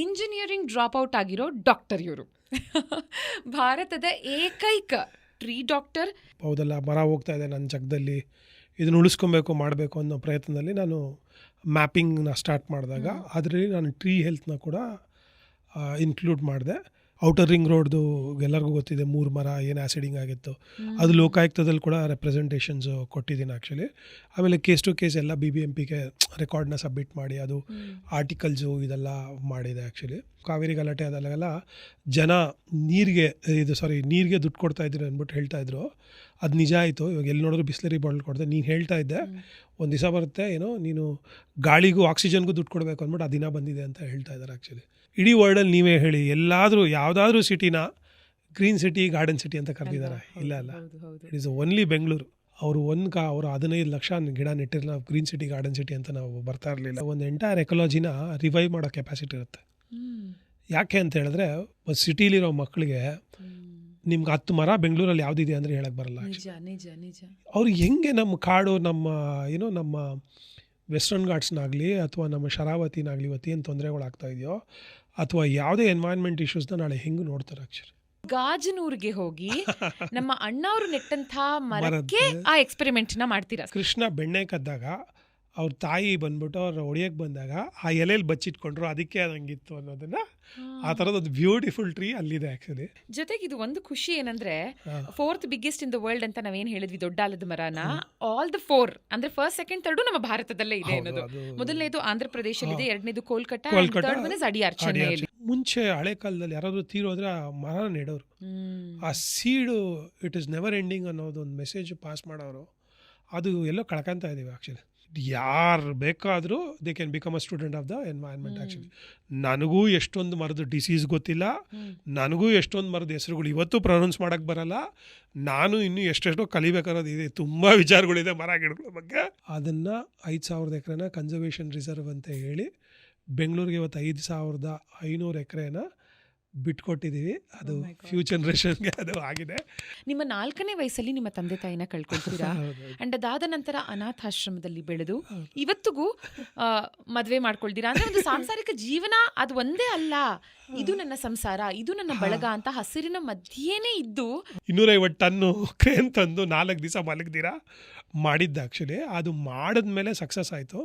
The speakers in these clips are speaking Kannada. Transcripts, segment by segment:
ಇಂಜಿನಿಯರಿಂಗ್ ಡ್ರಾಪ್ ಔಟ್ ಆಗಿರೋ ಡಾಕ್ಟರ್ ಇವರು. ಭಾರತದ ಏಕೈಕ ಟ್ರೀ ಡಾಕ್ಟರ್. ಹೌದಲ್ಲ, ಮರ ಹೋಗ್ತಾ ಇದೆ ನನ್ನ ಜಾಗದಲ್ಲಿ, ಇದನ್ನು ಉಳಿಸ್ಕೊಬೇಕು ಮಾಡಬೇಕು ಅನ್ನೋ ಪ್ರಯತ್ನದಲ್ಲಿ ನಾನು ಮ್ಯಾಪಿಂಗ್ನ ಸ್ಟಾರ್ಟ್ ಮಾಡಿದಾಗ ಅದರಲ್ಲಿ ನಾನು ಟ್ರೀ ಹೆಲ್ತ್ನ ಕೂಡ ಇನ್ಕ್ಲೂಡ್ ಮಾಡಿದೆ. ಔಟರ್ ರಿಂಗ್ ರೋಡ್ದು ಎಲ್ಲರಿಗೂ ಗೊತ್ತಿದೆ, 3 ಮರ ಏನು ಆ್ಯಸಿಡಿಂಗ್ ಆಗಿತ್ತು, ಅದು ಲೋಕಾಯುಕ್ತದಲ್ಲಿ ಕೂಡ ರೆಪ್ರೆಸೆಂಟೇಷನ್ಸು ಕೊಟ್ಟಿದ್ದೀನಿ ಆ್ಯಕ್ಚುಲಿ. ಆಮೇಲೆ ಕೇಸ್ ಟು ಕೇಸ್ ಎಲ್ಲ BBMPಗೆ ರೆಕಾರ್ಡ್ನ ಸಬ್ಮಿಟ್ ಮಾಡಿ ಅದು ಆರ್ಟಿಕಲ್ಸು ಇದೆಲ್ಲ ಮಾಡಿದೆ ಆ್ಯಕ್ಚುಲಿ. ಕಾವೇರಿ ಗಲಾಟೆ ಅದೆಲ್ಲ ಜನ ನೀರಿಗೆ ದುಡ್ಡು ಕೊಡ್ತಾ ಇದ್ರು ಅಂದ್ಬಿಟ್ಟು ಹೇಳ್ತಾಯಿದ್ರು. ಅದು ನಿಜ ಆಯಿತು. ಇವಾಗ ಎಲ್ಲಿ ನೋಡಿದ್ರು ಬಿಸ್ಲರಿ ಬಾಟಲ್ ಕೊಡ್ದೆ. ನೀನು ಹೇಳ್ತಾ ಇದ್ದೆ ಒಂದು ದಿವಸ ಬರುತ್ತೆ ಏನೋ ನೀನು ಗಾಳಿಗೂ ಆಕ್ಸಿಜನ್ಗೂ ದುಡ್ಡು ಕೊಡಬೇಕು ಅಂದ್ಬಿಟ್ಟು ಆ ದಿನ ಬಂದಿದೆ ಅಂತ ಹೇಳ್ತಾ ಇದ್ದಾರೆ ಆ್ಯಕ್ಚುಲಿ. ಇಡೀ ವರ್ಲ್ಡಲ್ಲಿ ನೀವೇ ಹೇಳಿ, ಯಾವುದಾದ್ರೂ ಸಿಟಿನ ಗ್ರೀನ್ ಸಿಟಿ, ಗಾರ್ಡನ್ ಸಿಟಿ ಅಂತ ಕರೆದಿದ್ದಾರೆ? ಇಲ್ಲ. It is only Bengaluru. ಅವರು ಅವರು 15 ಲಕ್ಷ ಗಿಡ ನೆಟ್ಟಿರಲ್ಲ, ಗ್ರೀನ್ ಸಿಟಿ, ಗಾರ್ಡನ್ ಸಿಟಿ ಅಂತ ನಾವು ಬರ್ತಾ ಇರಲಿಲ್ಲ. ಒಂದು ಎಂಟೈರ್ ಎಕಾಲಜಿನ ರಿವೈವ್ ಮಾಡೋ ಕೆಪಾಸಿಟಿ ಇರುತ್ತೆ. ಯಾಕೆ ಅಂತ ಹೇಳಿದ್ರೆ, ಸಿಟಿಲಿರೋ ಮಕ್ಕಳಿಗೆ ನಿಮ್ಗೆ 10 ಮರ ಬೆಂಗಳೂರಲ್ಲಿ ಯಾವುದಿದೆ ಅಂದರೆ ಹೇಳಕ್ಕೆ ಬರಲ್ಲ. ಅವ್ರಿಗೆ ಹೆಂಗೆ ನಮ್ಮ ಕಾಡು, ನಮ್ಮ ವೆಸ್ಟರ್ನ್ ಘಾಟ್ಸ್ನಾಗಲಿ ಅಥವಾ ನಮ್ಮ ಶರಾವತಿನಾಗಲಿ ಇವತ್ತೇನು ತೊಂದರೆಗಳಾಗ್ತಾ ಇದೆಯೋ, ಅಥವಾ ಯಾವುದೇ ಎನ್ವೈರ್ನ್ಮೆಂಟ್ ಇಶ್ಯೂಸ್ನ ನಾಳೆ ಹೆಂಗೆ ನೋಡ್ತಾರೆ ಆ್ಯಕ್ಚುಲಿ. ಗಾಜನೂರ್ಗೆ ಹೋಗಿ ನಮ್ಮ ಅಣ್ಣವರು ನೆಟ್ಟಂಥ ಮರಕ್ಕೆ ಆ ಎಕ್ಸ್ಪೆರಿಮೆಂಟ್ನ ಮಾಡ್ತೀರಾ. ಕೃಷ್ಣ ಬೆಣ್ಣೆ ಕದ್ದಾಗ ಅವ್ರ ತಾಯಿ ಬಂದ್ಬಿಟ್ಟು ಅವ್ರು ಹೊಡಿಯಕ್ಕೆ ಬಂದಾಗ ಆ ಎಲೆಯಲ್ಲಿ ಬಚ್ಚಿಟ್ಕೊಂಡ್ರು, ಅದಕ್ಕೆ ಅದಂಗಿತ್ತು ಅನ್ನೋದನ್ನ, ಆ ಥರದೊಂದು ಬ್ಯೂಟಿಫುಲ್ ಟ್ರೀ ಅಲ್ಲಿದೆ ಆ್ಯಕ್ಚುಲಿ. ಜೊತೆಗೆ ಇದು ಒಂದು ಖುಷಿ ಏನಂದ್ರೆ, 4th biggest in the world ಅಂತ ನಾವೇನು ಹೇಳಿದ್ವಿ ದೊಡ್ಡ ಆಲದ ಮರನ, ಆಲ್ ದ 4 ಅಂದ್ರೆ ಫಸ್ಟ್, ಸೆಕೆಂಡ್, ಥರ್ಡ್ ನಮ್ಮ ಭಾರತದಲ್ಲೇ ಇದೆ ಅನ್ನೋದು. ಮೊದಲನೇದು ಆಂಧ್ರ ಪ್ರದೇಶಲ್ಲಿದೆ, ಎರಡನೇದು ಕೋಲ್ಕತ್ತಾ, ಅಡಿಯಾರ್ ಚೆನ್ನೈಯಲ್ಲಿ. ಮುಂಚೆ ಹಳೆ ಕಾಲದಲ್ಲಿ ಯಾರಾದ್ರೂ ತೀರೋದ್ರೆ ಆ ಮರ ನೆಡೋರು, ಆ ಸೀಡು ಇಟ್ ಇಸ್ ನೆವರ್ ಎಂಡಿಂಗ್ ಅನ್ನೋದು ಒಂದು ಮೆಸೇಜ್ ಪಾಸ್ ಮಾಡೋರು. ಅದು ಎಲ್ಲೋ ಕಳ್ಕೊಂತ ಇದೀವಿ ಆ್ಯಕ್ಚುಲಿ. ಯಾರು ಬೇಕಾದರೂ they can become a student of the environment actually. ನನಗೂ ಎಷ್ಟೊಂದು ಮರದ ಡಿಸೀಸ್ ಗೊತ್ತಿಲ್ಲ, ನನಗೂ ಎಷ್ಟೊಂದು ಮರದ ಹೆಸರುಗಳು ಇವತ್ತು ಪ್ರೊನೌನ್ಸ್ ಮಾಡೋಕ್ಕೆ ಬರಲ್ಲ. ನಾನು ಇನ್ನೂ ಎಷ್ಟೆಷ್ಟೋ ಕಲಿಬೇಕಾರೋದು ಇದೆ, ತುಂಬ ವಿಚಾರಗಳಿದೆ ಮರ ಗಿಡಗಳ ಬಗ್ಗೆ. ಅದನ್ನು 5,000 ಎಕರೆನ ಕನ್ಸರ್ವೇಷನ್ ರಿಸರ್ವ್ ಅಂತ ಹೇಳಿ ಬೆಂಗಳೂರಿಗೆ ಇವತ್ತು 5,500 ಎಕರೆನ ಬಿಟ್ಕೊಟ್ಟಿದ್ದೀವಿ. ಅದು ಫ್ಯೂಚರ್ ಜನರೇಷನ್ಗೆ ಅದು ಆಗಿದೆ. ನಿಮ್ಮ 4ನೇ ವಯಸ್ಸಲ್ಲಿ ನಿಮ್ಮ ತಂದೆ ತಾಯಿನ ಕಳ್ಕೊಳ್ತೀರಾ, ಅಂಡ್ ಅದಾದ ನಂತರ ಅನಾಥಾಶ್ರಮದಲ್ಲಿ ಬೆಳೆದು ಇವತ್ತಿಗೂ ಮದುವೆ ಮಾಡ್ಕೊಳ್ತೀರಾ. ಅಂದ್ರೆ ಒಂದು ಸಾಂಸಾರಿಕ ಜೀವನ ಅದು ಒಂದೇ ಅಲ್ಲ, ಇದು ನನ್ನ ಸಂಸಾರ, ಇದು ನನ್ನ ಬಳಗ ಅಂತ ಹಸಿರಿನ ಮಧ್ಯೇನೆ ಇದ್ದು 250 ಟನ್ನು ಕ್ರೇನ್ ತಂದು 4 ದಿವಸ ಮಲಗ್ದಿರಾ ಮಾಡಿದ್ದ ಆ್ಯಕ್ಚುಲಿ. ಅದು ಮಾಡಿದ್ಮೇಲೆ ಸಕ್ಸಸ್ ಆಯಿತು.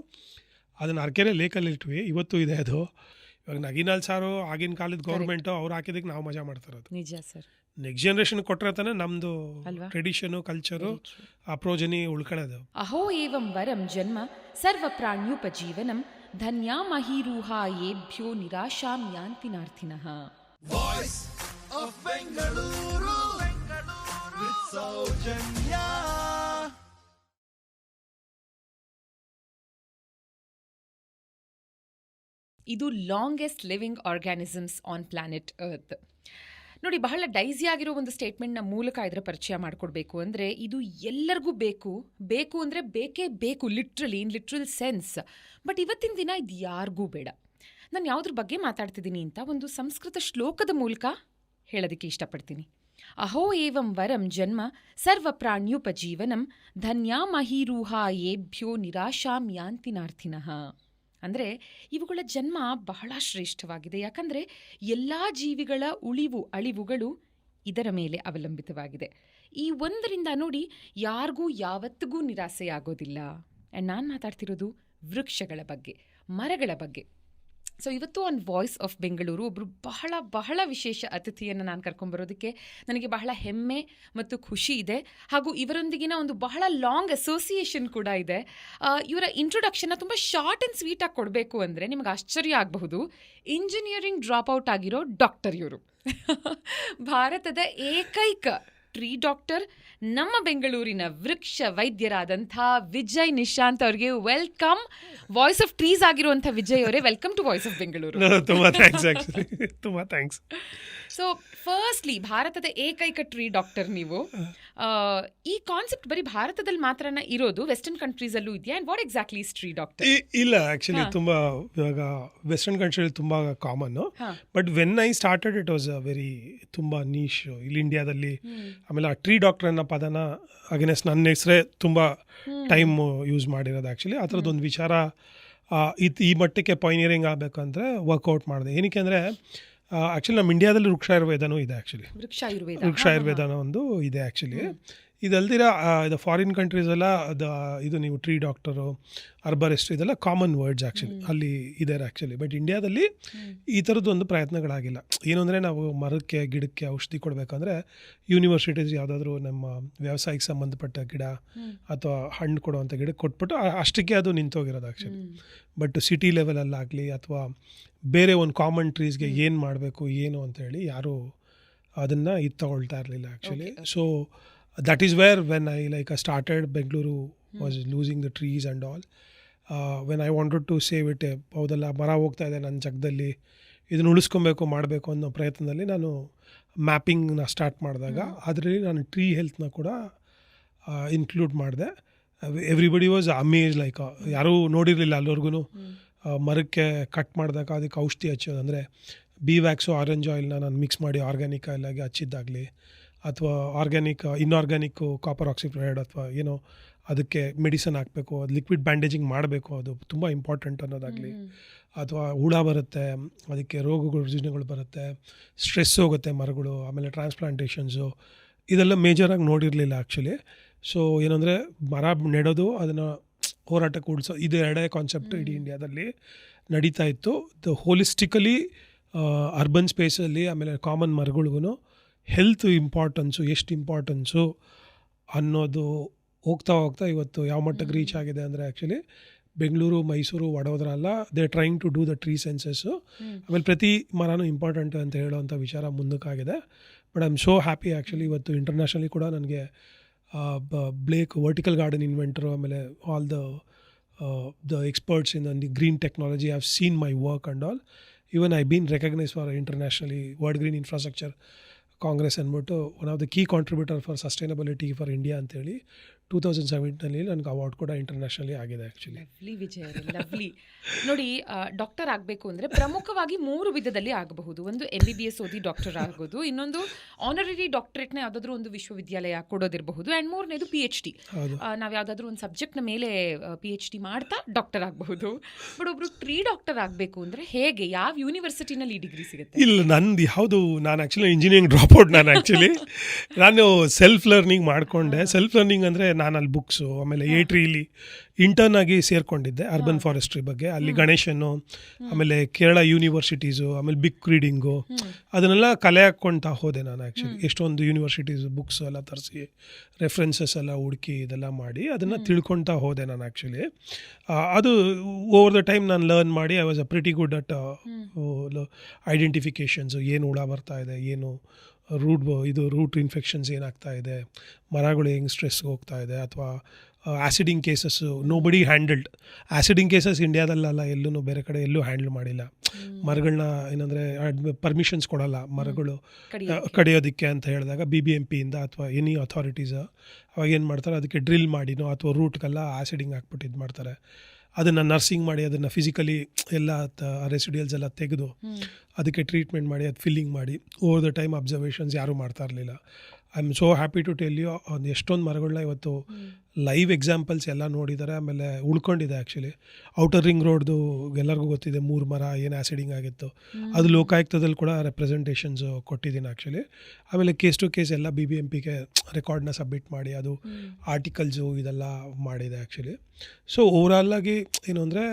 ಅದನ್ನು ಅರ್ಕೆರೆ ಲೇಕಲ್ಲಿ ಇಟ್ವಿ, ಇವತ್ತು ಇದೆ ಅದು. ಇವಾಗ ನಗಿನಾಲ್ ಸಾರು ಆಗಿನ ಕಾಲದ ಗೌರ್ಮೆಂಟು ಅವ್ರು ಹಾಕಿದಕ್ಕೆ ನಾವು ಮಜಾ ಮಾಡ್ತಾರೋದು. ನಿಜ ಸರ್. ನೆಕ್ಸ್ಟ್ ಜನರೇಷನ್ ಕೊಟ್ಟರೆ ತಾನೇ ನಮ್ಮದು ಟ್ರೆಡಿಷನು, ಕಲ್ಚರು, ಆ ಪ್ರೋಜನಿ ಉಳ್ಕೊಳ್ಳೋದು. ಅಹೋ ಏವಂ ವರಂ ಜನ್ಮ ಸರ್ವ ಪ್ರಾಣ್ಯುಪಜೀವನಂ ಧನ್ಯಾ ಮಹೀರೂಹ ಯೇಭ್ಯೋ ನಿರಾಶಾಂ ಯಾಂತಿ ನಾರ್ಥಿನಃ. ವಾಯ್ಸ್ ಆಫ್ ಬೆಂಗಳೂರು, ಸೌಜನ್ಯ. ಇದು longest living organisms on planet earth. ನೋಡಿ, ಬಹಳ ಡೈಸಿ ಆಗಿರೋ ಒಂದು ಸ್ಟೇಟ್ಮೆಂಟ್ನ ಮೂಲಕ ಇದರ ಪರಿಚಯ ಮಾಡಿಕೊಡ್ಬೇಕು ಅಂದರೆ, ಇದು ಎಲ್ಲರಿಗೂ ಬೇಕು ಅಂದರೆ ಬೇಕೇ ಬೇಕು, literally, in literal sense. But ಇವತ್ತಿನ ದಿನ ಇದು ಯಾರಿಗೂ ಬೇಡ. ನಾನು ಯಾವುದ್ರ ಬಗ್ಗೆ ಮಾತಾಡ್ತಿದ್ದೀನಿ ಅಂತ ಒಂದು ಸಂಸ್ಕೃತ ಶ್ಲೋಕದ ಮೂಲಕ ಹೇಳೋದಕ್ಕೆ ಇಷ್ಟಪಡ್ತೀನಿ. ಅಹೋ ಏವಂ ವರಂ ಜನ್ಮ ಸರ್ವ ಪ್ರಾಣ್ಯುಪಜೀವನಂ ಧನ್ಯಾ ಮಹೀರೂಹ ಯೇಭ್ಯೋ ನಿರಾಶಾಂ ಯಾಂತಿ ನಾರ್ಥಿನಃ. ಅಂದರೆ ಇವುಗಳ ಜನ್ಮ ಬಹಳ ಶ್ರೇಷ್ಠವಾಗಿದೆ, ಯಾಕಂದರೆ ಎಲ್ಲ ಜೀವಿಗಳ ಅಳಿವುಗಳು ಇದರ ಮೇಲೆ ಅವಲಂಬಿತವಾಗಿದೆ. ಈ ಒಂದರಿಂದ ನೋಡಿ ಯಾರಿಗೂ ಯಾವತ್ತಿಗೂ ನಿರಾಸೆಯಾಗೋದಿಲ್ಲ. ಆ್ಯಂಡ್ ನಾನು ಮಾತಾಡ್ತಿರೋದು ವೃಕ್ಷಗಳ ಬಗ್ಗೆ, ಮರಗಳ ಬಗ್ಗೆ. ಸೊ ಇವತ್ತು ಆನ್ ವಾಯ್ಸ್ ಆಫ್ ಬೆಂಗಳೂರು ಒಬ್ಬರು ಬಹಳ ಬಹಳ ವಿಶೇಷ ಅತಿಥಿಯನ್ನು ನಾನು ಕರ್ಕೊಂಬರೋದಕ್ಕೆ ನನಗೆ ಬಹಳ ಹೆಮ್ಮೆ ಮತ್ತು ಖುಷಿ ಇದೆ. ಹಾಗೂ ಇವರೊಂದಿಗಿನ ಒಂದು ಬಹಳ ಲಾಂಗ್ ಅಸೋಸಿಯೇಷನ್ ಕೂಡ ಇದೆ. ಇವರ ಇಂಟ್ರೊಡಕ್ಷನ್ನ ತುಂಬ ಶಾರ್ಟ್ ಆ್ಯಂಡ್ ಸ್ವೀಟಾಗಿ ಕೊಡಬೇಕು ಅಂದರೆ ನಿಮಗೆ ಆಶ್ಚರ್ಯ ಆಗಬಹುದು. ಇಂಜಿನಿಯರಿಂಗ್ ಡ್ರಾಪ್ ಔಟ್ ಆಗಿರೋ ಡಾಕ್ಟರ್ ಇವರು. ಭಾರತದ ಏಕೈಕ ಟ್ರೀ ಡಾಕ್ಟರ್, ನಮ್ಮ ಬೆಂಗಳೂರಿನ ವೃಕ್ಷ ವೈದ್ಯರಾದಂಥ ವಿಜಯ್ ನಿಶಾಂತ್ ಅವರಿಗೆ ವೆಲ್ಕಮ್. ವಾಯ್ಸ್ ಆಫ್ ಟ್ರೀಸ್ ಆಗಿರುವಂಥ ವಿಜಯ್ ಅವರೇ, welcome to voice of Bengaluru. ತುಂಬ ಥ್ಯಾಂಕ್ಸ್. ಸೊ ಫಸ್ಟ್ಲಿ, ಭಾರತದ ಏಕೈಕ ಟ್ರೀ ಡಾಕ್ಟರ್ ನೀವು. ಈ ಕಾನ್ಸೆಪ್ಟ್ ಬರೀ ಭಾರತದಲ್ಲಿ ಮಾತ್ರನ ಇರೋದು, ವೆಸ್ಟರ್ನ್ ಕಂಟ್ರೀಸಲ್ಲೂ ಇದೆಯಾ? And what exactly is tree doctor? ಇಲ್ಲ, ಆ್ಯಕ್ಚುಲಿ ತುಂಬ ಇವಾಗ ವೆಸ್ಟರ್ನ್ ಕಂಟ್ರಿಯಲ್ಲಿ ತುಂಬ common. But when I started it was very ತುಂಬ ನೀಶ್ ಇಲ್ಲಿ ಇಂಡಿಯಾದಲ್ಲಿ. ಆಮೇಲೆ ಆ ಟ್ರೀ ಡಾಕ್ಟರ್ ಅನ್ನೋ ಪದನ ಅಗೇನೆಸ್ಟ್ ನನ್ನ ಹೆಸರೇ ತುಂಬ ಟೈಮ್ ಯೂಸ್ ಮಾಡಿರೋದು ಆ್ಯಕ್ಚುಲಿ. ಆ ಥರದ್ದೊಂದು ವಿಚಾರ ಈ ಮಟ್ಟಕ್ಕೆ ಪೈನಿಯರಿಂಗ್ ಆಗಬೇಕು ಅಂದರೆ ವರ್ಕೌಟ್ ಮಾಡಿದೆ. ಏನಕ್ಕೆ ಅಂದರೆ ಆ್ಯಕ್ಚುಲಿ ನಮ್ಮ ಇಂಡಿಯಾದಲ್ಲಿ ವೃಕ್ಷಾಯುರ್ವೇದನೂ ಇದೆ. ಆ್ಯಕ್ಚುಲಿ ವೃಕ್ಷಾಯುರ್ವೇದನೂ ಒಂದು ಇದೆ ಆ್ಯಕ್ಚುಲಿ. ಇದಲ್ದಿರ ಇದು ಫಾರಿನ್ ಕಂಟ್ರೀಸ್ ಎಲ್ಲ ಇದು ನೀವು ಟ್ರೀ ಡಾಕ್ಟರು, ಅರ್ಬರಿಸ್ಟ್ ಇದೆಲ್ಲ ಕಾಮನ್ ವರ್ಡ್ಸ್ ಆ್ಯಕ್ಚುಲಿ ಅಲ್ಲಿ ಇದೆ ಆ್ಯಕ್ಚುಲಿ. ಬಟ್ ಇಂಡಿಯಾದಲ್ಲಿ ಈ ಥರದ್ದು ಒಂದು ಪ್ರಯತ್ನಗಳಾಗಿಲ್ಲ. ಏನು ಅಂದರೆ ನಾವು ಮರಕ್ಕೆ ಗಿಡಕ್ಕೆ ಔಷಧಿ ಕೊಡಬೇಕಂದ್ರೆ ಯೂನಿವರ್ಸಿಟೀಸ್ ಯಾವುದಾದ್ರೂ ನಮ್ಮ ವ್ಯವಸಾಯಕ್ಕೆ ಸಂಬಂಧಪಟ್ಟ ಗಿಡ ಅಥವಾ ಹಣ್ಣು ಕೊಡುವಂಥ ಗಿಡ ಕೊಟ್ಬಿಟ್ಟು ಅಷ್ಟಕ್ಕೆ ಅದು ನಿಂತೋಗಿರೋದು ಆ್ಯಕ್ಚುಲಿ. ಬಟ್ ಸಿಟಿ ಲೆವೆಲಲ್ಲಾಗಲಿ ಅಥವಾ ಬೇರೆ ಒಂದು ಕಾಮನ್ ಟ್ರೀಸ್ಗೆ ಏನು ಮಾಡಬೇಕು ಏನು ಅಂತೇಳಿ ಯಾರೂ ಅದನ್ನು ತಗೊಳ್ತಾ ಇರಲಿಲ್ಲ actually. So that is where when I started Bengaluru was losing the trees and all, when I wanted to save it, ಹೌದಲ್ಲ ಮರ ಹೋಗ್ತಾ ಇದೆ ನನ್ನ ಜಾಗದಲ್ಲಿ, ಇದನ್ನು ಉಳಿಸ್ಕೊಬೇಕು ಮಾಡಬೇಕು ಅನ್ನೋ ಪ್ರಯತ್ನದಲ್ಲಿ ನಾನು ಮ್ಯಾಪಿಂಗ್ನ ಸ್ಟಾರ್ಟ್ ಮಾಡಿದಾಗ ಅದರಲ್ಲಿ ನಾನು ಟ್ರೀ ಹೆಲ್ತ್ನ ಕೂಡ ಇನ್ಕ್ಲೂಡ್ ಮಾಡಿದೆ. ಎವ್ರಿಬಡಿ ವಾಸ್ ಅಮೇಜ್, ಯಾರೂ ನೋಡಿರಲಿಲ್ಲ ಅಲ್ಲಿವರೆಗೂ. ಮರಕ್ಕೆ ಕಟ್ ಮಾಡಿದಾಗ ಅದಕ್ಕೆ ಔಷಧಿ ಹಚ್ಚೋದು ಅಂದರೆ ಬಿ ವ್ಯಾಕ್ಸು ಆರೆಂಜ್ ಆಯಿಲ್ನ ನಾನು ಮಿಕ್ಸ್ ಮಾಡಿ ಆರ್ಗ್ಯಾನಿಕ್ ಆಯಿಲಾಗಿ ಹಚ್ಚಿದ್ದಾಗಲಿ ಅಥವಾ ಇನ್ಆರ್ಗ್ಯಾನಿಕ್ಕು ಕಾಪರ್ ಆಕ್ಸಿಕ್ಲೋರೈಡ್ ಅಥವಾ ಏನೋ ಅದಕ್ಕೆ ಮೆಡಿಸನ್ ಹಾಕಬೇಕು, ಅದು ಲಿಕ್ವಿಡ್ ಬ್ಯಾಂಡೇಜಿಂಗ್ ಮಾಡಬೇಕು, ಅದು ತುಂಬ ಇಂಪಾರ್ಟೆಂಟ್ ಅನ್ನೋದಾಗಲಿ, ಅಥವಾ ಹುಳ ಬರುತ್ತೆ ಅದಕ್ಕೆ ರೋಗಗಳು ರುಜಿನಗಳು ಬರುತ್ತೆ, ಸ್ಟ್ರೆಸ್ ಹೋಗುತ್ತೆ ಮರಗಳು, ಆಮೇಲೆ ಟ್ರಾನ್ಸ್ಪ್ಲಾಂಟೇಷನ್ಸು ಇದೆಲ್ಲ ಮೇಜರಾಗಿ ನೋಡಿರಲಿಲ್ಲ ಆ್ಯಕ್ಚುಲಿ. ಸೊ ಏನಂದರೆ ಮರ ನೆಡೋದು ಅದನ್ನು ಹೋರಾಟಕ್ಕೆ ಉಳಿಸೋ ಇದು ಎರಡೇ ಕಾನ್ಸೆಪ್ಟ್ ಇಡೀ ಇಂಡಿಯಾದಲ್ಲಿ ನಡೀತಾ ಇತ್ತು. ಹೋಲಿಸ್ಟಿಕಲಿ ಅರ್ಬನ್ ಸ್ಪೇಸಲ್ಲಿ ಆಮೇಲೆ ಕಾಮನ್ ಮರಗಳಿಗೂ ಹೆಲ್ತ್ ಇಂಪಾರ್ಟೆನ್ಸು ಎಷ್ಟು ಇಂಪಾರ್ಟೆನ್ಸು ಅನ್ನೋದು ಹೋಗ್ತಾ ಹೋಗ್ತಾ ಇವತ್ತು ಯಾವ ಮಟ್ಟಕ್ಕೆ ರೀಚ್ ಆಗಿದೆ ಅಂದರೆ ಆ್ಯಕ್ಚುಲಿ ಬೆಂಗಳೂರು, ಮೈಸೂರು, ವಡೋದರ ಅಲ್ಲ, they trying to do the tree census. ಆಮೇಲೆ ಪ್ರತಿ ಮರನೂ ಇಂಪಾರ್ಟೆಂಟ್ ಅಂತ ಹೇಳೋವಂಥ ವಿಚಾರ ಮುಂದಕ್ಕಾಗಿದೆ. But I am so happy actually. ಇವತ್ತು ಇಂಟರ್ನ್ಯಾಷನಲಿ ಕೂಡ ನನಗೆ ಬ್ಲೇಕ್ ವರ್ಟಿಕಲ್ ಗಾರ್ಡನ್ ಇನ್ವೆಂಟರು, ಆಮೇಲೆ all the experts in the green technology have seen my work and all. Even I been recognise for internationally world green infrastructure congress ಅಂದ್ಬಿಟ್ಟು one of the key contributor for sustainability for India ಅಂತೇಳಿ 2017 ನನಗೆ ಅವಾರ್ಡ್ ಕೂಡ ಇಂಟರ್ನ್ಯಾಷನಲಿ ಆಗಿದೆ ಆ್ಯಕ್ಚುಲಿ. Lovely Vijay, lovely. ನೋಡಿ, ಡಾಕ್ಟರ್ ಆಗಬೇಕು ಅಂದರೆ ಪ್ರಮುಖವಾಗಿ 3 ವಿಧದಲ್ಲಿ ಆಗಬಹುದು. ಒಂದು MBBS ಓದಿ ಡಾಕ್ಟರ್ ಆಗೋದು, ಇನ್ನೊಂದು ಆನರರಿ ಡಾಕ್ಟರೇಟ್ನ ಯಾವುದಾದ್ರೂ ಒಂದು ವಿಶ್ವವಿದ್ಯಾಲಯ ಕೊಡೋದಿರಬಹುದು, ಆ್ಯಂಡ್ ಮೂರನೇದು PhD. ನಾವು ಯಾವುದಾದ್ರೂ ಒಂದು ಸಬ್ಜೆಕ್ಟ್ನ ಮೇಲೆ PhD ಮಾಡ್ತಾ ಡಾಕ್ಟರ್ ಆಗಬಹುದು. ಬಟ್ ಒಬ್ಬರು ಟ್ರೀ ಡಾಕ್ಟರ್ ಆಗಬೇಕು ಅಂದರೆ ಹೇಗೆ, ಯಾವ ಯೂನಿವರ್ಸಿಟಿನಲ್ಲಿ ಈ ಡಿಗ್ರಿ ಸಿಗುತ್ತೆ? ಇಲ್ಲ, ನಂದು ಯಾವುದು, ನಾನು ಆ್ಯಕ್ಚುಲಿ ಇಂಜಿನಿಯರಿಂಗ್ ಡ್ರಾಪ್ಔಟ್. ನಾನು ಸೆಲ್ಫ್ ಲರ್ನಿಂಗ್ ಮಾಡಿಕೊಂಡೆ. ಸೆಲ್ಫ್ ಲರ್ನಿಂಗ್ ಅಂದರೆ ನಾನು ಅಲ್ಲಿ ಬುಕ್ಸು, ಆಮೇಲೆ ಟ್ರೀಲಿ ಇಂಟರ್ನ್ ಆಗಿ ಸೇರಿಕೊಂಡಿದ್ದೆ ಅರ್ಬನ್ ಫಾರೆಸ್ಟ್ರಿ ಬಗ್ಗೆ. ಅಲ್ಲಿ ಗಣೇಶನ್ನು, ಆಮೇಲೆ ಕೇರಳ ಯೂನಿವರ್ಸಿಟೀಸು, ಆಮೇಲೆ ಬಿಕ್ ರೀಡಿಂಗು ಅದನ್ನೆಲ್ಲ ಕಲೆ ಹಾಕ್ಕೊಳ್ತಾ ಹೋದೆ ನಾನು ಆ್ಯಕ್ಚುಲಿ. ಎಷ್ಟೊಂದು ಯೂನಿವರ್ಸಿಟೀಸು ಬುಕ್ಸ್ ಎಲ್ಲ ತರಿಸಿ ರೆಫರೆನ್ಸಸ್ ಎಲ್ಲ ಹುಡುಕಿ ಇದೆಲ್ಲ ಮಾಡಿ ಅದನ್ನು ತಿಳ್ಕೊಳ್ತಾ ಹೋದೆ ನಾನು ಆ್ಯಕ್ಚುಲಿ. ಅದು ಓವರ್ ದ ಟೈಮ್ ನಾನು ಲರ್ನ್ ಮಾಡಿ I was a pretty good at identifications, ಏನು ಹುಳ ಬರ್ತಾ ಇದೆ, ಏನು ರೂಟ್ ಇನ್ಫೆಕ್ಷನ್ಸ್ ಏನಾಗ್ತಾ ಇದೆ, ಮರಗಳು ಹೆಂಗೆ ಸ್ಟ್ರೆಸ್ಗೆ ಹೋಗ್ತಾ ಇದೆ, ಅಥವಾ ಆ್ಯಸಿಡಿಂಗ್ ಕೇಸಸ್ಸು ನೋಬಡಿ ಹ್ಯಾಂಡಲ್ಡ್. ಆ್ಯಸಿಡಿಂಗ್ ಕೇಸಸ್ ಇಂಡಿಯಾದಲ್ಲ, ಎಲ್ಲೂ ಬೇರೆ ಕಡೆ ಎಲ್ಲೂ ಹ್ಯಾಂಡಲ್ ಮಾಡಿಲ್ಲ. ಮರಗಳನ್ನ ಏನಂದರೆ ಪರ್ಮಿಷನ್ಸ್ ಕೊಡಲ್ಲ ಮರಗಳು ಕಡಿಯೋದಕ್ಕೆ ಅಂತ ಹೇಳಿದಾಗ BBMPಯಿಂದ ಅಥವಾ ಎನಿ ಅಥಾರಿಟೀಸ್ ಅವಾಗ ಏನು ಮಾಡ್ತಾರೆ, ಅದಕ್ಕೆ ಡ್ರಿಲ್ ಮಾಡಿನೋ ಅಥವಾ ರೂಟ್ಗೆಲ್ಲ ಆ್ಯಸಿಡಿಂಗ್ ಹಾಕ್ಬಿಟ್ಟು ಇದು ಮಾಡ್ತಾರೆ. ಅದನ್ನು ನರ್ಸಿಂಗ್ ಮಾಡಿ ಅದನ್ನು ಫಿಸಿಕಲಿ ಎಲ್ಲ ರೆಸಿಡಿಯಲ್ಸ್ ಎಲ್ಲ ತೆಗೆದು ಅದಕ್ಕೆ ಟ್ರೀಟ್ಮೆಂಟ್ ಮಾಡಿ ಅದು ಫಿಲ್ಲಿಂಗ್ ಮಾಡಿ ಓವರ್ ದ ಟೈಮ್ ಅಬ್ಸರ್ವೇಷನ್ಸ್ ಯಾರೂ ಮಾಡ್ತಾ ಇರಲಿಲ್ಲ. I am so happy to tell you, ಎಷ್ಟೊಂದು ಮರಗಳನ್ನ ಇವತ್ತು ಲೈವ್ ಎಕ್ಸಾಂಪಲ್ಸ್ ಎಲ್ಲ ನೋಡಿದ್ದಾರೆ, ಆಮೇಲೆ ಉಳ್ಕೊಂಡಿದೆ ಆ್ಯಕ್ಚುಲಿ. ಔಟರ್ ರಿಂಗ್ ರೋಡ್ದು ಎಲ್ಲರಿಗೂ ಗೊತ್ತಿದೆ, 3 ಮರ ಏನು ಆ್ಯಸಿಡಿಂಗ್ ಆಗಿತ್ತು, ಅದು ಲೋಕಾಯುಕ್ತದಲ್ಲಿ ಕೂಡ ರೆಪ್ರೆಸೆಂಟೇಷನ್ಸು ಕೊಟ್ಟಿದ್ದೀನಿ ಆ್ಯಕ್ಚುಲಿ. ಆಮೇಲೆ ಕೇಸ್ ಟು ಕೇಸ್ ಎಲ್ಲ BBMPಗೆ ರೆಕಾರ್ಡ್ನ ಸಬ್ಮಿಟ್ ಮಾಡಿ ಅದು ಆರ್ಟಿಕಲ್ಸು ಇದೆಲ್ಲ ಮಾಡಿದೆ ಆ್ಯಕ್ಚುಲಿ. ಸೊ ಓವರಾಲಾಗಿ ಏನು ಅಂದರೆ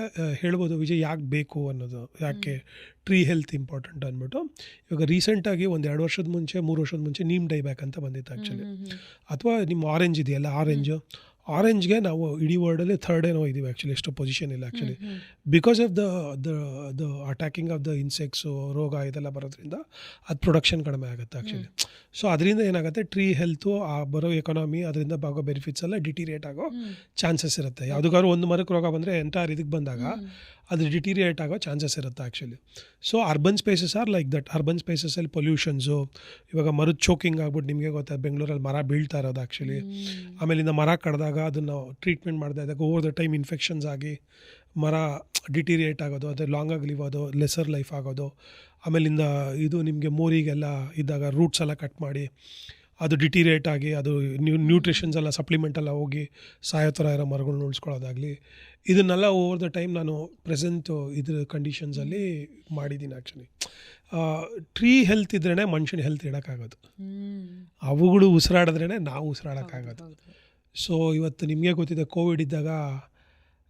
ಹೇಳ್ಬೋದು ವಿಜಯ್ ಯಾಕೆ ಬೇಕು ಅನ್ನೋದು, ಯಾಕೆ ಟ್ರೀ ಹೆಲ್ತ್ ಇಂಪಾರ್ಟೆಂಟ್ ಅಂದ್ಬಿಟ್ಟು. ಇವಾಗ ರೀಸೆಂಟಾಗಿ 1-2 ವರ್ಷದ ಮುಂಚೆ 3 ವರ್ಷದ ಮುಂಚೆ ನೀಮ್ ಡೈಬ್ಯಾಕ್ ಅಂತ ಬಂದಿತ್ತು ಆ್ಯಕ್ಚುಲಿ. ಅಥವಾ ನಿಮ್ಮ ಆರೆಂಜ್ ಇದೆಯಲ್ಲ, ಆರೆಂಜ್ಗೆ ನಾವು ಇಡೀ ವರ್ಲ್ಡಲ್ಲಿ 3rd ಏನೋ ಇದ್ದೀವಿ ಆ್ಯಕ್ಚುಲಿ, ಎಷ್ಟೋ ಪೊಸಿಷನ್ ಇಲ್ಲ actually. Because of the attacking of the insects, ರೋಗ ಇದೆಲ್ಲ ಬರೋದ್ರಿಂದ ಅದು ಪ್ರೊಡಕ್ಷನ್ ಕಡಿಮೆ ಆಗುತ್ತೆ ಆ್ಯಕ್ಚುಲಿ. ಸೊ ಅದರಿಂದ ಏನಾಗುತ್ತೆ, ಟ್ರೀ ಹೆಲ್ತು ಆ ಬರೋ ಎಕಾನಮಿ ಅದರಿಂದ ಆಗೋ ಬೆನಿಫಿಟ್ಸ್ ಎಲ್ಲ ಡಿಟೀರಿಯೇಟ್ ಆಗೋ ಚಾನ್ಸಸ್ ಇರುತ್ತೆ. ಯಾವುದಾದ್ರು ಒಂದು ಮರಕ್ಕೆ ರೋಗ ಬಂದರೆ ಎಂಟೈರ್ ಇದಕ್ಕೆ ಬಂದಾಗ ಅದು ಡಿಟೀರಿಯೇಟ್ ಆಗೋ ಚಾನ್ಸಸ್ ಇರುತ್ತೆ actually. So urban spaces are like that. Urban ಸ್ಪೇಸಸಲ್ಲಿ ಪೊಲ್ಯೂಷನ್ಸು, ಇವಾಗ ಮರದ ಚೋಕಿಂಗ್ ಆಗ್ಬಿಟ್ಟು ನಿಮಗೆ ಗೊತ್ತಾಗ ಬೆಂಗಳೂರಲ್ಲಿ ಮರ ಬೀಳ್ತಾ ಇರೋದು ಆ್ಯಕ್ಚುಲಿ. ಆಮೇಲಿಂದ ಮರ ಕಡ್ದಾಗ ಅದನ್ನು ಟ್ರೀಟ್ಮೆಂಟ್ ಮಾಡ್ತಾ ಇದ್ದಾಗ ಓವರ್ ದ ಟೈಮ್ ಇನ್ಫೆಕ್ಷನ್ಸ್ ಆಗಿ ಮರ ಡಿಟೀರಿಯೇಟ್ ಆಗೋದು, ಅದು ಲಾಂಗಾಗಿ ಲಿವ್ ಲೆಸರ್ ಲೈಫ್ ಆಗೋದು. ಆಮೇಲಿಂದ ಇದು ನಿಮಗೆ ಮೋರಿಗೆಲ್ಲ ಇದ್ದಾಗ ರೂಟ್ಸ್ ಎಲ್ಲ ಕಟ್ ಮಾಡಿ ಅದು ಡಿಟಿರೇಟ್ ಆಗಿ ಅದು ನ್ಯೂಟ್ರಿಷನ್ಸ್ ಎಲ್ಲ ಸಪ್ಲಿಮೆಂಟ್ ಎಲ್ಲ ಹೋಗಿ ಸಾಯೋ ಥರ ಇರೋ ಮರಗಳನ್ನ ಉಳಿಸ್ಕೊಳ್ಳೋದಾಗಲಿ, ಇದನ್ನೆಲ್ಲ ಓವರ್ ದ ಟೈಮ್ ನಾನು ಪ್ರೆಸೆಂಟು ಇದ್ರ ಕಂಡೀಷನ್ಸಲ್ಲಿ ಮಾಡಿದ್ದೀನಿ ಆ್ಯಕ್ಚುಲಿ. ಟ್ರೀ ಹೆಲ್ತ್ ಇದ್ರೇ ಮನುಷ್ಯನ ಹೆಲ್ತ್ ಇಡೋಕ್ಕಾಗೋದು, ಅವುಗಳು ಉಸಿರಾಡಿದ್ರೇ ನಾವು ಉಸಿರಾಡೋಕ್ಕಾಗೋದು. ಸೊ ಇವತ್ತು ನಿಮಗೆ ಗೊತ್ತಿದೆ, ಕೋವಿಡ್ ಇದ್ದಾಗ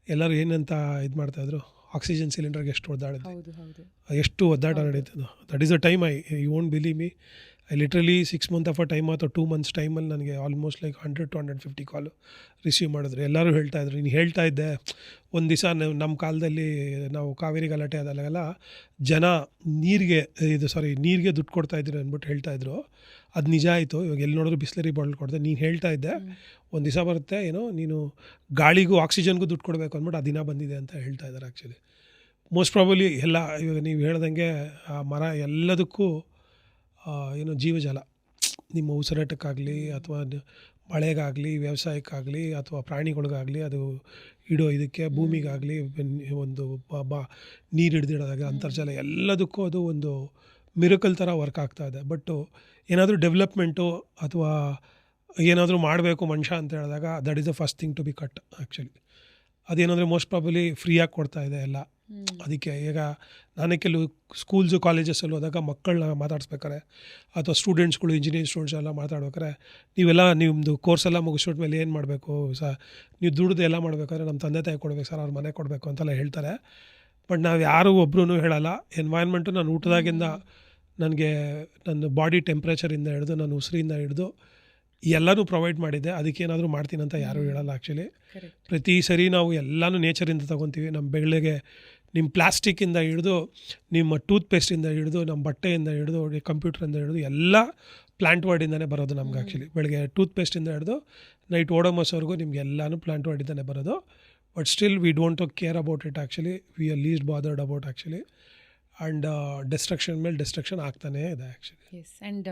ಎಲ್ಲರೂ ಏನಂತ ಇದು ಮಾಡ್ತಾಯಿದ್ರು, ಆಕ್ಸಿಜನ್ ಸಿಲಿಂಡರ್ಗೆ ಎಷ್ಟು ಒದ್ದಾಡಿದ್ದು, ಎಷ್ಟು ಒದ್ದಾಟ ನಡೀತದೆ. That is a time you won't believe me, I literally 6 months of a time ಅಥವಾ 2 months ಟೈಮಲ್ಲಿ ನನಗೆ almost like 100 to 150 call receive ಮಾಡಿದ್ರು. ಎಲ್ಲರೂ ಹೇಳ್ತಾಯಿದ್ರು, ನೀನು ಹೇಳ್ತಾ ಇದ್ದೆ ಒಂದು ದಿವಸ ನಮ್ಮ ಕಾಲದಲ್ಲಿ ನಾವು ಕಾವೇರಿ ಗಲಾಟೆ ಆದಾಗೆಲ್ಲ ಜನ ನೀರಿಗೆ ದುಡ್ಡು ಕೊಡ್ತಾಯಿದ್ರು ಅಂದ್ಬಿಟ್ಟು ಹೇಳ್ತಾಯಿದ್ರು. ಅದು ನಿಜ ಆಯಿತು. ಇವಾಗ ಎಲ್ಲಿ ನೋಡಿದ್ರು ಬಿಸ್ಲರಿ ಬಾಟಲ್ ಕೊಡ್ದೆ. ನೀನು ಹೇಳ್ತಾ ಇದ್ದೆ ಒಂದು ದಿವಸ ಬರುತ್ತೆ ನೀನು ಗಾಳಿಗೂ ಆಕ್ಸಿಜನ್ಗೂ ದುಡ್ಡು ಕೊಡಬೇಕು ಅಂದ್ಬಿಟ್ಟು ಆ ದಿನ ಬಂದಿದೆ ಅಂತ ಹೇಳ್ತಾ ಇದ್ದಾರೆ ಆ್ಯಕ್ಚುಲಿ. ಮೋಸ್ಟ್ ಪ್ರಾಬಲಿ ಎಲ್ಲ ಇವಾಗ ನೀವು ಹೇಳ್ದಂಗೆ ಆ ಮರ ಎಲ್ಲದಕ್ಕೂ ಜೀವಜಲ, ನಿಮ್ಮ ಉಸಿರಾಟಕ್ಕಾಗಲಿ ಅಥವಾ ಮಳೆಗಾಗಲಿ, ವ್ಯವಸಾಯಕ್ಕಾಗಲಿ ಅಥವಾ ಪ್ರಾಣಿಗಳಿಗಾಗಲಿ, ಅದು ಇದಕ್ಕೆ ಭೂಮಿಗಾಗಲಿ, ಒಂದು ನೀರು ಹಿಡ್ದಿಡೋದಾಗಲಿ, ಅಂತರ್ಜಲ ಎಲ್ಲದಕ್ಕೂ ಅದು ಒಂದು ಮಿರಕಲ್ ಥರ ವರ್ಕ್ ಆಗ್ತಾಯಿದೆ. ಬಟ್ಟು ಏನಾದರೂ ಡೆವಲಪ್ಮೆಂಟು ಅಥವಾ ಏನಾದರೂ ಮಾಡಬೇಕು ಮನುಷ್ಯ ಅಂತ ಹೇಳಿದಾಗ that is the first thing to be cut actually. ಅದೇನಂದರೆ ಮೋಸ್ಟ್ ಪ್ರಾಬಲಿ ಫ್ರೀಯಾಗಿ ಕೊಡ್ತಾಯಿದೆ ಎಲ್ಲ. ಅದಕ್ಕೆ ಈಗ ನಾನೇ ಕೆಲವು ಸ್ಕೂಲ್ಸು ಕಾಲೇಜಸ್ಸಲ್ಲಿ ಹೋದಾಗ ಮಕ್ಕಳನ್ನ ಮಾತಾಡಿಸ್ಬೇಕಾರೆ ಅಥವಾ ಸ್ಟೂಡೆಂಟ್ಸ್ಗಳು ಇಂಜಿನಿಯರಿಂಗ್ ಸ್ಟೂಡೆಂಟ್ಸ್ ಎಲ್ಲ ಮಾತಾಡ್ಬೇಕಾರೆ, ನಿಮ್ಮದು ಕೋರ್ಸೆಲ್ಲ ಮುಗಿಸ್ಬಿಟ್ಟು ಮೇಲೆ ಏನು ಮಾಡಬೇಕು ನೀವು ದುಡ್ದು ಎಲ್ಲ ಮಾಡಬೇಕಾದ್ರೆ ನಮ್ಮ ತಂದೆ ತಾಯಿ ಕೊಡಬೇಕು ಸರ್, ಅವ್ರ ಮನೆ ಕೊಡಬೇಕು ಅಂತೆಲ್ಲ ಹೇಳ್ತಾರೆ. ಬಟ್ ನಾವು ಯಾರೂ ಒಬ್ಬರೂ ಹೇಳಲ್ಲ. ಎನ್ವೈರ್ಮೆಂಟು ನಾನು ಊಟದಾಗಿಂದ ನನಗೆ ನನ್ನ ಬಾಡಿ ಟೆಂಪ್ರೇಚರಿಂದ ಹಿಡಿದು ನನ್ನ ಉಸಿರಿಂದ ಹಿಡಿದು ಎಲ್ಲನೂ ಪ್ರೊವೈಡ್ ಮಾಡಿದ್ದೆ. ಅದಕ್ಕೇನಾದರೂ ಮಾಡ್ತೀನಿ ಅಂತ ಯಾರೂ ಹೇಳಲ್ಲ ಆ್ಯಕ್ಚುಲಿ. ಪ್ರತಿ ಸರಿ ನಾವು ಎಲ್ಲನೂ ನೇಚರಿಂದ ತೊಗೊತೀವಿ. ನಮ್ಮ ಬೆಳೆಗೆ ನಿಮ್ಮ ಪ್ಲಾಸ್ಟಿಕ್ಕಿಂದ ಹಿಡಿದು, ನಿಮ್ಮ ಟೂತ್ಪೇಸ್ಟಿಂದ ಹಿಡಿದು, ನಮ್ಮ ಬಟ್ಟೆಯಿಂದ ಹಿಡಿದು, ಕಂಪ್ಯೂಟ್ರಿಂದ ಹಿಡಿದು ಎಲ್ಲ ಪ್ಲ್ಯಾಂಟ್ ವರ್ಡಿಂದನೇ ಬರೋದು ನಮ್ಗೆ ಆ್ಯಕ್ಚುಲಿ. ಬೆಳಗ್ಗೆ ಟೂತ್ಪೇಸ್ಟಿಂದ ಹಿಡಿದು ನೈಟ್ ಓಡೋಮಸ್ವರೆಗೂ ನಿಮ್ಗೆ ಎಲ್ಲನೂ ಪ್ಲ್ಯಾಂಟ್ ವರ್ಡಿಂದನೇ ಬರೋದು. But still we don't care about it actually. We are least bothered about actually. And destruction ಮೇಲೆ ಡೆಸ್ಟ್ರಕ್ಷನ್ ಆಗ್ತಾನೇ ಇದೆ ಆ್ಯಕ್ಚುಲಿ. ಎಸ್. ಆ್ಯಂಡ್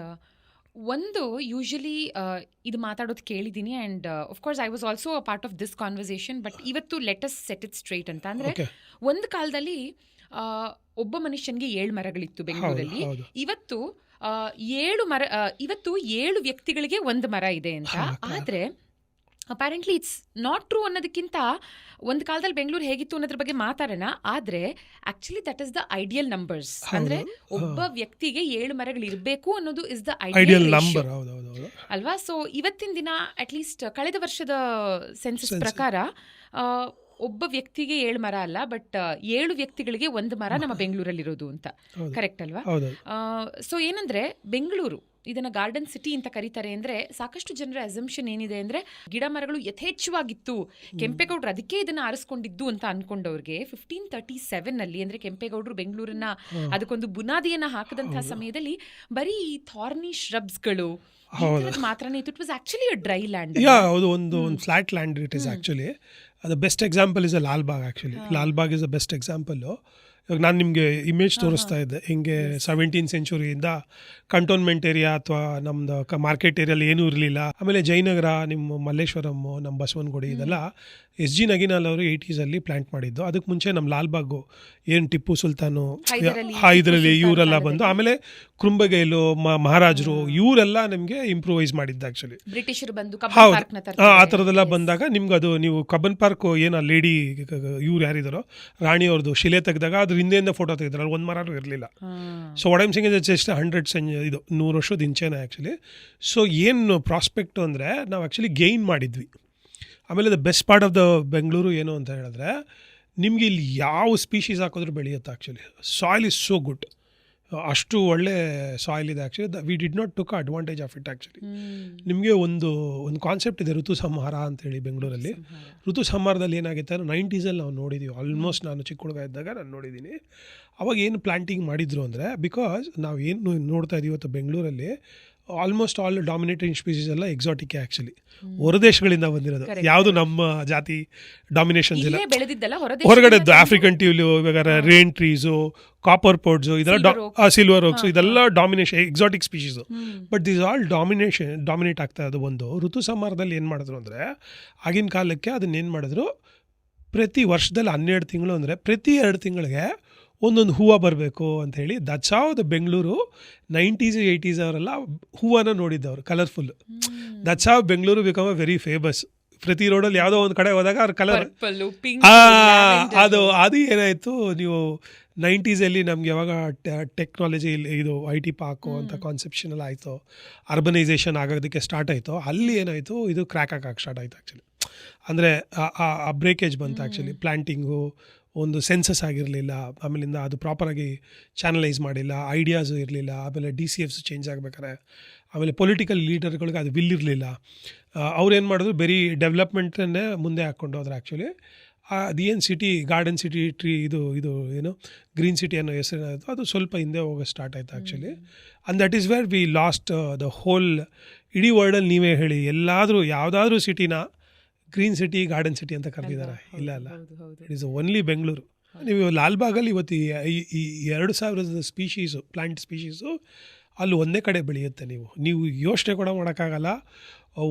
ಒಂದು ಯೂಶಲಿ ಇದು ಮಾತಾಡೋದು ಕೇಳಿದ್ದೀನಿ. And of course I was also a part of this conversation. But ಇವತ್ತು let us set it straight ಅಂತ. ಅಂದರೆ ಒಂದು ಕಾಲದಲ್ಲಿ ಒಬ್ಬ ಮನುಷ್ಯನಿಗೆ 7 ಮರಗಳಿತ್ತು ಬೆಂಗಳೂರಲ್ಲಿ. ಇವತ್ತು 7 ವ್ಯಕ್ತಿಗಳಿಗೆ 1 ಮರ ಇದೆ ಅಂತ. ಆದರೆ ಅಪ್ಯಾರೆಂಟ್ಲಿ ಇಟ್ಸ್ ನಾಟ್ ಟ್ರೂ ಅನ್ನೋದಕ್ಕಿಂತ ಒಂದು ಕಾಲದಲ್ಲಿ ಬೆಂಗಳೂರು ಹೇಗಿತ್ತು ಅನ್ನೋದ್ರ ಬಗ್ಗೆ ಮಾತಾಡೋಣ. ಆದರೆ actually that is the ideal numbers. ಅಂದ್ರೆ ಒಬ್ಬ ವ್ಯಕ್ತಿಗೆ 7 ಮರಗಳು ಇರಬೇಕು ಅನ್ನೋದು ಇಸ್ ದ ಐಡಿಯಲ್ ನಂಬರ್ ಅಲ್ವಾ? ಸೊ ಇವತ್ತಿನ ದಿನ ಅಟ್ಲೀಸ್ಟ್ ಕಳೆದ ವರ್ಷದ ಸೆನ್ಸಸ್ ಪ್ರಕಾರ ಒಬ್ಬ ವ್ಯಕ್ತಿಗೆ 7 ಮರ ಅಲ್ಲ, ಬಟ್ 7 ವ್ಯಕ್ತಿಗಳಿಗೆ 1 ಮರ ನಮ್ಮ ಬೆಂಗಳೂರಲ್ಲಿರೋದು ಅಂತ. ಕರೆಕ್ಟ್ ಅಲ್ವಾ? ಸೊ ಏನಂದ್ರೆ ಬೆಂಗಳೂರು ಇದನ್ನ ಗಾರ್ಡನ್ ಸಿಟಿ ಅಂತ ಕರೀತಾರೆ. ಅಂದ್ರೆ ಸಾಕಷ್ಟು ಜನರ ಅಸಂಪ್ಷನ್ ಏನಿದೆ ಅಂದ್ರೆ ಗಿಡ ಮರಗಳು ಯಥೇಚ್ಛವಾಗಿತ್ತು, ಕೆಂಪೇಗೌಡರು ಅದಕ್ಕೆ ಇದನ್ನ ಆರಿಸ್ಕೊಂಡಿದ್ದು ಅಂತ ಅನ್ಕೊಂಡವ್ರಿಗೆ 1537 ಅಂದ್ರೆ ಕೆಂಪೇಗೌಡರು ಬೆಂಗಳೂರನ್ನ ಅದಕ್ಕೊಂದು ಬುನಾದಿಯನ್ನ ಹಾಕದಂತಹ ಸಮಯದಲ್ಲಿ ಬರೀ ಥಾರ್ನಿ ಶ್ರಬ್ಸ್ಗಳು ಮಾತ್ರನೇ ಇತ್ತು. It was actually a dry land. ಹೌದು, ಒಂದು flat land it is actually. ಅದು best example is a Lalbagh actually. Lalbagh is a best example. ಇವಾಗ ನಾನು ನಿಮಗೆ ಇಮೇಜ್ ತೋರಿಸ್ತಾ ಇದ್ದೆ, ಹಿಂಗೆ 17th centuryಯಿಂದ ಕಂಟೋನ್ಮೆಂಟ್ ಏರಿಯಾ ಅಥವಾ ನಮ್ಮದು ಮಾರ್ಕೆಟ್ ಏರಿಯಲ್ಲಿ ಏನೂ ಇರಲಿಲ್ಲ. ಆಮೇಲೆ ಜಯನಗರ, ನಿಮ್ಮ ಮಲ್ಲೇಶ್ವರಮ್ಮು, ನಮ್ಮ ಬಸವನಗುಡಿ, ಇದೆಲ್ಲ SG ನಗಿನಾಲ್ ಅವರು 80s ಪ್ಲ್ಯಾಂಟ್ ಮಾಡಿದ್ದು. ಅದಕ್ಕೆ ಮುಂಚೆ ನಮ್ಮ ಲಾಲ್ಬಾಗು ಏನು ಟಿಪ್ಪು ಸುಲ್ತಾನು, ಇದರಲ್ಲಿ ಇವರೆಲ್ಲ ಬಂದು, ಆಮೇಲೆ ಕೃಂಬಗೈಲು, ಮಹಾರಾಜರು, ಇವರೆಲ್ಲ ನಮಗೆ ಇಂಪ್ರೂವೈಸ್ ಮಾಡಿದ್ದು ಆ್ಯಕ್ಚುಲಿ. ಬ್ರಿಟಿಷರು ಬಂದು ಆ ಥರದ್ದೆಲ್ಲ ಬಂದಾಗ ನಿಮ್ಗೆ ಅದು ನೀವು ಕಬ್ಬನ್ ಪಾರ್ಕ್ ಏನು ಲೇಡಿ ಇವ್ರು ಯಾರಿದ್ದಾರೋ ರಾಣಿಯವ್ರದ್ದು ಶಿಲೆ ತೆಗೆದಾಗ ಅದ್ರ ಹಿಂದೆಯಿಂದ ಫೋಟೋ ತೆಗೆದ್ರೆ ಅಲ್ಲಿ 1 ಮರನೂ ಇರಲಿಲ್ಲ. So what I'm saying is just 100 ವರ್ಷದ ಇಂಚೆನೇ ಆ್ಯಕ್ಚುಲಿ. ಸೊ ಏನು ಪ್ರಾಸ್ಪೆಕ್ಟು ಅಂದರೆ ನಾವು ಆ್ಯಕ್ಚುಲಿ ಗೇಯ್ನ್ ಮಾಡಿದ್ವಿ. ಆಮೇಲೆ the best part of the Bengaluru ಏನು ಅಂತ ಹೇಳಿದ್ರೆ, ನಿಮಗೆ ಇಲ್ಲಿ ಯಾವ ಸ್ಪೀಷೀಸ್ ಹಾಕಿದ್ರೂ ಬೆಳೆಯುತ್ತೆ actually. Soil is so good, ಅಷ್ಟು ಒಳ್ಳೆ ಸಾಯಿಲ್ ಇದೆ actually. V did not took advantage of it actually. ನಿಮಗೆ ಒಂದು ಕಾನ್ಸೆಪ್ಟ್ ಇದೆ, ಋತು ಸಂಹಾರ ಅಂತೇಳಿ ಬೆಂಗಳೂರಲ್ಲಿ. ಋತು ಸಂಹಾರದಲ್ಲಿ ಏನಾಗುತ್ತೆ ಅಂದರೆ 90s ನಾವು ನೋಡಿದ್ದೀವಿ. ಆಲ್ಮೋಸ್ಟ್ ನಾನು ಚಿಕ್ಕ ಹುಡುಗ ಇದ್ದಾಗ ನಾನು ನೋಡಿದ್ದೀನಿ. ಅವಾಗ ಏನು ಪ್ಲ್ಯಾಂಟಿಂಗ್ ಮಾಡಿದ್ರು ಅಂದರೆ, ಬಿಕಾಸ್ ನಾವು ಏನು ನೋಡ್ತಾ ಇದ್ದೀವಿ ಇವತ್ತು ಬೆಂಗಳೂರಲ್ಲಿ ಆಲ್ಮೋಸ್ಟ್ ಆಲ್ ಡಾಮಿನೇಟಿಂಗ್ ಸ್ಪೀಸೀಸ್ ಎಲ್ಲ ಎಕ್ಸಾಟಿಕ್ ಆ್ಯಕ್ಚುಲಿ, ಹೊರದೇಶಗಳಿಂದ ಬಂದಿರೋದು. ಯಾವುದು ನಮ್ಮ ಜಾತಿ ಡಾಮಿನೇಷನ್ಸ್ ಇಲ್ಲ, ಹೊರಗಡೆದ್ದು. ಆಫ್ರಿಕನ್ ಟ್ಯೂಲು, ಇವಾಗ ರೇನ್ ಟ್ರೀಸು, ಕಾಪರ್ ಪೋಡ್ಸು, ಇದೆಲ್ಲ ಸಿಲ್ವರ್ ಓಕ್ಸು, ಇದೆಲ್ಲ domination exotic species. But this all dominate ಆಗ್ತಾ ಇರೋದು. ಒಂದು ಋತು ಸಂಹಾರದಲ್ಲಿ ಏನು ಮಾಡಿದ್ರು ಅಂದರೆ, ಆಗಿನ ಕಾಲಕ್ಕೆ ಅದನ್ನ ಏನು ಮಾಡಿದ್ರು, ಪ್ರತಿ ವರ್ಷದಲ್ಲಿ 12 ತಿಂಗಳು ಅಂದರೆ ಪ್ರತಿ 2 ತಿಂಗಳಿಗೆ ಒಂದೊಂದು ಹೂವು ಬರಬೇಕು ಅಂಥೇಳಿ that's how the Bengaluru 90s 80s ಅವರೆಲ್ಲ ಹೂವನ್ನ ನೋಡಿದ್ದವರು colourful. That's how Bengaluru become a very famous. ಪ್ರತಿ ರೋಡಲ್ಲಿ ಯಾವುದೋ ಒಂದು ಕಡೆ ಹೋದಾಗ ಅವ್ರ ಕಲರ್ ಅದು ಏನಾಯಿತು, ನೀವು 90s ನಮ್ಗೆ ಯಾವಾಗ ಟೆಕ್ನಾಲಜಿ ಇದು IT ಪಾರ್ಕು ಅಂತ ಕಾನ್ಸೆಪ್ಷನ್ ಎಲ್ಲ ಆಯಿತು, ಅರ್ಬನೈಸೇಷನ್ ಆಗೋದಕ್ಕೆ ಸ್ಟಾರ್ಟ್ ಆಯಿತು, ಅಲ್ಲಿ ಏನಾಯಿತು ಇದು ಕ್ರ್ಯಾಕ್ ಆಗಕ್ಕೆ ಸ್ಟಾರ್ಟ್ ಆಯಿತು ಆ್ಯಕ್ಚುಲಿ. ಅಂದರೆ ಆ ಬ್ರೇಕೇಜ್ ಬಂತು ಆ್ಯಕ್ಚುಲಿ. ಪ್ಲ್ಯಾಂಟಿಂಗು ಒಂದು ಸೆನ್ಸಸ್ ಆಗಿರಲಿಲ್ಲ, ಆಮೇಲಿಂದ ಅದು ಪ್ರಾಪರಾಗಿ ಚಾನಲೈಸ್ ಮಾಡಿಲ್ಲ, ಐಡಿಯಾಸು ಇರಲಿಲ್ಲ, ಆಮೇಲೆ DCFs ಚೇಂಜ್ ಆಗಬೇಕಾರೆ, ಆಮೇಲೆ ಪೊಲಿಟಿಕಲ್ ಲೀಡರ್ಗಳಿಗೆ ಅದು ವಿಲ್ ಇರಲಿಲ್ಲ. ಅವ್ರೇನು ಮಾಡಿದ್ರು ಬರೀ ಡೆವಲಪ್ಮೆಂಟನ್ನೇ ಮುಂದೆ ಹಾಕ್ಕೊಂಡು ಹೋದ್ರೆ ಆ್ಯಕ್ಚುಲಿ. ಅದೇನು ಸಿಟಿ ಗಾರ್ಡನ್ ಸಿಟಿ ಇದು ಏನು ಗ್ರೀನ್ ಸಿಟಿ ಅನ್ನೋ ಹೆಸರೇನಾಯಿತು ಅದು ಸ್ವಲ್ಪ ಹಿಂದೆ ಹೋಗೋ ಸ್ಟಾರ್ಟ್ ಆಯಿತು actually. And that is where we last the whole. ಇಡೀ ವರ್ಲ್ಡಲ್ಲಿ ನೀವೇ ಹೇಳಿ ಎಲ್ಲಾದರೂ ಯಾವುದಾದ್ರೂ ಸಿಟಿನ ಗ್ರೀನ್ ಸಿಟಿ ಗಾರ್ಡನ್ ಸಿಟಿ ಅಂತ ಕರೆದಿದ್ದಾರೆ? ಇಲ್ಲ, ಇಟ್ ಈಸ್ ಓನ್ಲಿ ಬೆಂಗಳೂರು. ನೀವು ಲಾಲ್ಬಾಗಲ್ಲಿ ಇವತ್ತು ಈ 2000 ಸ್ಪೀಶೀಸು ಪ್ಲಾಂಟ್ ಸ್ಪೀಶೀಸು ಅಲ್ಲಿ ಒಂದೇ ಕಡೆ ಬೆಳೆಯುತ್ತೆ. ನೀವು ಯೋಚನೆ ಕೂಡ ಮಾಡೋಕ್ಕಾಗಲ್ಲ.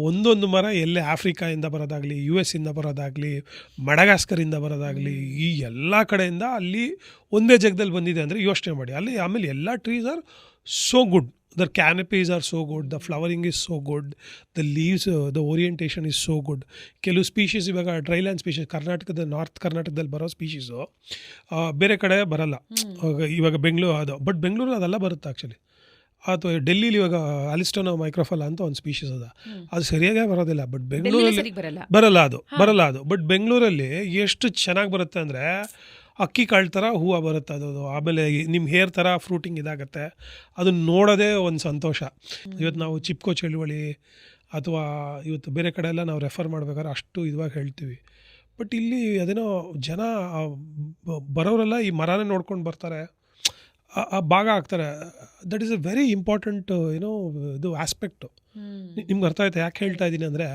ಒಂದೊಂದು ಮರ ಎಲ್ಲೇ ಆಫ್ರಿಕಾಯಿಂದ ಬರೋದಾಗಲಿ, US ಇಂದ ಬರೋದಾಗಲಿ, ಮಡಗಾಸ್ಕರಿಂದ ಬರೋದಾಗಲಿ, ಈ ಎಲ್ಲ ಕಡೆಯಿಂದ ಅಲ್ಲಿ ಒಂದೇ ಜಾಗದಲ್ಲಿ ಬಂದಿದೆ ಅಂದರೆ ಯೋಚನೆ ಮಾಡಿ. ಅಲ್ಲಿ ಆಮೇಲೆ ಎಲ್ಲ trees are so good, the canopies are so good, the flowering is so good, the leaves, the orientation is so good. ಕೆಲವು ಸ್ಪೀಷೀಸ್ ಇವಾಗ ಡ್ರೈಲ್ಯಾಂಡ್ ಸ್ಪೀಷೀಸ್ ಕರ್ನಾಟಕದ ನಾರ್ತ್ ಕರ್ನಾಟಕದಲ್ಲಿ ಬರೋ ಸ್ಪೀಷೀಸು ಬೇರೆ ಕಡೆ ಬರೋಲ್ಲ. ಇವಾಗ ಬೆಂಗಳೂರು ಅದು, ಬಟ್ ಬೆಂಗಳೂರು ಅದೆಲ್ಲ ಬರುತ್ತೆ ಆ್ಯಕ್ಚುಲಿ. ಅಥವಾ ಡೆಲ್ಲಿಲಿ ಇವಾಗ ಅಲಿಸ್ಟೋನಾ ಮೈಕ್ರೋಫಾಲ ಅಂತ ಒಂದು ಸ್ಪೀಷೀಸ್ ಅದು ಸರಿಯಾಗೇ ಬರೋದಿಲ್ಲ. ಬಟ್ ಬೆಂಗಳೂರಲ್ಲಿ ಬರಲ್ಲ ಅದು. ಬಟ್ ಬೆಂಗಳೂರಲ್ಲಿ ಎಷ್ಟು ಚೆನ್ನಾಗಿ ಬರುತ್ತೆ ಅಂದರೆ ಅಕ್ಕಿ ಕಾಳು ಥರ ಹೂವು ಬರುತ್ತೆ ಅದು. ಆಮೇಲೆ ನಿಮ್ಮ ಹೇರ್ ಥರ ಫ್ರೂಟಿಂಗ್ ಇದಾಗುತ್ತೆ. ಅದನ್ನ ನೋಡೋದೇ ಒಂದು ಸಂತೋಷ. ಇವತ್ತು ನಾವು ಚಿಪ್ಕೋ ಚಳುವಳಿ ಅಥವಾ ಇವತ್ತು ಬೇರೆ ಕಡೆ ಎಲ್ಲ ನಾವು ರೆಫರ್ ಮಾಡ್ಬೇಕಾದ್ರೆ ಅಷ್ಟು ಇದುವಾಗಿ ಹೇಳ್ತೀವಿ. ಬಟ್ ಇಲ್ಲಿ ಅದೇನೋ ಜನ ಬರೋರೆಲ್ಲ ಈ ಮರನೇ ನೋಡ್ಕೊಂಡು ಬರ್ತಾರೆ, ಆ ಭಾಗ ಆಗ್ತಾರೆ. That is a very important ಇದು ಆಸ್ಪೆಕ್ಟು. ನಿಮ್ಗೆ ಅರ್ಥ ಆಯ್ತಾ ಯಾಕೆ ಹೇಳ್ತಾ ಇದ್ದೀನಿ ಅಂದರೆ,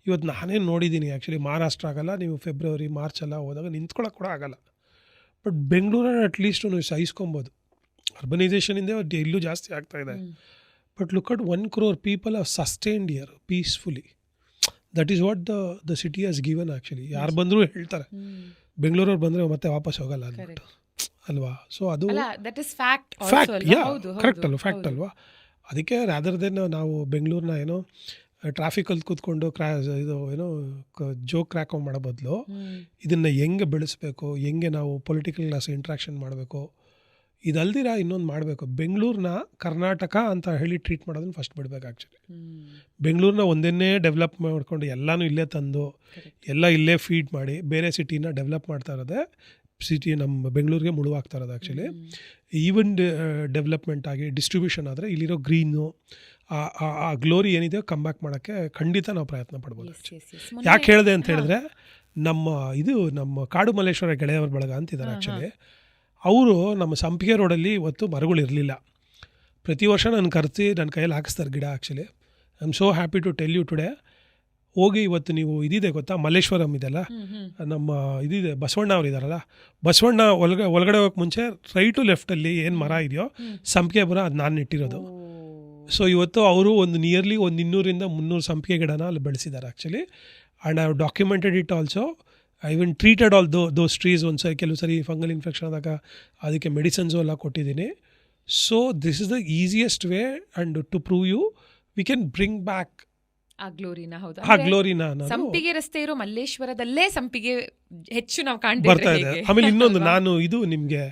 ಇವತ್ತು ನಾನೇನು ನೋಡಿದ್ದೀನಿ ಆ್ಯಕ್ಚುಲಿ. ಮಹಾರಾಷ್ಟ್ರ ಆಗಲ್ಲ, ನೀವು ಫೆಬ್ರವರಿ ಮಾರ್ಚ್ ಎಲ್ಲ ಹೋದಾಗ ನಿಂತ್ಕೊಳ್ಳೋಕೆ ಕೂಡ ಆಗಲ್ಲ. ಬಟ್ ಬೆಂಗಳೂರಲ್ಲಿ ಅಟ್ಲೀಸ್ಟು ನೀವು ಸಹಿಸ್ಕೊಬೋದು. ಅರ್ಬನೈಸೇಷನಿಂದ ಇಲ್ಲೂ ಜಾಸ್ತಿ ಆಗ್ತಾಯಿದೆ. But look at 1 crore people are sustained year peacefully. That is what the city has given actually. ಯಾರು ಬಂದರೂ ಹೇಳ್ತಾರೆ ಬೆಂಗಳೂರವ್ರು ಬಂದರೆ ಮತ್ತೆ ವಾಪಸ್ ಹೋಗಲ್ಲ ಅಂದ್ಬಿಟ್ಟು ಅಲ್ವಾ. ಸೊ ಅದು ಫ್ಯಾಕ್ಟ್, ಕರೆಕ್ಟ್ ಅಲ್ವಾ, ಫ್ಯಾಕ್ಟ್ ಅಲ್ವಾ. ಅದಕ್ಕೆ ರಾದರ್ ದೆನ್ ನಾವು ಬೆಂಗಳೂರನ್ನ ಟ್ರಾಫಿಕಲ್ಲಿ ಕೂತ್ಕೊಂಡು ಜೋಕ್ ಕ್ರ್ಯಾಕ್ ಮಾಡೋ ಬದಲು ಇದನ್ನು ಹೆಂಗೆ ಬೆಳೆಸಬೇಕು, ಹೆಂಗೆ ನಾವು ಪೊಲಿಟಿಕಲ್ ಕ್ಲಾಸ್ ಇಂಟ್ರಾಕ್ಷನ್ ಮಾಡಬೇಕು, ಇದಲ್ದಿರ ಇನ್ನೊಂದು ಮಾಡಬೇಕು. ಬೆಂಗಳೂರನ್ನ ಕರ್ನಾಟಕ ಅಂತ ಹೇಳಿ ಟ್ರೀಟ್ ಮಾಡೋದನ್ನ ಫಸ್ಟ್ ಬಿಡಬೇಕು ಆ್ಯಕ್ಚುಲಿ. ಬೆಂಗಳೂರನ್ನ ಒಂದನ್ನೇ ಡೆವಲಪ್ ಮಾಡ್ಕೊಂಡು ಎಲ್ಲನೂ ಇಲ್ಲೇ ತಂದು ಎಲ್ಲ ಇಲ್ಲೇ ಫೀಡ್ ಮಾಡಿ ಬೇರೆ ಸಿಟಿನ ಡೆವಲಪ್ ಮಾಡ್ತಾ ಇರೋದೇ ಸಿಟಿ ನಮ್ಮ ಬೆಂಗಳೂರಿಗೆ ಮುಳುವಾಗ್ತಾ ಇರೋದು ಆ್ಯಕ್ಚುಲಿ. ಈವನ್ ಡೆವಲಪ್ಮೆಂಟ್ ಆಗಿ ಡಿಸ್ಟ್ರಿಬ್ಯೂಷನ್ ಆದರೆ ಇಲ್ಲಿರೋ ಗ್ರೀನು ಆ ಗ್ಲೋರಿ ಏನಿದೆ ಕಮ್ ಬ್ಯಾಕ್ ಮಾಡೋಕ್ಕೆ ಖಂಡಿತ ನಾವು ಪ್ರಯತ್ನ ಪಡ್ಬೋದು. ಯಾಕೆ ಹೇಳಿದೆ ಅಂತ ಹೇಳಿದ್ರೆ, ನಮ್ಮ ಕಾಡು ಮಲ್ಲೇಶ್ವರ ಗೆಳೆಯರ ಬಳಗ ಅಂತಿದ್ದಾರೆ ಆ್ಯಕ್ಚುಲಿ. ಅವರು ನಮ್ಮ ಸಂಪಿಗೆ ರೋಡಲ್ಲಿ ಇವತ್ತು ಮರಗಳು ಇರಲಿಲ್ಲ. ಪ್ರತಿ ವರ್ಷ ನನ್ನ ಕರೆಸಿ ನನ್ನ ಕೈಯಲ್ಲಿ ಹಾಕಿಸ್ತಾರೆ ಗಿಡ actually. I am so happy to tell you today. ಹೋಗಿ ಇವತ್ತು ನೀವು ಇದಿದೆ ಗೊತ್ತಾ, ಮಲ್ಲೇಶ್ವರಂ ಇದೆಲ್ಲ, ನಮ್ಮ ಇದಿದೆ ಬಸವಣ್ಣ ಅವ್ರು ಇದ್ದಾರಲ್ಲ, ಬಸವಣ್ಣ ಒಳಗಡೆ ಹೋಗಕ್ಕೆ ಮುಂಚೆ ರೈಟು ಲೆಫ್ಟಲ್ಲಿ ಏನು ಮರ ಇದೆಯೋ ಸಂಪಿಗೆ ಮರ, ಅದು ನಾನು ನೆಟ್ಟಿರೋದು. ಸೊ ಇವತ್ತು ಅವರು ಒಂದು ನಿಯರ್ಲಿ 200-300 ಸಂಪಿಗೆ ಗಿಡನ ಅಲ್ಲಿ ಬೆಳೆಸಿದ್ದಾರೆ actually. And I have documented it also. I even treated all those trees. ಕೆಲವು ಸರಿ ಫಂಗಲ್ ಇನ್ಫೆಕ್ಷನ್ ಆದಾಗ ಅದಕ್ಕೆ ಮೆಡಿಸಿನ್ಸು ಎಲ್ಲ ಕೊಟ್ಟಿದ್ದೀನಿ. So this is the easiest way and to prove you we can bring back ಆ ಗ್ಲೋರಿನ. ಹೌದು, ಆ ಗ್ಲೋರಿನ ಸಂಪಿಗೆ ರಸ್ತೆ ಇರೋ ಮಲ್ಲೇಶ್ವರದಲ್ಲೇ ಸಂಪಿಗೆ ಹೆಚ್ಚು ನಾವು ಬರ್ತಾ ಇದೆ. ಆಮೇಲೆ ಇನ್ನೊಂದು ನಾನು ಇದು ನಿಮಗೆ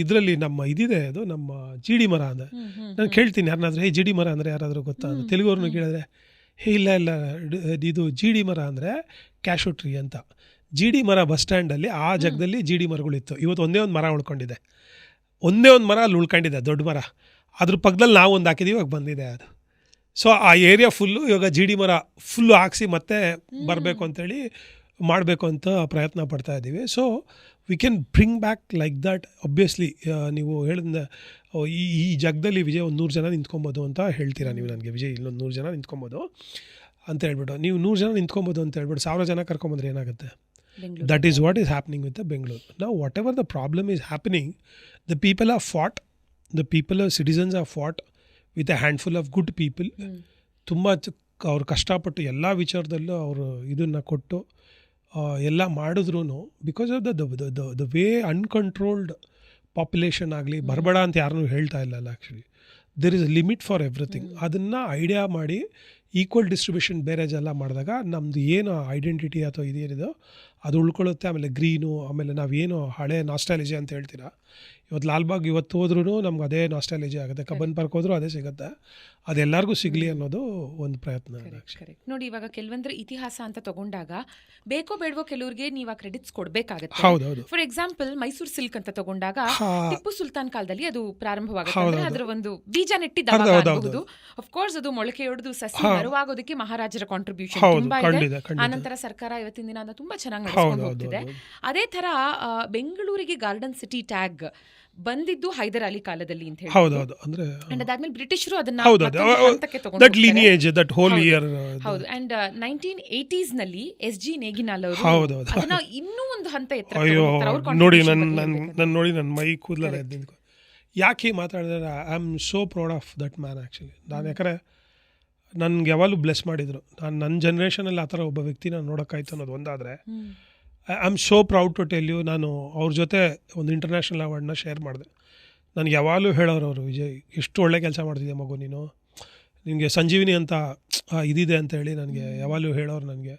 ಇದರಲ್ಲಿ ನಮ್ಮ ಇದಿದೆ, ಅದು ನಮ್ಮ ಜೀಡಿ ಮರ ಅಂದರೆ ನಾನು ಕೇಳ್ತೀನಿ ಯಾರನ್ನಾದ್ರೂ, ಜೀಡಿ ಮರ ಅಂದರೆ ಯಾರಾದರೂ ಗೊತ್ತಾ ಅಂತ ತೆಲುಗುವ್ರನ್ನ ಕೇಳಿದ್ರೆ, ಇಲ್ಲ ಇದು ಜೀಡಿ ಮರ ಅಂದರೆ ಕ್ಯಾಶು ಟ್ರೀ ಅಂತ. ಜೀಡಿ ಮರ ಬಸ್ ಸ್ಟ್ಯಾಂಡಲ್ಲಿ ಆ ಜಾಗದಲ್ಲಿ ಜೀಡಿ ಮರಗಳಿತ್ತು. ಇವತ್ತು ಒಂದೇ ಒಂದು ಮರ ಉಳ್ಕೊಂಡಿದೆ, ಒಂದೇ ಒಂದು ಮರ ಅಲ್ಲಿ ಉಳ್ಕೊಂಡಿದೆ, ದೊಡ್ಡ ಮರ. ಅದ್ರ ಪಕ್ಕದಲ್ಲಿ ನಾವು ಒಂದು ಹಾಕಿದ್ದೀವಿ, ಇವಾಗ ಬಂದಿದೆ ಅದು. ಸೊ ಆ ಏರಿಯಾ ಫುಲ್ಲು ಇವಾಗ ಜೀಡಿ ಮರ ಫುಲ್ಲು ಹಾಕ್ಸಿ ಮತ್ತೆ ಬರಬೇಕು ಅಂತೇಳಿ ಮಾಡಬೇಕು ಅಂತ ಪ್ರಯತ್ನ ಪಡ್ತಾ ಇದ್ದೀವಿ. So we can bring back like that. Obviously ನೀವು ಹೇಳಿದ ಈ ಜಾಗದಲ್ಲಿ ವಿಜಯ್ 100 ಜನ ನಿಂತ್ಕೊಬೋದು ಅಂತ ಹೇಳ್ತೀರಾ ನೀವು ನನಗೆ. ವಿಜಯ್ ಇಲ್ಲೊಂದು 100 ಜನ ನಿಂತ್ಕೊಬೋದು ಅಂತ ಹೇಳ್ಬಿಟ್ಟು, ನೀವು 100 ಜನ ನಿಂತ್ಕೊಬೋದು ಅಂತ ಹೇಳ್ಬಿಟ್ಟು 1000 ಜನ ಕರ್ಕೊಂಬಂದ್ರೆ ಏನಾಗುತ್ತೆ? That is what is happening with the Bengaluru. ನಾವು whatever the problem is happening, the people are fought, the people are citizens are fought with a handful of good people. ತುಂಬ ಅವ್ರು ಕಷ್ಟಪಟ್ಟು ಎಲ್ಲ ವಿಚಾರದಲ್ಲೂ ಅವರು ಇದನ್ನು ಕೊಟ್ಟು ಎಲ್ಲ ಮಾಡಿದ್ರು because of the way uncontrolled population ಆಗಲಿ ಬರಬೇಡ ಅಂತ ಯಾರನ್ನೂ ಹೇಳ್ತಾ ಇಲ್ಲ actually. There is a limit for everything. ಅದನ್ನು ಐಡಿಯಾ ಮಾಡಿ ಈಕ್ವಲ್ ಡಿಸ್ಟ್ರಿಬ್ಯೂಷನ್ ಬೇರೇಜ್ ಎಲ್ಲ ಮಾಡಿದಾಗ ನಮ್ಮದು ಏನು ಐಡೆಂಟಿಟಿ ಅಥವಾ ಇದೇನಿದೋ ಅದು ಉಳ್ಕೊಳ್ಳುತ್ತೆ. ಆಮೇಲೆ ಗ್ರೀನು, ಆಮೇಲೆ ನಾವೇನು ಹಳೆ ನಾಸ್ಟಾಲಜಿ ಅಂತ ಹೇಳ್ತೀರಾ, ಇವತ್ತು ಲಾಲ್ಬಾಗ್ ಇವತ್ತು ಹೋದ್ರೂ ನಮ್ಗೆ ಅದೇ ನಾಸ್ಟಾಲಜಿ ಆಗುತ್ತೆ, ಕಬ್ಬನ್ ಪಾರ್ಕ್ ಹೋದ್ರೂ ಅದೇ ಸಿಗುತ್ತೆ, ಅದೆಲ್ಲರಿಗೂ ಸಿಗಲಿ ಅನ್ನೋದು ಒಂದು ಪ್ರಯತ್ನ. ಕರೆಕ್ಟ್. ನೋಡಿ, ಇವಾಗ ಕೆಲವೊಂದ್ರ ಇತಿಹಾಸ ಅಂತ ತಗೊಂಡಾಗ ಬೇಕೋ ಬೇಡವೋ ಕೆಲವ್ರಿಗೆ ನೀವು ಆ ಕ್ರೆಡಿಟ್ಸ್ ಕೊಡಬೇಕಾಗುತ್ತೆ. ಹೌದೌದು. ಫಾರ್ ಎಕ್ಸಾಂಪಲ್ ಮೈಸೂರು ಸಿಲ್ಕ್ ಅಂತ ತಗೊಂಡಾಗ ಟಿಪ್ಪು ಸುಲ್ತಾನ್ ಕಾಲದಲ್ಲಿ ಅದು ಪ್ರಾರಂಭವಾಗುತ್ತೆ. ಅದರ ಒಂದು ಬೀಜ ನೆಟ್ಟಿದ್ದು ಅಫ್ಕೋರ್ಸ್ ಅದು ಮೊಳಕೆಯೊಡೆದು ಸಸಿ ಬರುವಾಗೋದಕ್ಕೆ ಮಹಾರಾಜರ ಕಾಂಟ್ರಿಬ್ಯೂಷನ್ ತುಂಬಾ ಇದೆ. ಆನಂತರ ಸರ್ಕಾರ ಇವತ್ತಿನ ದಿನ ಅದನ್ನ ತುಂಬಾ ಚೆನ್ನಾಗಿ ನಡೆಸ್ಕೊಂಡು ಹೋಗ್ತಿದೆ. ಅದೇ ತರ ಬೆಂಗಳೂರಿಗೆ ಗಾರ್ಡನ್ ಸಿಟಿ ಟ್ಯಾಗ್ ಬಂದಿದ್ದು ಹೈದರ್ ಅಲಿ ಕಾಲದಲ್ಲಿ ಅಂತ ಹೇಳಿ. ಹೌದೌದು. ಅಂದ್ರೆ ಅದಾದ್ಮೇಲೆ ಬ್ರಿಟಿಷರು ಅದನ್ನ ಹೌದು. ಅಂಡ್ 1980s ನಲ್ಲಿ SG ನೇಗಿನಾಲ್ ಅವರು ಅದನ್ನ ಇನ್ನೂ ಒಂದು ಹಂತ ಎತ್ತರ ನೋಡಿ. ನನ್ನ ಮೈ ಕೂದಲ ಯಾಕೆ ಮಾತಾಡಿದ್ರೆ I am so proud of that man actually. ನಾನು ಯಾಕಂದರೆ ನನ್ಗೆ ಯಾವಾಗಲೂ ಬ್ಲೆಸ್ ಮಾಡಿದರು. ನನ್ನ ಜನ್ರೇಷನಲ್ಲಿ ಆ ಥರ ಒಬ್ಬ ವ್ಯಕ್ತಿನ ನೋಡೋಕ್ಕಾಯ್ತು ಅನ್ನೋದು ಒಂದಾದರೆ, I am so proud to tell you. ನಾನು ಅವ್ರ ಜೊತೆ ಒಂದು ಇಂಟರ್ನ್ಯಾಷನಲ್ ಅವಾರ್ಡ್ನ ಶೇರ್ ಮಾಡಿದೆ. ನನಗೆ ಯಾವಾಗಲೂ ಹೇಳೋರು ಅವರು, ವಿಜಯ್ ಎಷ್ಟು ಒಳ್ಳೆ ಕೆಲಸ ಮಾಡ್ತಿದ್ದೆ ಮಗು ನೀನು, ನಿನಗೆ ಸಂಜೀವಿನಿ ಅಂತ ಇದಿದೆ ಅಂತ ಹೇಳಿ ನನಗೆ ಯಾವಾಗಲೂ ಹೇಳೋರು. ನನಗೆ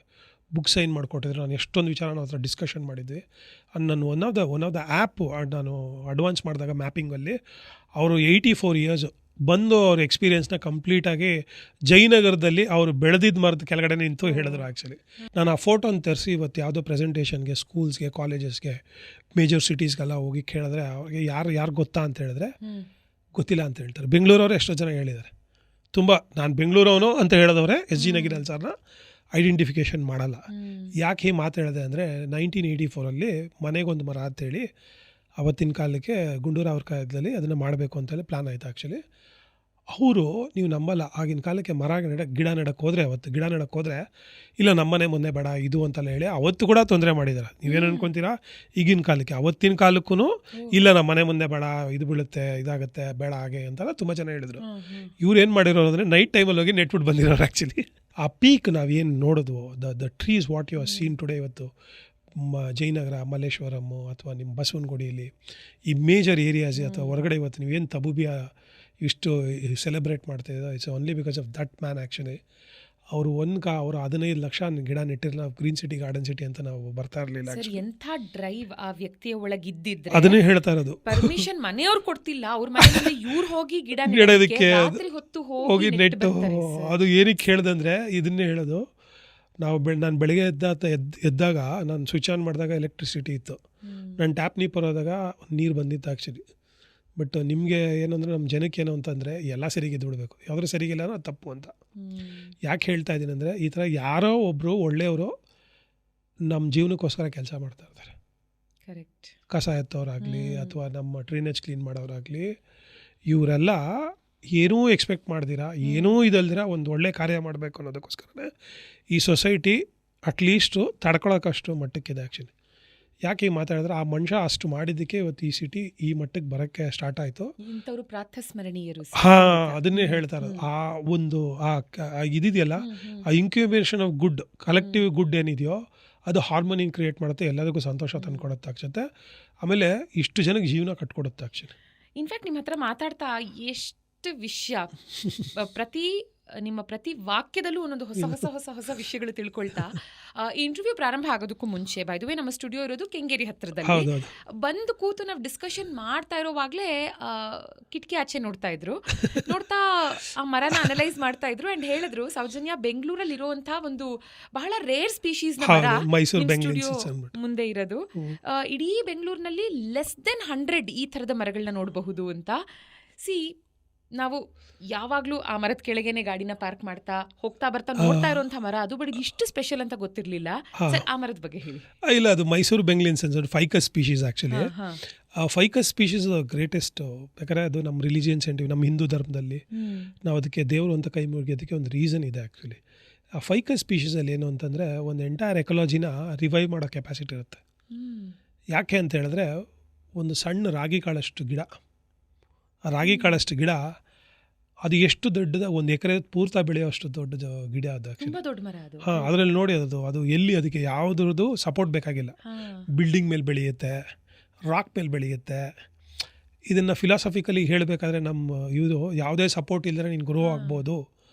ಬುಕ್ ಸೈನ್ ಮಾಡಿಕೊಟ್ಟಿದ್ರು. ನಾನು ಎಷ್ಟೊಂದು ವಿಚಾರ ನಾವು ಹತ್ರ ಡಿಸ್ಕಷನ್ ಮಾಡಿದ್ವಿ. ನಾನು ಒನ್ ಆಫ್ ದ ಆ್ಯಪ್ ನಾನು ಅಡ್ವಾನ್ಸ್ ಮಾಡಿದಾಗ ಮ್ಯಾಪಿಂಗಲ್ಲಿ ಅವರು 84 ಇಯರ್ಸ್ ಬಂದು ಅವ್ರ ಎಕ್ಸ್ಪೀರಿಯೆನ್ಸ್ನ ಕಂಪ್ಲೀಟಾಗಿ ಜಯನಗರದಲ್ಲಿ ಅವರು ಬೆಳೆದಿದ್ದ ಮರದ ಕೆಳಗಡೆ ನಿಂತು ಹೇಳಿದ್ರು. ಆ್ಯಕ್ಚುಲಿ ನಾನು ಆ ಫೋಟೋನ ತರಿಸಿ ಇವತ್ತು ಯಾವುದೋ ಪ್ರೆಸೆಂಟೇಷನ್ಗೆ ಸ್ಕೂಲ್ಸ್ಗೆ ಕಾಲೇಜಸ್ಗೆ ಮೇಜರ್ ಸಿಟೀಸ್ಗೆಲ್ಲ ಹೋಗಿ ಕೇಳಿದ್ರೆ ಅವ್ರಿಗೆ ಯಾರು ಗೊತ್ತಾ ಅಂತ ಹೇಳಿದ್ರೆ ಗೊತ್ತಿಲ್ಲ ಅಂತ ಹೇಳ್ತಾರೆ. ಬೆಂಗಳೂರವ್ರು ಎಷ್ಟೋ ಜನ ಹೇಳಿದ್ದಾರೆ. ತುಂಬ ನಾನು ಬೆಂಗಳೂರವನು ಅಂತ ಹೇಳಿದವ್ರೆ SG ನೇಗಿನಾಲ್ ಸರ್ನ ಐಡೆಂಟಿಫಿಕೇಷನ್ ಮಾಡಲ್ಲ. ಯಾಕೆ ಈ ಮಾತು ಹೇಳಿದೆ ಅಂದರೆ 1984 ಮನೆಗೊಂದು ಮರ ಅಂತೇಳಿ ಅವತ್ತಿನ ಕಾಲಕ್ಕೆ ಗುಂಡೂರಾವ್ರ ಕಾಲದಲ್ಲಿ ಅದನ್ನು ಮಾಡಬೇಕು ಅಂತೇಳಿ ಪ್ಲ್ಯಾನ್ ಆಯಿತು. ಆ್ಯಕ್ಚುಲಿ ಅವರು, ನೀವು ನಂಬಲ್ಲ, ಆಗಿನ ಕಾಲಕ್ಕೆ ಗಿಡ ನೆಡಕ್ಕೆ ಹೋದರೆ ಇಲ್ಲ ನಮ್ಮನೆ ಮೊನ್ನೆ ಬೇಡ ಇದು ಅಂತೆಲ್ಲ ಹೇಳಿ ಅವತ್ತು ಕೂಡ ತೊಂದರೆ ಮಾಡಿದ್ದಾರೆ. ನೀವೇನು ಅನ್ಕೊತೀರಾ ಈಗಿನ ಕಾಲಕ್ಕೆ? ಅವತ್ತಿನ ಕಾಲಕ್ಕೂ ಇಲ್ಲ ನಮ್ಮ ಮನೆ ಮುಂದೆ ಬೇಡ, ಇದು ಬೀಳುತ್ತೆ, ಇದಾಗುತ್ತೆ, ಬೇಡ ಹಾಗೆ ಅಂತೆಲ್ಲ ತುಂಬ ಜನ ಹೇಳಿದರು. ಇವ್ರು ಏನು ಮಾಡಿರೋರು ಅಂದರೆ ನೈಟ್ ಟೈಮಲ್ಲಿ ಹೋಗಿ ನೆಟ್ಬಿಟ್ಟು ಬಂದಿರೋರು. ಆ್ಯಕ್ಚುಲಿ ಆ ಪೀಕ್ ನಾವೇನು ನೋಡೋದು, the trees what you are seen today, ಇವತ್ತು ಜಯನಗರ, ಮಲ್ಲೇಶ್ವರಮ್ಮು ಅಥವಾ ನಿಮ್ಮ ಬಸವನಗುಡಿಯಲ್ಲಿ ಈ ಮೇಜರ್ ಏರಿಯಾಸ್ ಅಥವಾ ಹೊರಗಡೆ ಇವತ್ತು ನೀವೇನು ತಬೂಬಿಯ ಇಷ್ಟು ಸೆಲೆಬ್ರೇಟ್ ಮಾಡ್ತಾಯಿದ್ದೋ, it's only because of that man. Actually ಅವರು ಅವರು 15 ಲಕ್ಷ ಗಿಡ ನೆಟ್ಟಿರಲಿಲ್ಲ. ಗ್ರೀನ್ ಸಿಟಿ ಗಾರ್ಡನ್ ಸಿಟಿ ಅಂತ ನಾವು ಬರ್ತಾ ಇರಲಿಲ್ಲ. ಎಂಥ ಡ್ರೈವ್ ಆ ವ್ಯಕ್ತಿಯ ಒಳಗಿದ್ದಿದ್ರೆ, ಅದನ್ನೇ ಹೇಳ್ತಾ ಇರೋದು. ಪರ್ಮಿಷನ್ ಮನೆಯವ್ರು ಕೊಡ್ತಿಲ್ಲ, ಅವ್ರ ಮನೆಯಲ್ಲಿ ಇವ್ರು ಹೋಗಿ ಗಿಡ ನೆಡೋದಕ್ಕೆ ರಾತ್ರಿ ಹೊತ್ತು ಹೋಗಿ ನೆಟ್ಟು. ಅದು ಏನಕ್ಕೆ ಹೇಳ್ದಂದ್ರೆ ಇದನ್ನೇ ಹೇಳೋದು. ನಾನು ಬೆಳಗ್ಗೆ ಎದ್ದಾಗ ನಾನು ಸ್ವಿಚ್ ಆನ್ ಮಾಡಿದಾಗ ಎಲೆಕ್ಟ್ರಿಸಿಟಿ ಇತ್ತು. ನಾನು ಟ್ಯಾಪ್ ನೀರು ಹೋದಾಗ ನೀರು ಬಂದಿತ್ತು ಆ್ಯಕ್ಚುಲಿ. ಬಟ್ ನಿಮಗೆ ಏನಂದರೆ ನಮ್ಮ ಜನಕ್ಕೆ ಏನು ಅಂತಂದರೆ ಎಲ್ಲ ಸರಿಗೆ ಬಿಡಬೇಕು, ಯಾವುದ್ರೂ ಸರಿಗಿಲ್ಲ ಅದು ತಪ್ಪು ಅಂತ. ಯಾಕೆ ಹೇಳ್ತಾ ಇದ್ದೀನಿ ಅಂದರೆ, ಈ ಥರ ಯಾರೋ ಒಬ್ಬರು ಒಳ್ಳೆಯವರು ನಮ್ಮ ಜೀವನಕ್ಕೋಸ್ಕರ ಕೆಲಸ ಮಾಡ್ತಾ ಇರ್ತಾರೆ. ಕರೆಕ್ಟ್. ಕಸ ಎತ್ತೋರಾಗಲಿ ಅಥವಾ ನಮ್ಮ ಡ್ರೈನೇಜ್ ಕ್ಲೀನ್ ಮಾಡೋರಾಗಲಿ, ಇವರೆಲ್ಲ ಏನೂ ಎಕ್ಸ್ಪೆಕ್ಟ್ ಮಾಡ್ದಿರಾ, ಏನೂ ಇದಲ್ದಿರ ಒಂದು ಒಳ್ಳೆ ಕಾರ್ಯ ಮಾಡಬೇಕು ಅನ್ನೋದಕ್ಕೋಸ್ಕರನೇ ಈ ಸೊಸೈಟಿ ಅಟ್ಲೀಸ್ಟು ತಡ್ಕೊಳೋಕ್ಕಷ್ಟು ಮಟ್ಟಕ್ಕಿದೆ. ಆ್ಯಕ್ಚುಲಿ ಯಾಕೆ ಮಾತಾಡಿದ್ರೆ, ಆ ಮನುಷ್ಯ ಅಷ್ಟು ಮಾಡಿದ್ದಕ್ಕೆ ಇವತ್ತು ಈ ಸಿಟಿ ಈ ಮಟ್ಟಕ್ಕೆ ಬರೋಕ್ಕೆ ಸ್ಟಾರ್ಟ್ ಆಯಿತು. ಅದನ್ನೇ ಹೇಳ್ತಾ ಇರೋದು. ಆ ಒಂದು ಇದಿದೆಯಲ್ಲ, ಆ incubation of good, collective good ಏನಿದೆಯೋ ಅದು ಹಾರ್ಮೋನಿ ಕ್ರಿಯೇಟ್ ಮಾಡುತ್ತೆ, ಎಲ್ಲದಕ್ಕೂ ಸಂತೋಷ ತಂದುಕೊಡುತ್ತೆ ಅನ್ಸುತ್ತೆ. ಆಮೇಲೆ ಇಷ್ಟು ಜನಕ್ಕೆ ಜೀವನ ಕಟ್ಕೊಡುತ್ತೆ. ಆ್ಯಕ್ಚುಲಿ ಇನ್ಫ್ಯಾಕ್ಟ್ ನಿಮ್ಮ ಹತ್ರ ಮಾತಾಡ್ತಾ ಎಷ್ಟು ವಿಷಯ, ನಿಮ್ಮ ಪ್ರತಿ ವಾಕ್ಯದಲ್ಲೂ ಒಂದೊಂದು ಹೊಸ ವಿಷಯಗಳು ತಿಳ್ಕೊಳ್ತಾ, ಇಂಟರ್ವ್ಯೂ ಪ್ರಾರಂಭ ಆಗೋದಕ್ಕೂ ಮುಂಚೆ ಬೈದುವೆ ನಮ್ಮ ಸ್ಟುಡಿಯೋ ಇರೋದು ಕೆಂಗೇರಿ ಹತ್ತಿರದಲ್ಲಿ, ಬಂದು ಕೂತು ನಾವು ಡಿಸ್ಕಷನ್ ಮಾಡ್ತಾ ಇರೋವಾಗಲೇ ಕಿಟಕಿ ಆಚೆ ನೋಡ್ತಾ ಆ ಮರನ ಅನಲೈಸ್ ಮಾಡ್ತಾ ಇದ್ರು. ಅಂಡ್ ಹೇಳಿದ್ರು, ಸೌಜನ್ಯ, ಬೆಂಗಳೂರಲ್ಲಿ ಇರುವಂತಹ ಒಂದು ಬಹಳ ರೇರ್ ಸ್ಪೀಶೀಸ್ ನ ಮರ ಸ್ಟುಡಿಯೋ ಮುಂದೆ ಇರೋದು. ಇಡೀ ಬೆಂಗಳೂರಿನಲ್ಲಿ ಲೆಸ್ ದೆನ್ 100 ಈ ಥರದ ಮರಗಳನ್ನ ನೋಡಬಹುದು ಅಂತ. ನಾವು ಯಾವಾಗಲೂ ಆ ಮರದ ಕೆಳಗೇನೆ ಗಾಡಿನ ಪಾರ್ಕ್ ಮಾಡ್ತಾ ಹೋಗ್ತಾ ಬರ್ತಾ ನೋಡ್ತಾ ಇರುವಂತಹ ಮರ, ಅದು ಬಡಿ ಇಷ್ಟು ಸ್ಪೆಷಲ್ ಅಂತ ಗೊತ್ತಿರಲಿಲ್ಲ. ಸರ್, ಆ ಮರದ ಬಗ್ಗೆ ಹೇಳಿ. ಇಲ್ಲ, ಅದು ಮೈಸೂರು ಬೆಂಗ್ಲಿನ್ಸ್ ಅಂತ Ficus species. Actually Ficus species greatest. ಬೇಕಾದ್ರೆ ಅದು ನಮ್ಮ ರಿಲಿಜಿಯನ್ ಸೆಂಟಿವ್, ನಮ್ಮ ಹಿಂದೂ ಧರ್ಮದಲ್ಲಿ ನಾವು ಅದಕ್ಕೆ ದೇವರು ಅಂತ ಕೈ ಮುಗಿಯೋದಕ್ಕೆ ಒಂದು ರೀಸನ್ ಇದೆ. ಆ್ಯಕ್ಚುಲಿ ಆ ಫೈಕಸ್ ಸ್ಪೀಶೀಸಲ್ಲಿ ಏನು ಅಂತಂದರೆ, ಒಂದು ಎಂಟೈರ್ ಎಕಲಾಜಿನ ರಿವೈವ್ ಮಾಡೋ ಕೆಪಾಸಿಟಿ ಇರುತ್ತೆ. ಯಾಕೆ ಅಂತ ಹೇಳಿದ್ರೆ, ಒಂದು ಸಣ್ಣ ರಾಗಿ ಕಾಳಷ್ಟು ಗಿಡ, ಆ ರಾಗಿ ಕಾಳಷ್ಟು ಗಿಡ ಅದು ಎಷ್ಟು ದೊಡ್ಡದ, 1 ಎಕರೆ ಪೂರ್ತಿ ಬೆಳೆಯೋಷ್ಟು ದೊಡ್ಡ ಗಿಡ ಅದು. ಅದರಲ್ಲಿ ನೋಡಿ, ಅದು ಎಲ್ಲಿ ಅದಕ್ಕೆ ಯಾವುದ್ರದ್ದು ಸಪೋರ್ಟ್ ಬೇಕಾಗಿಲ್ಲ. ಬಿಲ್ಡಿಂಗ್ ಮೇಲೆ ಬೆಳೆಯುತ್ತೆ, ರಾಕ್ ಮೇಲೆ ಬೆಳೆಯುತ್ತೆ, ಇದನ್ನು ಫಿಲಾಸಫಿಕಲಿ ಹೇಳಬೇಕಾದ್ರೆ ನಮ್ಮ ಇದು ಯಾವುದೇ ಸಪೋರ್ಟ್ ಇಲ್ಲದ್ರೆ ನೀನು ಗ್ರೋ ಆಗ್ಬೋದು,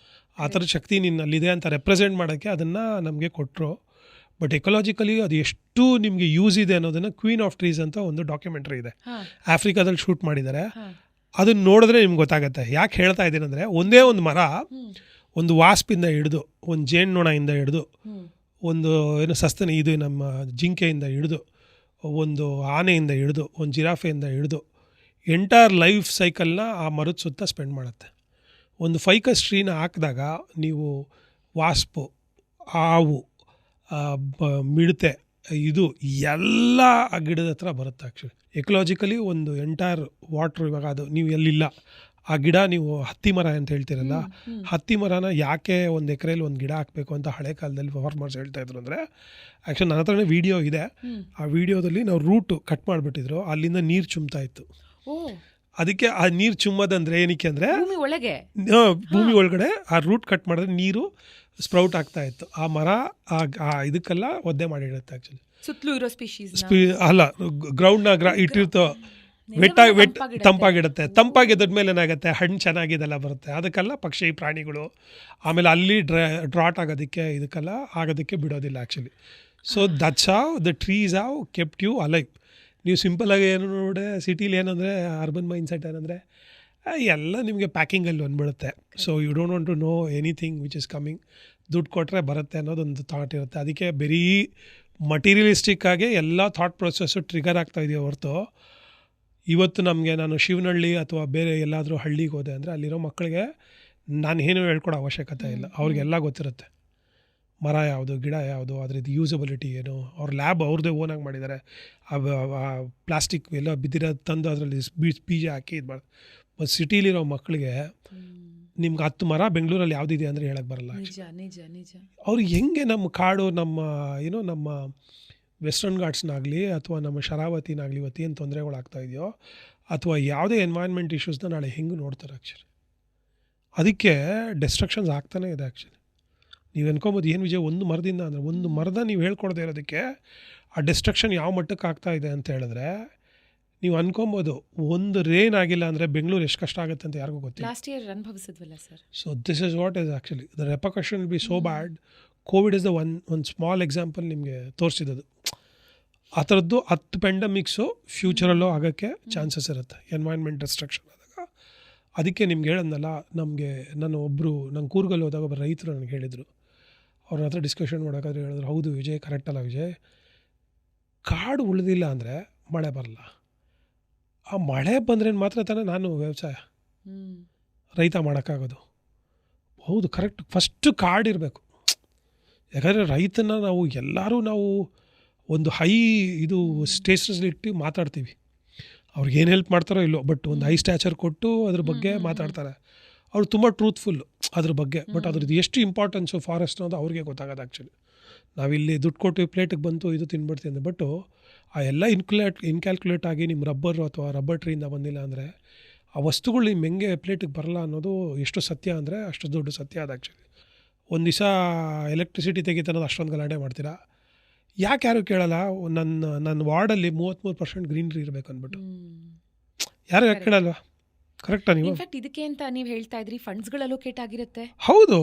ಆ ಥರದ ಶಕ್ತಿ ನಿನ್ನಲ್ಲಿದೆ ಅಂತ ರೆಪ್ರೆಸೆಂಟ್ ಮಾಡೋಕ್ಕೆ ಅದನ್ನು ನಮಗೆ ಕೊಟ್ಟರು. ಬಟ್ ಎಕಲಾಜಿಕಲಿ ಅದು ಎಷ್ಟು ನಿಮಗೆ ಯೂಸ್ ಇದೆ ಅನ್ನೋದನ್ನು ಕ್ವೀನ್ ಆಫ್ ಟ್ರೀಸ್ ಅಂತ ಒಂದು ಡಾಕ್ಯುಮೆಂಟ್ರಿ ಇದೆ, ಆಫ್ರಿಕಾದಲ್ಲಿ ಶೂಟ್ ಮಾಡಿದ್ದಾರೆ. ಅದನ್ನು ನೋಡಿದ್ರೆ ನಿಮ್ಗೆ ಗೊತ್ತಾಗುತ್ತೆ. ಯಾಕೆ ಹೇಳ್ತಾ ಇದ್ದೀನಿ ಅಂದರೆ, ಒಂದೇ ಒಂದು ಮರ ಒಂದು ವಾಸ್ಪಿಂದ ಹಿಡಿದು, ಒಂದು ಜೇನುನೊಣದಿಂದ ಹಿಡಿದು, ಒಂದು ಏನು ಸಸ್ತನಿ ಇದು ನಮ್ಮ ಜಿಂಕೆಯಿಂದ ಹಿಡಿದು, ಒಂದು ಆನೆಯಿಂದ ಹಿಡಿದು, ಒಂದು ಜಿರಾಫೆಯಿಂದ ಹಿಡಿದು ಎಂಟೈರ್ ಲೈಫ್ ಸೈಕಲ್ನ ಆ ಮರದ ಸುತ್ತ ಸ್ಪೆಂಡ್ ಮಾಡುತ್ತೆ. ಒಂದು ಫೈಕಸ್ ಟ್ರೀನ ಹಾಕಿದಾಗ ನೀವು ವಾಸ್ಪು, ಹಾವು, ಮಿಡತೆ, ಇದು ಎಲ್ಲ ಆ ಗಿಡದ ಹತ್ರ ಬರುತ್ತೆ. ಆ್ಯಕ್ಚುಲಿ ಎಕಲಾಜಿಕಲಿ ಒಂದು ಎಂಟೈರ್ ವಾಟ್ರ್, ಇವಾಗ ಅದು ನೀವು ಎಲ್ಲಿಲ್ಲ ಆ ಗಿಡ, ನೀವು ಹತ್ತಿ ಮರ ಅಂತ ಹೇಳ್ತೀರಲ್ಲ, ಹತ್ತಿ ಮರನ ಯಾಕೆ ಒಂದು ಎಕರೆಯಲ್ಲಿ ಒಂದು ಗಿಡ ಹಾಕಬೇಕು ಅಂತ ಹಳೆ ಕಾಲದಲ್ಲಿ ಫಾರ್ಮರ್ಸ್ ಹೇಳ್ತಾಯಿದ್ರು ಅಂದರೆ, ಆ್ಯಕ್ಚುಲಿ ನನ್ನ ಹತ್ರನೇ ವೀಡಿಯೋ ಇದೆ. ಆ ವಿಡಿಯೋದಲ್ಲಿ ನಾವು ರೂಟು ಕಟ್ ಮಾಡಿಬಿಟ್ಟಿದ್ರು, ಅಲ್ಲಿಂದ ನೀರು ಚುಮ್ತಾ ಇತ್ತು. ಅದಕ್ಕೆ ಆ ನೀರು ಚುಮ್ಮೋದಂದ್ರೆ ಏನಕ್ಕೆ ಅಂದರೆ, ಭೂಮಿ ಒಳಗಡೆ ಆ ರೂಟ್ ಕಟ್ ಮಾಡಿದ್ರೆ ನೀರು ಸ್ಪ್ರೌಟ್ ಆಗ್ತಾ ಇತ್ತು. ಆ ಮರ ಇದಕ್ಕೆಲ್ಲ ಒದ್ದೆ ಮಾಡಿಡುತ್ತೆ. ಆ್ಯಕ್ಚುಲಿ ಸುತ್ತಲೂ ಇರೋ ಸ್ಪೀಶೀಸ್ ಅಲ್ಲ, ಗ್ರೌಂಡ್ನ ಇಟ್ಟಿರ್ತು, ತಂಪಾಗಿಡುತ್ತೆ. ತಂಪಾಗಿದ್ಮೇಲೆ ಏನಾಗುತ್ತೆ, ಹಣ್ಣು ಚೆನ್ನಾಗಿದೆಲ್ಲ ಬರುತ್ತೆ. ಅದಕ್ಕೆಲ್ಲ ಪಕ್ಷಿ ಪ್ರಾಣಿಗಳು ಆಮೇಲೆ ಅಲ್ಲಿ ಡ್ರಾಟ್ ಆಗೋದಕ್ಕೆ ಇದಕ್ಕೆಲ್ಲ ಆಗೋದಕ್ಕೆ ಬಿಡೋದಿಲ್ಲ actually. So that's how the trees have kept you alive. ನೀವು ಸಿಂಪಲಾಗಿ ಏನು ನೋಡಿ, ಸಿಟೀಲಿ ಏನಂದರೆ ಅರ್ಬನ್ ಮೈಂಡ್ಸೆಟ್ ಏನಂದರೆ ಎಲ್ಲ ನಿಮಗೆ ಪ್ಯಾಕಿಂಗಲ್ಲಿ ಬಂದ್ಬಿಡುತ್ತೆ. So you don't want to know anything which is coming. ದುಡ್ಡು ಕೊಟ್ಟರೆ ಬರುತ್ತೆ ಅನ್ನೋದೊಂದು ಥಾಟ್ ಇರುತ್ತೆ. ಅದಕ್ಕೆ ಬರೀ ಮಟೀರಿಯಲಿಸ್ಟಿಕ್ ಆಗಿ ಎಲ್ಲ ಥಾಟ್ ಪ್ರೊಸೆಸ್ಸು ಟ್ರಿಗರ್ ಆಗ್ತಾ ಇದೆಯೋ ಹೊರತು, ಇವತ್ತು ನಮಗೆ ನಾನು ಶಿವನಹಳ್ಳಿ ಅಥವಾ ಬೇರೆ ಎಲ್ಲಾದರೂ ಹಳ್ಳಿಗೆ ಹೋದೆ ಅಂದರೆ ಅಲ್ಲಿರೋ ಮಕ್ಕಳಿಗೆ ನಾನು ಏನು ಹೇಳ್ಕೊಡೋ ಅವಶ್ಯಕತೆ ಇಲ್ಲ. ಅವ್ರಿಗೆಲ್ಲ ಗೊತ್ತಿರುತ್ತೆ ಮರ ಯಾವುದು, ಗಿಡ ಯಾವುದು, ಅದ್ರದ್ದು ಯೂಸಬಿಲಿಟಿ ಏನು. ಅವ್ರ ಲ್ಯಾಬ್ ಅವ್ರದ್ದೇ ಓನಾಗಿ ಮಾಡಿದ್ದಾರೆ. ಪ್ಲಾಸ್ಟಿಕ್ ಎಲ್ಲ ಬಿದ್ದಿರೋದು ತಂದು ಅದರಲ್ಲಿ ಬೀಜ ಹಾಕಿ ಇದು ಮಾಡಿ. ಮತ್ತು ಸಿಟೀಲಿರೋ ಮಕ್ಕಳಿಗೆ ನಿಮ್ಗೆ 10 ಮರ ಬೆಂಗಳೂರಲ್ಲಿ ಯಾವುದಿದೆ ಅಂದರೆ ಹೇಳಕ್ಕೆ ಬರಲ್ಲ. ಅವ್ರು ಹೆಂಗೆ ನಮ್ಮ ಕಾಡು, ನಮ್ಮ ಏನೋ ನಮ್ಮ ವೆಸ್ಟರ್ನ್ ಘಾಟ್ಸ್ನಾಗಲಿ ಅಥವಾ ನಮ್ಮ ಶರಾವತಿನಾಗಲಿ ಇವತ್ತು ಏನು ತೊಂದರೆಗಳಾಗ್ತಾ ಇದೆಯೋ, ಅಥವಾ ಯಾವುದೇ ಎನ್ವೈರ್ನ್ಮೆಂಟ್ ಇಶ್ಯೂಸ್ನ ನಾಳೆ ಹೆಂಗೆ ನೋಡ್ತಾರೆ ಆ್ಯಕ್ಚುಲಿ. ಅದಕ್ಕೆ ಡೆಸ್ಟ್ರಕ್ಷನ್ಸ್ ಆಗ್ತಾನೇ ಇದೆ ಆ್ಯಕ್ಚುಲಿ. ನೀವು ಅನ್ಕೊಬೋದು ಏನು ವಿಜಯ್ ಒಂದು ಮರದಿಂದ ಅಂದರೆ, ಒಂದು ಮರದ ನೀವು ಹೇಳ್ಕೊಡದೇ ಇರೋದಕ್ಕೆ ಆ ಡೆಸ್ಟ್ರಕ್ಷನ್ ಯಾವ ಮಟ್ಟಕ್ಕೆ ಆಗ್ತಾ ಇದೆ ಅಂತ ಹೇಳಿದ್ರೆ, ನೀವು ಅನ್ಕೊಬೋದು ಒಂದು ರೇನ್ ಆಗಿಲ್ಲ ಅಂದರೆ ಬೆಂಗಳೂರು ಎಷ್ಟು ಕಷ್ಟ ಆಗುತ್ತೆ ಅಂತ ಯಾರಿಗೂ ಗೊತ್ತಿಲ್ಲ. ಲಾಸ್ಟ್ ಇಯರ್ ಅನುಭವಿಸಿದ್ವಲ್ಲ sir. So this is what is actually the repercussion will be so bad. Covid is the ಒಂದು ಸ್ಮಾಲ್ ಎಕ್ಸಾಂಪಲ್ ನಿಮಗೆ ತೋರಿಸಿದ್ದು. ಆ ಥರದ್ದು 10 ಪೆಂಡಮಿಕ್ಸು ಫ್ಯೂಚರಲ್ಲೂ ಆಗೋಕ್ಕೆ ಚಾನ್ಸಸ್ ಇರುತ್ತೆ ಎನ್ವೈರ್ನ್ಮೆಂಟ್ ಡಿಸ್ಟ್ರಕ್ಷನ್ ಆದಾಗ. ಅದಕ್ಕೆ ನಿಮ್ಗೆ ಹೇಳೋದಲ್ಲ, ನಂಗೆ ಕೂರ್ಗಲ್ಲಿ ಹೋದಾಗ ಒಬ್ಬ ರೈತರು ನನಗೆ ಹೇಳಿದರು, ಅವ್ರ ಹತ್ರ ಡಿಸ್ಕಷನ್ ಮಾಡೋಕ್ಕಾದ್ರೆ ಹೇಳಿದ್ರು, ಹೌದು ವಿಜಯ್, ಕರೆಕ್ಟಲ್ಲ ವಿಜಯ್, ಕಾಡು ಉಳಿದಿಲ್ಲ ಅಂದರೆ ಮಳೆ ಬರಲ್ಲ. ಆ ಮಳೆ ಬಂದ್ರೆ ಮಾತ್ರ ತಾನೇ ನಾನು ವ್ಯವಸಾಯ ರೈತ ಮಾಡೋಕ್ಕಾಗೋದು. ಹೌದು, ಕರೆಕ್ಟ್. ಫಸ್ಟು ಕಾಡಿರಬೇಕು. ಯಾಕಂದರೆ ರೈತನ ನಾವು ಒಂದು ಹೈ ಇದು ಸ್ಟೇಟಸ್ಲಿಟ್ಟು ಮಾತಾಡ್ತೀವಿ. ಅವ್ರಿಗೇನು ಹೆಲ್ಪ್ ಮಾಡ್ತಾರೋ ಇಲ್ಲೋ, ಬಟ್ ಒಂದು ಹೈ ಸ್ಟ್ಯಾಚರ್ ಕೊಟ್ಟು ಅದ್ರ ಬಗ್ಗೆ ಮಾತಾಡ್ತಾರೆ. ಅವ್ರು ತುಂಬ ಟ್ರೂತ್ಫುಲ್ಲು ಅದ್ರ ಬಗ್ಗೆ. ಬಟ್ ಅದ್ರದ್ದು ಎಷ್ಟು ಇಂಪಾರ್ಟೆನ್ಸು ಫಾರೆಸ್ಟ್ ಅನ್ನೋದು ಅವ್ರಿಗೆ ಗೊತ್ತಾಗೋದು ಆ್ಯಕ್ಚುಲಿ. ನಾವಿಲ್ಲಿ ದುಡ್ಡು ಕೊಟ್ಟು ಪ್ಲೇಟಿಗೆ ಬಂತು ಇದು ತಿನ್ಬಿಡ್ತೀವಿ ಅಂದರೆ, ಬಟ್ಟು ಆ ಎಲ್ಲ ಇನ್ಕ್ಯಾಲ್ಕುಲೇಟ್ ಆಗಿ ನಿಮ್ಮ ರಬ್ಬರು ಅಥವಾ ರಬ್ಬರ್ ಟ್ರೀಯಿಂದ ಬಂದಿಲ್ಲ ಅಂದರೆ ಆ ವಸ್ತುಗಳು ನಿಮ್ಮ ಹೆಂಗೆ ಪ್ಲೇಟಿಗೆ ಬರಲ್ಲ ಅನ್ನೋದು ಎಷ್ಟು ಸತ್ಯ ಅಂದರೆ ಅಷ್ಟು ದೊಡ್ಡ ಸತ್ಯ ಅದು ಆ್ಯಕ್ಚುಲಿ. ಒಂದು ದಿವಸ ಎಲೆಕ್ಟ್ರಿಸಿಟಿ ತೆಗಿತಾನದು ಅಷ್ಟೊಂದು ಗಲಾಟೆ ಮಾಡ್ತೀರಾ, ಯಾಕೆ ಯಾರು ಕೇಳಲ್ಲ? ನನ್ನ ವಾರ್ಡಲ್ಲಿ 33% ಗ್ರೀನ್ರಿ ಇರಬೇಕು ಅಂದ್ಬಿಟ್ಟು ಯಾರು ಯಾಕೆ ಕೇಳಲ್ವಾ? ಕರೆಕ್ಟಾ? ನೀವು ಇನ್ಫ್ಯಾಕ್ಟ್ ಇದಕ್ಕೆ ಅಂತ ನೀವು ಹೇಳ್ತಾ ಇದ್ರಿ ಫಂಡ್ಸ್ಗಳು ಅಲೋಕೇಟ್ ಆಗಿರುತ್ತೆ. ಹೌದು,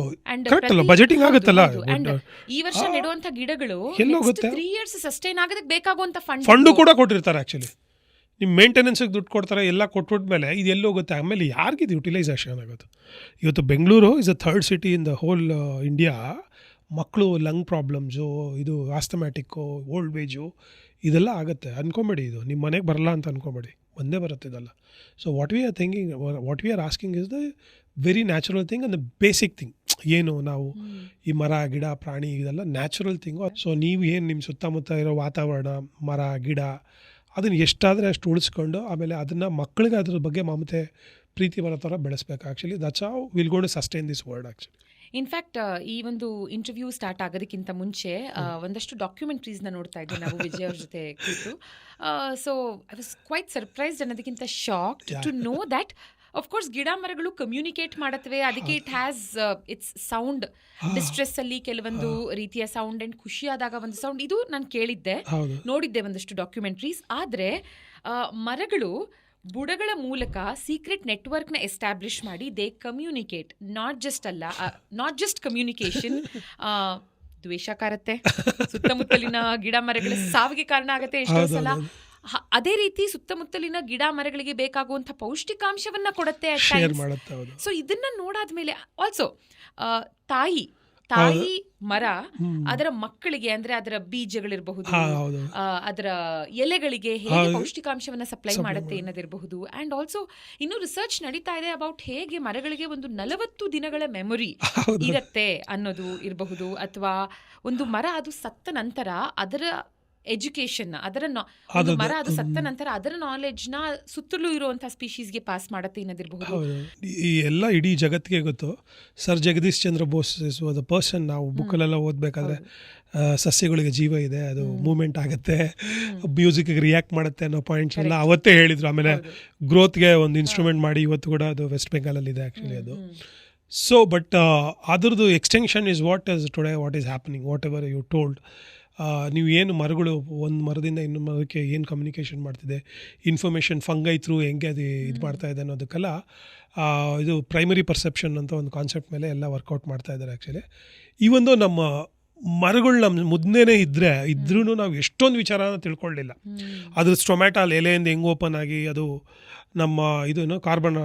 ಕರೆಕ್ಟ್ ಅಲ್ಲ, ಬಜೆಟಿಂಗ್ ಆಗುತ್ತಲ್ಲ. ಈ ವರ್ಷ ನೆಡುವಂತ ಗಿಡಗಳು ಎಲ್ಲೋಗುತ್ತೆ? 3 years ಸಸ್ಟೈನ್ ಆಗೋದಕ್ಕೆ ಬೇಕಾಗುವಂತ ಫಂಡು ಕೂಡ ಕೊಟ್ಟಿರ್ತಾರೆ ಆ್ಯಕ್ಚುಲಿ. ನಿಮ್ಮ ಮೇಂಟೆನೆನ್ಸಿಗೆ ದುಡ್ಡು ಕೊಡ್ತಾರೆ, ಎಲ್ಲ ಕೊಟ್ಬಿಟ್ಮೇಲೆ ಇದು ಎಲ್ಲೋಗುತ್ತೆ? ಆಮೇಲೆ ಯಾರಿಗಿದು ಯುಟಿಲೈಸೇಷನ್ ಆಗೋದು? ಇವತ್ತು Bengaluru is a 3rd city in the whole India. ಮಕ್ಕಳು ಲಂಗ್ ಪ್ರಾಬ್ಲಮ್ಸು, ಇದು ಆಸ್ತಮ್ಯಾಟಿಕ್ಕು, ಓಲ್ಡ್ ಏಜು, ಇದೆಲ್ಲ ಆಗುತ್ತೆ. ಅನ್ಕೊಂಬೇಡಿ, ಇದು ನಿಮ್ಮ ಮನೆಗೆ ಬರಲ್ಲ ಅಂತ ಅನ್ಕೊಂಬೇಡಿ, ಒಂದೇ ಬರುತ್ತೆ ಇದೆಲ್ಲ. So what we are asking is the very natural thing and the basic thing. ಏನು ನಾವು ಈ ಮರ ಗಿಡ ಪ್ರಾಣಿ ಇದೆಲ್ಲ ನ್ಯಾಚುರಲ್ ಥಿಂಗು. ಸೊ ನೀವು ಏನು ನಿಮ್ಮ ಸುತ್ತಮುತ್ತ ಇರೋ ವಾತಾವರಣ, ಮರ ಗಿಡ, ಅದನ್ನು ಎಷ್ಟಾದರೆ ಅಷ್ಟು ಉಳಿಸ್ಕೊಂಡು ಆಮೇಲೆ ಅದನ್ನು ಮಕ್ಕಳಿಗೆ ಅದ್ರ ಬಗ್ಗೆ ಮಮತೆ ಪ್ರೀತಿ ಬರೋ ಥರ ಬೆಳೆಸ್ಬೇಕು. Actually that's how will go to sustain this world actually. In fact ಈ ಒಂದು ಇಂಟರ್ವ್ಯೂ ಸ್ಟಾರ್ಟ್ ಆಗೋದಕ್ಕಿಂತ ಮುಂಚೆ ಒಂದಷ್ಟು ಡಾಕ್ಯುಮೆಂಟ್ರೀಸ್ನ ನೋಡ್ತಾ ಇದ್ದೆ ನಾವು ವಿಜಯ್ ಅವ್ರ ಜೊತೆ ಕೂತು. So I was quite surprised ಅನ್ನೋದಕ್ಕಿಂತ shocked to know that of course ಗಿಡ ಮರಗಳು ಕಮ್ಯುನಿಕೇಟ್ ಮಾಡತ್ವೆ. ಅದಕ್ಕೆ it has its sound. Distress ಅಲ್ಲಿ ಕೆಲವೊಂದು ರೀತಿಯ ಸೌಂಡ್ ಅಂಡ್ ಖುಷಿಯಾದಾಗ ಒಂದು ಸೌಂಡ್, ಇದು ನಾನು ಕೇಳಿದ್ದೆ, ನೋಡಿದ್ದೆ ಒಂದಷ್ಟು ಡಾಕ್ಯುಮೆಂಟ್ರೀಸ್. ಆದರೆ ಮರಗಳು ಬುಡಗಳ ಮೂಲಕ ಸೀಕ್ರೆಟ್ ನೆಟ್ವರ್ಕ್ನ ಎಸ್ಟಾಬ್ಲಿಷ್ ಮಾಡಿ they communicate. Not just communication, ದ್ವೇಷ ಕಾರತ್ತೆ, ಸುತ್ತಮುತ್ತಲಿನ ಗಿಡ ಮರಗಳ ಸಾವಿಗೆ ಕಾರಣ ಆಗತ್ತೆ ಎಷ್ಟೋ ಸಲ. ಅದೇ ರೀತಿ ಸುತ್ತಮುತ್ತಲಿನ ಗಿಡ ಮರಗಳಿಗೆ ಬೇಕಾಗುವಂಥ ಪೌಷ್ಟಿಕಾಂಶವನ್ನ ಕೊಡುತ್ತೆ. ಸೊ ಇದನ್ನ ನೋಡಾದ್ಮೇಲೆ ಆಲ್ಸೋ ತಾಯಿ ಮರ ಅದರ ಮಕ್ಕಳಿಗೆ ಅಂದ್ರೆ ಅದರ ಬೀಜಗಳಿರಬಹುದು, ಅದರ ಎಲೆಗಳಿಗೆ ಹೇಗೆ ಪೌಷ್ಟಿಕಾಂಶವನ್ನ ಸಪ್ಲೈ ಮಾಡುತ್ತೆ ಅನ್ನೋದಿರಬಹುದು. ಅಂಡ್ ಆಲ್ಸೋ ಇನ್ನು ರಿಸರ್ಚ್ ನಡೀತಾ ಇದೆ ಅಬೌಟ್ ಹೇಗೆ ಮರಗಳಿಗೆ ಒಂದು 40 ದಿನಗಳ ಮೆಮೊರಿ ಇರತ್ತೆ ಅನ್ನೋದು ಇರಬಹುದು. ಅಥವಾ ಒಂದು ಮರ ಅದು ಸತ್ತ ನಂತರ ಅದರ ಎಜುಕೇಶನ್, ಒಂದು ಮರ ಅದು ಸತ್ತ ನಂತರ ಅದರ ನಾಲೆಡ್ಜ್ ನ ಸುತ್ತಲೂ ಇರುವಂತಹ ಸ್ಪೀಶೀಸ್ಗೆ ಪಾಸ್ ಮಾಡತ್ತೆ ಅನ್ನೋದಿರಬಹುದು. ಈ ಎಲ್ಲ ಇಡೀ ಜಗತ್ತಿಗೆ ಗೊತ್ತು. Sir Jagadish Chandra Bose the person. ನಾವು ಬುಕ್ಕಲ್ಲೆಲ್ಲ ಓದಬೇಕಾದ್ರೆ ಸಸ್ಯಗಳಿಗೆ ಜೀವ ಇದೆ, ಅದು ಮೂವ್ಮೆಂಟ್ ಆಗುತ್ತೆ, ಮ್ಯೂಸಿಕ್ಗೆ ರಿಯಾಕ್ಟ್ ಮಾಡುತ್ತೆ ಅನ್ನೋ ಪಾಯಿಂಟ್ಸ್ ಎಲ್ಲ ಅವತ್ತೇ ಹೇಳಿದ್ರು. ಆಮೇಲೆ ಗ್ರೋತ್ಗೆ ಒಂದು ಇನ್ಸ್ಟ್ರೂಮೆಂಟ್ ಮಾಡಿ ಇವತ್ತು ಕೂಡ ಅದು ವೆಸ್ಟ್ ಬೆಂಗಾಲಲ್ಲಿ ಇದೆ ಆ್ಯಕ್ಚುಲಿ ಅದು. ಸೊ ಬಟ್ ಅದ್ರದ್ದು extension is what is happening, whatever you told. ನೀವು ಏನು ಮರಗಳು ಒಂದು ಮರದಿಂದ ಇನ್ನೊಂದು ಮರಕ್ಕೆ ಏನು ಕಮ್ಯುನಿಕೇಷನ್ ಮಾಡ್ತಿದೆ, ಇನ್ಫಾರ್ಮೇಷನ್ ಫಂಗೈ ಥ್ರೂ ಹೆಂಗೆ ಅದು ಇದು ಮಾಡ್ತಾ ಇದೆ ಅನ್ನೋದಕ್ಕೆಲ್ಲ ಇದು ಪ್ರೈಮರಿ ಪರ್ಸೆಪ್ಷನ್ ಅಂತ ಒಂದು ಕಾನ್ಸೆಪ್ಟ್ ಮೇಲೆ ಎಲ್ಲ ವರ್ಕೌಟ್ ಮಾಡ್ತಾ ಇದ್ದಾರೆ ಆ್ಯಕ್ಚುಲಿ. ಈ ಒಂದು ನಮ್ಮ ಮರಗಳು ನಮ್ಮ ಮುದ್ದೆನೇ ಇದ್ರೂ ನಾವು ಎಷ್ಟೊಂದು ವಿಚಾರನ ತಿಳ್ಕೊಳ್ಳಿಲ್ಲ. ಅದ್ರ ಸ್ಟೊಮ್ಯಾಟಲ್ ಎಲೆಯಿಂದ ಹೆಂಗೆ ಓಪನ್ ಆಗಿ ಅದು ನಮ್ಮ ಇದನ್ನು ಕಾರ್ಬನ್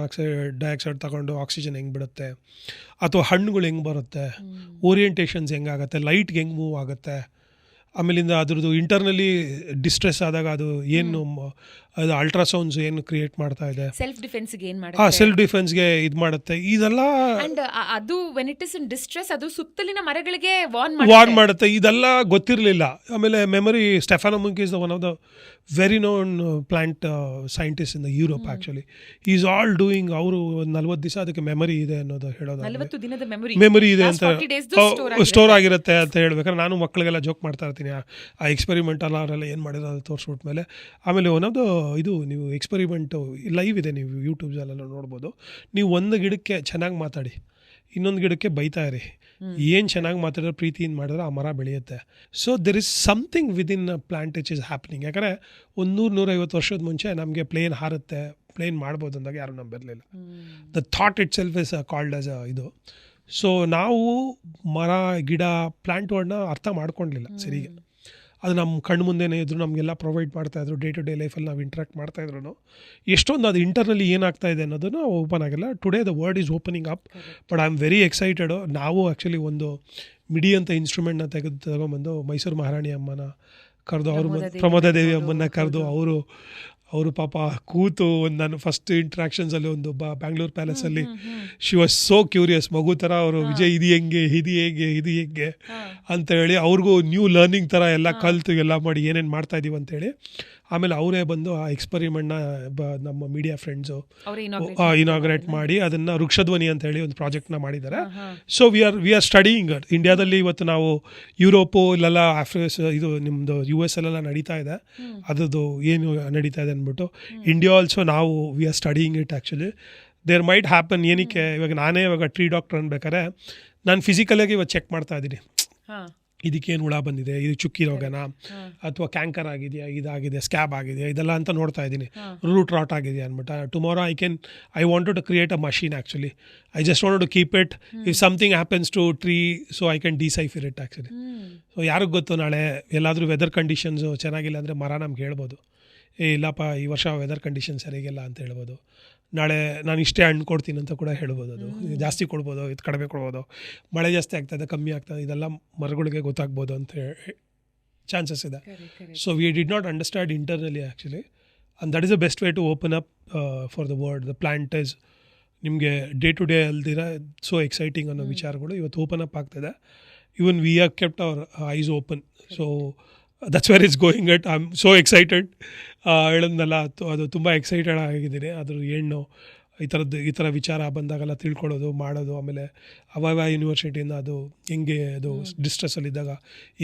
ಡೈಆಕ್ಸೈಡ್ ತಗೊಂಡು ಆಕ್ಸಿಜನ್ ಹೆಂಗೆ ಬಿಡುತ್ತೆ, ಅಥವಾ ಹಣ್ಣುಗಳು ಹೆಂಗೆ ಬರುತ್ತೆ, ಓರಿಯೆಂಟೇಷನ್ಸ್ ಹೆಂಗಾಗುತ್ತೆ, ಲೈಟ್ಗೆ ಹೆಂಗೆ ಮೂವ್ ಆಗುತ್ತೆ, ಆಮೇಲಿಂದ ಅದ್ರದ್ದು ಇಂಟರ್ನಲಿ ಡಿಸ್ಟ್ರೆಸ್ ಆದಾಗ ಅದು ಏನು ಅದು ಅಲ್ಟ್ರಾಸೌಂಡ್ಸ್ ಏನು ಕ್ರಿಯೇಟ್ ಮಾಡ್ತಾ ಇದೆ, ಸೆಲ್ಫ್ ಡಿಫೆನ್ಸ್ಗೆ ಇದು ಮಾಡುತ್ತೆ. ಇದೆಲ್ಲ ಅದು when it is in distress ಅದು ಸುತ್ತಲಿನ ಮರಗಳಿಗೆ ವಾರ್ನ್ ಮಾಡುತ್ತೆ. ಇದೆಲ್ಲ ಗೊತ್ತಿರಲಿಲ್ಲ. ಆಮೇಲೆ memory, Stefano Munk is one of the very known plant scientist in the Europe actually. Is all doing, ಅವರು 40 ದಿವಸ ಅದಕ್ಕೆ ಮೆಮೊರಿ ಇದೆ ಅನ್ನೋದು ಹೇಳೋದು, ಮೆಮೊರಿ ಇದೆ ಅಂತ ಸ್ಟೋರ್ ಆಗಿರುತ್ತೆ ಅಂತ ಹೇಳ್ಬೇಕಾದ್ರೆ ನಾನು ಮಕ್ಕಳಿಗೆಲ್ಲ ಜೋಕ್ ಮಾಡ್ತಾ ಇರ್ತೀನಿ. ಆ ಎಕ್ಸ್ಪೆರಿಮೆಂಟ್ ಅವರೆಲ್ಲ ಏನು ಮಾಡಿರೋ ಅದು ತೋರಿಸ್ಬಿಟ್ಮೇಲೆ ಆಮೇಲೆ ಒಂದೊಂದು ಇದು ನೀವು ಎಕ್ಸ್ಪೆರಿಮೆಂಟು ಲೈವ್ ಇದೆ, ನೀವು ಯೂಟ್ಯೂಬ್ಸಲ್ಲೆಲ್ಲ ನೋಡ್ಬೋದು. ನೀವು ಒಂದು ಗಿಡಕ್ಕೆ ಚೆನ್ನಾಗಿ ಮಾತಾಡಿ, ಇನ್ನೊಂದು ಗಿಡಕ್ಕೆ ಬೈತಾ ಇರಿ. ಏನು ಚೆನ್ನಾಗಿ ಮಾತಾಡಿದ್ರೆ ಪ್ರೀತಿಯಿಂದ ಮಾಡಿದ್ರೆ ಆ ಮರ ಬೆಳೆಯುತ್ತೆ. So there is something within plant which is happening. ಯಾಕಂದರೆ 100-150 ವರ್ಷದ ಮುಂಚೆ ನಮಗೆ ಪ್ಲೇನ್ ಹಾರುತ್ತೆ, ಪ್ಲೇನ್ ಮಾಡ್ಬೋದು ಅಂದಾಗ ಯಾರೂ ನಂಬಿರಲಿಲ್ಲ. The thought itself is called as ಇದು. ಸೊ ನಾವು ಮರ ಗಿಡ ಪ್ಲಾಂಟ್ಗಳನ್ನ ಅರ್ಥ ಮಾಡ್ಕೊಂಡಿಲ್ಲ ಸರಿಗೆ. ಅದು ನಮ್ಮ ಕಣ್ಣು ಮುಂದೆನೇ ಇದ್ರು, ನಮಗೆಲ್ಲ ಪ್ರೊವೈಡ್ ಮಾಡ್ತಾಯಿದ್ರು. ಡೇ ಟು ಡೇ ಲೈಫಲ್ಲಿ ನಾವು ಇಂಟ್ರಾಕ್ಟ್ ಮಾಡ್ತಾಯಿದ್ರು. ಎಷ್ಟೊಂದು ಅದು ಇಂಟರ್ನಲ್ಲಿ ಏನಾಗ್ತಾ ಇದೆ ಅನ್ನೋದನ್ನು ಓಪನ್ ಆಗಿಲ್ಲ. Today the world is opening up. But I am very excited. ನಾವು ಆ್ಯಕ್ಚುಲಿ ಒಂದು ಮಿಡಿ ಅಂತ ಇನ್ಸ್ಟ್ರೂಮೆಂಟ್ನ ತಗೊಂಬಂದು ಮೈಸೂರು ಮಹಾರಾಣಿ ಅಮ್ಮನ ಕರೆದು, ಪ್ರಮೋದಾದೇವಿ ಅಮ್ಮನ ಕರೆದು ಅವರು ಪಾಪ ಕೂತು ಒಂದು ನಾನು ಫಸ್ಟ್ ಇಂಟ್ರಾಕ್ಷನ್ಸಲ್ಲಿ ಒಂದು ಬ್ಯಾಂಗ್ಳೂರ್ ಪ್ಯಾಲೇಸಲ್ಲಿ ಶಿ ವಾಸ್ ಸೋ ಕ್ಯೂರಿಯಸ್, ಮಗು ಥರ ಅವರು ವಿಜಯ್ ಇದು ಹೆಂಗೆ ಅಂತ ಹೇಳಿ ಅವ್ರಿಗೂ ನ್ಯೂ ಲರ್ನಿಂಗ್ ಥರ ಎಲ್ಲ ಕಲಿತು ಎಲ್ಲ ಮಾಡಿ ಏನೇನು ಮಾಡ್ತಾಯಿದ್ದೀವಿ ಅಂತೇಳಿ. ಆಮೇಲೆ ಅವರೇ ಬಂದು ಆ ಎಕ್ಸ್ಪೆರಿಮೆಂಟ್ನ ನಮ್ಮ ಮೀಡಿಯಾ ಫ್ರೆಂಡ್ಸು ಇನಾಗ್ರೇಟ್ ಮಾಡಿ ಅದನ್ನು ವೃಕ್ಷಧ್ವನಿ ಅಂತ ಹೇಳಿ ಒಂದು ಪ್ರಾಜೆಕ್ಟ್ನ ಮಾಡಿದ್ದಾರೆ. ಸೊ ವಿ ಆರ್ ಸ್ಟಡಿಯಿಂಗ್ ಇಂಡಿಯಾದಲ್ಲಿ. ಇವತ್ತು ನಾವು ಯುರೋಪು ಇಲ್ಲೆಲ್ಲ ಇದು ನಿಮ್ಮದು US ಅಲ್ಲೆಲ್ಲ ನಡೀತಾ ಇದೆ, ಅದರದ್ದು ಏನು ನಡೀತಾ ಇದೆ ಅಂದ್ಬಿಟ್ಟು. ಇಂಡಿಯಾ ಆಲ್ಸೋ ನಾವು we are studying it actually. There might happen. ಏನಕ್ಕೆ ಇವಾಗ ಟ್ರೀ ಡಾಕ್ಟರ್ ಅನ್ಬೇಕಾದ್ರೆ ನಾನು ಫಿಸಿಕಲಾಗಿ ಇವತ್ತು ಚೆಕ್ ಮಾಡ್ತಾ ಇದ್ದೀನಿ, ಇದಕ್ಕೇನು ಹುಳ ಬಂದಿದೆ, ಇದು ಚುಕ್ಕಿ ರೋಗನ ಅಥವಾ ಕ್ಯಾಂಕರ್ ಆಗಿದೆಯಾ, ಇದಾಗಿದೆ, ಸ್ಕ್ಯಾಬ್ ಆಗಿದೆಯಾ, ಇದೆಲ್ಲ ಅಂತ ನೋಡ್ತಾ ಇದ್ದೀನಿ. ರೂಟ್ ರಾಟ್ ಆಗಿದೆಯಾ ಅಂದ್ಬಿಟ್ಟು. Tomorrow I wanted to create a machine actually. I just wanted to keep it. If something happens to tree, so I can decipher it actually. So ಯಾರಿಗೆ ಗೊತ್ತು, ನಾಳೆ ಎಲ್ಲಾದರೂ ವೆದರ್ ಕಂಡೀಷನ್ಸು ಚೆನ್ನಾಗಿಲ್ಲ ಅಂದರೆ ಮರ ನಮ್ಗೆ ಹೇಳ್ಬೋದು, ಇಲ್ಲಪ್ಪ ಈ ವರ್ಷ ವೆದರ್ ಕಂಡೀಷನ್ ಸರಿಗಿಲ್ಲ ಅಂತ ಹೇಳ್ಬೋದು. ನಾಳೆ ನಾನು ಇಷ್ಟೇ ಹಣ್ಣು ಕೊಡ್ತೀನಿ ಅಂತ ಕೂಡ ಹೇಳ್ಬೋದು. ಅದು ಜಾಸ್ತಿ ಕೊಡ್ಬೋದು, ಇದು ಕಡಿಮೆ ಕೊಡ್ಬೋದು, ಮಳೆ ಜಾಸ್ತಿ ಆಗ್ತದೆ, ಕಮ್ಮಿ ಆಗ್ತದೆ, ಇದೆಲ್ಲ ಮರಗಳಿಗೆ ಗೊತ್ತಾಗ್ಬೋದು ಅಂತ ಚಾನ್ಸಸ್ ಇದೆ. So we did not understand internally actually, and that is the best way to open up for the world. The plant is ನಿಮಗೆ ಡೇ ಟು ಡೇ ಅಲ್ದಿರ ಸೋ ಎಕ್ಸೈಟಿಂಗ್ ಅನ್ನೋ ವಿಚಾರಗಳು ಇವತ್ತು ಓಪನ್ ಅಪ್ ಆಗ್ತದೆ. Even we have kept our eyes open. So that's where it's going at. I am so excited. ಹೇಳೋದ್ನಲ್ಲ, ಅದು ತುಂಬ ಎಕ್ಸೈಟೆಡ್ ಆಗಿದ್ದೀನಿ. ಅದ್ರ ಏನು ಈ ಥರ ವಿಚಾರ ಬಂದಾಗೆಲ್ಲ ತಿಳ್ಕೊಳ್ಳೋದು, ಮಾಡೋದು. ಆಮೇಲೆ ಅವಾಗ ಯೂನಿವರ್ಸಿಟಿಯಿಂದ ಅದು ಹೆಂಗೆ ಅದು ಡಿಸ್ಟ್ರೆಸ್ಸಲ್ಲಿದ್ದಾಗ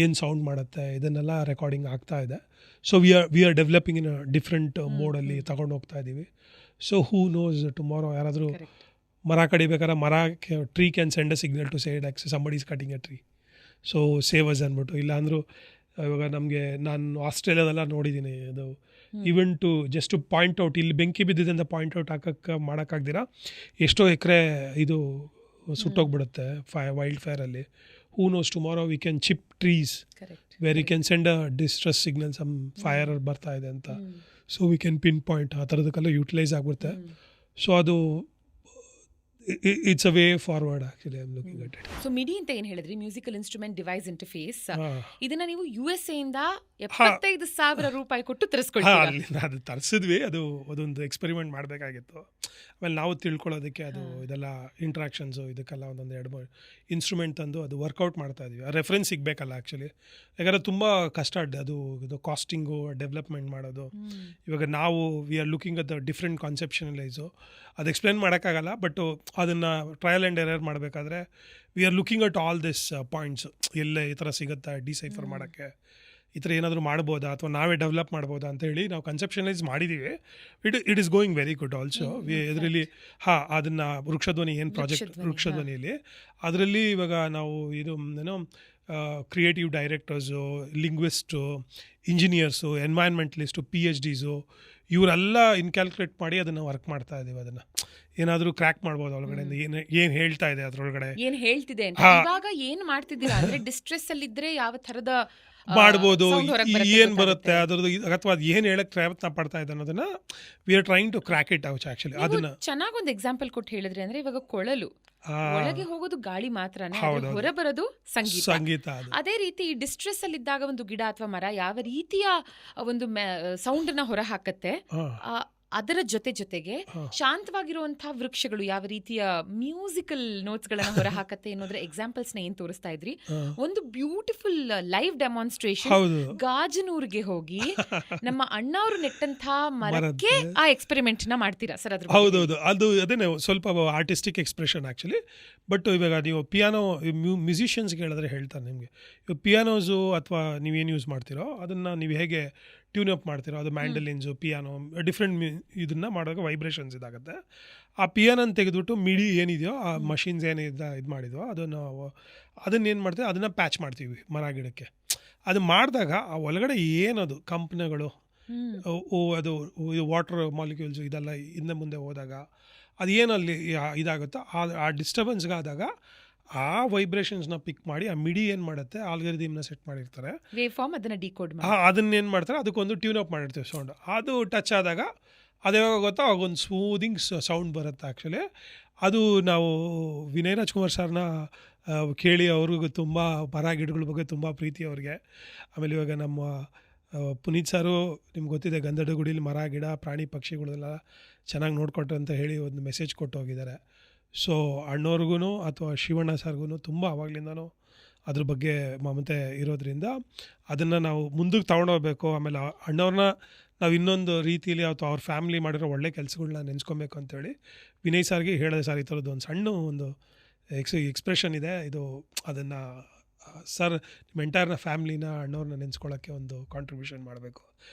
ಏನು ಸೌಂಡ್ ಮಾಡುತ್ತೆ, ಇದನ್ನೆಲ್ಲ ರೆಕಾರ್ಡಿಂಗ್ ಆಗ್ತಾ ಇದೆ. So we are developing in different ಮೋಡಲ್ಲಿ ತಗೊಂಡು ಹೋಗ್ತಾ ಇದ್ದೀವಿ. ಸೊ ಹೂ ನೋಸ್ ಟುಮಾರೋ ಯಾರಾದರೂ ಮರ ಕಡಿಬೇಕಾದ್ರೆ tree can send a signal to say like somebody is cutting a tree, so save us ಅಂದ್ಬಿಟ್ಟು. ಇಲ್ಲ ಅಂದರೂ ಇವಾಗ ನಮಗೆ ನಾನು ಆಸ್ಟ್ರೇಲಿಯಾದೆಲ್ಲ ನೋಡಿದ್ದೀನಿ, ಅದು even to just point out ಇಲ್ಲಿ ಬೆಂಕಿ ಬಿದ್ದಿದೆ ಅಂತ ಪಾಯಿಂಟ್ ಔಟ್ ಮಾಡೋಕ್ಕಾಗ್ದಿರಾ ಎಷ್ಟೋ ಎಕರೆ ಇದು ಸುಟ್ಟೋಗ್ಬಿಡುತ್ತೆ ವೈಲ್ಡ್ ಫೈರಲ್ಲಿ. Who knows tomorrow we can chip trees where you can send a distress signal some fire ಬರ್ತಾ ಇದೆ ಅಂತ. So we can pin point ಆ ಥರದಕ್ಕೆಲ್ಲ ಯೂಟಿಲೈಸ್ ಆಗ್ಬಿಡುತ್ತೆ. ಸೊ ಅದು it's a way forward actually I am looking at it. So ಮಿಡಿ ಅಂತ ಏನು ಹೇಳಿದ್ರಿ, ಮ್ಯೂಸಿಕಲ್ ಇನ್ಸ್ಟ್ರೂಮೆಂಟ್ ಡಿವೈಸ್ ಇಂಟರ್ಫೇಸ್, ಇದನ್ನ ನೀವು USA ಇಂದ 75,000 ರೂಪಾಯಿ ಕೊಟ್ಟು ತರಿಸ್ಕೊಳ್ತೀರಾ? ಅಲ್ಲಿಂದ ಅದು ತರಿಸಿದ್ವಿ. ಅದೊಂದು ಎಕ್ಸ್ಪೆರಿಮೆಂಟ್ ಮಾಡಬೇಕಾಗಿತ್ತು. ಆಮೇಲೆ ನಾವು ತಿಳ್ಕೊಳ್ಳೋದಕ್ಕೆ ಅದು ಇದೆಲ್ಲ ಇಂಟ್ರಾಕ್ಷನ್ಸು ಇದಕ್ಕೆಲ್ಲ ಒಂದೊಂದು 2-3 ಇನ್ಸ್ಟ್ರೂಮೆಂಟ್ ತಂದು ಅದು ವರ್ಕೌಟ್ ಮಾಡ್ತಾ ಇದ್ವಿ. ಆ ರೆಫರೆನ್ಸ್ ಸಿಗಬೇಕಲ್ಲ ಆ್ಯಕ್ಚುಲಿ, ಯಾಕಂದರೆ ತುಂಬ ಕಷ್ಟ ಅದು ಇದು ಕಾಸ್ಟಿಂಗು ಡೆವಲಪ್ಮೆಂಟ್ ಮಾಡೋದು. ಇವಾಗ ನಾವು we are looking at the different conceptualise, ಅದು ಎಕ್ಸ್ಪ್ಲೇನ್ ಮಾಡೋಕ್ಕಾಗಲ್ಲ. ಬಟ್ ಅದನ್ನು ಟ್ರಯಲ್ ಆ್ಯಂಡ್ ಎರರ್ ಮಾಡಬೇಕಾದ್ರೆ we are looking at all this points. ಎಲ್ಲೇ ಈ ಥರ ಸಿಗುತ್ತಾ ಡಿಸೈಫರ್ ಮಾಡೋಕ್ಕೆ, ಈ ಥರ ಏನಾದರೂ ಮಾಡ್ಬೋದಾ ಅಥವಾ ನಾವೇ ಡೆವಲಪ್ ಮಾಡ್ಬೋದಾ ಅಂತ ಹೇಳಿ ನಾವು ಕನ್ಸೆಪ್ಷನಲೈಸ್ ಮಾಡಿದ್ದೀವಿ. It is going very good also. ಇದರಲ್ಲಿ ಅದನ್ನು ವೃಕ್ಷಧ್ವನಿ ಏನು ಪ್ರಾಜೆಕ್ಟ್ ವೃಕ್ಷಧ್ವನಿಯಲ್ಲಿ ಅದರಲ್ಲಿ ಇವಾಗ ನಾವು ಇದು ಏನೋ ಕ್ರಿಯೇಟಿವ್ ಡೈರೆಕ್ಟರ್ಸು, ಲಿಂಗ್ವಿಸ್ಟು, ಇಂಜಿನಿಯರ್ಸು, ಎನ್ವೈರ್ಮೆಂಟಲಿಸ್ಟು, PhDs ಇವರೆಲ್ಲ ಇನ್ಕ್ಯಾಲ್ಕುಲೇಟ್ ಮಾಡಿ ಅದನ್ನು ವರ್ಕ್ ಮಾಡ್ತಾ ಇದ್ದೀವಿ. ಅದನ್ನು ಏನಾದರೂ ಕ್ರ್ಯಾಕ್ ಮಾಡ್ಬೋದು ಒಳಗಡೆ ಏನು ಹೇಳ್ತಾ ಇದೆ ಅದರೊಳಗಡೆ, ಏನು ಹೇಳ್ತಿದೆ ಅಂತ. ಇವಾಗ ಏನು ಮಾಡ್ತಿದ್ದೀರಾ ಅಂದರೆ ಡಿಸ್ಟ್ರೆಸ್ ಅಲ್ಲಿದ್ದರೆ ಯಾವ ಥರದ ಮಾಡ್ಬೋದು, ಏನು ಬರುತ್ತೆ ಅದರದ್ದು, ಅಥವಾ ಅದು ಏನು ಹೇಳಕ್ಕೆ ಪ್ರಯತ್ನ ಪಡ್ತಾ ಇದೆ ಅನ್ನೋದನ್ನ we are trying to crack it out. Actually ಅದನ್ನ ಚೆನ್ನಾಗಿ ಒಂದು ಎಕ್ಸಾಂಪಲ್ ಕೊಟ್ಟು ಹೇಳಿದ್ರಿ. ಅಂದ್ರೆ ಇವಾಗ ಕೊಳಲು ಒಳಗೆ ಹೋಗೋದು ಗಾಳಿ ಮಾತ್ರನೇ, ಹೊರ ಬರೋದು ಸಂಗೀತ. ಅದೇ ರೀತಿ ಡಿಸ್ಟ್ರೆಸ್ ಅಲ್ಲಿ ಇದ್ದಾಗ ಒಂದು ಗಿಡ ಅಥವಾ ಮರ ಯಾವ ರೀತಿಯ ಒಂದು ಸೌಂಡ್ ನ ಹೊರ ಹಾಕತ್ತೆ, ಅದರ ಜೊತೆಗೆ ಶಾಂತವಾಗಿರುವಂತಹ ವೃಕ್ಷಗಳು ಯಾವ ರೀತಿಯ ಮ್ಯೂಸಿಕಲ್ ನೋಟ್ಸ್ ಗಳನ್ನ ಹೊರ ಹಾಕತ್ತೆ ಅನ್ನೋದ್ರ ಎಕ್ಸಾಂಪಲ್ಸ್ ನ ಏನ್ ತೋರಿಸ್ತಾ ಇದ್ರಿ. ಒಂದು ಬ್ಯೂಟಿಫುಲ್ ಲೈವ್ ಡೆಮಾನ್ಸ್ಟ್ರೇಷನ್. ಗಾಜನೂರ್ಗೆ ಹೋಗಿ ನಮ್ಮ ಅಣ್ಣ ಅವರು ನೆಟ್ಟಂತಹ ಮರಕ್ಕೆ ಆ ಎಕ್ಸ್ಪೆರಿಮೆಂಟ್ ನ ಮಾಡ್ತೀರಾ ಸರ್? ಅದ್ರ ಹೌದೌದು, ಅದು ಅದೇನೆ ಸ್ವಲ್ಪ ಆರ್ಟಿಸ್ಟಿಕ್ ಎಕ್ಸ್ಪ್ರೆಷನ್ ಆಕ್ಚುಲಿ. ಬಟ್ ಇವಾಗ ನೀವು ಪಿಯಾನೋ ಮ್ಯೂಸಿಷಿಯನ್ಸ್ಗೆ ಹೇಳಿದ್ರೆ ಹೇಳ್ತಾರೆ ನಿಮಗೆ, ಇವಾಗ ಪಿಯಾನೋಸು ಅಥವಾ ನೀವೇನು ಯೂಸ್ ಮಾಡ್ತೀರೋ ಅದನ್ನು ನೀವು ಹೇಗೆ ಟ್ಯೂನ್ ಅಪ್ ಮಾಡ್ತೀರೋ, ಅದು ಮ್ಯಾಂಡಲಿನ್ಸು, ಪಿಯಾನೋ, ಡಿಫ್ರೆಂಟ್ ಇದನ್ನು ಮಾಡುವಾಗ ವೈಬ್ರೇಷನ್ಸ್ ಇದಾಗುತ್ತೆ. ಆ ಪಿಯಾನೋನ ತೆಗೆದುಬಿಟ್ಟು ಮಿಡಿ ಏನಿದೆಯೋ ಆ ಮಷಿನ್ಸ್ ಏನಿದೆ ಇದು ಮಾಡಿದೋ ಅದನ್ನೇನು ಮಾಡ್ತೀವಿ, ಅದನ್ನು ಪ್ಯಾಚ್ ಮಾಡ್ತೀವಿ ಮರ ಗಿಡಕ್ಕೆ. ಅದು ಮಾಡಿದಾಗ ಆ ಒಳಗಡೆ ಏನದು ಕಂಪನಿಗಳು ಅದು ವಾಟರ್ ಮಾಲಿಕ್ಯೂಲ್ಸು ಇದೆಲ್ಲ ಹಿಂದೆ ಮುಂದೆ ಹೋದಾಗ ಅದು ಏನಲ್ಲಿ ಇದಾಗುತ್ತೋ ಆ ಡಿಸ್ಟರ್ಬೆನ್ಸ್ಗಾದಾಗ ಆ ವೈಬ್ರೇಷನ್ಸ್ನ ಪಿಕ್ ಮಾಡಿ ಆ ಮಿಡಿ ಏನು ಮಾಡುತ್ತೆ, ಆಲ್ಗರಿದಮ್ನ ಸೆಟ್ ಮಾಡಿರ್ತಾರೆ, ವೇವ್ ಫಾರ್ಮ್, ಅದನ್ನು ಡಿಕೋಡ್ ಮಾಡಿ ಅದನ್ನೇನು ಮಾಡ್ತಾರೆ ಅದಕ್ಕೊಂದು ಟ್ಯೂನ್ ಅಪ್ ಮಾಡಿರ್ತೀವಿ ಸೌಂಡ್. ಅದು ಟಚ್ ಆದಾಗ ಅದು ಯಾವಾಗ ಗೊತ್ತೋ ಆಗೊಂದು ಸ್ಮೂದಿಂಗ್ ಸೌಂಡ್ ಬರುತ್ತೆ. ಆ್ಯಕ್ಚುಲಿ ಅದು ನಾವು ವಿನಯ್ ರಾಜ್ಕುಮಾರ್ ಸರ್ನ ಕೇಳಿ ಅವ್ರಿಗೂ ತುಂಬ ಮರ ಗಿಡಗಳ ಬಗ್ಗೆ ತುಂಬ ಪ್ರೀತಿ ಅವ್ರಿಗೆ. ಆಮೇಲೆ ಇವಾಗ ನಮ್ಮ ಪುನೀತ್ ಸಾರು ನಿಮ್ಗೆ ಗೊತ್ತಿದೆ, ಗಂಧದ ಗುಡಿಲಿ ಮರ ಗಿಡ ಪ್ರಾಣಿ ಪಕ್ಷಿಗಳೆಲ್ಲ ಚೆನ್ನಾಗಿ ನೋಡ್ಕೊಟ್ರು ಅಂತ ಹೇಳಿ ಒಂದು ಮೆಸೇಜ್ ಕೊಟ್ಟು ಹೋಗಿದ್ದಾರೆ. ಸೊ ಅಣ್ಣವ್ರಿಗೂ ಅಥವಾ ಶಿವಣ್ಣ ಸರ್ಗೂ ತುಂಬ ಆವಾಗಲಿಂದನೂ ಅದ್ರ ಬಗ್ಗೆ ಮಮತೆ ಇರೋದ್ರಿಂದ ಅದನ್ನು ನಾವು ಮುಂದಕ್ಕೆ ತೊಗೊಂಡೋಗ್ಬೇಕು. ಆಮೇಲೆ ಅಣ್ಣವ್ರನ್ನ ನಾವು ಇನ್ನೊಂದು ರೀತಿಯಲ್ಲಿ ಅಥವಾ ಅವ್ರ ಫ್ಯಾಮಿಲಿ ಮಾಡಿರೋ ಒಳ್ಳೆ ಕೆಲಸಗಳನ್ನ ನೆನೆಸ್ಕೊಬೇಕು ಅಂತೇಳಿ ವಿನಯ್ ಸರ್ಗೆ ಹೇಳಿದೆ, ಸರ್ ಈ ಥರದ್ದು ಒಂದು ಸಣ್ಣ ಒಂದು ಎಕ್ಸ್ಪ್ರೆಷನ್ ಇದೆ, ಇದು ಅದನ್ನು ಸರ್ ನಿಮ್ಮ ಎಂಟೈರ್ನ ಫ್ಯಾಮ್ಲಿನ ಅಣ್ಣವ್ರನ್ನ ನೆನೆಸ್ಕೊಳ್ಳೋಕ್ಕೆ ಒಂದು ಕಾಂಟ್ರಿಬ್ಯೂಷನ್ ಮಾಡಬೇಕು.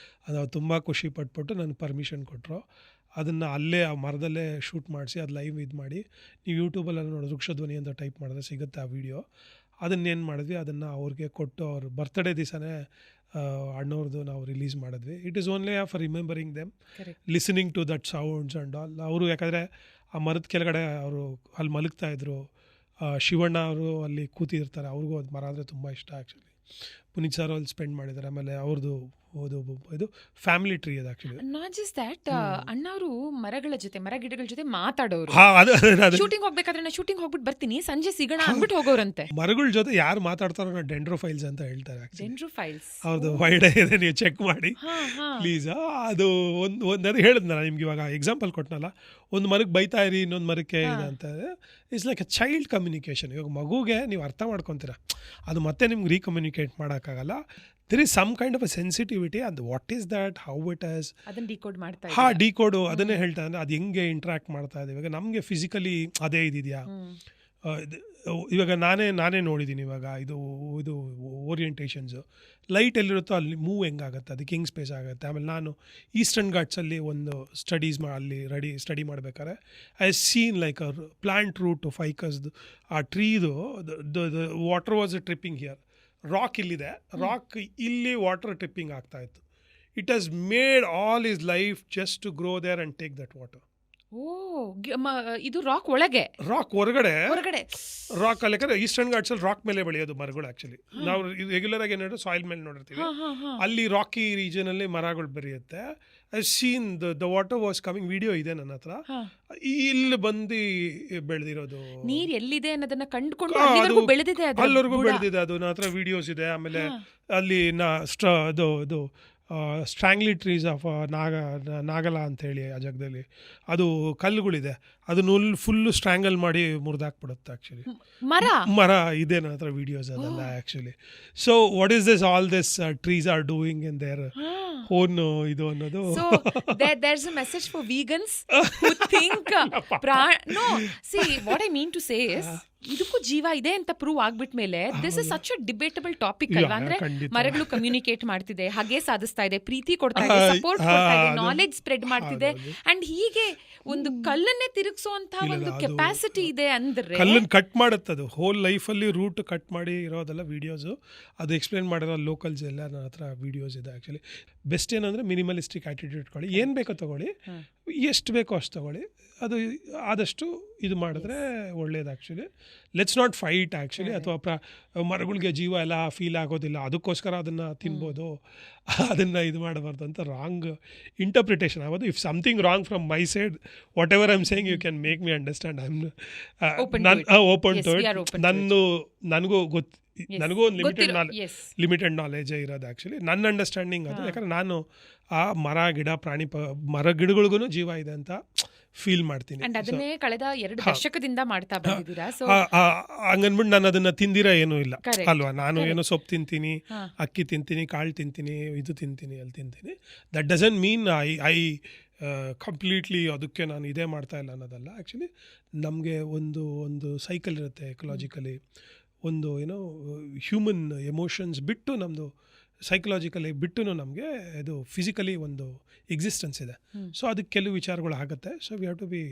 ಅದು ತುಂಬ ಖುಷಿ ಪಟ್ಬಿಟ್ಟು ನನಗೆ ಪರ್ಮಿಷನ್ ಕೊಟ್ಟರು. ಅದನ್ನು ಅಲ್ಲೇ ಆ ಮರದಲ್ಲೇ ಶೂಟ್ ಮಾಡಿಸಿ ಅದು ಲೈವ್ ಇದು ಮಾಡಿ ನೀವು ಯೂಟ್ಯೂಬಲ್ಲೆಲ್ಲ ನೋಡೋದು ವೃಕ್ಷಧ್ವನಿ ಅಂತ ಟೈಪ್ ಮಾಡಿದ್ರೆ ಸಿಗುತ್ತೆ ಆ ವಿಡಿಯೋ. ಅದನ್ನೇನು ಮಾಡಿದ್ವಿ, ಅದನ್ನು ಅವ್ರಿಗೆ ಕೊಟ್ಟು ಅವ್ರ ಬರ್ತ್ಡೇ ದಿವಸನೇ ಅಣ್ಣವ್ರದ್ದು ನಾವು ರಿಲೀಸ್ ಮಾಡಿದ್ವಿ. It is only for remembering them, listening to that sounds and all. ಅವರು ಯಾಕಂದರೆ ಆ ಮರದ ಕೆಳಗಡೆ ಅವರು ಅಲ್ಲಿ ಮಲಗ್ತಾಯಿದ್ರು, ಶಿವಣ್ಣ ಅವರು ಅಲ್ಲಿ ಕೂತಿರ್ತಾರೆ, ಅವ್ರಿಗೂ ಅದು ಮರ ಅಂದರೆ ತುಂಬ ಇಷ್ಟ. ಆ್ಯಕ್ಚುಲಿ ಪುನೀತ್ ಸರ್ ಅಲ್ಲಿ ಸ್ಪೆಂಡ್ ಮಾಡಿದ್ದಾರೆ. ಆಮೇಲೆ ಅವ್ರದ್ದು ಇದು ಫ್ಯಾಮಿಲಿ ಟ್ರೀ ಅದು ಆ್ಯಕ್ಚುಲಿ. ನಾಟ್ ಜಸ್ಟ್ ದ್ಯಾಟ್, ಅಣ್ಣ ಅವರು ಮರ ಗಿಡಗಳ ಜೊತೆ ಮಾತಾಡೋರು. ಶೂಟಿಂಗ್ ಹೋಗ್ಬೇಕಾದ್ರೆ ನಾನು ಶೂಟಿಂಗ್ ಹೋಗ್ಬಿಟ್ಟು ಬರ್ತೀನಿ, ಸಂಜೆ ಸಿಗೋಣ ಅಂದ್ಬಿಟ್ಟು ಹೋಗೋರಂತೆ. ಮರಗಳ ಜೊತೆ ಯಾರು ಮಾತಾಡ್ತಾರೋ ಡೆಂಡ್ರೋಫೈಲ್ಸ್ ಅಂತ ಹೇಳ್ತಾರೆ. ಡೆಂಡ್ರೋಫೈಲ್ಸ್ ಹೌದು, ವೈಡೇ ಇದೆ, ನೀವು ಚೆಕ್ ಮಾಡಿ ಪ್ಲೀಸ್. ಅದು ಒಂದು ಹೇಳಿದ್ನ ನಾನು ನಿಮ್ಗೆ ಇವಾಗ ಎಕ್ಸಾಂಪಲ್ ಕೊಟ್ಟನಲ್ಲ, ಒಂದು ಮರಕ್ಕೆ ಬೈತಾ ಇರಿ ಇನ್ನೊಂದು ಮರಕ್ಕೆ ಇದೆ ಅಂತ. It's like A child communication. ಇವಾಗ ಮಗುಗೆ ನೀವು ಅರ್ಥ ಮಾಡ್ಕೊತೀರ, ಅದು ಮತ್ತೆ ನಿಮ್ಗೆ ರೀಕಮ್ಯುನಿಕೇಟ್ ಮಾಡೋಕ್ಕಾಗಲ್ಲ. there is some kind of a sensitivity and what is that, how it is, ಅದನ್ನ ಡಿಕೋಡ್ ಮಾಡ್ತಾ ಡಿಕೋಡು ಅದನ್ನೇ ಹೇಳ್ತಾ ಇದ್ದಾರೆ. ಅದು ಹೆಂಗೆ ಇಂಟ್ರಾಕ್ಟ್ ಮಾಡ್ತಾ ಇದೆ. ಇವಾಗ ನಮಗೆ ಫಿಸಿಕಲಿ ಅದೇ ಇದೆಯಾ, ಇವಾಗ ನಾನೇ ನೋಡಿದ್ದೀನಿ. ಇವಾಗ ಇದು ಓರಿಯೆಂಟೇಷನ್ಸು ಲೈಟ್ ಎಲ್ಲಿರುತ್ತೋ ಅಲ್ಲಿ ಮೂವ್ ಹೆಂಗಾಗುತ್ತೆ, ಅದಕ್ಕೆ ಹೆಂಗೆ ಸ್ಪೇಸ್ ಆಗುತ್ತೆ. ಆಮೇಲೆ ನಾನು ಈಸ್ಟರ್ನ್ ಘಾಟ್ಸಲ್ಲಿ ಒಂದು ಸ್ಟಡೀಸ್ ಅಲ್ಲಿ ಸ್ಟಡಿ ಮಾಡಬೇಕಾದ್ರೆ I seen like a plant root ಫೈಕಸ್ದು ಆ ಟ್ರೀದು water was tripping here. Rock ಇಲ್ಲಿದೆ, ರಾಕ್ ಇಲ್ಲಿ ವಾಟರ್ ಟ್ರಿಪ್ಪಿಂಗ್ ಆಗ್ತಾಯಿತ್ತು. It has made all is life just to grow there and take that water. ಓ ಇದು ರಾಕ್ ಒಳಗೆ ರಾಕ್ ಹೊರಗಡೆ ಹೊರಗಡೆ ರಾಕ್ ಅಲ್ಲಿ ಯಾಕಂದ್ರೆ ಈಸ್ಟರ್ನ್ ಘಾಟ್ಸ್ ಅಲ್ಲಿ ರಾಕ್ ಮೇಲೆ ಬೆಳೆಯೋದು ಮರಗಳು. ಆಕ್ಚುಲಿ ನಾವು ರೆಗ್ಯುಲರ್ ಆಗಿ ಏನಾದ್ರು ಸಾಯಿಲ್ ಮೇಲೆ ನೋಡಿರ್ತೀವಿ, ಅಲ್ಲಿ ರಾಕಿ ರೀಜನ್ ಅಲ್ಲಿ ಮರಗಳು ಬೆಳೆಯುತ್ತೆ. I seen the water was coming, video ಇದೆ ನನ್ನ ಹತ್ರ, ಇಲ್ಲಿ ಬಂದು ಬೆಳೆದಿರೋದು. ನೀರ್ ಎಲ್ಲಿದೆ ಅನ್ನೋದನ್ನ ಕಂಡುಕೊಂಡು ಬೆಳೆದಿದೆ, ಅಲ್ಲಿವರೆಗೂ ಬೆಳೆದಿದೆ ಅದು. ನನ್ನ ಹತ್ರ ವಿಡಿಯೋಸ್ ಇದೆ. ಆಮೇಲೆ ಅಲ್ಲಿ ಅದು ಸ್ಟ್ರಾಂಗ್ಲಿ ಟ್ರೀಸ್ ಆಫ್ ನಾಗಲ ಅಂತೇಳಿ ಆ ಜಾಗದಲ್ಲಿ ಅದು ಕಲ್ಲುಗಳಿದೆ, ಅದನ್ನು ಫುಲ್ಲು ಸ್ಟ್ರಾಂಗಲ್ ಮಾಡಿ ಮುರಿದಾಕ್ಬಿಡುತ್ತೆ. ಆ್ಯಕ್ಚುಲಿ ಮರ ಇದೆ ನನ್ನ ಹತ್ರ ವಿಡಿಯೋಸ್ ಅದೆಲ್ಲ actually. So what is this all this trees are doing in their own ಇದು ಅನ್ನೋದು. there's a message for vegans who think no, see what I mean to say is ಇದಕ್ಕೂ ಜೀವ ಇದೆ ಅಂತ ಪ್ರೂವ್ ಆಗ್ಬಿಟ್ಮೇಲೆ this is such a debatable topic ಅಲ್ವಾ. ಅಂದ್ರೆ ಮರಗಳು ಕಮ್ಯುನಿಕೇಟ್ ಮಾಡ್ತಿದೆ, ಹಾಗೆ ಸಾಧಿಸ್ತಾ ಇದೆ, ಪ್ರೀತಿ ಕೊಡ್ತಾ ಇದೆ, ಸಪೋರ್ಟ್ ಕೊಡ್ತಾ ಇದೆ, ನಾಲೆಜ್ ಸ್ಪ್ರೆಡ್ ಮಾಡ್ತಿದೆ, ಅಂಡ್ ಹೀಗೆ ಒಂದು ಕಲ್ಲನ್ನೇ ತಿರುಗಿಸುವಂತಹ ಒಂದು ಕೆಪಾಸಿಟಿ ಇದೆ. ಅಂದ್ರೆ ಕಲ್ಲನ್ನು ಕಟ್ ಮಾಡುತ್ತೆ ಅದು, ಹೋಲ್ ಲೈಫಲ್ಲಿ ರೂಟ್ ಕಟ್ ಮಾಡಿ ಇರೋದೆಲ್ಲ ವಿಡಿಯೋಸು, ಅದು ಎಕ್ಸ್ಪ್ಲೇನ್ ಮಾಡಿರೋ ಲೋಕಲ್ಸ್ ಎಲ್ಲ ನನ್ನ ಹತ್ರ ವಿಡಿಯೋಸ್ ಇದೆ. ಆ್ಯಕ್ಚುಲಿ ಬೆಸ್ಟ್ ಏನಂದರೆ ಮಿನಿಮಲಿಸ್ಟಿಕ್ ಆ್ಯಟಿಟ್ಯೂಡ್ ಇಟ್ಕೊಳ್ಳಿ, ಏನು ಬೇಕೋ ತೊಗೊಳ್ಳಿ, ಎಷ್ಟು ಬೇಕೋ ಅಷ್ಟು ತೊಗೊಳ್ಳಿ, ಅದು ಆದಷ್ಟು ಇದು ಮಾಡಿದ್ರೆ ಒಳ್ಳೇದು. Actually let's not fight actually, ಅಥವಾ ಮರಗಳಿಗೆ ಜೀವ ಎಲ್ಲ ಫೀಲ್ ಆಗೋದಿಲ್ಲ ಅದಕ್ಕೋಸ್ಕರ ಅದನ್ನು ತಿನ್ಬೋದು, ಅದನ್ನು ಇದು ಮಾಡಬಾರ್ದು ಅಂತ ರಾಂಗ್ ಇಂಟರ್ಪ್ರಿಟೇಷನ್ ಆಗೋದು. If something wrong from my side, whatever I am saying you can make me understand. I am open to it. ನನಗೂ ಒಂದು ಲಿಮಿಟೆಡ್ ನಾಲೆಜೇ ಇರೋದು. ಆ್ಯಕ್ಚುಲಿ ನನ್ನ ಅಂಡರ್ಸ್ಟ್ಯಾಂಡಿಂಗ್ ಅದು, ಯಾಕಂದರೆ ನಾನು ಆ ಮರ ಗಿಡ ಪ್ರಾಣಿ ಮರ ಗಿಡಗಳಿಗೂ ಜೀವ ಇದೆ ಅಂತ ಫೀಲ್ ಮಾಡ್ತೀನಿ. ಅದನ್ನೇ ಕಳೆದ 2 ದಶಕದಿಂದ ಮಾಡ್ತಾ ಬಂದಿದ್ದೀರಾ. ಹಂಗನ್ಬಿಟ್ಟು ನಾನು ಅದನ್ನ ತಿಂದಿರ ಏನೂ ಇಲ್ಲ ಅಲ್ವಾ. ನಾನು ಏನೋ ಸೊಪ್ಪು ತಿಂತೀನಿ, ಅಕ್ಕಿ ತಿಂತೀನಿ, ಕಾಳು ತಿಂತೀನಿ, ಇದು ತಿಂತೀನಿ, ಅಲ್ಲಿ ತಿಂತೀನಿ. That doesn't mean I completely ಅದಕ್ಕೆ ನಾನು ಇದೇ ಮಾಡ್ತಾ ಇಲ್ಲ ಅನ್ನೋದಲ್ಲ. ಆ್ಯಕ್ಚುಲಿ ನಮಗೆ ಒಂದು ಸೈಕಲ್ ಇರುತ್ತೆ ಎಕಲಾಜಿಕಲಿ, ಒಂದು ಏನೋ ಹ್ಯೂಮನ್ ಎಮೋಷನ್ಸ್ ಬಿಟ್ಟು ನಮ್ಮದು ಸೈಕಲಾಜಿಕಲಿ ಬಿಟ್ಟು ನಮಗೆ ಇದು ಫಿಸಿಕಲಿ ಒಂದು ಎಕ್ಸಿಸ್ಟೆನ್ಸ್ ಇದೆ. ಸೊ ಅದಕ್ಕೆ ಕೆಲವು ವಿಚಾರಗಳು ಆಗುತ್ತೆ. So we have to be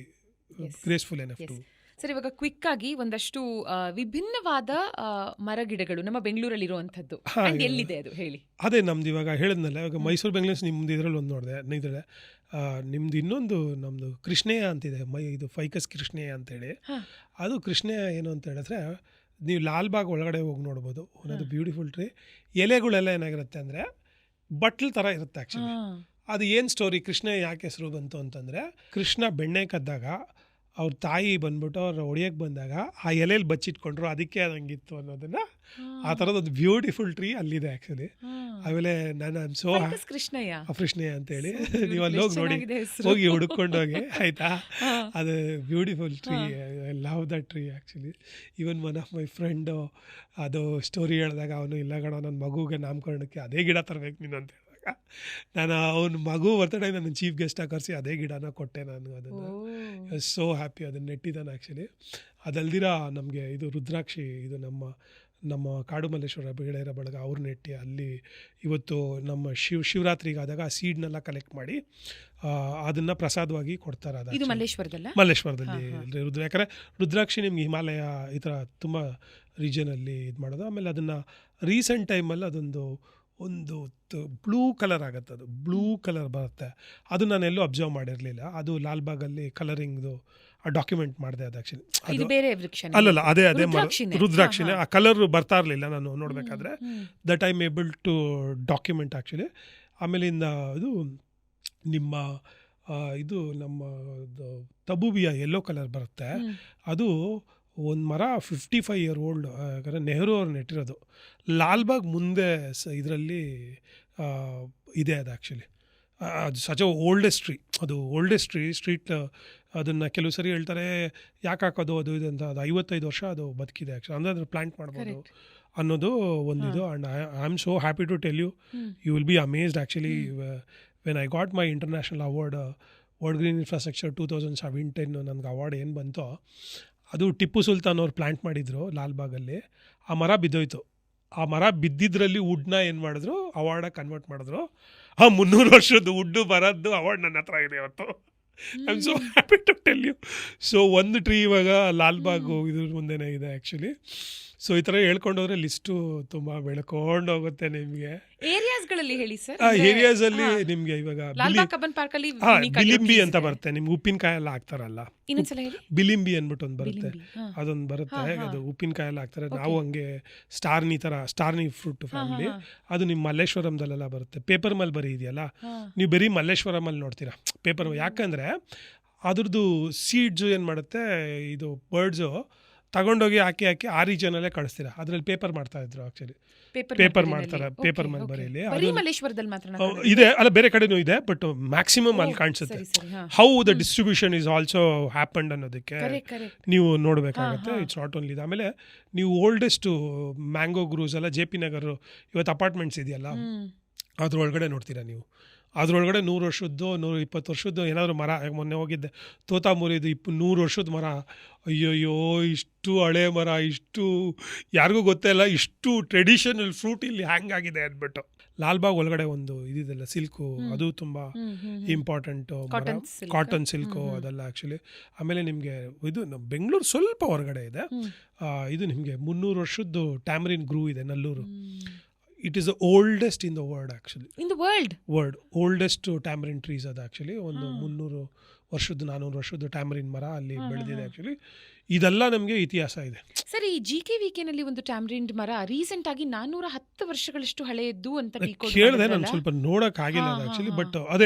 graceful enough to. Sir, ಇವಾಗ ಕ್ವಿಕ್ ಆಗಿ ಒಂದಷ್ಟು ವಿಭಿನ್ನವಾದ ಮರಗಿಡಗಳು ನಮ್ಮ ಬೆಂಗಳೂರಲ್ಲಿ ಇರುವಂಥದ್ದು ಎಲ್ಲಿದೆ ಅದು ಹೇಳಿ. ಅದೇ ನಮ್ದು ಇವಾಗ ಹೇಳಿದ್ನಲ್ಲ, ಇವಾಗ ಮೈಸೂರು ಬೆಂಗಳೂರು ನಿಮ್ದು ಇದರಲ್ಲಿ ಒಂದು ನೋಡಿದೆ, ಇದ್ರೆ ನಿಮ್ದು ಇನ್ನೊಂದು ನಮ್ಮದು ಕೃಷ್ಣೇಯ ಅಂತಿದೆ, ಇದು ಫೈಕಸ್ ಕೃಷ್ಣೇಯ ಅಂತೇಳಿ. ಅದು ಕೃಷ್ಣೇಯ ಏನು ಅಂತ ಹೇಳಿದ್ರೆ, ನೀವು ಲಾಲ್ಬಾಗ್ ಒಳಗಡೆ ಹೋಗಿ ನೋಡ್ಬೋದು. ಒಂದೊಂದು ಬ್ಯೂಟಿಫುಲ್ ಟ್ರೀ, ಎಲೆಗಳೆಲ್ಲ ಏನಾಗಿರುತ್ತೆ ಅಂದರೆ ಬಟ್ಲು ಥರ ಇರುತ್ತೆ. ಆ್ಯಕ್ಚುಲಿ ಅದು ಏನು ಸ್ಟೋರಿ, ಕೃಷ್ಣ ಯಾಕೆ ಹೆಸರು ಬಂತು ಅಂತಂದರೆ, ಕೃಷ್ಣ ಬೆಣ್ಣೆ ಕದ್ದಾಗ ಅವ್ರ ತಾಯಿ ಬಂದ್ಬಿಟ್ಟು ಅವ್ರು ಹೊಡಿಯೋಕ್ಕೆ ಬಂದಾಗ ಆ ಎಲೆಯಲ್ಲಿ ಬಚ್ಚಿಟ್ಕೊಂಡ್ರು, ಅದಕ್ಕೆ ಅದು ಹಂಗಿತ್ತು ಅನ್ನೋದನ್ನು, ಆ ಥರದೊಂದು ಬ್ಯೂಟಿಫುಲ್ ಟ್ರೀ ಅಲ್ಲಿದೆ ಆ್ಯಕ್ಚುಲಿ. ಆಮೇಲೆ ನಾನು ಸೋ ಕೃಷ್ಣಯ್ಯ ಅಂತೇಳಿ ನೀವು ಅಲ್ಲಿ ಹೋಗಿ ನೋಡಿ, ಹೋಗಿ ಹುಡ್ಕೊಂಡೋಗಿ ಆಯಿತಾ. ಅದು beautiful tree, I love that tree actually. Even one of my friend ಅದು ಸ್ಟೋರಿ ಹೇಳಿದಾಗ ಅವನು, ಇಲ್ಲ ಕಣೋ ನನ್ನ ಮಗುಗೆ ನಾಮಕರಣಕ್ಕೆ ಅದೇ ಗಿಡ ತರಬೇಕು ನೀನು ಅಂತ ಹೇಳಿದಾಗ, ನಾನು ಅವನ ಮಗು ಬರ್ತಡೇ ನನ್ನ ಚೀಫ್ ಗೆಸ್ಟಾಗಿ ಕರೆಸಿ ಅದೇ ಗಿಡನ ಕೊಟ್ಟೆ ನಾನು. ಅದನ್ನು ಸೋ ಹ್ಯಾಪಿ, ಅದನ್ನು ನೆಟ್ಟಿದ್ದಾನೆ ಆ್ಯಕ್ಚುಲಿ. ಅದಲ್ದಿರ ನಮಗೆ ಇದು ರುದ್ರಾಕ್ಷಿ, ಇದು ನಮ್ಮ ಕಾಡು ಮಲ್ಲೇಶ್ವರ ಗೆಳೆಯರ ಬಳಗ ಅವ್ರು ನೆಟ್ಟಿ ಅಲ್ಲಿ ಇವತ್ತು ನಮ್ಮ ಶಿವರಾತ್ರಿಗಾದಾಗ ಆ ಸೀಡ್ನೆಲ್ಲ ಕಲೆಕ್ಟ್ ಮಾಡಿ ಅದನ್ನು ಪ್ರಸಾದವಾಗಿ ಕೊಡ್ತಾರೆ. ಅದು ಮಲ್ಲೇಶ್ವರದಲ್ಲಿ ಯಾಕಂದರೆ ರುದ್ರಾಕ್ಷಿ ನಿಮ್ಗೆ ಹಿಮಾಲಯ ಈ ಥರ ತುಂಬ ರೀಜನಲ್ಲಿ ಇದು ಮಾಡೋದು. ಆಮೇಲೆ ಅದನ್ನು ರೀಸೆಂಟ್ ಟೈಮಲ್ಲಿ ಒಂದು ಬ್ಲೂ ಕಲರ್ ಆಗುತ್ತೆ, ಅದು ಬ್ಲೂ ಕಲರ್ ಬರುತ್ತೆ. ಅದು ನಾನು ಎಲ್ಲೂ ಅಬ್ಸರ್ವ್ ಮಾಡಿರಲಿಲ್ಲ. ಅದು ಲಾಲ್ಬಾಗಲ್ಲಿ ಕಲರಿಂಗ್ದು ಡಾಕ್ಯುಮೆಂಟ್ ಮಾಡಿದೆ. ಅದು ಆ್ಯಕ್ಚುಲಿ ಅಲ್ಲಲ್ಲ, ಅದೇ ರುದ್ರಾಕ್ಷಿನೇ. ಆ ಕಲರ್ ಬರ್ತಾ ಇರಲಿಲ್ಲ ನಾನು ನೋಡಬೇಕಾದ್ರೆ. That I am able to document actually. ಆಮೇಲಿಂದ ಇದು ನಮ್ಮ ತಬೂಬಿಯ ಯೆಲ್ಲೋ ಕಲರ್ ಬರುತ್ತೆ. ಅದು ಒಂದು ಮರ 55 year old, ಯಾಕಂದರೆ ನೆಹರು ಅವ್ರು ನೆಟ್ಟಿರೋದು. ಲಾಲ್ಬಾಗ್ ಮುಂದೆ ಇದರಲ್ಲಿ ಇದೆ ಅದು ಆ್ಯಕ್ಚುಲಿ. ಅದು ಸಚ್ ಓಲ್ಡೆಸ್ಟ್ ಟ್ರೀ, ಅದು ಓಲ್ಡೆಸ್ಟ್ ಸ್ಟ್ರೀಟ್. ಅದನ್ನು ಕೆಲವು ಸರಿ ಹೇಳ್ತಾರೆ ಯಾಕೆ ಹಾಕೋದು ಅದು ಇದು ಅಂತ. ಅದು 55 ವರ್ಷ ಅದು ಬದುಕಿದೆ ಆ್ಯಕ್ಚುಲಿ. ಅಂದರೆ ಅದ್ರ ಪ್ಲ್ಯಾಂಟ್ ಮಾಡ್ಬೋದು ಅನ್ನೋದು ಒಂದಿದು. And I am so happy to tell you will be amazed actually. When I got my international award world green infrastructure 2017 ನನಗೆ ಅವಾರ್ಡ್ ಏನು ಬಂತೋ, ಅದು ಟಿಪ್ಪು ಸುಲ್ತಾನ್ ಅವ್ರು ಪ್ಲ್ಯಾಂಟ್ ಮಾಡಿದರು ಲಾಲ್ಬಾಗಲ್ಲಿ. ಆ ಮರ ಬಿದ್ದೋಯ್ತು. ಆ ಮರ ಬಿದ್ದಿದ್ರಲ್ಲಿ ವುಡ್ನ ಏನು ಮಾಡಿದ್ರು, ಅವಾರ್ಡಾಗಿ ಕನ್ವರ್ಟ್ ಮಾಡಿದ್ರು. 300 ವರ್ಷದ ವುಡ್ಡು ಬರೋದು ಅವಾರ್ಡ್ ನನ್ನ ಹತ್ರ ಇದೆ ಇವತ್ತು. I am so happy to tell you. So ಒಂದು ಟ್ರೀ ಇವಾಗ ಲಾಲ್ಬಾಗು ಇದ್ರ ಮುಂದೆನೇ ಇದೆ ಆ್ಯಕ್ಚುಲಿ. ಸೊ ಈ ಥರ ಹೇಳ್ಕೊಂಡು ಹೋದ್ರೆ ಲಿಸ್ಟು ತುಂಬ ಬೆಳ್ಕೊಂಡು ಹೋಗುತ್ತೆ ನಿಮಗೆ. ಏರಿಯಾಸ್ಗಳಲ್ಲಿ ಹೇಳಿ ಸರ್. ಆ ಏರಿಯಾಸಲ್ಲಿ ನಿಮಗೆ ಇವಾಗ ಲಾಲ್ಬಾಗ್ ಕಬ್ಬನ್ ಪಾರ್ಕ್ ಅಲ್ಲಿ ಬಿಲಿಂಬಿ ಅಂತ ಬರುತ್ತೆ, ನಿಮ್ಗೆ ಉಪ್ಪಿನಕಾಯಿ ಎಲ್ಲ ಹಾಕ್ತಾರಲ್ಲ, ಇನ್ನೊಂದ್ಸಲ ಹೇಳಿ. ಬಿಲಿಂಬಿ ಅಂದ್ಬಿಟ್ಟು ಒಂದು ಬರುತ್ತೆ, ಬಿಲಿಂಬಿ, ಹಾ. ಅದೊಂದು ಬರುತ್ತೆ. ಹಾ, ಹಾ. ಅದು ಉಪ್ಪಿನಕಾಯಿ ಎಲ್ಲ ಹಾಕ್ತಾರೆ. Okay. ನಾವು ಹಂಗೆ ಸ್ಟಾರ್ನಿ ಫ್ರೂಟ್ ಫ್ಯಾಮಿಲಿ, ಅದು ನಿಮ್ಮ ಮಲ್ಲೇಶ್ವರಂದಲ್ಲೆಲ್ಲ ಬರುತ್ತೆ. ಪೇಪರ್ ಮಲ್ ಬರೀ ಇದೆಯಲ್ಲ, ನೀವು ಬರೀ ಮಲ್ಲೇಶ್ವರಮಲ್ಲಿ ನೋಡ್ತೀರಾ ಪೇಪರ್. ಯಾಕಂದರೆ ಅದ್ರದ್ದು ಸೀಡ್ಸು ಏನು ಮಾಡುತ್ತೆ, ಇದು ಬರ್ಡ್ಸು ತಗೊಂಡೋಗಿ ಹಾಕಿ ಆ ರೀಜನಲ್ಲೇ ಕಳಿಸ್ತೀರಾ. ಅದ್ರಲ್ಲಿ ಪೇಪರ್ ಮಾಡ್ತಾ ಇದ್ರು ಆಕ್ಚುಲಿ, ಪೇಪರ್ ಮಾಡ್ತಾರೆ ಪೇಪರ್ ಮಲ್ಬರಿಯಲ್ಲಿ. ಮಲ್ಲೇಶ್ವರದಲ್ಲಿ ಮಾತ್ರ ಇದೆ, ಅಲ್ಲ ಬೇರೆ ಕಡೆನೂ ಇದೆ, ಬಟ್ ಮ್ಯಾಕ್ಸಿಮಮ್ ಅಲ್ಲಿ ಕಾಣಿಸುತ್ತೆ. How the distribution is also happened ಅನ್ನೋದಕ್ಕೆ ನೀವು ನೋಡಬೇಕಾಗುತ್ತೆ. It's not only. ಆಮೇಲೆ ನೀವು ಓಲ್ಡೆಸ್ಟ್ ಮ್ಯಾಂಗೋ ಗ್ರೂಸ್ ಎಲ್ಲ JP ನಗರ್ ಇವತ್ತು ಅಪಾರ್ಟ್ಮೆಂಟ್ಸ್ ಇದೆಯಲ್ಲ, ಅದ್ರೊಳಗಡೆ ನೋಡ್ತೀರಾ ನೀವು. ಅದರೊಳಗಡೆ 100 ವರ್ಷದ್ದು 120 ವರ್ಷದ್ದು ಏನಾದರೂ ಮರ. ಮೊನ್ನೆ ಹೋಗಿದ್ದೆ, ತೋತಾಮೂರಿದು 100 ವರ್ಷದ ಮರ. ಅಯ್ಯೋಯ್ಯೋ, ಇಷ್ಟು ಹಳೆ ಮರ, ಇಷ್ಟು ಯಾರಿಗೂ ಗೊತ್ತೇ ಇಲ್ಲ, ಇಷ್ಟು ಟ್ರೆಡಿಷನಲ್ ಫ್ರೂಟ್ ಇಲ್ಲಿ ಹ್ಯಾಂಗಾಗಿದೆ ಅಂದ್ಬಿಟ್ಟು. ಲಾಲ್ಬಾಗ್ ಒಳಗಡೆ ಒಂದು ಇದಿದೆಲ್ಲ ಸಿಲ್ಕು, ಅದು ತುಂಬ ಇಂಪಾರ್ಟೆಂಟ್ ಮರ, ಕಾಟನ್ ಸಿಲ್ಕು ಅದೆಲ್ಲ ಆ್ಯಕ್ಚುಲಿ. ಆಮೇಲೆ ನಿಮಗೆ ಇದು ಬೆಂಗಳೂರು ಸ್ವಲ್ಪ ಹೊರಗಡೆ ಇದೆ, ಇದು ನಿಮಗೆ 300 ವರ್ಷದ್ದು ಟ್ಯಾಮರಿನ್ ಗ್ರೂ ಇದೆ Nallur. It is the oldest in the world actually. In the world oldest tamarind trees ಅದು ಆ್ಯಕ್ಚುಲಿ. ಒಂದು 300 ವರ್ಷದ್ದು 400 ವರ್ಷದ್ದು ಟ್ಯಾಮರಿನ್ ಮರ ಅಲ್ಲಿ ಬೆಳೆದಿದೆ ಆ್ಯಕ್ಚುಲಿ. ಇದೆಲ್ಲ ನಮಗೆ ಇತಿಹಾಸ ಇದೆ. ಸರ್, ಈ GKVK ನಲ್ಲಿ ಒಂದು ಟ್ಯಾಮರಿನ್ ಮರ ರೀಸೆಂಟ್ ಆಗಿ 410 ವರ್ಷಗಳಷ್ಟು ಹಳೆಯದ್ದು ಅಂತ ಕೇಳಿದೆ. ನಾನು ಸ್ವಲ್ಪ ನೋಡೋಕ್ಕಾಗಿಲ್ಲ ಅದು ಆ್ಯಕ್ಚುಲಿ, ಬಟ್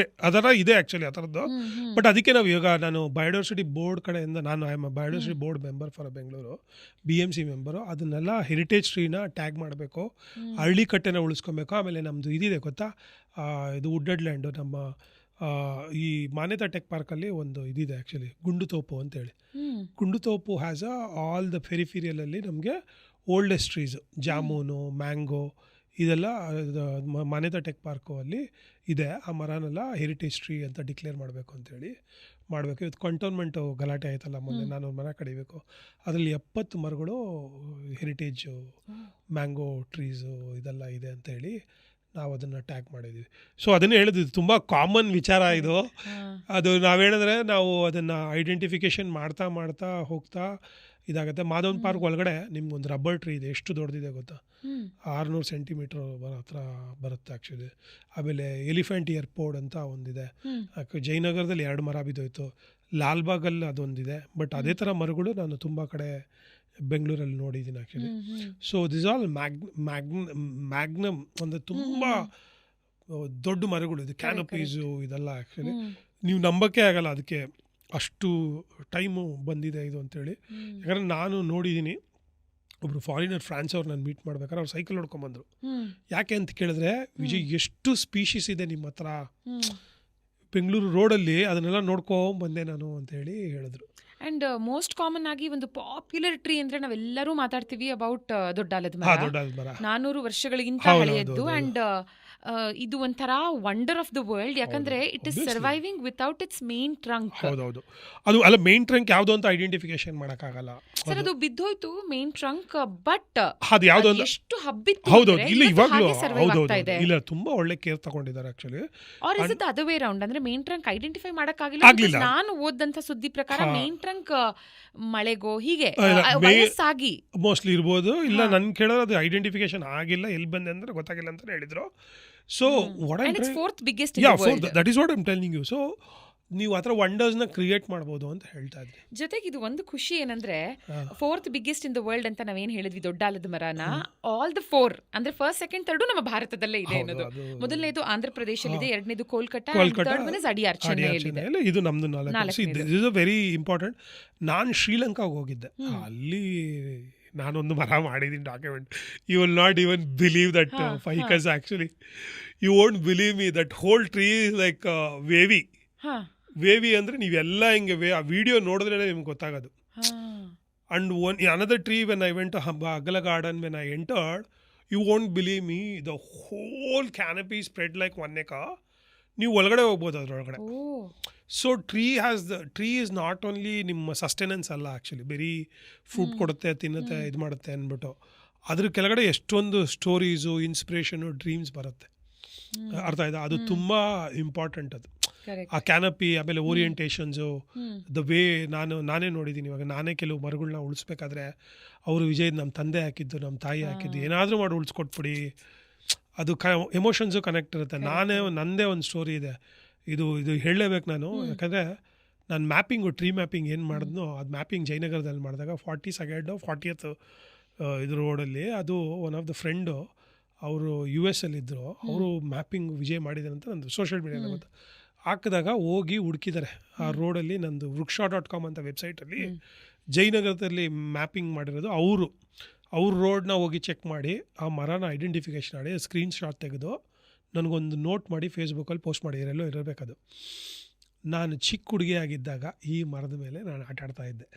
ಅದರ ಇದೆ ಆ್ಯಕ್ಚುಲಿ ಆ ಥರದ್ದು. ಬಟ್ ಅದಕ್ಕೆ ನಾವು ಇವಾಗ ನಾನು ಬಯೋಡೈವರ್ಸಿಟಿ ಬೋರ್ಡ್ ಕಡೆಯಿಂದ, ನಾನು I am biodiversity board member for Bengaluru, BMC member. ಅದನ್ನೆಲ್ಲ ಹೆರಿಟೇಜ್ ಟ್ರೀನ ಟ್ಯಾಗ್ ಮಾಡಬೇಕು, ಹಳ್ಳಿ ಕಟ್ಟೆನ ಉಳಿಸ್ಕೊಬೇಕು. ಆಮೇಲೆ ನಮ್ಮದು ಇದಿದೆ ಗೊತ್ತಾ, ಇದು ವುಡೆಡ್ ಲ್ಯಾಂಡು. ನಮ್ಮ ಈ ಮಾನ್ಯತಾ ಟೆಕ್ ಪಾರ್ಕಲ್ಲಿ ಒಂದು ಇದಿದೆ ಆ್ಯಕ್ಚುಲಿ, ಗುಂಡುತೋಪು ಅಂತೇಳಿ. ಗುಂಡುತೋಪು ಹ್ಯಾಸ್ ಆಲ್ ದ ಫೆರಿಫೀರಿಯಲಲ್ಲಿ ನಮಗೆ ಓಲ್ಡೆಸ್ಟ್ ಟ್ರೀಸು, ಜಾಮೂನು, ಮ್ಯಾಂಗೋ ಇದೆಲ್ಲ ಮಾನ್ಯತಾ ಟೆಕ್ ಪಾರ್ಕು ಅಲ್ಲಿ ಇದೆ. ಆ ಮರನೆಲ್ಲ ಹೆರಿಟೇಜ್ ಟ್ರೀ ಅಂತ ಡಿಕ್ಲೇರ್ ಮಾಡಬೇಕು ಅಂತೇಳಿ ಮಾಡಬೇಕು. ಇವತ್ತು ಕಂಟೋನ್ಮೆಂಟು ಗಲಾಟೆ ಆಯ್ತಲ್ಲ ಮೊನ್ನೆ, ನಾನು ಮರ ಕಡಿಬೇಕು. ಅದರಲ್ಲಿ 70 ಮರಗಳು ಹೆರಿಟೇಜು ಮ್ಯಾಂಗೋ ಟ್ರೀಸು ಇದೆಲ್ಲ ಇದೆ ಅಂತೇಳಿ ನಾವು ಅದನ್ನು ಟ್ಯಾಗ್ ಮಾಡಿದ್ದೀವಿ. ಸೊ ಅದನ್ನೇ ಹೇಳಿದ್ವಿ, ತುಂಬ ಕಾಮನ್ ವಿಚಾರ ಇದು. ಅದು ನಾವು ಹೇಳಿದ್ರೆ ನಾವು ಅದನ್ನು ಐಡೆಂಟಿಫಿಕೇಷನ್ ಮಾಡ್ತಾ ಹೋಗ್ತಾ ಇದಾಗುತ್ತೆ. ಮಾಧವನ್ ಪಾರ್ಕ್ ಒಳಗಡೆ ನಿಮ್ಗೊಂದು ರಬ್ಬರ್ ಟ್ರೀ ಇದೆ, ಎಷ್ಟು ದೊಡ್ಡದಿದೆ ಗೊತ್ತಾ, 600 ಸೆಂಟಿಮೀಟ್ರ್ ಹತ್ರ ಬರುತ್ತೆ ಆ್ಯಕ್ಚುಲಿ. ಆಮೇಲೆ ಎಲಿಫೆಂಟ್ ಏರ್ಪೋರ್ಟ್ ಅಂತ ಒಂದಿದೆ. ಜಯನಗರದಲ್ಲಿ 2 ಮರ ಬಿದ್ದೋಯ್ತು. ಲಾಲ್ಬಾಗಲ್ಲಿ ಅದೊಂದಿದೆ. ಬಟ್ ಅದೇ ಥರ ಮರಗಳು ನಾನು ತುಂಬ ಕಡೆ ಬೆಂಗಳೂರಲ್ಲಿ ನೋಡಿದ್ದೀನಿ actually. So this all magnum ಅಂದರೆ ತುಂಬ ದೊಡ್ಡ ಮರಗಳು ಇದು, ಕ್ಯಾನಪೀಸು ಇದೆಲ್ಲ ಆ್ಯಕ್ಚುಲಿ ನೀವು ನಂಬಕ್ಕೆ ಆಗಲ್ಲ. ಅದಕ್ಕೆ ಅಷ್ಟು ಟೈಮು ಬಂದಿದೆ ಇದು ಅಂತೇಳಿ. ಯಾಕಂದರೆ ನಾನು ನೋಡಿದ್ದೀನಿ, ಒಬ್ಬರು ಫಾರಿನರ್ ಫ್ರಾನ್ಸ್ ಅವ್ರು ನಾನು ಮೀಟ್ ಮಾಡ್ಬೇಕಾದ್ರೆ ಅವ್ರು ಸೈಕಲ್ ಹೊಡ್ಕೊಂಬಂದರು. ಯಾಕೆ ಅಂತ ಕೇಳಿದ್ರೆ, ವಿಜಯ್ ಎಷ್ಟು ಸ್ಪೀಷೀಸ್ ಇದೆ ನಿಮ್ಮ ಹತ್ರ ಬೆಂಗಳೂರು ರೋಡಲ್ಲಿ, ಅದನ್ನೆಲ್ಲ ನೋಡ್ಕೊಂಬಂದೆ ನಾನು ಅಂತೇಳಿ ಹೇಳಿದ್ರು. ಅಂಡ್ ಮೋಸ್ಟ್ ಕಾಮನ್ ಆಗಿ ಒಂದು ಪಾಪ್ಯುಲರ್ ಟ್ರೀ ಅಂದ್ರೆ ನಾವೆಲ್ಲರೂ ಮಾತಾಡ್ತೀವಿ ಅಬೌಟ್ ದೊಡ್ಡಾಲದ ಮರ. 400 ವರ್ಷಗಳಿಗಿಂತ ಹಳೆಯದ್ದು. ಅಂಡ್ ಇದು ಒಂಥರ ವಂಡರ್ ಆಫ್ ದ ವರ್ಲ್ಡ್, ಯಾಕಂದ್ರೆ it is surviving without it's main trunk. ಹೌದೌದು, ಅದು ಅಲ್ಲ ಮೇನ್ ಟ್ರಂಕ್ ಯಾವ್ದು ಅಂತ ಐಡೆಂಟಿಫಿಕೇಶನ್ ಮಾಡಕ್ಕಾಗಲ್ಲ ಸರ್. ಅದು ಬಿದ್ದೋಯ್ತು ಮೇನ್ ಟ್ರಂಕ್, ಬಟ್ ಅದು ಯಾವ್ದು ಎಷ್ಟು ಹಬ್ಬಿತ್ತು. ಹೌದೌದು, ಇಲ್ಲ ಇವಾಗಲೂ ಹೌದೌದು, ಇಲ್ಲ ತುಂಬಾ ಒಳ್ಳೆ ಕೇರ್ ತಗೊಂಡಿದ್ದಾರೆ actually. Or is it other way round, ಅಂದ್ರೆ ಮೇನ್ ಟ್ರಂಕ್ ಐಡೆಂಟಿಫೈ ಮಾಡಕ್ಕಾಗಿಲ್ಲ. ನಾನು ಓದಂತ ಸುದ್ದಿ ಪ್ರಕಾರ ಮೇನ್ ಟ್ರಂಕ್ ಮಳೆಗೋ ಹೀಗೆ ವಯಸ್ಸಾಗಿ ಮೋಸ್ಟ್ಲಿ ಇರ್ಬೋದು. ಇಲ್ಲ ನನ್ ಕೇಳೋದು ಅದು ಐಡೆಂಟಿಫಿಕೇಶನ್ ಆಗಿಲ್ಲ, ಎಲ್ಲಿ ಬಂದೆ ಅಂದ್ರೆ ಗೊತ್ತಾಗಿಲ್ಲ ಅಂತ ಹೇಳಿದ್ರು. So what I'm and it's fourth biggest in the world. that is what I'm telling you. So ನೀವು ಆ ಥರ ವಂಡರ್ಸ್ನ ಕ್ರಿಯೇಟ್ ಮಾಡ್ಬೋದು ಅಂತ ಹೇಳ್ತಾ ಇದ್ವಿ. ಜೊತೆಗೆ ಇದು ಒಂದು ಖುಷಿ ಏನಂದ್ರೆ, 4th biggest in the world ಅಂತ ನಾವೇನು ಹೇಳಿದ್ವಿ ದೊಡ್ಡಾಲದ ಮರನ, ಆಲ್ ದ 4 ಅಂದ್ರೆ ಫಸ್ಟ್ ಸೆಕೆಂಡ್ ಥರ್ಡ್ ನಮ್ಮ ಭಾರತದಲ್ಲೇ ಇದೆ ಅನ್ನೋದು. ಮೊದಲನೇದು ಆಂಧ್ರ ಪ್ರದೇಶಲ್ಲಿದೆ, ಎರಡನೇದು Kolkata, third one is Adyar ಚೆನ್ನೈಯಲ್ಲಿದೆ. ಇದು ನಮ್ದು 4. This is a very important. ನಾನು ಶ್ರೀಲಂಕಾಗೆ ಹೋಗಿದ್ದೆ, ಅಲ್ಲಿ ನಾನೊಂದು ಮರ ಮಾಡಿದ್ದೀನಿ document. You will not even believe that ficus actually. You won't believe me, that whole tree is like wavy ಅಂದರೆ ನೀವೆಲ್ಲ ಹಿಂಗೆ ಆ ವಿಡಿಯೋ ನೋಡಿದ್ರೆ ನಿಮ್ಗೆ ಗೊತ್ತಾಗೋದು. And another tree when I went to ಅಗಲ garden, when I entered, you won't believe me, the hole canopy spread like 1 acre. ನೀವು ಒಳಗಡೆ ಹೋಗ್ಬೋದು ಅದರೊಳಗಡೆ. So tree is not only ನಿಮ್ಮ ಸಸ್ಟೆನೆನ್ಸ್ ಅಲ್ಲ ಆ್ಯಕ್ಚುಲಿ, ಬರೀ ಫ್ರೂಟ್ ಕೊಡುತ್ತೆ, ತಿನ್ನುತ್ತೆ, ಇದು ಮಾಡುತ್ತೆ ಅಂದ್ಬಿಟ್ಟು ಅದ್ರ ಕೆಳಗಡೆ ಎಷ್ಟೊಂದು ಸ್ಟೋರೀಸು, ಇನ್ಸ್ಪಿರೇಷನು, ಡ್ರೀಮ್ಸ್ ಬರುತ್ತೆ. ಅರ್ಥ ಆಯ್ತಾ? ಅದು ತುಂಬ ಇಂಪಾರ್ಟೆಂಟ್ ಅದು. ಕರೆಕ್ಟ್. ಆ ಕ್ಯಾನಪಿ, ಆಮೇಲೆ ಓರಿಯೆಂಟೇಷನ್ಸು, ದ ವೇ ನಾನೇ ನೋಡಿದ್ದೀನಿ. ಇವಾಗ ನಾನೇ ಕೆಲವು ಮರಗಳನ್ನ ಉಳಿಸ್ಬೇಕಾದ್ರೆ ಅವರು ವಿಜಯ್ ನಮ್ಮ ತಂದೆ ಹಾಕಿದ್ದು, ನಮ್ಮ ತಾಯಿ ಹಾಕಿದ್ದು, ಏನಾದರೂ ಮಾಡಿ ಉಳಿಸ್ಕೊಟ್ಬಿಡಿ. ಅದು ಎಮೋಷನ್ಸು ಕನೆಕ್ಟ್ ಇರುತ್ತೆ. ನನ್ನದೇ ಒಂದು ಸ್ಟೋರಿ ಇದೆ, ಇದು ಹೇಳಲೇಬೇಕು ನಾನು. ಯಾಕಂದರೆ ನಾನು ಟ್ರೀ ಮ್ಯಾಪಿಂಗ್ ಏನು ಮಾಡಿದ್ನೋ ಅದು ಮ್ಯಾಪಿಂಗ್ ಜಯನಗರದಲ್ಲಿ ಮಾಡಿದಾಗ 40th ಇದು ರೋಡಲ್ಲಿ, ಅದು ಒನ್ ಆಫ್ ದ ಫ್ರೆಂಡು ಅವರು US ಅಲ್ಲಿದ್ದರು. ಅವರು ಮ್ಯಾಪಿಂಗ್ ವಿಜಯ್ ಮಾಡಿದ್ದಾರೆ ಅಂತ ನಂದು ಸೋಷಿಯಲ್ ಮೀಡಿಯಾದ ಗೊತ್ತು. ಹಾಕಿದಾಗ ಹೋಗಿ ಹುಡುಕಿದ್ದಾರೆ ಆ ರೋಡಲ್ಲಿ. ನಂದು ವೃಕ್ಷ.com ಅಂತ ವೆಬ್ಸೈಟಲ್ಲಿ ಜಯನಗರದಲ್ಲಿ ಮ್ಯಾಪಿಂಗ್ ಮಾಡಿರೋದು. ಅವ್ರ ರೋಡ್ನ ಹೋಗಿ ಚೆಕ್ ಮಾಡಿ ಆ ಮರನ ಐಡೆಂಟಿಫಿಕೇಷನ್ ಮಾಡಿ ಸ್ಕ್ರೀನ್ ಶಾಟ್ ತೆಗೆದು ನನಗೊಂದು ನೋಟ್ ಮಾಡಿ ಫೇಸ್ಬುಕ್ಕಲ್ಲಿ ಪೋಸ್ಟ್ ಮಾಡಿ, ಎಲ್ಲೋ ಇರಬೇಕದು. ನಾನು ಚಿಕ್ಕ ಹುಡುಗಿ ಆಗಿದ್ದಾಗ ಈ ಮರದ ಮೇಲೆ ನಾನು ಆಟಾಡ್ತಾ ಇದ್ದೆ.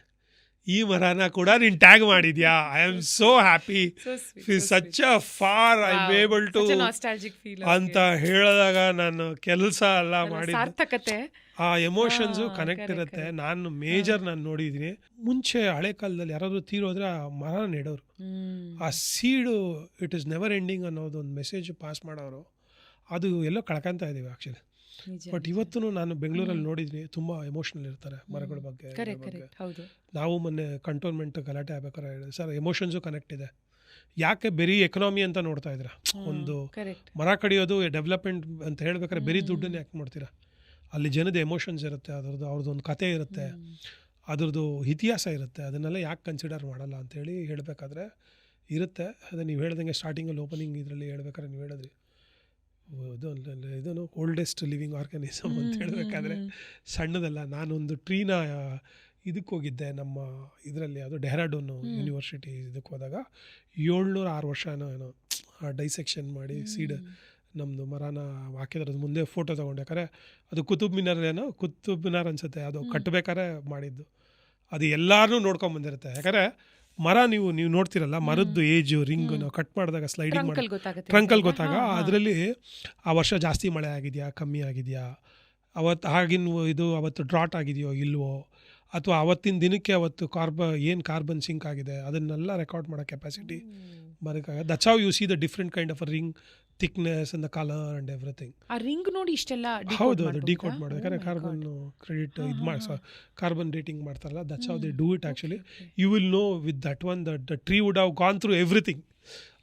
ಈ ಮರನ ಕೂಡ ನೀನು ಟ್ಯಾಗ್ ಮಾಡಿದ್ಯಾ. I am so happy, such a for I am able to ಅಂತ ಹೇಳಿದಾಗ ನಾನು ಕೆಲಸ ಎಲ್ಲ ಮಾಡಿದ್ದೆ. ಆ ಎಮೋಷನ್ಸು ಕನೆಕ್ಟ್ ಇರುತ್ತೆ. ನಾನು ನೋಡಿದ್ದೀನಿ. ಮುಂಚೆ ಹಳೆ ಕಾಲದಲ್ಲಿ ಯಾರಾದರೂ ತೀರೋದ್ರೆ ಆ ಮರ ನೆಡೋರು, ಆ ಸೀಡು ಇಟ್ ಇಸ್ ನೆವರ್ ಎಂಡಿಂಗ್ ಅನ್ನೋದು ಒಂದು ಮೆಸೇಜ್ ಪಾಸ್ ಮಾಡೋರು. ಅದು ಎಲ್ಲೋ ಕಳ್ಕೊಂತ ಇದ್ದೀವಿ ಆ್ಯಕ್ಚುಲಿ. ಬಟ್ ಇವತ್ತು ನಾನು ಬೆಂಗಳೂರಲ್ಲಿ ನೋಡಿದ್ವಿ, ತುಂಬ ಎಮೋಷನಲ್ ಇರ್ತಾರೆ ಮರಗಳ ಬಗ್ಗೆ. ನಾವು ಮೊನ್ನೆ ಕಂಟೋನ್ಮೆಂಟ್ ಗಲಾಟೆ ಆಗ್ಬೇಕಾದ್ರೆ ಸರ್ ಎಮೋಷನ್ಸು ಕನೆಕ್ಟ್ ಇದೆ. ಯಾಕೆ ಬರೀ ಎಕನಾಮಿ ಅಂತ ನೋಡ್ತಾ ಇದ್ದೀರಾ? ಒಂದು ಮರ ಕಡಿಯೋದು ಡೆವಲಪ್ಮೆಂಟ್ ಅಂತ ಹೇಳ್ಬೇಕಾದ್ರೆ ಬರೀ ದುಡ್ಡನ್ನು ಯಾಕೆ ನೋಡ್ತೀರಾ? ಅಲ್ಲಿ ಜನದ ಎಮೋಷನ್ಸ್ ಇರುತ್ತೆ, ಅವ್ರದ್ದೊಂದು ಕತೆ ಇರುತ್ತೆ, ಅದ್ರದ್ದು ಇತಿಹಾಸ ಇರುತ್ತೆ. ಅದನ್ನೆಲ್ಲ ಯಾಕೆ ಕನ್ಸಿಡರ್ ಮಾಡಲ್ಲ ಅಂತೇಳಿ ಹೇಳಬೇಕಾದ್ರೆ ಇರುತ್ತೆ. ಅದೇ ನೀವು ಹೇಳ್ದಂಗೆ ಸ್ಟಾರ್ಟಿಂಗಲ್ಲಿ ಓಪನಿಂಗ್ ಇದರಲ್ಲಿ ಹೇಳ್ಬೇಕಾದ್ರೆ ನೀವು ಹೇಳಿದ್ರಿ ಇದನ್ನು ಓಲ್ಡೆಸ್ಟ್ ಲಿವಿಂಗ್ ಆರ್ಗನಿಸಮ್ ಅಂತ ಹೇಳಬೇಕಾದ್ರೆ ಸಣ್ಣದಲ್ಲ. ನಾನೊಂದು ಟ್ರೀನ ಇದಕ್ಕೆ ಹೋಗಿದ್ದೆ, ನಮ್ಮ ಇದರಲ್ಲಿ ಅದು ಡೆಹ್ರಾಡೂನ್ ಯೂನಿವರ್ಸಿಟಿ ಇದಕ್ಕೆ ಹೋದಾಗ 706 ವರ್ಷನೋ ಏನೋ ಡೈಸೆಕ್ಷನ್ ಮಾಡಿ ಸೀಡ್ ನಮ್ಮದು ಮರನ ಹಾಕಿದ್ರದ್ದು ಮುಂದೆ ಫೋಟೋ ತೊಗೊಂಡು. ಯಾಕಂದರೆ ಅದು ಕುತುಬ್ ಮಿನಾರ್ ಅನಿಸುತ್ತೆ, ಅದು ಕಟ್ಟಬೇಕಾದ್ರೆ ಮಾಡಿದ್ದು. ಅದು ಎಲ್ಲರೂ ನೋಡ್ಕೊಂಬಂದಿರುತ್ತೆ. ಯಾಕಂದರೆ ಮರ ನೀವು ನೋಡ್ತಿರಲ್ಲ, ಮರದ್ದು ಏಜು ರಿಂಗ್ ನಾವು ಕಟ್ ಮಾಡಿದಾಗ ಸ್ಲೈಡಿಂಗ್ ಮಾಡಿ ಟ್ರಂಕಲ್ಲಿ ಗೊತ್ತಾಗ ಅದರಲ್ಲಿ ಆ ವರ್ಷ ಜಾಸ್ತಿ ಮಳೆ ಆಗಿದೆಯಾ, ಕಮ್ಮಿ ಆಗಿದೆಯಾ, ಅವತ್ತು ಡ್ರಾಟ್ ಆಗಿದೆಯೋ ಇಲ್ವೋ, ಅಥವಾ ಅವತ್ತಿನ ದಿನಕ್ಕೆ ಅವತ್ತು ಕಾರ್ಬನ್ ಸಿಂಕ್ ಆಗಿದೆ, ಅದನ್ನೆಲ್ಲ ರೆಕಾರ್ಡ್ ಮಾಡೋ ಕೆಪಾಸಿಟಿ ಮರಕ್ಕಾಗ. That's how you see the different kind of a ring thickness and the colour and everything. ಆ ರಿಂಗ್ ನೋಡಿ ಇಷ್ಟೆಲ್ಲ ಹೌದು, ಅದು ಡಿಕೋಡ್ ಮಾಡೋದು. ಯಾಕಂದರೆ ಕಾರ್ಬನ್ ಡೇಟಿಂಗ್ ಮಾಡ್ತಾರಲ್ಲ, that's how they do it actually. You will know with that one that the tree would have gone through everything.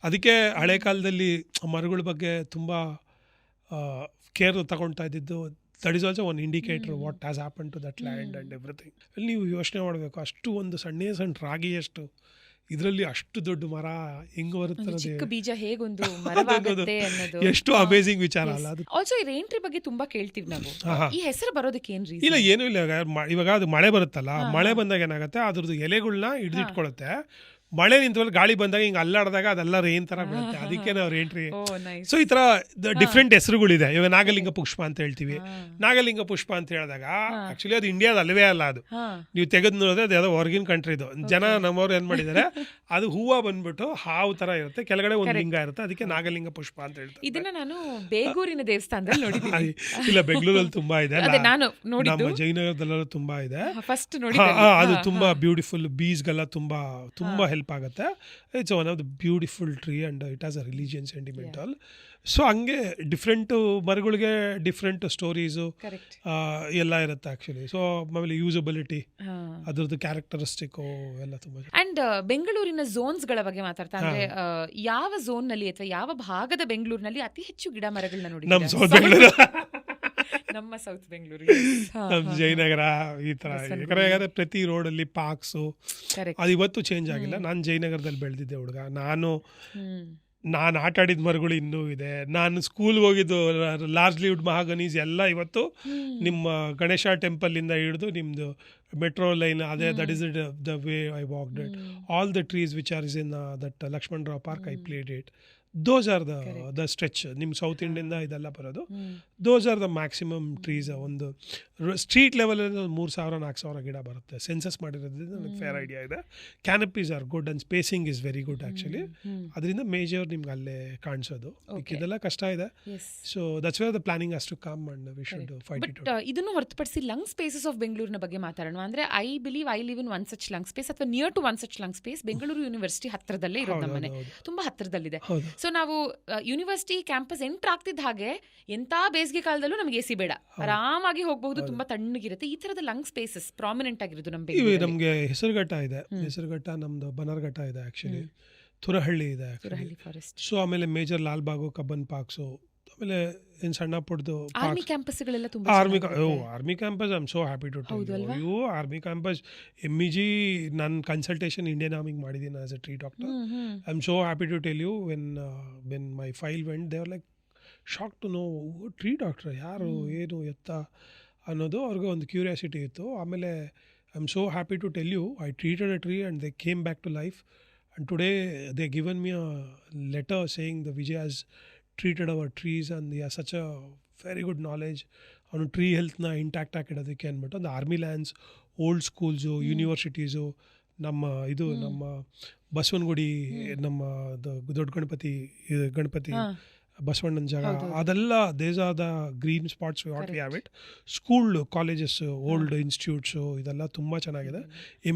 ಅದಕ್ಕೆ ಹಳೆ ಕಾಲದಲ್ಲಿ ಮರಗಳ ಬಗ್ಗೆ ತುಂಬ ಕೇರ್ ತಗೊಳ್ತಾ ಇದ್ದಿದ್ದು. That is also one indicator what has happen to that land and everything. ಅಲ್ಲಿ ನೀವು ಯೋಚನೆ ಮಾಡಬೇಕು, ಅಷ್ಟು ಒಂದು ಸಣ್ಣ ರಾಗಿಯಷ್ಟು ಇದರಲ್ಲಿ ಅಷ್ಟು ದೊಡ್ಡ ಮರ ಹೆಂಗೆ ಬರುತ್ತೆ, ಬೀಜ ಹೇಗೊಂದು ಮರವಾಗುತ್ತೆ ಅನ್ನೋದು ಎಷ್ಟು ಅಮೇಜಿಂಗ್ ವಿಚಾರ ಅಲ್ಲ ಅದು. ಆಲ್ಸೋ ಈ ರೈನ್ ಟ್ರೀ ಬಗ್ಗೆ ತುಂಬಾ ಕೇಳ್ತೀವಿ ನಾವು. ಈ ಹೆಸರು ಬರೋದಕ್ಕೆ ಏನು ರೀಸನ್? ಇಲ್ಲ, ಏನೂ ಇಲ್ಲ. ಇವಾಗ ಅದು ಮಳೆ ಬರುತ್ತಲ್ಲ, ಮಳೆ ಬಂದಾಗ ಏನಾಗುತ್ತೆ, ಅದ್ರದ್ದು ಎಲೆಗಳನ್ನ ಹಿಡಿದಿಟ್ಕೊಳ್ಳುತ್ತೆ. ಮಳೆ ನಿಂತಲ್ಲಿ ಗಾಳಿ ಬಂದಾಗ ಹಿಂಗೆ ಅಲ್ಲಾಡಿದಾಗ ಅದೆಲ್ಲ ರೇನ್ ಥರ ಬೀಳುತ್ತೆ. ಅದಕ್ಕೆ ನಾವು ರೇನ್ ಟ್ರೀ. ಸೊ ಈ ಥರ ಡಿಫ್ರೆಂಟ್ ಹೆಸರುಗಳಿದೆ. ಇವಾಗ ನಾಗಲಿಂಗ ಪುಷ್ಪ ಅಂತ ಹೇಳ್ತೀವಿ. ನಾಗಲಿಂಗ ಪುಷ್ಪ ಅಂತ ಹೇಳಿದಾಗ ಆಕ್ಚುಲಿ ಅದು ಇಂಡಿಯಾದ ಅಲ್ಲವೇ ಅಲ್ಲ. ಅದು ನೀವು ತೆಗೆದು ನೋಡಿದ್ರೆ ಅದು ಯಾವುದೋ ಹೊರಗಿನ ಕಂಟ್ರಿದು. ಜನ ನಮ್ಮವ್ರು ಏನು ಮಾಡಿದ್ದಾರೆ, ಅದು ಹೂವು ಬಂದ್ಬಿಟ್ಟು ಹಾವು ಥರ ಇರುತ್ತೆ, ಕೆಳಗಡೆ ಒಂದು ಲಿಂಗ ಇರುತ್ತೆ, ಅದಕ್ಕೆ ನಾಗಲಿಂಗ ಪುಷ್ಪ ಅಂತ ಹೇಳ್ತಾರೆ. ಇದನ್ನ ನಾನು ಬೇಗೂರಿನ ದೇವಸ್ಥಾನದಲ್ಲಿ ನೋಡಿದ್ದೀನಿ. ಇಲ್ಲ, ಬೆಂಗಳೂರಲ್ಲಿ ತುಂಬಾ ಇದೆ, ನಮ್ಮ ಜಯನಗರದಲ್ಲೆಲ್ಲ ತುಂಬಾ ಇದೆ. ಫಸ್ಟ್ ಅದು ತುಂಬಾ ಬ್ಯೂಟಿಫುಲ್. ಬೀಸ್ಗೆಲ್ಲ ತುಂಬಾ ಹೆಲ್ಪ್ ಆಗುತ್ತೆ. It's one of the beautiful tree and it has a religion sentimental. So ಹಂಗೆ ಡಿಫ್ರೆಂಟು ಮರಗಳಿಗೆ ಡಿಫ್ರೆಂಟ್ ಸ್ಟೋರೀಸು ಎಲ್ಲ ಇರುತ್ತೆ ಆ್ಯಕ್ಚುಲಿ. ಸೊ ಆಮೇಲೆ ಯೂಸಬಿಲಿಟಿ, ಅದ್ರದ್ದು ಕ್ಯಾರೆಕ್ಟರಿಸ್ಟಿಕ್ಕು ಎಲ್ಲ ತುಂಬ. ಆ್ಯಂಡ್ ಬೆಂಗಳೂರಿನ ಝೋನ್ಸ್ಗಳ ಬಗ್ಗೆ ಮಾತಾಡ್ತಾ ಅಂದರೆ ಯಾವ ಝೋನ್ನಲ್ಲಿ ಅಥವಾ ಯಾವ ಭಾಗದ ಬೆಂಗಳೂರಿನಲ್ಲಿ ಅತಿ ಹೆಚ್ಚು ಗಿಡ ಮರಗಳನ್ನ ನೋಡಿ? ನಮ್ಮ ಸೌತ್ ಬೆಂಗಳೂರು, ನಮ್ಮ ಸೌತ್ ಬೆಂಗಳೂರು, ನಮ್ಮ ಜಯನಗರ ಈ ಥರ. ಯಾಕಂದರೆ ಪ್ರತಿ ರೋಡಲ್ಲಿ ಪಾರ್ಕ್ಸು, ಅದು ಇವತ್ತು ಚೇಂಜ್ ಆಗಿಲ್ಲ. ನಾನು ಜಯನಗರದಲ್ಲಿ ಬೆಳೆದಿದ್ದೆ ಹುಡುಗ. ನಾನು ಆಟ ಆಡಿದ ಮರಗಳು ಇನ್ನೂ ಇದೆ. ನಾನು ಸ್ಕೂಲ್ಗೆ ಹೋಗಿದ್ದು ಲಾರ್ಜ್ ಲೀವ್ಡ್ ಮಹಾಗನೀಸ್ ಎಲ್ಲ ಇವತ್ತು ನಿಮ್ಮ ಗಣೇಶ ಟೆಂಪಲಿಂದ ಹಿಡಿದು ನಿಮ್ಮದು ಮೆಟ್ರೋ ಲೈನ್, ಅದೇ that is the way I walked it. All the trees which are is in that Lakshman Rao park, I played it. Those are the stretch. ನಿಮ್ಮ ಸೌತ್ ಇಂಡಿಯಿಂದ ಇದೆಲ್ಲ ಬರೋದು. Those are the maximum trees. ಒಂದು ಸ್ಟ್ರೀಟ್ ಲೆವೆಲಲ್ಲಿ 3,000-4,000 ಗಿಡ ಬರುತ್ತೆ. ಸೆನ್ಸಸ್ ಮಾಡಿರೋದ್ರಿಂದ ನನಗೆ ಫೇರ್ ಐಡಿಯಾ ಇದೆ. Canopies are good and spacing is very good actually. ಅದರಿಂದ ಮೇಜರ್ ನಿಮ್ಗೆ ಅಲ್ಲೇ ಕಾಣಿಸೋದು. ಇದೆಲ್ಲ ಕಷ್ಟ ಇದೆ. So that's where the planning has to come and we should fight it. But ಇದನ್ನು ಹೊರತುಪಡಿಸಿ ಲಂಗ್ ಸ್ಪೇಸಸ್ ಆಫ್ ಬೆಂಗಳೂರಿನ ಬಗ್ಗೆ ಮಾತಾಡೋಣ. ಅಂದರೆ I believe I live in one such lung space ಅಥವಾ near to one such lung space. Bengaluru University ಹತ್ತಿರದಲ್ಲೇ ಇರೋದು, ನಮ್ಮ ಮನೆ ತುಂಬ ಹತ್ತಿರದಲ್ಲಿದೆ. ಸೊ ನಾವು ಯೂನಿವರ್ಸಿಟಿ ಕ್ಯಾಂಪಸ್ ಎಂಟರ್ ಆಗ್ತಿದ್ದ ಹಾಗೆ ಎಂಥ ಬೇಸಿಗೆ ಬೇಸಿಗೆ ಕಾಲದಲ್ಲೂ ನಮಗೆ ಎಸಿ ಬೇಡ, ಆರಾಮಾಗಿ ಹೋಗಬಹುದು, ತುಂಬಾ ತಣ್ಣಗಿರುತ್ತೆ. ಈ ತರದ ಲಂಗ್ ಸ್ಪೇಸಸ್ ಪ್ರಾಮಿನೆಂಟ್ ಆಗಿರೋದು ನಮ್ಮ ಇವೆ ನಮಗೆ ಹೆಸರುಘಟ್ಟ ಇದೆ, ಹೆಸರುಘಟ್ಟ ನಮ್ದು ಬನರ್ಘಟ್ಟ ಇದೆ ಆ್ಯಕ್ಚುಲಿ, ತುರಹಳ್ಳಿ ಇದೆ ತುರಹಳ್ಳಿ ಫಾರೆಸ್ಟ್. ಸೊ ಆಮೇಲೆ ಮೇಜರ್ ಲಾಲ್ಬಾಗು, ಕಬ್ಬನ್ ಪಾರ್ಕ್ಸು, ಆಮೇಲೆ ಏನು ಸಣ್ಣ ಪುಟ್ಟದು ಆರ್ಮಿ ಕ್ಯಾಂಪಸ್ಗಳೆಲ್ಲ ತುಂಬಾ army campus. I am so happy to tell you army campus MEG ನನ್ನ ಕನ್ಸಲ್ಟೇಷನ್ ಇಂಡಿಯನ್ ಆರ್ಮಿಗೆ ಮಾಡಿದ್ದೀನಿ as a tree doctor. I am so happy to tell you when my file went they are like shock to know tree doctor ಯಾರು ಏನು ಎತ್ತ ಅನ್ನೋದು ಅವ್ರಿಗೆ ಒಂದು ಕ್ಯೂರಿಯಾಸಿಟಿ ಇತ್ತು. ಆಮೇಲೆ I am so happy to tell you I treated a tree and they came back to life and today they given me a letter saying the Vijay has treated our trees and he has such a very good knowledge on tree health na intact ಆಗಿಡೋದಕ್ಕೆ ಅಂದ್ಬಿಟ್ಟು ಒಂದು army lands, old schools, universities, ನಮ್ಮ ಇದು ನಮ್ಮ ಬಸವನಗುಡಿ, ನಮ್ಮ ದೊಡ್ಡ ಗಣಪತಿ ಬಸವಣ್ಣನ ಜಾಗ, ಅದೆಲ್ಲ these are the green spots what we have it. School, colleges, old institutes ಇದೆಲ್ಲ ತುಂಬ ಚೆನ್ನಾಗಿದೆ.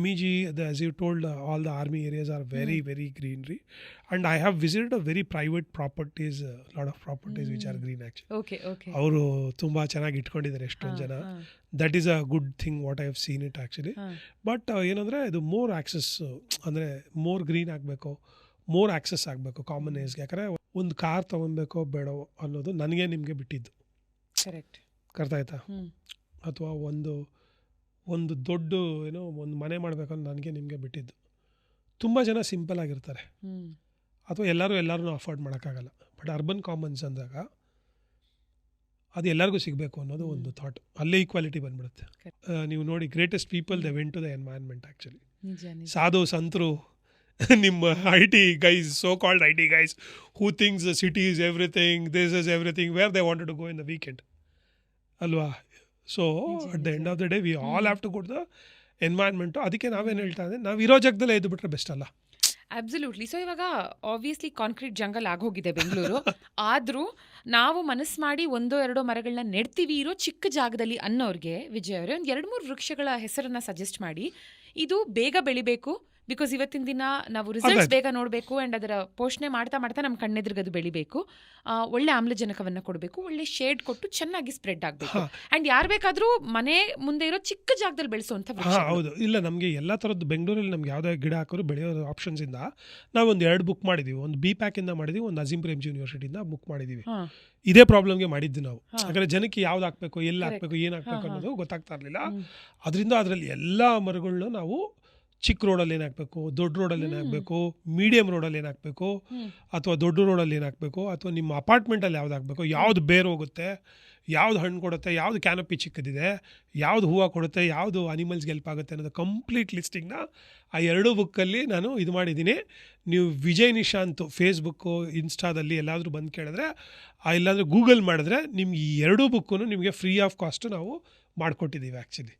MEG as you told all the army areas are very very greenery and I have visited a very private properties, lot of properties which are green actually. Okay. ಅವರು ತುಂಬ ಚೆನ್ನಾಗಿ ಇಟ್ಕೊಂಡಿದ್ದಾರೆ ಎಷ್ಟೊಂದು ಜನ. That is a good thing what I have seen it actually. But ಏನಂದರೆ ಇದು ಮೋರ್ ಆ್ಯಕ್ಸಸ್, ಅಂದರೆ ಮೋರ್ ಗ್ರೀನ್ ಆಗಬೇಕು, ಮೋರ್ ಆ್ಯಕ್ಸಸ್ ಆಗಬೇಕು ಕಾಮನ್ ಏಜ್ಗೆ. ಯಾಕಂದರೆ ಒಂದು ಕಾರ್ ತೊಗೊಬೇಕೋ ಬೇಡೋ ಅನ್ನೋದು ನನಗೆ ನಿಮಗೆ ಬಿಟ್ಟಿದ್ದು. ಕರೆಕ್ಟ್. ಅರ್ಥ ಆಯ್ತಾ? ಅಥವಾ ಒಂದು ದೊಡ್ಡ ಏನೋ ಒಂದು ಮನೆ ಮಾಡಬೇಕಂತ ನನಗೆ ನಿಮಗೆ ಬಿಟ್ಟಿದ್ದು. ತುಂಬ ಜನ ಸಿಂಪಲ್ ಆಗಿರ್ತಾರೆ, ಅಥವಾ ಎಲ್ಲರೂ ಅಫೋರ್ಡ್ ಮಾಡೋಕ್ಕಾಗಲ್ಲ. ಬಟ್ ಅರ್ಬನ್ ಕಾಮನ್ಸ್ ಅಂದಾಗ ಅದು ಎಲ್ಲರಿಗೂ ಸಿಗಬೇಕು ಅನ್ನೋದು ಒಂದು ಥಾಟ್, ಅಲ್ಲೇ ಈಕ್ವಾಲಿಟಿ ಬಂದ್ಬಿಡುತ್ತೆ. ನೀವು ನೋಡಿ, greatest people they went to the environment actually. ಸಾಧು ಸಂತರು, ನಿಮ್ಮ IT guys, so-called IT guys, who thinks the city is everything, this is everything, where they wanted to go in the weekend. Alwa? So, at the end of the day, we all have to go to the environment. ಅದಕ್ಕೆ ನಾವೇನು ಹೇಳ್ತಾ ಇದ್ದೆ, ನಾವು ಇರೋ ಜಾಗದಲ್ಲೇ ಎದ್ದು ಬಿಟ್ರೆ ಬೆಸ್ಟ್ ಅಲ್ಲ? ಅಬ್ಸಲ್ಯೂಟ್ಲಿ. ಸೊ ಇವಾಗ ಆಬ್ವಿಯಸ್ಲಿ ಕಾಂಕ್ರೀಟ್ ಜಂಗಲ್ ಆಗೋಗಿದೆ ಬೆಂಗಳೂರು. ಆದರೂ ನಾವು ಮನಸ್ಸು ಮಾಡಿ 1-2 ಮರಗಳನ್ನ ನೆಡ್ತೀವಿ ಇರೋ ಚಿಕ್ಕ ಜಾಗದಲ್ಲಿ ಅನ್ನೋರಿಗೆ, ವಿಜಯ್ ಅವರೇ, ಒಂದು 2-3 ವೃಕ್ಷಗಳ ಹೆಸರನ್ನ ಸಜೆಸ್ಟ್ ಮಾಡಿ. ಇದು ಬೇಗ ಬೆಳಿಬೇಕು, ಬಿಕಾಸ್ ಇವತ್ತಿನ ದಿನ ನಾವು ರಿಸಲ್ಟ್ಸ್ ಬೇಗ ನೋಡಬೇಕು ಆ್ಯಂಡ್ ಅದರ ಪೋಷಣೆ ಮಾಡ್ತಾ ನಮ್ಮ ಕಣ್ಣೆದುರುಗದು ಬೆಳಿಬೇಕು, ಒಳ್ಳೆ ಆಮ್ಲಜನಕವನ್ನು ಕೊಡಬೇಕು, ಒಳ್ಳೆ ಶೇಡ್ ಕೊಟ್ಟು ಚೆನ್ನಾಗಿ ಸ್ಪ್ರೆಡ್ ಆಗಬೇಕು. ಆ್ಯಂಡ್ ಯಾರು ಬೇಕಾದರೂ ಮನೆ ಮುಂದೆ ಇರೋ ಚಿಕ್ಕ ಜಾಗದಲ್ಲಿ ಬೆಳೆಸುವಂಥ ವೃಕ್ಷ. ಹೌದು. ಇಲ್ಲ, ನಮಗೆ ಎಲ್ಲ ಥರದ್ದು ಬೆಂಗಳೂರಲ್ಲಿ ನಮ್ಗೆ ಯಾವುದೇ ಗಿಡ ಹಾಕೋರು ಬೆಳೆಯೋ ಆಪ್ಷನ್ಸಿಂದ ನಾವು ಒಂದು 2 ಬುಕ್ ಮಾಡಿದ್ದೀವಿ. ಒಂದು BPAC ಇಂದ ಮಾಡಿದ್ದೀವಿ, ಒಂದು ಅಜೀಂ ಪ್ರೇಮ್ಜಿ ಯೂನಿವರ್ಸಿಟಿಯಿಂದ ಬುಕ್ ಮಾಡಿದ್ದೀವಿ. ಇದೇ ಪ್ರಾಬ್ಲಮ್ಗೆ ಮಾಡಿದ್ದು ನಾವು. ಯಾಕಂದರೆ ಜನಕ್ಕೆ ಯಾವ್ದು ಹಾಕಬೇಕು, ಎಲ್ಲಿ ಹಾಕಬೇಕು, ಏನು ಹಾಕಬೇಕು ಅನ್ನೋದು ಗೊತ್ತಾಗ್ತಾ ಇರಲಿಲ್ಲ. ಅದರಿಂದ ಅದರಲ್ಲಿ ಎಲ್ಲ ಮರಗಳನ್ನ ನಾವು ಚಿಕ್ಕ ರೋಡಲ್ಲಿ ಏನು ಹಾಕಬೇಕು, ದೊಡ್ಡ ರೋಡಲ್ಲಿ ಏನು ಹಾಕಬೇಕು, ಮೀಡಿಯಮ್ ರೋಡಲ್ಲಿ ಏನು ಹಾಕಬೇಕು, ಅಥವಾ ದೊಡ್ಡ ರೋಡಲ್ಲಿ ಏನು ಹಾಕಬೇಕು, ಅಥವಾ ನಿಮ್ಮ ಅಪಾರ್ಟ್ಮೆಂಟಲ್ಲಿ ಯಾವ್ದು ಹಾಕಬೇಕು, ಯಾವ್ದು ಬೇರೆ ಹೋಗುತ್ತೆ, ಯಾವ್ದು ಹಣ್ಣು ಕೊಡುತ್ತೆ, ಯಾವ್ದು ಕ್ಯಾನಪಿ ಚಿಕ್ಕದಿದೆ, ಯಾವ್ದು ಹೂವು ಕೊಡುತ್ತೆ, ಯಾವುದು ಅನಿಮಲ್ಸ್ಗೆ ಹೆಲ್ಪ್ ಆಗುತ್ತೆ ಅನ್ನೋದು ಕಂಪ್ಲೀಟ್ ಲಿಸ್ಟಿಂಗ್ನ ಆ 2 ಬುಕ್ಕಲ್ಲಿ ನಾನು ಇದು ಮಾಡಿದ್ದೀನಿ. ನೀವು ವಿಜಯ್ ನಿಶಾಂತ್ ಫೇಸ್ಬುಕ್ಕು, ಇನ್ಸ್ಟಾದಲ್ಲಿ ಎಲ್ಲಾದರೂ ಬಂದು ಕೇಳಿದ್ರೆ, ಎಲ್ಲಾದರೂ ಗೂಗಲ್ ಮಾಡಿದ್ರೆ ನಿಮ್ಗೆ ಈ 2 ಬುಕ್ಕೂ ನಿಮಗೆ ಫ್ರೀ ಆಫ್ ಕಾಸ್ಟ್ ನಾವು ಮಾಡಿಕೊಟ್ಟಿದ್ದೀವಿ ಆ್ಯಕ್ಚುಲಿ.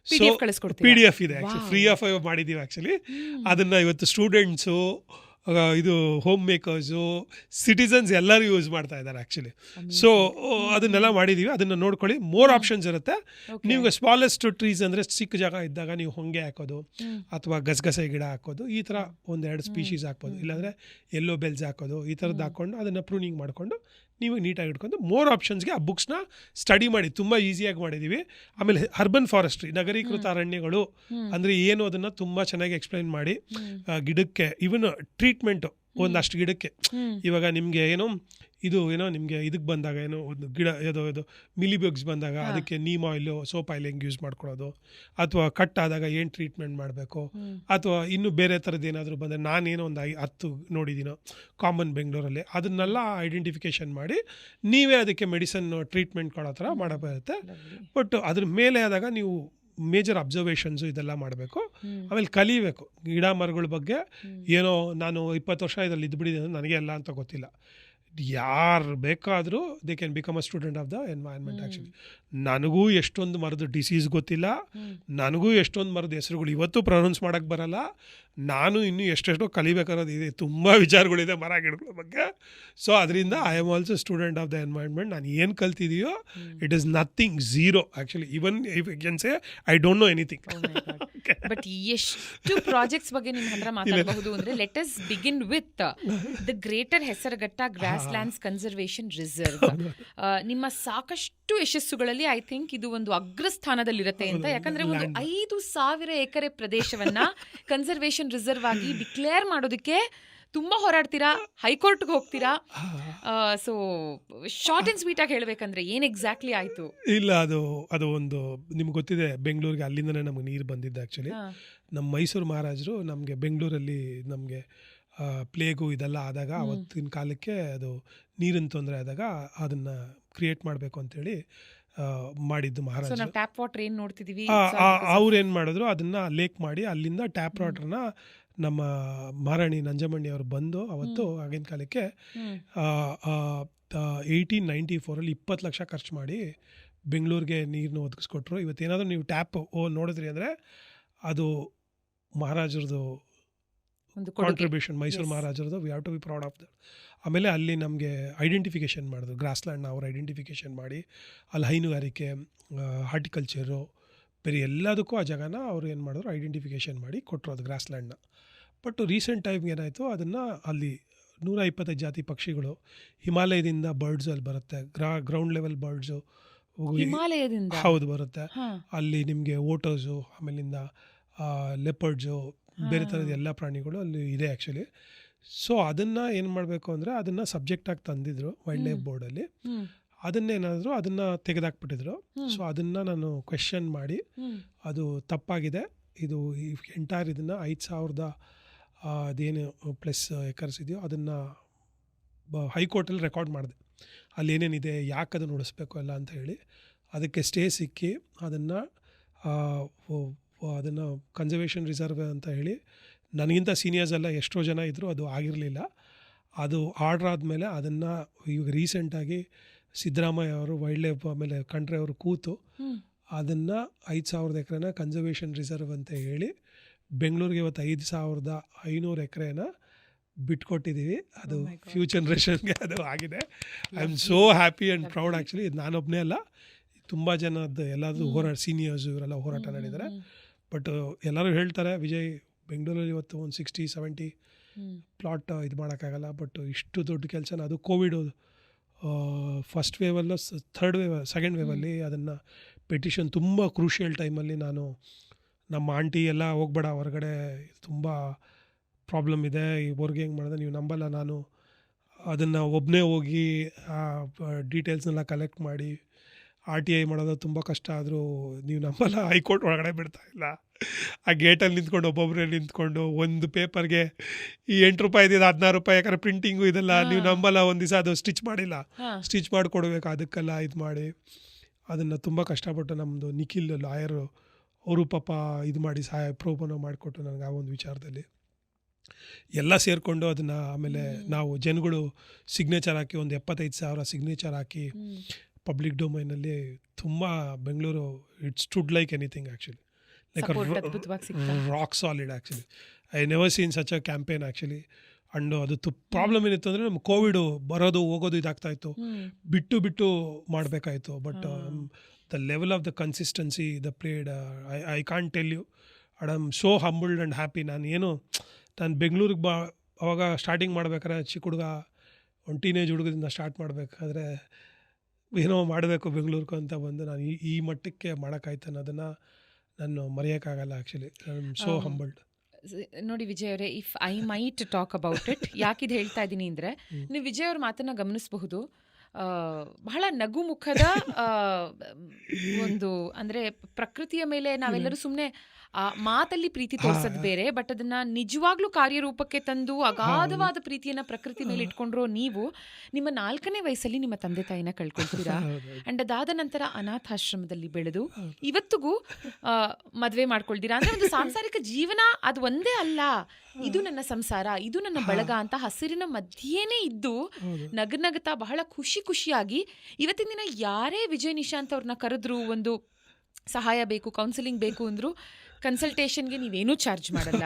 ಸೊ PDF ಇದೆ ಆ್ಯಕ್ಚುಲಿ, ಫ್ರೀ ಆಫ್ ಮಾಡಿದ್ದೀವಿ ಆ್ಯಕ್ಚುಲಿ. ಅದನ್ನು ಇವತ್ತು ಸ್ಟೂಡೆಂಟ್ಸು, ಇದು ಹೋಮ್ ಮೇಕರ್ಸು, ಸಿಟಿಸನ್ಸ್ ಎಲ್ಲರೂ ಯೂಸ್ ಮಾಡ್ತಾ ಇದ್ದಾರೆ ಆ್ಯಕ್ಚುಲಿ. ಸೊ ಅದನ್ನೆಲ್ಲ ಮಾಡಿದ್ದೀವಿ, ಅದನ್ನು ನೋಡ್ಕೊಳ್ಳಿ. ಮೋರ್ ಆಪ್ಷನ್ಸ್ ಇರುತ್ತೆ. ನಿಮಗೆ ಸ್ಮಾಲೆಸ್ಟ್ ಟ್ರೀಸ್ ಅಂದರೆ ಚಿಕ್ಕ ಜಾಗ ಇದ್ದಾಗ ನೀವು ಹೊಂಗೆ ಹಾಕೋದು, ಅಥವಾ ಗಸಗಸೆ ಗಿಡ ಹಾಕೋದು, ಈ ಥರ 1-2 ಸ್ಪೀಶೀಸ್ ಹಾಕ್ಬೋದು. ಇಲ್ಲಾಂದರೆ ಎಲ್ಲೋ ಬೆಲ್ಸ್ ಹಾಕೋದು, ಈ ಥರದ್ದು ಹಾಕ್ಕೊಂಡು ಅದನ್ನು ಪ್ರೂನಿಂಗ್ ಮಾಡಿಕೊಂಡು ನೀವು ನೀಟಾಗಿ ಇಟ್ಕೊಂಡು ಮೋರ್ ಆಪ್ಷನ್ಸ್ಗೆ ಆ ಬುಕ್ಸ್ನ ಸ್ಟಡಿ ಮಾಡಿ ತುಂಬ ಈಸಿಯಾಗಿ ಮಾಡಿದ್ದೀವಿ. ಆಮೇಲೆ ಅರ್ಬನ್ ಫಾರೆಸ್ಟ್ರಿ, ನಗರೀಕೃತ ಅರಣ್ಯಗಳು ಅಂದರೆ ಏನು, ಅದನ್ನು ತುಂಬ ಚೆನ್ನಾಗಿ ಎಕ್ಸ್ಪ್ಲೈನ್ ಮಾಡಿ, ಗಿಡಕ್ಕೆ ಇವನ್ ಟ್ರೀಟ್ಮೆಂಟು ಒಂದಷ್ಟು ಗಿಡಕ್ಕೆ. ಇವಾಗ ನಿಮಗೆ ಏನೋ ನಿಮಗೆ ಇದಕ್ಕೆ ಬಂದಾಗ ಏನೋ ಒಂದು ಗಿಡ ಇದು ಮಿಲಿಬಗ್ಸ್ ಬಂದಾಗ ಅದಕ್ಕೆ ನೀಮ್ ಆಯಿಲು, ಸೋಪ್ ಆಯಿಲ್ ಹೆಂಗೆ ಯೂಸ್ ಮಾಡ್ಕೊಳ್ಳೋದು, ಅಥವಾ ಕಟ್ ಆದಾಗ ಏನು ಟ್ರೀಟ್ಮೆಂಟ್ ಮಾಡಬೇಕು, ಅಥವಾ ಇನ್ನೂ ಬೇರೆ ಥರದ್ದು ಏನಾದರೂ ಬಂದರೆ ನಾನೇನೋ ಒಂದು 10 ನೋಡಿದ್ದೀನೋ ಕಾಮನ್ ಬೆಂಗಳೂರಲ್ಲಿ, ಅದನ್ನೆಲ್ಲ ಐಡೆಂಟಿಫಿಕೇಷನ್ ಮಾಡಿ ನೀವೇ ಅದಕ್ಕೆ ಮೆಡಿಸನ್ ಟ್ರೀಟ್ಮೆಂಟ್ ಕೊಡೋ ಥರ ಮಾಡಬರುತ್ತೆ. ಬಟ್ ಅದ್ರ ಮೇಲೆ ಆದಾಗ ನೀವು ಮೇಜರ್ ಅಬ್ಸರ್ವೇಷನ್ಸು ಇದೆಲ್ಲ ಮಾಡಬೇಕು. ಆಮೇಲೆ ಕಲಿಬೇಕು ಗಿಡ ಮರಗಳ ಬಗ್ಗೆ. ಏನೋ ನಾನು 20 ವರ್ಷ ಇದರಲ್ಲಿ ಇದ್ಬಿಟ್ಟಿದೆ ಅಂದರೆ ನನಗೆ ಎಲ್ಲ ಅಂತ ಗೊತ್ತಿಲ್ಲ. ಯಾರು ಬೇಕಾದರೂ they can become a student of the environment actually. ನನಗೂ ಎಷ್ಟೊಂದು ಮರದ ಡಿಸೀಸ್ ಗೊತ್ತಿಲ್ಲ, ನನಗೂ ಎಷ್ಟೊಂದು ಮರದ ಹೆಸರುಗಳು ಇವತ್ತು ಪ್ರೊನೌನ್ಸ್ ಮಾಡೋಕ್ಕೆ ಬರಲ್ಲ, ನಾನು ಇನ್ನೂ ಎಷ್ಟೆಷ್ಟೋ ಕಲಿಬೇಕಾರೋದು ಇದೆ, ತುಂಬ ವಿಚಾರಗಳಿದೆ ಮರ ಗಿಡಗಳ ಬಗ್ಗೆ. ಸೊ ಅದರಿಂದ I am also student of the environment. ನಾನು ಏನು ಕಲ್ತಿದೆಯೋ it is nothing, zero actually. Even if can say I don't know anything. But ಎಷ್ಟು ಪ್ರಾಜೆಕ್ಟ್ಸ್ ಬಗ್ಗೆ ನಿಮ್ಮ ಹತ್ರ ಮಾತಾಡಬಹುದು ಅಂದ್ರೆ, let us begin with the greater Hesaraghatta grasslands conservation reserve. ನಿಮ್ಮ ಸಾಕಷ್ಟು ಯಶಸ್ಸುಗಳಲ್ಲಿ ಐ ಥಿಂಕ್ ಇದು ಒಂದು ಅಗ್ರಸ್ಥಾನದಲ್ಲಿರುತ್ತೆ ಅಂತ. ಯಾಕಂದ್ರೆ ಒಂದು 5,000 ಎಕರೆ ಪ್ರದೇಶವನ್ನ ಕನ್ಸರ್ವೇಷನ್ ರಿಸರ್ವ್ ಆಗಿ ಡಿಕ್ಲೇರ್ ಮಾಡೋದಕ್ಕೆ ತುಂಬಾ ಹೋರಾಡ್ತೀರಾ, ಹೈಕೋರ್ಟ್ಗೆ ಹೋಗ್ತೀರಾ. ಸೊ ಶಾರ್ಟ್ ಅಂಡ್ ಸ್ವೀಟ್ ಆಗಿ ಹೇಳ್ಬೇಕಂದ್ರೆ ಏನ್ ಎಕ್ಸಾಕ್ಟ್ಲಿ ಆಯ್ತು? ಇಲ್ಲ, ಅದು ಒಂದು ನಿಮ್ಗೆ ಗೊತ್ತಿದೆ, ಬೆಂಗಳೂರಿಗೆ ಅಲ್ಲಿಂದನೇ ನಮಗೆ ನೀರು ಬಂದಿದ್ದು. ಆ್ಯಕ್ಚುಲಿ ನಮ್ಮ ಮೈಸೂರು ಮಹಾರಾಜರು ನಮಗೆ ಬೆಂಗಳೂರಲ್ಲಿ ನಮಗೆ ಪ್ಲೇಗು ಇದೆಲ್ಲ ಆದಾಗ ಅವತ್ತಿನ ಕಾಲಕ್ಕೆ ಅದು ನೀರಿನ ತೊಂದರೆ ಆದಾಗ ಅದನ್ನು ಕ್ರಿಯೇಟ್ ಮಾಡಬೇಕು ಅಂತೇಳಿ ಮಾಡಿದ್ದು ಮಹಾರಾಜರು. ಟ್ಯಾಪ್ ವಾಟರ್ ಏನು ನೋಡ್ತಿದೀವಿ, ಅವ್ರು ಏನು ಮಾಡಿದ್ರು, ಅದನ್ನು ಲೇಕ್ ಮಾಡಿ ಅಲ್ಲಿಂದ ಟ್ಯಾಪ್ ವಾಟರ್ನ ನಮ್ಮ ಮಹಾರಾಣಿ ನಂಜಮಣ್ಣಿ ಅವರು ಬಂದು ಅವತ್ತು ಆಗಿನ ಕಾಲಕ್ಕೆ 1894 20 ಲಕ್ಷ ಖರ್ಚು ಮಾಡಿ ಬೆಂಗಳೂರಿಗೆ ನೀರನ್ನ ಒದಗಿಸ್ಕೊಟ್ರು. ಇವತ್ತೇನಾದರೂ ನೀವು ಟ್ಯಾಪ್ ನೋಡಿದ್ರಿ ಅಂದರೆ ಅದು ಮಹಾರಾಜರದು ಕಾಂಟ್ರಿಬ್ಯೂಷನ್, ಮೈಸೂರು ಮಹಾರಾಜರದು. We have to be proud of that. ಆಮೇಲೆ ಅಲ್ಲಿ ನಮಗೆ ಐಡೆಂಟಿಫಿಕೇಷನ್ ಮಾಡಿದ್ರು, ಗ್ರಾಸ್ಲ್ಯಾಂಡ್ನ ಅವ್ರು ಐಡೆಂಟಿಫಿಕೇಷನ್ ಮಾಡಿ ಅಲ್ಲಿ ಹೈನುಗಾರಿಕೆ, ಹಾರ್ಟಿಕಲ್ಚರು, ಬೇರೆ ಎಲ್ಲದಕ್ಕೂ ಆ ಜಾಗನ ಅವ್ರು ಏನು ಮಾಡಿದ್ರು, ಐಡೆಂಟಿಫಿಕೇಷನ್ ಮಾಡಿ ಕೊಟ್ಟರು ಅದು ಗ್ರಾಸ್ಲ್ಯಾಂಡ್ನ. ಬಟ್ ರೀಸೆಂಟ್ ಟೈಮ್ಗೆ ಏನಾಯಿತು, ಅದನ್ನು ಅಲ್ಲಿ 125 ಜಾತಿ ಪಕ್ಷಿಗಳು, ಹಿಮಾಲಯದಿಂದ ಬರ್ಡ್ಸ್ ಅಲ್ಲಿ ಬರುತ್ತೆ, ಗ್ರೌಂಡ್ ಲೆವೆಲ್ ಬರ್ಡ್ಸು ಹಿಮಾಲಯದಿಂದ ಹೌದು ಬರುತ್ತೆ. ಅಲ್ಲಿ ನಿಮಗೆ ಓಟೋಸು, ಆಮೇಲಿಂದ ಲೆಪರ್ಡ್ಸು, ಬೇರೆ ಥರದ ಎಲ್ಲ ಪ್ರಾಣಿಗಳು ಅಲ್ಲಿ ಇದೆ ಆ್ಯಕ್ಚುಲಿ. ಸೊ ಅದನ್ನು ಏನು ಮಾಡಬೇಕು ಅಂದರೆ ಅದನ್ನು ಸಬ್ಜೆಕ್ಟಾಗಿ ತಂದಿದ್ರು ವೈಲ್ಡ್ ಲೈಫ್ ಬೋರ್ಡಲ್ಲಿ. ಅದನ್ನೇನಾದರೂ ಅದನ್ನು ತೆಗೆದಾಕ್ಬಿಟ್ಟಿದ್ರು. ಸೊ ಅದನ್ನು ನಾನು ಕ್ವೆಶ್ಚನ್ ಮಾಡಿ ಅದು ತಪ್ಪಾಗಿದೆ, ಇದು ಈ ಎಂಟೈರ್ ಇದನ್ನು 5,000 ಅದೇನು ಪ್ಲಸ್ ಎಕರ್ಸ್ ಇದೆಯೋ ಅದನ್ನು ಹೈಕೋರ್ಟಲ್ಲಿ ರೆಕಾರ್ಡ್ ಮಾಡಿದೆ, ಅಲ್ಲಿ ಏನೇನಿದೆ, ಯಾಕೆ ಅದನ್ನು ಉಳಿಸ್ಬೇಕು ಎಲ್ಲ ಅಂತ ಹೇಳಿ. ಅದಕ್ಕೆ ಸ್ಟೇ ಸಿಕ್ಕಿ ಅದನ್ನು ಕನ್ಸರ್ವೇಷನ್ ರಿಸರ್ವ್ ಅಂತ ಹೇಳಿ, ನನಗಿಂತ ಸೀನಿಯರ್ಸ್ ಎಲ್ಲ ಎಷ್ಟೋ ಜನ ಇದ್ದರು, ಅದು ಆಗಿರಲಿಲ್ಲ. ಅದು ಆರ್ಡ್ರ್ ಆದಮೇಲೆ ಅದನ್ನು ಇವಾಗ ರೀಸೆಂಟಾಗಿ ಸಿದ್ದರಾಮಯ್ಯ ಅವರು ವೈಲ್ಡ್ ಲೈಫ್ ಆಮೇಲೆ ಖಂಡ್ರೆ ಅವರು ಕೂತು ಅದನ್ನು 5,000 ಎಕರೆನ ಕನ್ಸರ್ವೇಷನ್ ರಿಸರ್ವ್ ಅಂತ ಹೇಳಿ ಬೆಂಗಳೂರಿಗೆ ಇವತ್ತು 5,500 ಎಕರೆನ ಬಿಟ್ಕೊಟ್ಟಿದ್ದೀವಿ. ಅದು ಫ್ಯೂಚರ್ ಜನ್ರೇಷನ್ಗೆ ಅದು ಆಗಿದೆ. I am so happy and proud actually. ಇದು ನಾನೊಬ್ಬನೇ ಅಲ್ಲ, ತುಂಬ ಜನದ್ದು ಎಲ್ಲಾದರೂ ಸೀನಿಯರ್ಸು ಇವರೆಲ್ಲ ಹೋರಾಟ ನಡೆದಿದ್ದಾರೆ. ಬಟ್ ಎಲ್ಲರೂ ಹೇಳ್ತಾರೆ, ವಿಜಯ್ ಬೆಂಗಳೂರಲ್ಲಿ ಇವತ್ತು ಒಂದು 60-70 ಪ್ಲಾಟ್ ಇದು ಮಾಡೋಕ್ಕಾಗಲ್ಲ. ಬಟ್ ಇಷ್ಟು ದೊಡ್ಡ ಕೆಲಸನ, ಅದು ಕೋವಿಡ್ ಫಸ್ಟ್ ವೇವಲ್ಲೂ ಥರ್ಡ್ ವೇವ್ ಸೆಕೆಂಡ್ ವೇವಲ್ಲಿ ಅದನ್ನು ಪೆಟಿಷನ್ ತುಂಬ ಕ್ರೂಷಿಯಲ್ ಟೈಮಲ್ಲಿ ನಾನು ನಮ್ಮ ಆಂಟಿ ಎಲ್ಲ ಹೋಗ್ಬೇಡ ಹೊರಗಡೆ, ತುಂಬ ಪ್ರಾಬ್ಲಮ್ ಇದೆ, ಇವ್ರಿಗೆ ಹೆಂಗೆ ಮಾಡಿದೆ ನೀವು ನಂಬಲ್ಲ, ನಾನು ಅದನ್ನು ಒಬ್ಬನೇ ಹೋಗಿ ಡೀಟೇಲ್ಸ್ನೆಲ್ಲ ಕಲೆಕ್ಟ್ ಮಾಡಿ RTI ಮಾಡೋದು ತುಂಬ ಕಷ್ಟ ಆದರೂ ನೀವು ನಂಬಲ್ಲ, ಹೈಕೋರ್ಟ್ ಒಳಗಡೆ ಬಿಡ್ತಾ ಇಲ್ಲ. ಆ ಗೇಟಲ್ಲಿ ನಿಂತ್ಕೊಂಡು ಒಬ್ಬೊಬ್ಬರಲ್ಲಿ ನಿಂತ್ಕೊಂಡು ಒಂದು ಪೇಪರ್ಗೆ ಈ 8 ರೂಪಾಯಿ ಇದ್ದಿದ್ದು 16 ರೂಪಾಯಿ, ಯಾಕಂದ್ರೆ ಪ್ರಿಂಟಿಂಗು ಇದೆಲ್ಲ ನೀವು ನಂಬಲ್ಲ. ಒಂದು ದಿವಸ ಅದು ಸ್ಟಿಚ್ ಮಾಡಿಲ್ಲ, ಸ್ಟಿಚ್ ಮಾಡಿಕೊಡ್ಬೇಕು, ಅದಕ್ಕೆಲ್ಲ ಇದು ಮಾಡಿ ಅದನ್ನು ತುಂಬ ಕಷ್ಟಪಟ್ಟು ನಮ್ಮದು ನಿಖಿಲ್ ಲಾಯರು ಅವರು ಪಾಪ ಇದು ಮಾಡಿ ಪ್ರೋಪನ ಮಾಡಿಕೊಟ್ಟು ನನಗೆ ಆ ಒಂದು ವಿಚಾರದಲ್ಲಿ ಎಲ್ಲ ಸೇರಿಕೊಂಡು ಅದನ್ನು ಆಮೇಲೆ ನಾವು ಜನಗಳು ಸಿಗ್ನೇಚರ್ ಹಾಕಿ ಒಂದು 75,000 ಸಿಗ್ನೇಚರ್ ಹಾಕಿ ಪಬ್ಲಿಕ್ ಡೊಮೈನಲ್ಲಿ ತುಂಬ Bengaluru it stood like anything actually, like rock solid actually. I never seen such a campaign actually. And ಅದು ಪ್ರಾಬ್ಲಮ್ ಏನಿತ್ತು ಅಂದರೆ ನಮ್ಮ ಕೋವಿಡು ಬರೋದು ಹೋಗೋದು ಇದಾಗ್ತಾಯಿತ್ತು, ಬಿಟ್ಟು ಮಾಡಬೇಕಾಯಿತು. But the level of the consistency the played I can't tell you. And I am so humbled and happy. ನಾನು ಬೆಂಗಳೂರಿಗೆ ಅವಾಗ ಸ್ಟಾರ್ಟಿಂಗ್ ಮಾಡ್ಬೇಕಾದ್ರೆ ಚಿಕ್ಕ ಹುಡುಗ, ಒಂದು ಟೀನೇಜ್ ಹುಡುಗದಿಂದ ಸ್ಟಾರ್ಟ್ ಮಾಡಬೇಕಾದ್ರೆ ಏನೋ ಮಾಡಬೇಕು ಬೆಂಗಳೂರಿಗೆ ಅಂತ ಬಂದು ನಾನು ಈ ಮಟ್ಟಕ್ಕೆ ಮಾಡೋಕ್ಕಾಯ್ತು ಅನ್ನೋದನ್ನು ನಾನು ಮರೆಯೋಕ್ಕಾಗಲ್ಲ actually. I am so humbled. ನೋಡಿ ವಿಜಯ್ ಅವರೇ, if I might talk about it, ಯಾಕಿದು ಹೇಳ್ತಾ ಇದ್ದೀನಿ ಅಂದರೆ, ನೀವು ವಿಜಯ್ ಅವ್ರ ಮಾತನ್ನು ಗಮನಿಸಬಹುದು. ಬಹಳ ನಗುಮುಖದ ಒಂದು, ಅಂದರೆ ಪ್ರಕೃತಿಯ ಮೇಲೆ ನಾವೆಲ್ಲರೂ ಸುಮ್ಮನೆ ಆ ಮಾತಲ್ಲಿ ಪ್ರೀತಿ ತೋರಿಸೋದು ಬೇರೆ, ಬಟ್ ಅದನ್ನ ನಿಜವಾಗ್ಲೂ ಕಾರ್ಯರೂಪಕ್ಕೆ ತಂದು ಅಗಾಧವಾದ ಪ್ರೀತಿಯನ್ನ ಪ್ರಕೃತಿ ಮೇಲೆ ಇಟ್ಕೊಂಡ್ರೋ ನೀವು ನಿಮ್ಮ 4ನೇ ವಯಸ್ಸಲ್ಲಿ ನಿಮ್ಮ ತಂದೆ ತಾಯಿನ ಕಳ್ಕೊಳ್ತೀರಾ. ಅಂಡ್ ಅದಾದ ನಂತರ ಅನಾಥಾಶ್ರಮದಲ್ಲಿ ಬೆಳೆದು ಇವತ್ತಿಗೂ ಮದುವೆ ಮಾಡ್ಕೊಳ್ತೀರಾ. ಅಂದ್ರೆ ಒಂದು ಸಾಂಸಾರಿಕ ಜೀವನ ಅದು ಒಂದೇ ಅಲ್ಲ, ಇದು ನನ್ನ ಸಂಸಾರ, ಇದು ನನ್ನ ಬಳಗ ಅಂತ ಹಸಿರಿನ ಮಧ್ಯೇನೆ ಇದ್ದು ನಗನಗತಾ ಬಹಳ ಖುಷಿಯಾಗಿ ಇವತ್ತಿನ ದಿನ ಯಾರೇ ವಿಜಯ್ ನಿಶಾಂತ್ ಅವ್ರನ್ನ ಕರೆದ್ರು, ಒಂದು ಸಹಾಯ ಬೇಕು, ಕೌನ್ಸಿಲಿಂಗ್ ಬೇಕು ಅಂದ್ರು ಕನ್ಸಲ್ಟೇಷನ್ಗೆ ನೀವೇನೂ ಚಾರ್ಜ್ ಮಾಡಲ್ಲ.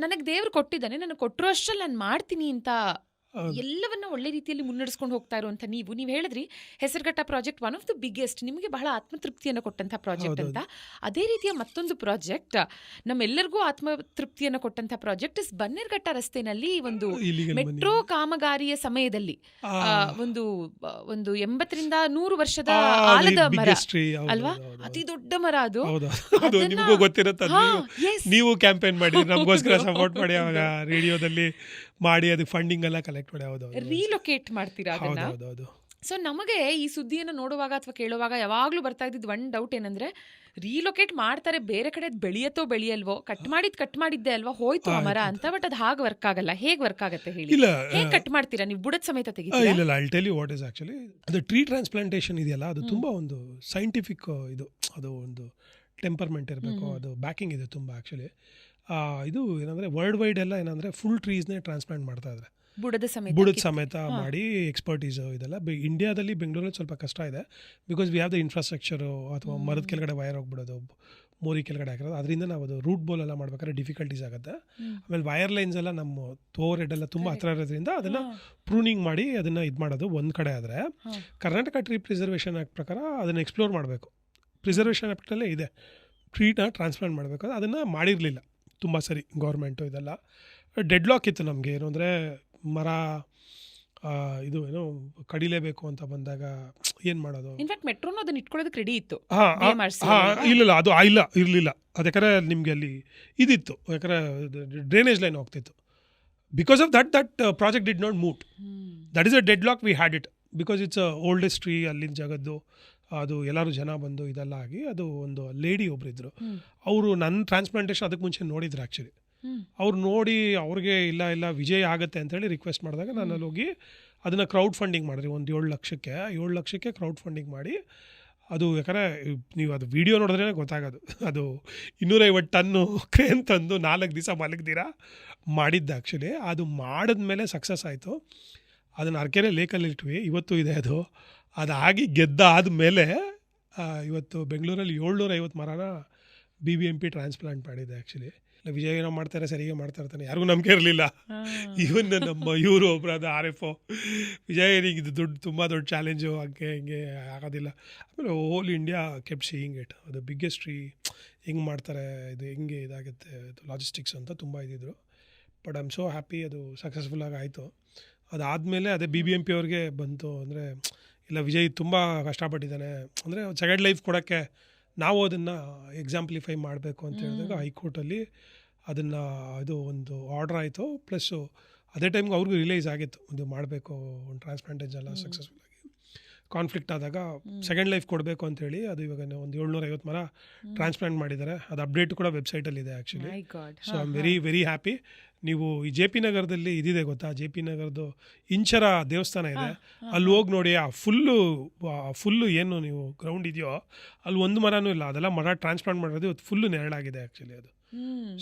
ನನಗೆ ದೇವ್ರು ಕೊಟ್ಟಿದ್ದಾನೆ, ನನಗೆ ಕೊಟ್ಟರು ಅಷ್ಟರಲ್ಲಿ ನಾನು ಮಾಡ್ತೀನಿ ಅಂತ ಎಲ್ಲವನ್ನ ಒಳ್ಳೆ ರೀತಿಯಲ್ಲಿ ಮುನ್ನಡೆಸ್ಕೊಂಡು ಹೋಗ್ತಾ ಇರುವಂತ ನೀವು ಹೇಳಿದ್ರಿ Hesaraghatta project one of the biggest, ನಿಮಗೆ ಬಹಳ ಆತ್ಮತೃಪ್ತಿಯನ್ನು ಕೊಟ್ಟಂತ ಪ್ರಾಜೆಕ್ಟ್ ಅಂತ. ಅದೇ ರೀತಿಯ ಮತ್ತೊಂದು ಪ್ರಾಜೆಕ್ಟ್ ನಮ್ಮೆಲ್ಲರಿಗೂ ಆತ್ಮತೃಪ್ತಿಯನ್ನು ಕೊಟ್ಟಂತ ಪ್ರಾಜೆಕ್ಟ್ ಇಸ್ ಬನ್ನೇರ್ಘಟ್ಟ ರಸ್ತೆನಲ್ಲಿ ಒಂದು ಮೆಟ್ರೋ ಕಾಮಗಾರಿಯ ಸಮಯದಲ್ಲಿ ಒಂದು 80-100 ವರ್ಷದ ಆಲದ ಮರ ಅಲ್ವಾ, ಅತಿ ದೊಡ್ಡ ಮರ ಅದು. ನಿಮಗೂ ಗೊತ್ತಿರುತ್ತೆ, ನೀವು ಕ್ಯಾಂಪೇನ್ ಮಾಡಿ ನಮಗೋಸ್ಕರ ಸಪೋರ್ಟ್ ಮಾಡಿ ಅವಾಗ ರೇಡಿಯೋದಲ್ಲಿ ಮಾಡಿ ಅದಕ್ಕೆ ಫಂಡಿಂಗ್ ಎಲ್ಲ ಕಲೆಕ್ಟ್ ಮಾಡಿ ರೀಲೊಕೇಟ್ ಮಾಡ್ತೀರಾ ಅದನ್ನ. ಸೊ ನಮಗೆ ಈ ಸುದ್ದಿಯನ್ನು ನೋಡುವಾಗ ಅಥವಾ ಕೇಳುವಾಗ ಯಾವಾಗ್ಲೂ ಬರ್ತಾ ಇದ್ದಿದ್ದು ಒನ್ ಡೌಟ್ ಏನಂದ್ರೆ, ರೀಲೊಕೇಟ್ ಮಾಡ್ತಾರೆ ಬೇರೆ ಕಡೆ, ಬೆಳೆಯಲ್ವೋ, ಕಟ್ ಮಾಡಿದ್ದೆ ಅಲ್ವಾ, ಹೋಯ್ತು ಆ ಮರ ಅಂತ. ಬಟ್ ಅದು ಹಾಗೆ ವರ್ಕ್ ಆಗಲ್ಲ. ಹೇಗೆ ವರ್ಕ್ ಆಗುತ್ತೆ ಹೇಳಿ? ಹೇಗೆ ಕಟ್ ಮಾಡ್ತೀರಾ ನೀವು? ಬುಡದ ಸಮೇತ ತೆಗಿತೀರಾ? ಇಲ್ಲ, I tell you what is actually ಅದು ಟ್ರೀ ಟ್ರಾನ್ಸ್ಪ್ಲಾಂಟೇಷನ್ ಇದೆಯಲ್ಲ, ಅದು ತುಂಬಾ ಒಂದು ಸೈಂಟಿಫಿಕ್ ಇದು, ಅದು ಒಂದು ಟೆಂಪರ್ಮೆಂಟ್ ಇರಬೇಕು, ಅದು ಬ್ಯಾಕಿಂಗ್ ಇದೆ ತುಂಬ ಆಕ್ಚುಲಿ. ಇದು ಏನಂದ್ರೆ ವರ್ಲ್ಡ್ ವೈಡ್ ಎಲ್ಲ ಏನಂದ್ರೆ ಫುಲ್ ಟ್ರೀಸ್ನೇ ಟ್ರಾನ್ಸ್ಪ್ಲಾಂಟ್ ಮಾಡ್ತಾ ಇದ್ದಾರೆ, ಬುಡದ ಸಮೇತ ಮಾಡಿ ಎಕ್ಸ್ಪರ್ಟೀಸ್ ಇದೆಲ್ಲ. ಇಂಡಿಯಾದಲ್ಲಿ ಬೆಂಗಳೂರಲ್ಲಿ ಸ್ವಲ್ಪ ಕಷ್ಟ ಇದೆ, because we have the infrastructure, ಅಥವಾ ಮರದ ಕೆಳಗಡೆ ವೈರ್ ಹೋಗ್ಬಿಡೋದು, ಮೋರಿ ಕೆಳಗಡೆ ಹಾಕಿರೋದು, ಅದರಿಂದ ನಾವು ಅದು ರೂಟ್ ಬೋಲ್ ಎಲ್ಲ ಮಾಡ್ಬೇಕಾದ್ರೆ ಡಿಫಿಕಲ್ಟೀಸ್ ಆಗುತ್ತೆ. ಆಮೇಲೆ ವೈರ್ ಲೈನ್ಸ್ ಎಲ್ಲ ನಮ್ಮ ಓವರ್ ಹೆಡ್ ಎಲ್ಲ ತುಂಬ ಹತ್ರ ಇರೋದ್ರಿಂದ ಅದನ್ನು ಪ್ರೂನಿಂಗ್ ಮಾಡಿ ಅದನ್ನು ಇದು ಮಾಡೋದು ಒಂದು ಕಡೆ. ಆದರೆ ಕರ್ನಾಟಕ ಟ್ರೀ ಪ್ರಿಸರ್ವೇಷನ್ ಆ್ಯಕ್ಟ್ ಪ್ರಕಾರ ಅದನ್ನು ಎಕ್ಸ್ಪ್ಲೋರ್ ಮಾಡಬೇಕು. ಪ್ರಿಸರ್ವೇಷನ್ ಆ್ಯಕ್ಟಲ್ಲೇ ಇದೆ, ಟ್ರೀನ ಟ್ರಾನ್ಸ್ಪ್ಲಾಂಟ್ ಮಾಡಬೇಕು. ಅದನ್ನು ಮಾಡಿರಲಿಲ್ಲ ತುಂಬ ಸರಿ ಗೌರ್ಮೆಂಟು. ಇದೆಲ್ಲ ಡೆಡ್ ಲಾಕ್ ಇತ್ತು ನಮಗೆ. ಏನು ಅಂದರೆ ಮರ ಇದು ಏನೋ ಕಡಿಲೇಬೇಕು ಅಂತ ಬಂದಾಗ ಏನು ಮಾಡೋದು. ಇನ್ಫ್ಯಾಕ್ಟ್ ಮೆಟ್ರೋನು ಅದನ್ನ ಇಟ್ಕೊಳ್ಳೋದಕ್ಕೆ ರೆಡಿ ಇತ್ತು. ಇಲ್ಲ ಅದು ಇರಲಿಲ್ಲ. ಅದು ಯಾಕಂದರೆ ನಿಮಗೆ ಅಲ್ಲಿ ಇದಿತ್ತು, ಯಾಕಂದರೆ ಡ್ರೈನೇಜ್ ಲೈನ್ ಹೋಗ್ತಿತ್ತು. Because of that project did not move. That is a dead lock we had it, because it's oldest tree ಅಲ್ಲಿನ ಜಗದ್ದು. ಅದು ಎಲ್ಲರೂ ಜನ ಬಂದು ಇದೆಲ್ಲ ಆಗಿ, ಅದು ಒಂದು ಲೇಡಿ ಒಬ್ಬರಿದ್ದರು, ಅವರು ನನ್ನ ಟ್ರಾನ್ಸ್ಪ್ಲಾಂಟೇಷನ್ ಅದಕ್ಕೆ ಮುಂಚೆ ನೋಡಿದ್ರು ಆ್ಯಕ್ಚುಲಿ. ಅವ್ರು ನೋಡಿ ಅವ್ರಿಗೆ ಇಲ್ಲ ವಿಜಯ್ ಆಗುತ್ತೆ ಅಂತೇಳಿ ರಿಕ್ವೆಸ್ಟ್ ಮಾಡಿದಾಗ ನಾನು ಅಲ್ಲಿ ಹೋಗಿ ಅದನ್ನು ಕ್ರೌಡ್ ಫಂಡಿಂಗ್ ಮಾಡಿದ್ರಿ. ಒಂದು 7 ಲಕ್ಷಕ್ಕೆ ಕ್ರೌಡ್ ಫಂಡಿಂಗ್ ಮಾಡಿ, ಅದು ಯಾಕಂದರೆ ನೀವು ಅದು ವಿಡಿಯೋ ನೋಡಿದ್ರೇ ಗೊತ್ತಾಗೋದು, ಅದು 250 ಟನ್ನು ಕ್ರೇನ್ ತಂದು 4 ದಿವಸ ಮಲಗ್ದಿರ ಮಾಡಿದ್ದೆ ಆ್ಯಕ್ಚುಲಿ. ಅದು ಮಾಡಿದ್ಮೇಲೆ ಸಕ್ಸಸ್ ಆಯಿತು. ಅದನ್ನು ಅರಕೆರೆ ಲೇಕಲ್ಲಿ ಇಟ್ವಿ, ಇವತ್ತು ಇದೆ ಅದು. ಅದಾಗಿ ಗೆದ್ದಾದಮೇಲೆ ಇವತ್ತು ಬೆಂಗಳೂರಲ್ಲಿ 750 ಮರನ BBMP ಟ್ರಾನ್ಸ್ಪ್ಲಾಂಟ್ ಮಾಡಿದೆ ಆ್ಯಕ್ಚುಲಿ. ವಿಜಯ್ ಏನೋ ಮಾಡ್ತಾರೆ, ಸರಿಗೆ ಮಾಡ್ತಾ ಇರ್ತಾನೆ, ಯಾರಿಗೂ ನಂಬಿಕೆ ಇರಲಿಲ್ಲ. ಇವನ್ ನಮ್ಮ ಇವರು ಒಬ್ಬರಾದ RFO ವಿಜಯ್, ಇದು ತುಂಬ ದೊಡ್ಡ ಚಾಲೆಂಜು, ಹಿಂಗೆ ಆಗೋದಿಲ್ಲ. ಆಮೇಲೆ all India kept seeing it, ಅದು ಬಿಗ್ಗೆಸ್ಟ್ ಟ್ರೀ ಹೆಂಗೆ ಮಾಡ್ತಾರೆ, ಇದು ಹೆಂಗೆ ಇದಾಗುತ್ತೆ, ಇದು ಲಾಜಿಸ್ಟಿಕ್ಸ್ ಅಂತ ತುಂಬ ಇದ್ದಿದ್ರು. But I am so happy ಅದು ಸಕ್ಸಸ್ಫುಲ್ಲಾಗಿ ಆಯಿತು. ಅದಾದಮೇಲೆ ಅದೇ BBMP ಅವ್ರಿಗೆ ಬಂತು, ಅಂದರೆ ಇಲ್ಲ ವಿಜಯ್ ತುಂಬ ಕಷ್ಟಪಟ್ಟಿದ್ದಾನೆ, ಅಂದರೆ ಸೆಕೆಂಡ್ ಲೈಫ್ ಕೊಡೋಕ್ಕೆ ನಾವು ಅದನ್ನು ಎಕ್ಸಾಂಪ್ಲಿಫೈ ಮಾಡಬೇಕು ಅಂತ ಹೇಳಿದಾಗ ಹೈಕೋರ್ಟಲ್ಲಿ ಅದನ್ನು ಇದು ಒಂದು ಆರ್ಡ್ರ್ ಆಯಿತು. ಪ್ಲಸ್ಸು ಅದೇ ಟೈಮ್ಗೆ ಅವ್ರಿಗೂ ರಿಲೈಸ್ ಆಗಿತ್ತು, ಒಂದು ಮಾಡಬೇಕು, ಒಂದು ಟ್ರಾನ್ಸ್ಪ್ಲಾಂಟೇಜ್ ಎಲ್ಲ ಸಕ್ಸಸ್ಫುಲ್ಲಾಗಿ. ಕಾನ್ಫ್ಲಿಕ್ಟ್ ಆದಾಗ ಸೆಕೆಂಡ್ ಲೈಫ್ ಕೊಡಬೇಕು ಅಂತೇಳಿ ಅದು ಇವಾಗ ಒಂದು 750 ಮರ ಟ್ರಾನ್ಸ್ಪ್ಲಾಂಟ್ ಮಾಡಿದ್ದಾರೆ. ಅದು ಅಪ್ಡೇಟ್ ಕೂಡ ವೆಬ್ಸೈಟಲ್ಲಿದೆ actually. So I am very very happy. ನೀವು ಈ JP ನಗರದಲ್ಲಿ ಇದಿದೆ ಗೊತ್ತಾ, JP ನಗರದ್ದು ಇಂಚರ ದೇವಸ್ಥಾನ ಇದೆ, ಅಲ್ಲಿ ಹೋಗಿ ನೋಡಿ. ಆ ಫುಲ್ಲು ಏನು ನೀವು ಗ್ರೌಂಡ್ ಇದೆಯೋ ಅಲ್ಲಿ ಒಂದು ಮರನೂ ಇಲ್ಲ, ಅದೆಲ್ಲ ಮರ ಟ್ರಾನ್ಸ್ಪ್ಲಾಂಟ್ ಮಾಡೋದು ಇವತ್ತು ಫುಲ್ಲು ನೆರಳಾಗಿದೆ ಆ್ಯಕ್ಚುಲಿ ಅದು.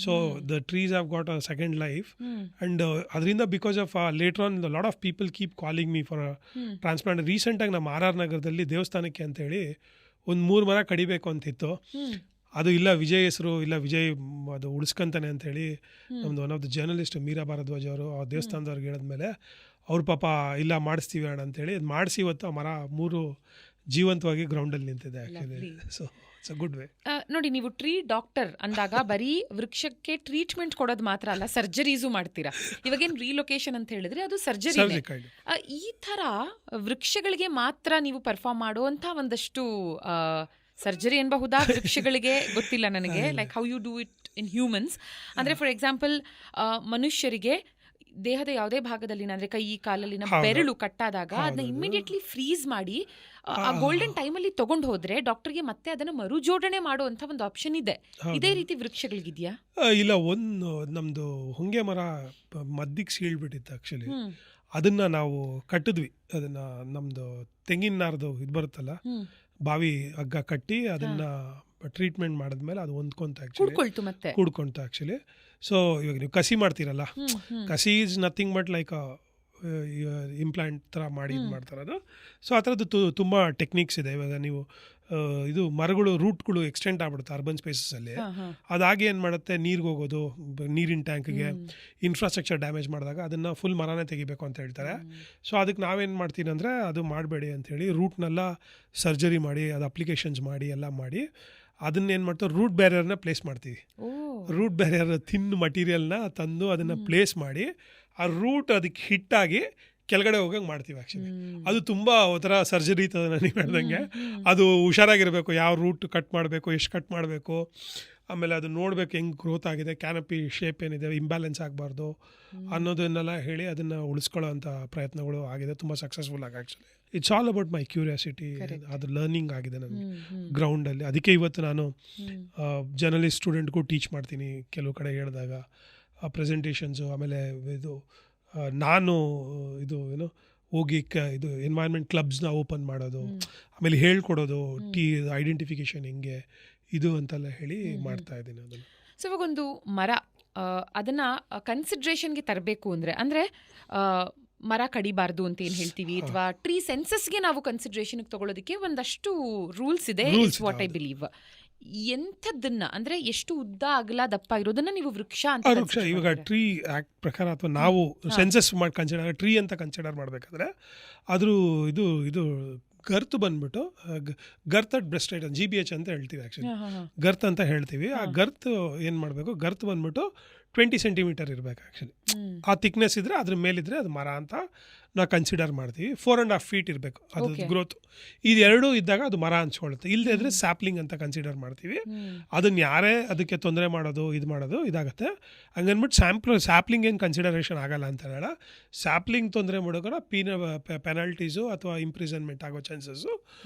So the trees have got a second life. And ಅದರಿಂದ because of later on lot of people keep calling me for transplant. ರೀಸೆಂಟಾಗಿ ನಮ್ಮ RR ನಗರದಲ್ಲಿ ದೇವಸ್ಥಾನಕ್ಕೆ ಅಂತೇಳಿ ಒಂದು 3 ಮರ ಕಡಿಬೇಕು ಅಂತಿತ್ತು. ಅದು ಇಲ್ಲ ವಿಜಯ್ ಹೆಸರು, ಇಲ್ಲ ವಿಜಯ್ ಅದು ಉಳಿಸ್ಕೊಂತಾನೆ ಅಂತೇಳಿ ನಮ್ಮದು one of the journalist Meera Bharadwaj ಅವರು ಆ ದೇವಸ್ಥಾನದವ್ರಿಗೆ ಹೇಳಿದ್ಮೇಲೆ ಅವ್ರ ಪಾಪ ಇಲ್ಲ ಮಾಡಿಸ್ತೀವಿ ಅಣ್ಣ ಅಂತೇಳಿ ಅದು ಮಾಡಿಸಿ ಇವತ್ತು ಆ ಮರ 3 ಜೀವಂತವಾಗಿ ಗ್ರೌಂಡಲ್ಲಿ ನಿಂತಿದೆ actually. So it's a good way. ನೋಡಿ, ನೀವು ಟ್ರೀ ಡಾಕ್ಟರ್ ಅಂದಾಗ ಬರೀ ವೃಕ್ಷಕ್ಕೆ ಟ್ರೀಟ್ಮೆಂಟ್ ಕೊಡೋದು ಮಾತ್ರ ಅಲ್ಲ, ಸರ್ಜರೀಸು ಮಾಡ್ತೀರಾ. ಇವಾಗೇನು ರೀಲೊಕೇಶನ್ ಅಂತ ಹೇಳಿದ್ರೆ ಅದು ಸರ್ಜರಿ. ಈ ಥರ ವೃಕ್ಷಗಳಿಗೆ ಮಾತ್ರ ನೀವು ಪರ್ಫಾರ್ಮ್ ಮಾಡುವಂಥ ಒಂದಷ್ಟು ಸರ್ಜರಿ ಎನ್ನಬಹುದಾ ವೃಕ್ಷಗಳಿಗೆ ಗೊತ್ತಿಲ್ಲ ನನಗೆ, like how you do it in humans. ಅಂದರೆ ಫಾರ್ ಎಕ್ಸಾಂಪಲ್ ಮನುಷ್ಯರಿಗೆ ದೇಹದ ಯಾವುದೇ ಭಾಗದಲ್ಲಿ, ಅಂದರೆ ಕೈ ಕಾಲಲ್ಲಿನ ಬೆರಳು ಕಟ್ಟಾದಾಗ ಅದನ್ನ ಇಮಿಡಿಯೇಟ್ಲಿ ಫ್ರೀಸ್ ಮಾಡಿ ಆ ಗೋಲ್ಡನ್ ಟೈಮಲ್ಲಿ ತಗೊಂಡು ಹೋದ್ರೆ ಡಾಕ್ಟರ್ಗೆ ಮತ್ತೆ ಅದನ್ನು ಮರುಜೋಡಣೆ ಮಾಡುವಂಥ ಒಂದು ಆಪ್ಷನ್ ಇದೆ. ಇದೇ ರೀತಿ ವೃಕ್ಷಗಳಿಗಿದೆಯಾ? ಇಲ್ಲ, ಒಂದು ನಮ್ಮದು ಹೊಂಗೆ ಮರ ಮದ್ದಿಗೆ ಸೀಳ್ಬಿಟ್ಟಿತ್ತು ಆ್ಯಕ್ಚುಲಿ. ಅದನ್ನು ನಾವು ಕಟ್ಟಿದ್ವಿ, ಅದನ್ನು ನಮ್ಮದು ತೆಂಗಿನ ನಾರ್ದು ಇದು ಬರುತ್ತಲ್ಲ, ಬಾವಿ ಹಗ್ಗ ಕಟ್ಟಿ ಅದನ್ನು ಟ್ರೀಟ್ಮೆಂಟ್ ಮಾಡಿದ್ಮೇಲೆ ಅದು ಹೊಂದ್ಕೊಂತ ಕೂಡ್ಕೊಂತ ಆ್ಯಕ್ಚುಲಿ. ಸೊ ಇವಾಗ ನೀವು ಕಸಿ ಮಾಡ್ತೀರಲ್ಲ, ಕಸಿ is nothing but like implant ಥರ ಮಾಡಿ ಇದು ಮಾಡ್ತಾರೆ ಅದು. ಸೊ ಆ ಥರದ್ದು ತುಂಬ ಟೆಕ್ನಿಕ್ಸ್ ಇದೆ. ಇವಾಗ ನೀವು ಇದು ಮರಗಳು ರೂಟ್ಗಳು ಎಕ್ಸ್ಟೆಂಡ್ ಆಗ್ಬಿಡುತ್ತೆ ಅರ್ಬನ್ ಸ್ಪೇಸಸಲ್ಲಿ. ಅದಾಗಿ ಏನು ಮಾಡುತ್ತೆ, ನೀರಿಗೆ ಹೋಗೋದು, ನೀರಿನ ಟ್ಯಾಂಕ್ಗೆ ಇನ್ಫ್ರಾಸ್ಟ್ರಕ್ಚರ್ ಡ್ಯಾಮೇಜ್ ಮಾಡಿದಾಗ ಅದನ್ನು ಫುಲ್ ಮರನೇ ತೆಗಿಬೇಕು ಅಂತ ಹೇಳ್ತಾರೆ. ಸೊ ಅದಕ್ಕೆ ನಾವೇನು ಮಾಡ್ತೀನಿ ಅಂದರೆ ಅದು ಮಾಡಬೇಡಿ ಅಂಥೇಳಿ ರೂಟ್ನೆಲ್ಲ ಸರ್ಜರಿ ಮಾಡಿ ಅದು ಅಪ್ಲಿಕೇಶನ್ಸ್ ಮಾಡಿ ಎಲ್ಲ ಮಾಡಿ ಅದನ್ನೇನು ಮಾಡ್ತೀವಿ, ರೂಟ್ ಬ್ಯಾರಿಯರ್ನ ಪ್ಲೇಸ್ ಮಾಡ್ತೀವಿ. ರೂಟ್ ಬ್ಯಾರಿಯರ್ ಥಿನ್ ಮಟೀರಿಯಲ್ನ ತಂದು ಅದನ್ನು ಪ್ಲೇಸ್ ಮಾಡಿ ಆ ರೂಟ್ ಅದಕ್ಕೆ ಹಿಟ್ಟಾಗಿ ಕೆಳಗಡೆ ಹೋಗಂಗೆ ಮಾಡ್ತೀವಿ. ಆ್ಯಕ್ಚುಲಿ ಅದು ತುಂಬ ಒಂಥರ ಸರ್ಜರಿ ಥರ ನೀವು ಹೇಳ್ದಂಗೆ. ಅದು ಹುಷಾರಾಗಿರಬೇಕು, ಯಾವ ರೂಟ್ ಕಟ್ ಮಾಡಬೇಕು, ಎಷ್ಟು ಕಟ್ ಮಾಡಬೇಕು, ಆಮೇಲೆ ಅದು ನೋಡಬೇಕು ಹೆಂಗೆ ಗ್ರೋತ್ ಆಗಿದೆ, ಕ್ಯಾನಪಿ ಶೇಪ್ ಏನಿದೆ ಇಂಬ್ಯಾಲೆನ್ಸ್ ಆಗಬಾರ್ದು ಅನ್ನೋದನ್ನೆಲ್ಲ ಹೇಳಿ ಅದನ್ನು ಉಳಿಸ್ಕೊಳ್ಳೋ ಅಂಥ ಪ್ರಯತ್ನಗಳು ಆಗಿದೆ, ತುಂಬ ಸಕ್ಸಸ್ಫುಲ್ ಆಗಿ. Actually it's all about my curiosity, ಅದು ಲರ್ನಿಂಗ್ ಆಗಿದೆ ನನಗೆ ಗ್ರೌಂಡಲ್ಲಿ. ಅದಕ್ಕೆ ಇವತ್ತು ನಾನು ಜರ್ನಲಿಸ್ಟ್ ಸ್ಟೂಡೆಂಟ್ಗೂ ಟೀಚ್ ಮಾಡ್ತೀನಿ ಕೆಲವು ಕಡೆ ಹೇಳಿದಾಗ ಪ್ರೆಸೆಂಟೇಷನ್ಸು. ಆಮೇಲೆ ಇದು ನಾನು ಇದು ಏನು ಹೋಗಿ ಇದು ಎನ್ವೈರ್ಮೆಂಟ್ ಕ್ಲಬ್ಸ್ನ ಓಪನ್ ಮಾಡೋದು, ಆಮೇಲೆ ಹೇಳ್ಕೊಡೋದು ಐಡೆಂಟಿಫಿಕೇಷನ್ ಹೆಂಗೆ ಇದು ಅಂತೆಲ್ಲ ಹೇಳಿ ಮಾಡ್ತಾ ಇದ್ದೀನಿ ಅದನ್ನು. ಸೊ ಇವಾಗೊಂದು ಮರ ಅದನ್ನು ಕನ್ಸಿಡ್ರೇಷನ್ಗೆ ತರಬೇಕು ಅಂದರೆ ಮರ ಕಡಿಬಾರ್ದು ಅಂತ ಏನು ಹೇಳ್ತೀವಿ, ಅಥವಾ ಟ್ರೀ ಸೆನ್ಸಸ್ಗೆ ನಾವು ಕನ್ಸಿಡ್ರೇಷನ್ಗೆ ತಗೊಳ್ಳೋದಕ್ಕೆ ಒಂದಷ್ಟು ರೂಲ್ಸ್ ಇದೆ, ಇಟ್ಸ್ ವಾಟ್ ಐ ಬಿಲೀವ್. ಎಂಥದ್ದನ್ನ ಅಂದರೆ ಎಷ್ಟು ಉದ್ದ ಅಗಲ ದಪ್ಪ ಇರೋದನ್ನ ನೀವು ವೃಕ್ಷ ಅಂತ ಇವಾಗ ಟ್ರೀ ಆ್ಯಕ್ಟ್ ಪ್ರಕಾರ ಅಥವಾ ನಾವು ಸೆನ್ಸಸ್ ಮಾಡಿ ಕನ್ಸಿಡರ್ ಟ್ರೀ ಅಂತ ಕನ್ಸಿಡರ್ ಮಾಡಬೇಕಾದ್ರೆ ಅದ್ರ ಇದು ಗರ್ತ್ ಬಂದ್ಬಿಟ್ಟು girth at breast height GBH ಅಂತ ಹೇಳ್ತೀವಿ. ಆ್ಯಕ್ಚುಲಿ ಗರ್ತ್ ಅಂತ ಹೇಳ್ತೀವಿ. ಆ ಗರ್ತ್ ಏನು ಮಾಡಬೇಕು, ಗರ್ತ್ ಬಂದ್ಬಿಟ್ಟು 20 ಸೆಂಟಿಮೀಟರ್ ಇರಬೇಕು. ಆ್ಯಕ್ಚುಲಿ ಆ ಥಿಕ್ನೆಸ್ ಇದ್ದರೆ ಅದ್ರ ಮೇಲಿದ್ರೆ ಅದು ಮರ ಅಂತ ನಾವು ಕನ್ಸಿಡರ್ ಮಾಡ್ತೀವಿ. 4.5 ಫೀಟ್ ಇರಬೇಕು ಅದು ಗ್ರೋತ್. ಇದೆರಡೂ ಇದ್ದಾಗ ಅದು ಮರ ಅನ್ಸ್ಕೊಳ್ಳುತ್ತೆ. ಇಲ್ಲದೆ ಇದ್ರೆ ಸ್ಯಾಪ್ಲಿಂಗ್ ಅಂತ ಕನ್ಸಿಡರ್ ಮಾಡ್ತೀವಿ. ಅದನ್ನು ಯಾರೇ ಅದಕ್ಕೆ ತೊಂದರೆ ಮಾಡೋದು ಇದಾಗುತ್ತೆ. ಹಂಗನ್ಬಿಟ್ಟು ಸ್ಯಾಪ್ಲಿಂಗ್ ಏನು ಕನ್ಸಿಡರೇಷನ್ ಆಗಲ್ಲ ಅಂತ ಹೇಳ. ಸ್ಯಾಪ್ಲಿಂಗ್ ತೊಂದರೆ ಮಾಡೋಕೆ ಪೆನಾಲ್ಟೀಸು ಅಥವಾ ಇಂಪ್ರಿಸನ್ಮೆಂಟ್ ಆಗೋ ಚಾನ್ಸಸ್ಸು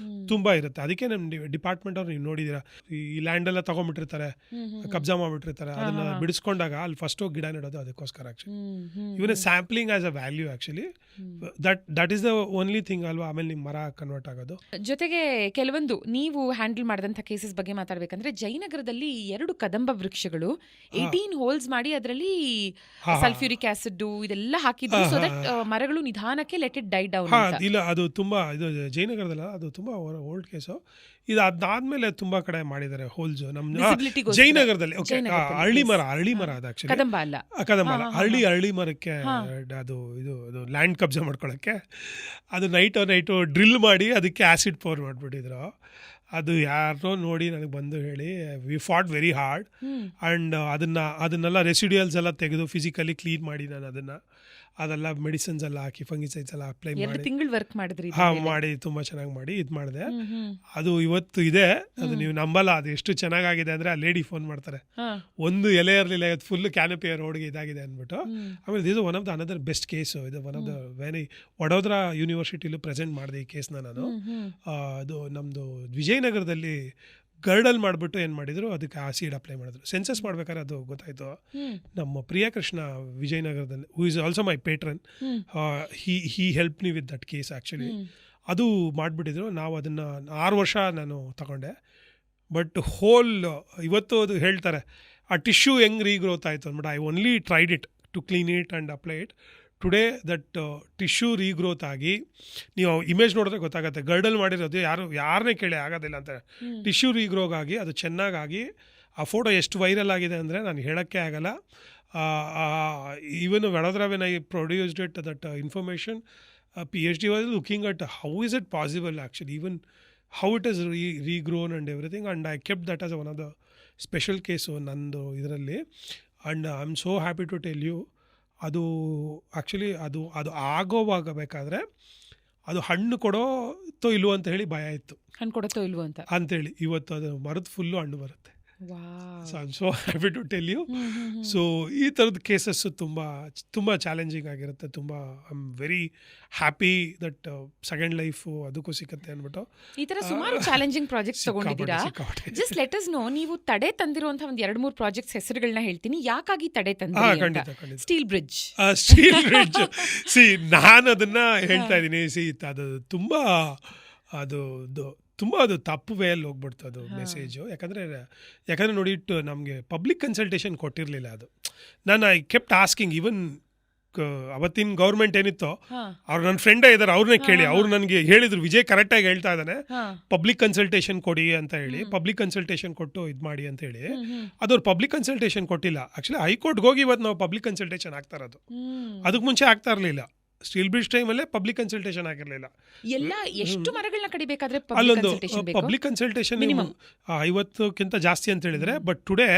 ತುಂಬ ಇರುತ್ತೆ. ಅದಕ್ಕೆ ನಮ್ಮ ಡಿಪಾರ್ಟ್ಮೆಂಟ್ ಅವ್ರು ನೀವು ನೋಡಿದ್ದೀರಾ, ಈ ಲ್ಯಾಂಡೆಲ್ಲ ತೊಗೊಂಡ್ಬಿಟ್ಟಿರ್ತಾರೆ, ಕಬ್ಜಾ ಮಾಡಿಬಿಟ್ಟಿರ್ತಾರೆ. ಅದನ್ನು ಬಿಡಿಸ್ಕೊಂಡಾಗ ಅಲ್ಲಿ ಫಸ್ಟ್ ಹೋಗಿ ಗಿಡ ನೆಡೋದು ಅದಕ್ಕೋಸ್ಕರ. Actually even sampling as a value actually that is the only thing ಅಲ್ವಾ. ಆಮೇಲೆ ನಿಮ್ಮ ಮರ ಕನ್ವರ್ಟ್ ಆಗೋದು. ಜೊತೆಗೆ ಕೆಲವೊಂದು ನೀವು ಹ್ಯಾಂಡಲ್ ಮಾಡಿದಂಥ ಕೇಸಸ್ ಬಗ್ಗೆ ಮಾತಾಡಬೇಕಂದ್ರೆ, ಜಯನಗರದಲ್ಲಿ 2 ಕದಂಬ ವೃಕ್ಷಗಳು 18 ಹೋಲ್ಸ್ ಮಾಡಿ ಅದರಲ್ಲಿ ಸಲ್ಫ್ಯೂರಿಕ್ ಆಸಿಡ್ ಇದೆಲ್ಲ ಹಾಕಿದ್ರು, ಸೊ ದಟ್ ಮರಗಳು ನಿಧಾನಕ್ಕೆ ಲೆಟ್ ಇಟ್ ಡೈ ಡೌನ್. ಇಲ್ಲ, ಅದು ತುಂಬ ಇದು ಜಯನಗರದಲ್ಲ, ಅದು ತುಂಬ ಓಲ್ಡ್ ಕೇಸು. ಇದು ಅದಾದ್ಮೇಲೆ ತುಂಬಾ ಕಡೆ ಮಾಡಿದ್ದಾರೆ ಹೋಲ್ಸ್. ನಮ್ಮ ಜಯನಗರದಲ್ಲಿ ಅರಳಿ ಮರ ಅದು ಆಕ್ಚುಲಿ ಕದಂಬ ಅಲ್ಲ, ಅರಳಿ ಮರಕ್ಕೆ ಅದು ಲ್ಯಾಂಡ್ ಕಬ್ಜಾ ಮಾಡ್ಕೊಳ್ಳೋಕ್ಕೆ ಅದು ನೈಟು ಡ್ರಿಲ್ ಮಾಡಿ ಅದಕ್ಕೆ ಆ್ಯಸಿಡ್ ಪೋರ್ ಮಾಡಿಬಿಟ್ಟಿದ್ರು. ಅದು ಯಾರೋ ನೋಡಿ ನನಗೆ ಬಂದು ಹೇಳಿ we fought very hard and ಅದನ್ನೆಲ್ಲ ರೆಸಿಡ್ಯೂಯಲ್ಸ್ ಎಲ್ಲ ತೆಗೆದು ಫಿಸಿಕಲಿ ಕ್ಲೀನ್ ಮಾಡಿ ನಾನು ಅದೆಲ್ಲ ಮೆಡಿಸಿನ್ಸ್ ಎಲ್ಲ ಹಾಕಿ ಫಂಗಿಸೈಡ್ಸ್ ಎಲ್ಲ ಅಪ್ಲೈ ಮಾಡಿ ತಿಂಗಳು ವರ್ಕ್ ಮಾಡಿದ್ರಿ. ಮಾಡಿ ತುಂಬ ಚೆನ್ನಾಗಿ ಮಾಡಿ ಇದು ಮಾಡಿದೆ. ಅದು ಇವತ್ತು ಇದೆ, ಅದು ನೀವು ನಂಬಲ್ಲ, ಅದು ಎಷ್ಟು ಚೆನ್ನಾಗಿದೆ ಅಂದರೆ ಆ ಲೇಡಿ ಫೋನ್ ಮಾಡ್ತಾರೆ, ಒಂದು ಎಲೆ ಇರಲಿಲ್ಲ, ಇದು ಫುಲ್ ಕ್ಯಾನಪಿ ರೋಡ್ಗೆ ಇದಾಗಿದೆ ಅಂದ್ಬಿಟ್ಟು. ಆಮೇಲೆ ಇದು one of the another best case. ಇದು ಒನ್ ಆಫ್ ದ ವಡೋದರಾ ಯೂನಿವರ್ಸಿಟಿಲೂ ಪ್ರೆಸೆಂಟ್ ಮಾಡಿದೆ ಈ ಕೇಸ್ನ ನಾನು. ಅದು ನಮ್ಮದು ವಿಜಯನಗರದಲ್ಲಿ ಗರ್ಡಲ್ ಮಾಡಿಬಿಟ್ಟು ಏನು ಮಾಡಿದ್ರು, ಅದಕ್ಕೆ ಆಸಿಡ್ ಅಪ್ಲೈ ಮಾಡಿದ್ರು. ಸೆನ್ಸಸ್ ಮಾಡ್ಬೇಕಾದ್ರೆ ಅದು ಗೊತ್ತಾಯಿತು. ನಮ್ಮ ಪ್ರಿಯಕೃಷ್ಣ ವಿಜಯನಗರದಲ್ಲಿ, who is also my patron, he help me with that case actually. ಅದು ಮಾಡಿಬಿಟ್ಟಿದ್ರು. ನಾವು ಅದನ್ನು 6 ವರ್ಷ ನಾನು ತಗೊಂಡೆ. ಬಟ್ ಹೋಲ್ ಇವತ್ತು ಅದು ಹೇಳ್ತಾರೆ ಆ ಟಿಶ್ಯೂ ಹೆಂಗೆ ರೀಗ್ರೋತ್ ಆಯಿತು ಅಂದ್ಬಿಟ್ಟು, I only tried it to clean it and apply it. Today that tissue regrowth ಆಗಿ ನೀವು ಇಮೇಜ್ ನೋಡಿದ್ರೆ ಗೊತ್ತಾಗುತ್ತೆ. ಗರ್ಡಲ್ ಮಾಡಿರೋದು ಯಾರನ್ನೇ ಕೇಳಿ ಆಗೋದಿಲ್ಲ ಅಂತ. ಟಿಶ್ಯೂ ರೀಗ್ರೋಗ್ ಆಗಿ ಅದು ಚೆನ್ನಾಗಾಗಿ ಆ ಫೋಟೋ ಎಷ್ಟು ವೈರಲ್ ಆಗಿದೆ ಅಂದರೆ ನಾನು ಹೇಳೋಕ್ಕೆ ಆಗಲ್ಲ. Even Vadodara when I produced it that information, PhD was looking at how is it possible actually, even how it is regrown and everything, and I kept that as one of the special case ನಂದು ಇದರಲ್ಲಿ. And I am so happy to tell you, ಅದು ಆ್ಯಕ್ಚುಲಿ ಅದು ಆಗೋವಾಗ ಬೇಕಾದರೆ ಅದು ಹಣ್ಣು ಕೊಡೋತ್ತೋ ಇಲ್ವೋ ಅಂತ ಹೇಳಿ ಭಯ ಇತ್ತು, ಹಣ್ಣು ಕೊಡುತ್ತೋ ಇಲ್ವೋ ಅಂತೇಳಿ. ಇವತ್ತು ಅದು ಮರದ ಫುಲ್ಲು ಹಣ್ಣು ಬರುತ್ತೆ. So I am so happy to tell you. So ಈ ಥರದ ಕೇಸಸ್ಸು ತುಂಬ ಚಾಲೆಂಜಿಂಗ್ ಆಗಿರುತ್ತೆ. ತುಂಬ I am very happy that second life ಅದಕ್ಕೂ ಸಿಕ್ಕತ್ತೆ ಅಂದ್ಬಿಟ್ಟು. ಈ ಥರ ಸುಮಾರು ಚಾಲೆಂಜಿಂಗ್ ಪ್ರಾಜೆಕ್ಟ್ಸ್ ತಗೊಂಡಿದ್ದೀರಾ. ಜಸ್ಟ್ ಲೆಟ್ ಅಸ್ ನೋ, ನೀವು ತಡೆ ತಂದಿರುವಂಥ ಒಂದು 2-3 ಪ್ರಾಜೆಕ್ಟ್ಸ್ ಹೆಸರುಗಳನ್ನ ಹೇಳ್ತೀನಿ, ಯಾಕಾಗಿ ತಡೆ ತಂದಿದ್ದೀರಾ. ಸ್ಟೀಲ್ ಬ್ರಿಡ್ಜ್ ನಾನು ಅದನ್ನ ಹೇಳ್ತಾ ಇದ್ದೀನಿ. ಅದು ತಪ್ಪು ವೇಯಲ್ಲಿ ಹೋಗ್ಬಿಡ್ತು ಅದು ಮೆಸೇಜು. ಯಾಕಂದರೆ ನೋಡಿ, ನಮಗೆ ಪಬ್ಲಿಕ್ ಕನ್ಸಲ್ಟೇಷನ್ ಕೊಟ್ಟಿರಲಿಲ್ಲ ಅದು. ನಾನು ಐ ಕೆಪ್ಟ್ ಆಸ್ಕಿಂಗ್, ಈವನ್ ಅವತ್ತಿನ ಗೌರ್ಮೆಂಟ್ ಏನಿತ್ತೋ ಹಾ ಅವ್ರು ನನ್ನ ಫ್ರೆಂಡೇ ಇದ್ದಾರೆ, ಅವ್ರನ್ನೇ ಕೇಳಿ. ಹಾ, ಅವ್ರು ನನಗೆ ಹೇಳಿದ್ರು, ವಿಜಯ್ ಕರೆಕ್ಟಾಗಿ ಹೇಳ್ತಾ ಇದ್ದಾನೆ, ಹಾ ಪಬ್ಲಿಕ್ ಕನ್ಸಲ್ಟೇಷನ್ ಕೊಡಿ ಅಂತ ಹೇಳಿ. ಪಬ್ಲಿಕ್ ಕನ್ಸಲ್ಟೇಷನ್ ಕೊಟ್ಟು ಇದು ಮಾಡಿ ಅಂತ ಹೇಳಿ. ಅದವ್ರು ಪಬ್ಲಿಕ್ ಕನ್ಸಲ್ಟೇಷನ್ ಕೊಟ್ಟಿಲ್ಲ. ಆ್ಯಕ್ಚುಲಿ ಹೈಕೋರ್ಟ್ಗೆ ಹೋಗಿ ಇವತ್ತು ನಾವು ಪಬ್ಲಿಕ್ ಕನ್ಸಲ್ಟೇಷನ್ ಆಗ್ತಾ ಇರೋದು. ಅದಕ್ಕೆ ಮುಂಚೆ ಆಗ್ತಾ ಇರಲಿಲ್ಲ. ಸ್ಟೀಲ್ ಬ್ರಿಡ್ಜ್ ಟೈಮಲ್ಲೇ ಪಬ್ಲಿಕ್ ಕನ್ಸಲ್ಟೇಷನ್ ಆಗಿರಲಿಲ್ಲ. ಎಲ್ಲ ಎಷ್ಟು ಮರಗಳನ್ನ ಕಡಿಬೇಕಾದ್ರೆ ಅಲ್ಲೊಂದು ಕನ್ಸಲ್ಟೇಷನ್ ಬೇಕು? Public consultation Minimum. 50ಕ್ಕಿಂತ ಜಾಸ್ತಿ ಅಂತ ಹೇಳಿದರೆ. ಬಟ್ ಟುಡೇ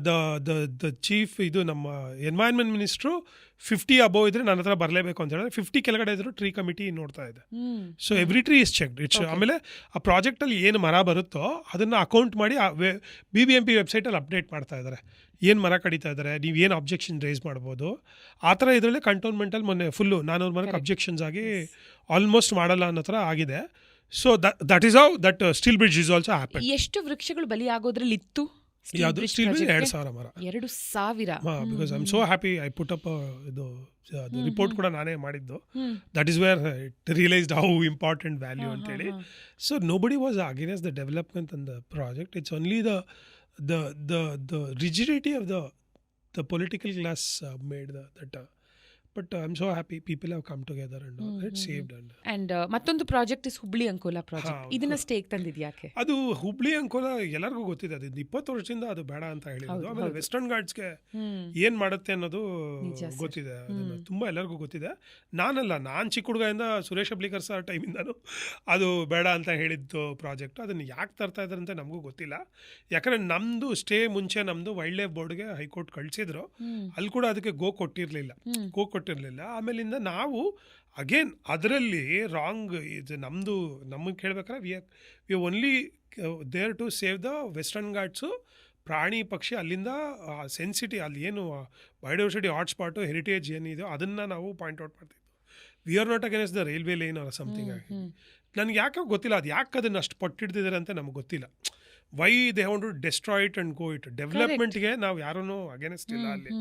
ದ ಚೀಫ್ ಇದು ನಮ್ಮ ಎನ್ವೈರ್ಮೆಂಟ್ ಮಿನಿಸ್ಟ್ರು 50 ಅಬೋವ್ ಇದ್ರೆ ನನ್ನ ಹತ್ರ ಬರಲೇಬೇಕು ಅಂತ ಹೇಳಿದ್ರೆ, 50 ಕೆಳಗಡೆ ಇದ್ರು ಟ್ರೀ ಕಮಿಟಿ ನೋಡ್ತಾ ಇದೆ. So every tree is checked. ಆಮೇಲೆ ಆ ಪ್ರಾಜೆಕ್ಟಲ್ಲಿ ಏನು ಮರ ಬರುತ್ತೋ ಅದನ್ನು ಅಕೌಂಟ್ ಮಾಡಿ BBMP ವೆಬ್ಸೈಟಲ್ಲಿ ಅಪ್ಡೇಟ್ ಮಾಡ್ತಾ ಇದ್ದಾರೆ. ಏನು ಮರ ಕಡಿತಾ ಇದ್ದಾರೆ, ನೀವು ಏನು ಅಬ್ಜೆಕ್ಷನ್ ರೇಸ್ ಮಾಡ್ಬೋದು ಆ ಥರ. ಇದರಲ್ಲೇ ಕಂಟೋನ್ಮೆಂಟಲ್ಲಿ ಮೊನ್ನೆ ಫುಲ್ಲು 400 ಮರಕ್ಕೆ ಅಬ್ಜೆಕ್ಷನ್ಸ್ ಆಗಿ ಆಲ್ಮೋಸ್ಟ್ ಮಾಡಲ್ಲ ಅನ್ನೋ ಥರ ಆಗಿದೆ. So that is how that steel bridge is also happen. ಎಷ್ಟು ವೃಕ್ಷಗಳು ಬಲಿ ಆಗೋದ್ರಲ್ಲಿ ಇತ್ತು? ಯಾವುದು ಸ್ಟೀಲ್ ಬ್ರಿಡ್ಜ್ 2,000 ಮರ. 2,000. Because I am so happy. I put up ಇದು ರಿಪೋರ್ಟ್ ಕೂಡ ನಾನೇ ಮಾಡಿದ್ದು. That is where it realised how important value ಅಂತೇಳಿ. So nobody was against the development on the project. It's only the rigidity of the political class made that. But I'm so happy people have come together and it's saved. And ಮತ್ತೊಂದು project is Hubli Ankola project. ಇದನ್ನ ಸ್ಟೇಕ್ ತಂದಿದ್ದು ಯಾಕೆ? ಅದು ಹುಬ್ಳಿ ಅಂಕೋಲಾ ಎಲ್ಲರಿಗೂ ಗೊತ್ತಿದೆ. ಅದು 20 ವರ್ಷದಿಂದ ಅದು ಬೇಡ ಅಂತ ಹೇಳಿರೋದು. ಆಮೇಲೆ ವೆಸ್ಟರ್ನ್ ಘಾಟ್ಸ್ಗೆ ಏನು ಮಾಡುತ್ತೆ ಅನ್ನೋದು ಗೊತ್ತಿದೆ. ಅದನ್ನು ತುಂಬ ಎಲ್ಲರಿಗೂ ಗೊತ್ತಿದೆ. ನಾನು ಚಿಕ್ಕ ಹುಡುಗದಿಂದ ಸುರೇಶ್ ಅಬ್ಲಿಕರ್ ಸರ್ ಟೈಮಿಂದನೂ ಅದು ಬೇಡ ಅಂತ ಹೇಳಿದ್ದು ಪ್ರಾಜೆಕ್ಟ್. ಅದನ್ನು ಯಾಕೆ ತರ್ತಾ ಇದ್ದಾರೆ ಅಂತ ನಮಗೂ ಗೊತ್ತಿಲ್ಲ. ಯಾಕಂದರೆ ನಮ್ಮದು ಸ್ಟೇ ಮುಂಚೆ ನಮ್ಮದು ವೈಲ್ಡ್ ಲೈಫ್ ಬೋರ್ಡ್ಗೆ ಹೈಕೋರ್ಟ್ ಕಳಿಸಿದ್ರು. ಅಲ್ಲಿ ಕೂಡ ಅದಕ್ಕೆ ಗೋ ಕೊಟ್ಟಿರಲಿಲ್ಲ. ಆಮೇಲಿಂದ ನಾವು ಅಗೇನ್ ಅದರಲ್ಲಿ ರಾಂಗ್ ಇದು ನಮಗೆ ಕೇಳ್ಬೇಕಾದ್ರೆ we only there to save the Western Ghats, ಪ್ರಾಣಿ ಪಕ್ಷಿ ಅಲ್ಲಿಂದ ಸೆನ್ಸಿಟಿ, ಅಲ್ಲಿ ಏನು ಬಯೋಡೈವರ್ಸಿಟಿ ಹಾಟ್ಸ್ಪಾಟು ಹೆರಿಟೇಜ್ ಏನಿದೆ ಅದನ್ನು ನಾವು ಪಾಯಿಂಟ್ ಔಟ್ ಮಾಡ್ತಿದ್ವಿ. We are not against the railway line or something ಆಗಿ. ನನಗೆ ಯಾಕೆ ಗೊತ್ತಿಲ್ಲ ಅದು ಯಾಕೆ ಅದನ್ನು ಅಷ್ಟು ಪಟ್ಟಿಡ್ತಿದ್ದಾರೆ ಅಂತ ನಮಗೆ ಗೊತ್ತಿಲ್ಲ. Why they want to destroy it and go it. ಡೆವಲಪ್ಮೆಂಟ್ಗೆ ನಾವು ಯಾರೂ ಅಗೇನ್ಸ್ಟ್ ಇಲ್ಲ ಅಲ್ಲಿ.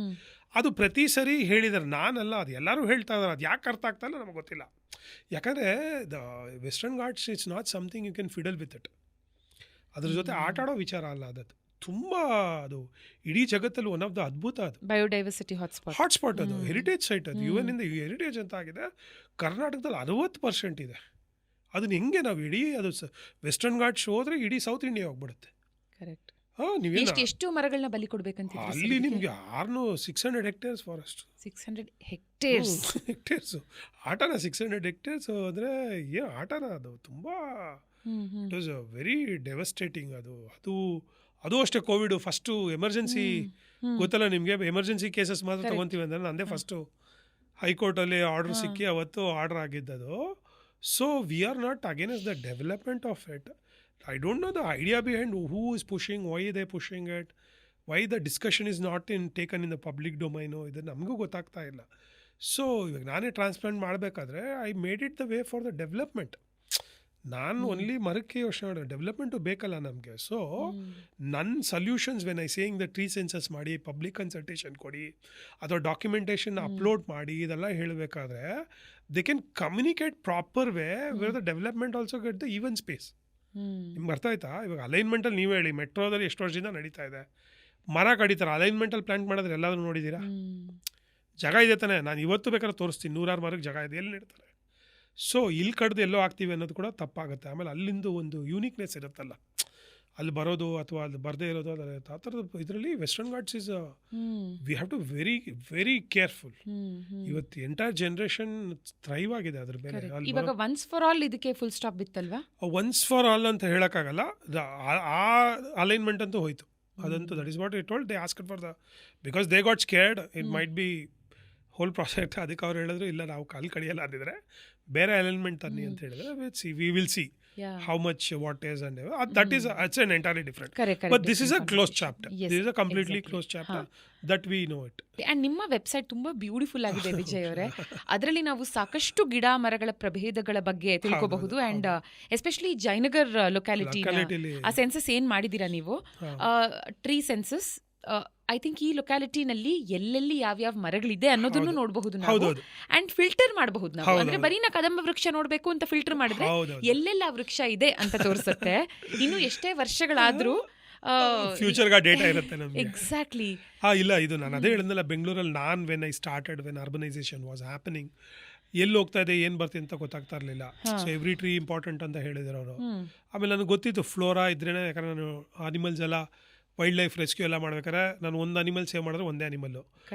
ಅದು ಪ್ರತಿ ಸರಿ ಹೇಳಿದ್ದಾರೆ, ನಾನಲ್ಲ, ಅದು ಎಲ್ಲರೂ ಹೇಳ್ತಾ ಇದ್ದಾರೆ. ಅದು ಯಾಕೆ ಅರ್ಥ ಆಗ್ತಾ ಇಲ್ಲ ನಮಗೆ ಗೊತ್ತಿಲ್ಲ. ಯಾಕಂದರೆ the Western Ghats it's not something you can fiddle with it. ಅದ್ರ ಜೊತೆ ಆಟ ಆಡೋ ವಿಚಾರ ಅಲ್ಲ ಅದು. ತುಂಬ ಅದು ಇಡೀ ಜಗತ್ತಲ್ಲಿ ಒನ್ ಆಫ್ ದ ಅದ್ಭುತ. ಅದು ಬಯೋಡೈವರ್ಸಿಟಿ ಹಾಟ್ಸ್ಪಾಟ್. ಅದು ಹೆರಿಟೇಜ್ ಸೈಟ್. ಅದು UN ಇಂದ ಹೆರಿಟೇಜ್ ಅಂತ ಆಗಿದೆ. ಕರ್ನಾಟಕದಲ್ಲಿ 60% ಇದೆ. ಅದನ್ನ ಹೆಂಗೆ ನಾವು ಇಡೀ ಅದು ವೆಸ್ಟರ್ನ್ ಘಾಟ್ಸ್ ಹೋದ್ರೆ ಇಡೀ ಸೌತ್ ಇಂಡಿಯಾ ಹೋಗ್ಬಿಡುತ್ತೆ. ಕರೆಕ್ಟ್. ಎಷ್ಟು ಮರಗಳನ್ನ ಬಲಿ ಕೊಡ್ಬೇಕಂತ ಅಲ್ಲಿ ನಿಮಗೆ 600 ಹೆಕ್ಟೇರ್ಸ್ ಫಾರೆಸ್ಟ್. 600 ಹೆಕ್ಟೇರ್ಸ್ ಆಟನ 600 ಹೆಕ್ಟೇರ್ಸ್ ಅಂದರೆ ಏನು ಆಟನ ಅದು. ತುಂಬ ಇಟ್ ವಾಸ್ ವೆರಿ ಡೆವಸ್ಟೇಟಿಂಗ್. ಅದು ಅಷ್ಟೇ. ಕೋವಿಡ್ ಫಸ್ಟು ಎಮರ್ಜೆನ್ಸಿ ಗೊತ್ತಲ್ಲ ನಿಮಗೆ, ಎಮರ್ಜೆನ್ಸಿ ಕೇಸಸ್ ಮಾತ್ರ ತೊಗೊತೀವಿ ಅಂದರೆ ನಂದೇ ಫಸ್ಟು ಹೈಕೋರ್ಟಲ್ಲಿ ಆರ್ಡರ್ ಸಿಕ್ಕಿ ಅವತ್ತು ಆರ್ಡರ್ ಆಗಿದ್ದದು. So we are not against the development of it. I don't know the idea behind who is pushing, why they pushing it, why the discussion is not taken in the public domain. ಇದು ನಮಗೂ ಗೊತ್ತಾಗ್ತಾ ಇಲ್ಲ. ಸೊ ಇವಾಗ ನಾನೇ ಟ್ರಾನ್ಸ್ಪ್ಲಾಂಟ್ ಮಾಡಬೇಕಾದ್ರೆ I made it the way for the development. ನಾನು ಓನ್ಲಿ ಮರಕ್ಕೆ ಯೋಚನೆ ಮಾಡೋದು, ಡೆವಲಪ್ಮೆಂಟು ಬೇಕಲ್ಲ ನಮಗೆ. ಸೊ ನನ್ನ solutions when I saying the tree census ಮಾಡಿ, ಪಬ್ಲಿಕ್ ಕನ್ಸಲ್ಟೇಷನ್ ಕೊಡಿ, ಅಥವಾ ಡಾಕ್ಯುಮೆಂಟೇಷನ್ ಅಪ್ಲೋಡ್ ಮಾಡಿ, ಇದೆಲ್ಲ ಹೇಳಬೇಕಾದ್ರೆ they can communicate proper way where the development also get the even space. ನಿಮ್ಗೆ ಅರ್ಥ ಆಯ್ತಾ? ಇವಾಗ ಅಲೈನ್ಮೆಂಟಲ್ಲಿ ನೀವು ಹೇಳಿ, ಮೆಟ್ರೋದಲ್ಲಿ ಎಷ್ಟು ವರ್ಷದಿಂದ ನಡೀತಾ ಇದೆ, ಮರ ಕಡಿತಾರೆ. ಅಲೈನ್ಮೆಂಟಲ್ಲಿ ಪ್ಲಾಂಟ್ ಮಾಡಿದ್ರೆ ಎಲ್ಲಾದರೂ ನೋಡಿದ್ದೀರಾ? ಜಾಗ ಇದೆ ತಾನೆ. ನಾನು ಇವತ್ತು ಬೇಕಾದ್ರೆ ತೋರಿಸ್ತೀನಿ, 100 ಮರಕ್ಕೆ ಜಾಗ ಇದೆ, ಎಲ್ಲಿ ನೆಡ್ತಾರೆ. ಸೊ ಇಲ್ಲಿ ಕಡ್ದು ಎಲ್ಲೋ ಆಗ್ತೀವಿ ಅನ್ನೋದು ಕೂಡ ತಪ್ಪಾಗುತ್ತೆ. ಆಮೇಲೆ ಅಲ್ಲಿಂದು ಒಂದು ಯೂನಿಕ್ನೆಸ್ ಇರುತ್ತಲ್ಲ, ಅಲ್ಲಿ ಬರೋದು ಅಥವಾ ಅಲ್ಲಿ ಬರದೇ ಇರೋದು, ಆ ಥರದ ಇದರಲ್ಲಿ Western Ghats is we have to very very careful. ಇವತ್ತು ಎಂಟೈರ್ ಜನರೇಷನ್ ಥ್ರೈವ್ ಆಗಿದೆ ಅದ್ರ ಮೇಲೆ. ಇವಾಗ ಒನ್ಸ್ ಫಾರ್ ಆಲ್ ಇದಕ್ಕೆ ಫುಲ್ ಸ್ಟಾಪ್ ಬಿತ್ತಲ್ವಾ? ಒನ್ಸ್ ಫಾರ್ ಆಲ್ ಅಂತ ಹೇಳೋಕ್ಕಾಗಲ್ಲ. ಆ ಅಲೈನ್ಮೆಂಟ್ ಅಂತೂ ಹೋಯ್ತು. ಅದಂತೂ that is what it told. They asked for the because they got scared it might be whole project. ಅದಕ್ಕೆ ಅವ್ರು ಹೇಳಿದ್ರು ಇಲ್ಲ ನಾವು ಕಾಲು ಕಡಿಯಲ್ಲ ಅಂದಿದ್ರೆ ಬೇರೆ ಅಲೈನ್ಮೆಂಟ್ ತನ್ನಿ ಅಂತ ಹೇಳಿದ್ರೆ we will see how much what is and that is it's an entirely different. Correct. But this is a closed chapter. Yes, this is a completely closed chapter that we know it. And ನಿಮ್ಮ ವೆಬ್ಸೈಟ್ ತುಂಬಾ ಬ್ಯೂಟಿಫುಲ್ ಆಗಿದೆ ವಿಜಯ್ ಅವರೇ. ಅದರಲ್ಲಿ ನಾವು ಸಾಕಷ್ಟು ಗಿಡ ಮರಗಳ ಪ್ರಭೇದಗಳ ಬಗ್ಗೆ ತಿಳ್ಕೋಬಹುದು. ಅಂಡ್ ಎಸ್ಪೆಷಲಿ ಜಯನಗರ್ ಲೊಕ್ಯಾಲಿಟಿ ಆ ಸೆನ್ಸಸ್ ಏನ್ ಮಾಡಿದೀರಾ ನೀವು, ಟ್ರೀ ಸೆನ್ಸಸ್, ಐ ಥಿಂಕ್ ಈ ಲೊಕ್ಯಾಲಿಟಿನಲ್ಲಿ ಎಲ್ಲೆಲ್ಲಿ ಯಾವ್ಯಾವ ಮರಗಳಿದೆ ಅನ್ನೋದನ್ನು ನೋಡಬಹುದು ನಾವು. ಅಂಡ್ ಫಿಲ್ಟರ್ ಮಾಡಬಹುದು ನಾವು. ಅಂದ್ರೆ ಬರೀ ನಾ ಕದಂಬ ವೃಕ್ಷ ನೋಡ್ಬೇಕು ಅಂತ ಫಿಲ್ಟರ್ ಮಾಡಿದ್ರೆ ಎಲ್ಲೆಲ್ಲ ವೃಕ್ಷ ಇದೆ ಅಂತ ತೋರಿಸುತ್ತೆ. ಇನ್ನು ಎಷ್ಟೇ ವರ್ಷಗಳಾದ್ರೂ ಫ್ಯೂಚರ್ಗೆ ಡೇಟಾ ಇರುತ್ತೆ ನಮಗೆ. ಎಕ್ಸಾಕ್ಟ್ಲಿ. ಇಲ್ಲ ಇದು ನಾನು ಅದೇ ಹೇಳಿದ್ನಲ್ಲ, ಬೆಂಗಳೂರಲ್ಲಿ when I started when urbanisation was happening, ಎಲ್ಲಿ ಹೋಗ್ತಾ ಇದೆ ಏನು ಬರ್ತೀನಿ ಅಂತ ಗೊತ್ತಾಗ್ತಾ ಇರಲಿಲ್ಲ. ಸೊ ಎವ್ರಿ ಟ್ರೀ ಇಂಪಾರ್ಟೆಂಟ್ ಅಂತ ಹೇಳಿದ್ರು ಅವರು. ಆಮೇಲೆ ನನಗೆ ಗೊತ್ತಿತ್ತು ಫ್ಲೋರಾ ಇದ್ರೇನೆ, ಯಾಕಂದ್ರೆ ನಾನು ಅನಿಮಲ್ಸ್ ಎಲ್ಲ ವೈಲ್ಡ್ ಲೈಫ್ ರೆಸ್ಕ್ಯೂ ಎಲ್ಲ ಮಾಡ್ಬೇಕಾದ್ರೆ ನಾನು ಒಂದು ಅನಿಮಲ್ ಸೇವ್ ಮಾಡಿದ್ರೆ ಒಂದೇ ಅನಿಮಲ್ಲು,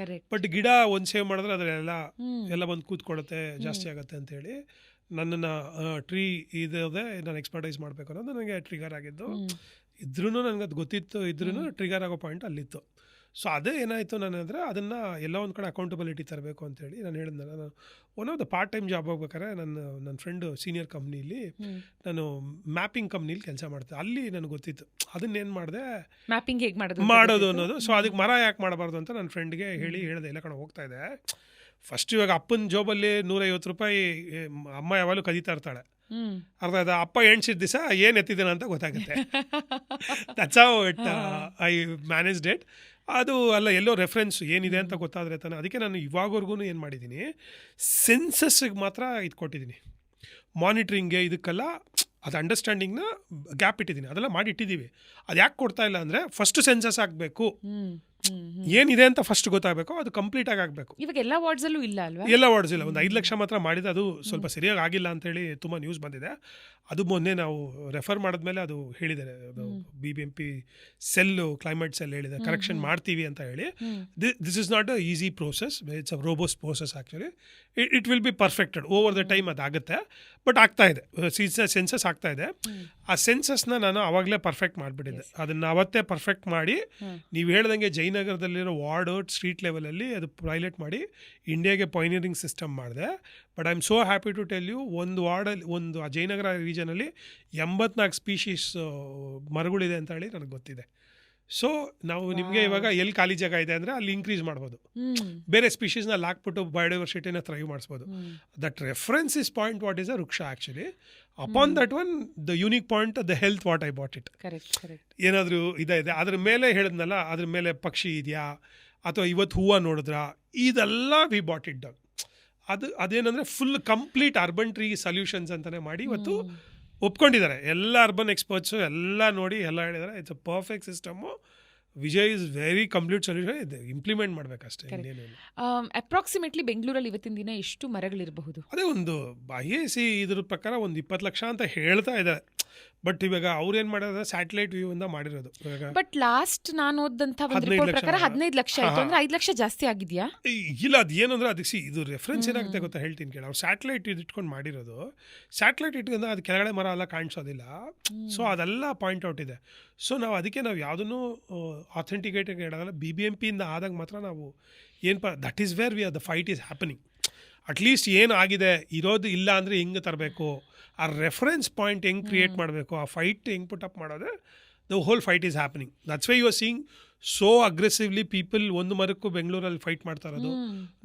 ಬಟ್ ಗಿಡ ಒಂದು ಸೇವ್ ಮಾಡಿದ್ರೆ ಅದರೆಲ್ಲ ಎಲ್ಲ ಬಂದು ಕೂತ್ಕೊಳ್ಳುತ್ತೆ, ಜಾಸ್ತಿ ಆಗುತ್ತೆ ಅಂತೇಳಿ ನನ್ನನ್ನು ಟ್ರೀ ಇದೆ ನಾನು ಎಕ್ಸ್ಪರ್ಟೈಸ್ ಮಾಡಬೇಕು ಅನ್ನೋದು ನನಗೆ ಟ್ರಿಗರ್ ಆಗಿದ್ದು. ಇದ್ರೂ ನನಗೆ ಅದು ಗೊತ್ತಿತ್ತು, ಇದ್ರೂ ಟ್ರಿಗರ್ ಆಗೋ ಪಾಯಿಂಟ್ ಅಲ್ಲಿತ್ತು. ಸೊ ಅದೇ ಏನಾಯಿತು ನನಂದರೆ, ಅದನ್ನು ಎಲ್ಲ ಒಂದು ಕಡೆ ಅಕೌಂಟಬಿಲಿಟಿ ತರಬೇಕು ಅಂತೇಳಿ ನಾನು ಹೇಳಿದ್ನಲ್ಲ, ನಾನು one of the part time job ಹೋಗ್ಬೇಕಾದ್ರೆ ನನ್ನ ಫ್ರೆಂಡು ಸೀನಿಯರ್ ಕಂಪ್ನೀಲಿ ನಾನು ಮ್ಯಾಪಿಂಗ್ ಕಂಪ್ನೀಲಿ ಕೆಲಸ ಮಾಡ್ತೆ. ಅಲ್ಲಿ ನನಗೆ ಗೊತ್ತಿತ್ತು ಅದನ್ನೇನು ಮಾಡಿದೆ, ಮ್ಯಾಪಿಂಗ್ ಹೇಗೆ ಮಾಡೋದು ಅನ್ನೋದು. ಸೊ ಅದಕ್ಕೆ ಮರ ಯಾಕೆ ಮಾಡಬಾರ್ದು ಅಂತ ನನ್ನ ಫ್ರೆಂಡ್ಗೆ ಹೇಳಿದೆ, ಎಲ್ಲ ಕಡೆ ಹೋಗ್ತಾ ಇದೆ. ಫಸ್ಟ್ ಇವಾಗ ಅಪ್ಪನ ಜಾಬಲ್ಲಿ 150 ರೂಪಾಯಿ ಅಮ್ಮ ಯಾವಾಗಲೂ ಕದೀತಾ ಇರ್ತಾಳೆ, ಅರ್ಥ ಆಯ್ತಾ? ಅಪ್ಪ ಎಣ್ಸಿದ ದಿವಸ ಏನು ಎತ್ತಿದ್ದೇನೆ ಅಂತ ಗೊತ್ತಾಗುತ್ತೆ. That's how I managed it. ಅದು ಅಲ್ಲ, ಎಲ್ಲೋ ರೆಫರೆನ್ಸ್ ಏನಿದೆ ಅಂತ ಗೊತ್ತಾದರೆ ತಾನೆ. ಅದಕ್ಕೆ ನಾನು ಇವಾಗವರೆಗೂ ಏನು ಮಾಡಿದ್ದೀನಿ, ಸೆನ್ಸಸ್ಗೆ ಮಾತ್ರ ಇದು ಕೊಟ್ಟಿದ್ದೀನಿ, ಮಾನಿಟ್ರಿಂಗ್ಗೆ ಇದಕ್ಕೆಲ್ಲ ಅದು ಅಂಡರ್ಸ್ಟ್ಯಾಂಡಿಂಗ್ನ ಗ್ಯಾಪ್ ಇಟ್ಟಿದ್ದೀನಿ. ಅದೆಲ್ಲ ಮಾಡಿ ಇಟ್ಟಿದ್ದೀವಿ. ಅದು ಯಾಕೆ ಕೊಡ್ತಾ ಇಲ್ಲ ಅಂದರೆ, ಫಸ್ಟ್ ಸೆನ್ಸಸ್ ಆಗಬೇಕು, ಏನಿದೆ ಅಂತ ಫಸ್ಟ್ ಗೊತ್ತಾಗಬೇಕು, ಅದು ಕಂಪ್ಲೀಟ್ ಆಗಬೇಕು. ಇವಾಗ ಎಲ್ಲ ವಾರ್ಡ್ಸಲ್ಲೂ ಇಲ್ಲ ಅಲ್ವಾ? ಎಲ್ಲ ವಾರ್ಡ್ಸ್ ಇಲ್ಲ, ಒಂದು 5 ಲಕ್ಷ ಮಾತ್ರ ಮಾಡಿದೆ. ಅದು ಸ್ವಲ್ಪ ಸರಿಯಾಗಿ ಆಗಿಲ್ಲ ಅಂತೇಳಿ ತುಂಬ ನ್ಯೂಸ್ ಬಂದಿದೆ. ಅದು ಮೊನ್ನೆ ನಾವು ರೆಫರ್ ಮಾಡಿದ್ಮೇಲೆ ಅದು ಹೇಳಿದ್ದಾರೆ, ಅದು BBMP ಸೆಲ್ಲು, ಕ್ಲೈಮೇಟ್ ಸೆಲ್ ಹೇಳಿದೆ ಕರೆಕ್ಷನ್ ಮಾಡ್ತೀವಿ ಅಂತ ಹೇಳಿ. This is not a easy process, it's a robust process actually. It will be perfected over the time. ಅದಾಗುತ್ತೆ, ಬಟ್ ಆಗ್ತಾ ಇದೆ, ಸೆನ್ಸಸ್ ಆಗ್ತಾ ಇದೆ. ಆ ಸೆನ್ಸಸ್ನ ನಾನು ಆವಾಗಲೇ ಪರ್ಫೆಕ್ಟ್ ಮಾಡಿಬಿಟ್ಟಿದ್ದೆ. ಅದನ್ನು ಅವತ್ತೇ ಪರ್ಫೆಕ್ಟ್ ಮಾಡಿ, ನೀವು ಹೇಳ್ದಂಗೆ ಜಯನಗರದಲ್ಲಿರೋ ವಾರ್ಡ್ ಸ್ಟ್ರೀಟ್ ಲೆವೆಲಲ್ಲಿ ಅದು ಪೈಲಟ್ ಮಾಡಿ ಇಂಡಿಯಾಗೆ ಪೈನಿಯರಿಂಗ್ ಸಿಸ್ಟಮ್ ಮಾಡಿದೆ. But I am so happy to tell you, ಒಂದು ವಾರ್ಡಲ್ಲಿ, ಒಂದು ಜಯನಗರ ರೀಜನಲ್ಲಿ 84 ಸ್ಪೀಶೀಸ್ ಮರಗಳಿದೆ ಅಂತ ಹೇಳಿ ನನಗೆ ಗೊತ್ತಿದೆ. ಸೊ ನಾವು ನಿಮಗೆ ಇವಾಗ ಎಲ್ಲಿ ಖಾಲಿ ಜಾಗ ಇದೆ ಅಂದರೆ ಅಲ್ಲಿ ಇನ್ಕ್ರೀಸ್ ಮಾಡ್ಬೋದು, ಬೇರೆ ಸ್ಪೀಷೀಸ್ನ ಅಲ್ಲಿ ಹಾಕ್ಬಿಟ್ಟು ಬಯೋಡೈವರ್ಸಿಟಿನ ಥ್ರೈವ್ ಮಾಡಿಸ್ಬೋದು. That reference is point what is a ವೃಕ್ಷ actually. Upon that one the unique point the health what I bought it. ಏನಾದರೂ ಇದೆ ಅದ್ರ ಮೇಲೆ ಹೇಳಿದ್ನಲ್ಲ, ಅದ್ರ ಮೇಲೆ ಪಕ್ಷಿ ಇದೆಯಾ ಅಥವಾ ಇವತ್ತು ಹೂವು ನೋಡಿದ್ರ, ಇದೆಲ್ಲ ವಿ ಬಾಟ್ ಇಟ್ ಡೌನ್. ಅದೇನಂದರೆ full complete urban tree solutions ಅಂತಲೇ ಮಾಡಿ ಇವತ್ತು ಒಪ್ಕೊಂಡಿದ್ದಾರೆ ಎಲ್ಲ ಅರ್ಬನ್ ಎಕ್ಸ್ಪರ್ಟ್ಸು, ಎಲ್ಲ ನೋಡಿ ಎಲ್ಲ ಹೇಳಿದ್ದಾರೆ it's a perfect system. Vijay is very complete solution. ಇದು ಇಂಪ್ಲಿಮೆಂಟ್ ಮಾಡಬೇಕಷ್ಟೇ. ಅಪ್ರಾಕ್ಸಿಮೇಟ್ಲಿ ಬೆಂಗಳೂರಲ್ಲಿ ಇವತ್ತಿನ ದಿನ ಎಷ್ಟು ಮರಗಳಿರಬಹುದು? ಅದೇ ಒಂದು IAC ಇದ್ರ ಪ್ರಕಾರ ಒಂದು 20 ಲಕ್ಷ ಅಂತ ಹೇಳ್ತಾ ಇದ್ದಾರೆ. ಬಟ್ ಇವಾಗ ಅವ್ರೇನು ಮಾಡಿದ್ರೆ ಸ್ಯಾಟಲೈಟ್ ವ್ಯೂ ಇಂದ ಮಾಡಿರೋದು. ಬಟ್ ಲಾಸ್ಟ್ ನಾನು ಓದಂತ ಒಂದು ರಿಪೋರ್ಟ್ ಪ್ರಕಾರ 15 ಲಕ್ಷ ಆಯಿತು. ಅಂದ್ರೆ 5 ಲಕ್ಷ ಜಾಸ್ತಿ ಆಗಿದೆಯಾ? ಇಲ್ಲ, ಅದು ಏನಂದ್ರೆ ಅದಕ್ಕೆ ಇದು ರೆಫರೆನ್ಸ್ ಏನಾಗುತ್ತೆ ಗೊತ್ತಾ, ಹೇಳ್ತೀನಿ ಕೇಳಿ. ಅವ್ರು ಸ್ಯಾಟಲೈಟ್ ಇಟ್ಕೊಂಡು ಮಾಡಿರೋದು. ಸ್ಯಾಟಲೈಟ್ ಇಟ್ಕೊಂಡ್ರೆ ಅದು ಕೆಳಗಡೆ ಮರ ಎಲ್ಲ ಕಾಣಿಸೋದಿಲ್ಲ. ಸೊ ಅದೆಲ್ಲ ಪಾಯಿಂಟ್ ಔಟ್ ಇದೆ. ಸೊ ನಾವು ಅದಕ್ಕೆ ನಾವು ಯಾವುದನ್ನು ಅಥೆಂಟಿಕೇಟೆಡ್ ಹೇಳೋಲ್ಲ. BBMP ಇಂದ ಆದಾಗ ಮಾತ್ರ ನಾವು that is where we are the fight is happening. At least ಏನು ಆಗಿದೆ, ಇರೋದು ಇಲ್ಲ ಅಂದರೆ ಹೆಂಗೆ ತರಬೇಕು, ಆ ರೆಫರೆನ್ಸ್ ಪಾಯಿಂಟ್ ಹೆಂಗೆ ಕ್ರಿಯೇಟ್ ಮಾಡಬೇಕು, ಆ ಫೈಟ್ ಹೆಂಗೆ ಪುಟ್ ಅಪ್ ಮಾಡೋದು, the whole fight is happening. That's why you are seeing so aggressively people. ಒಂದು ಮರಕ್ಕೂ ಬೆಂಗಳೂರಲ್ಲಿ ಫೈಟ್ ಮಾಡ್ತಾ ಇರೋದು,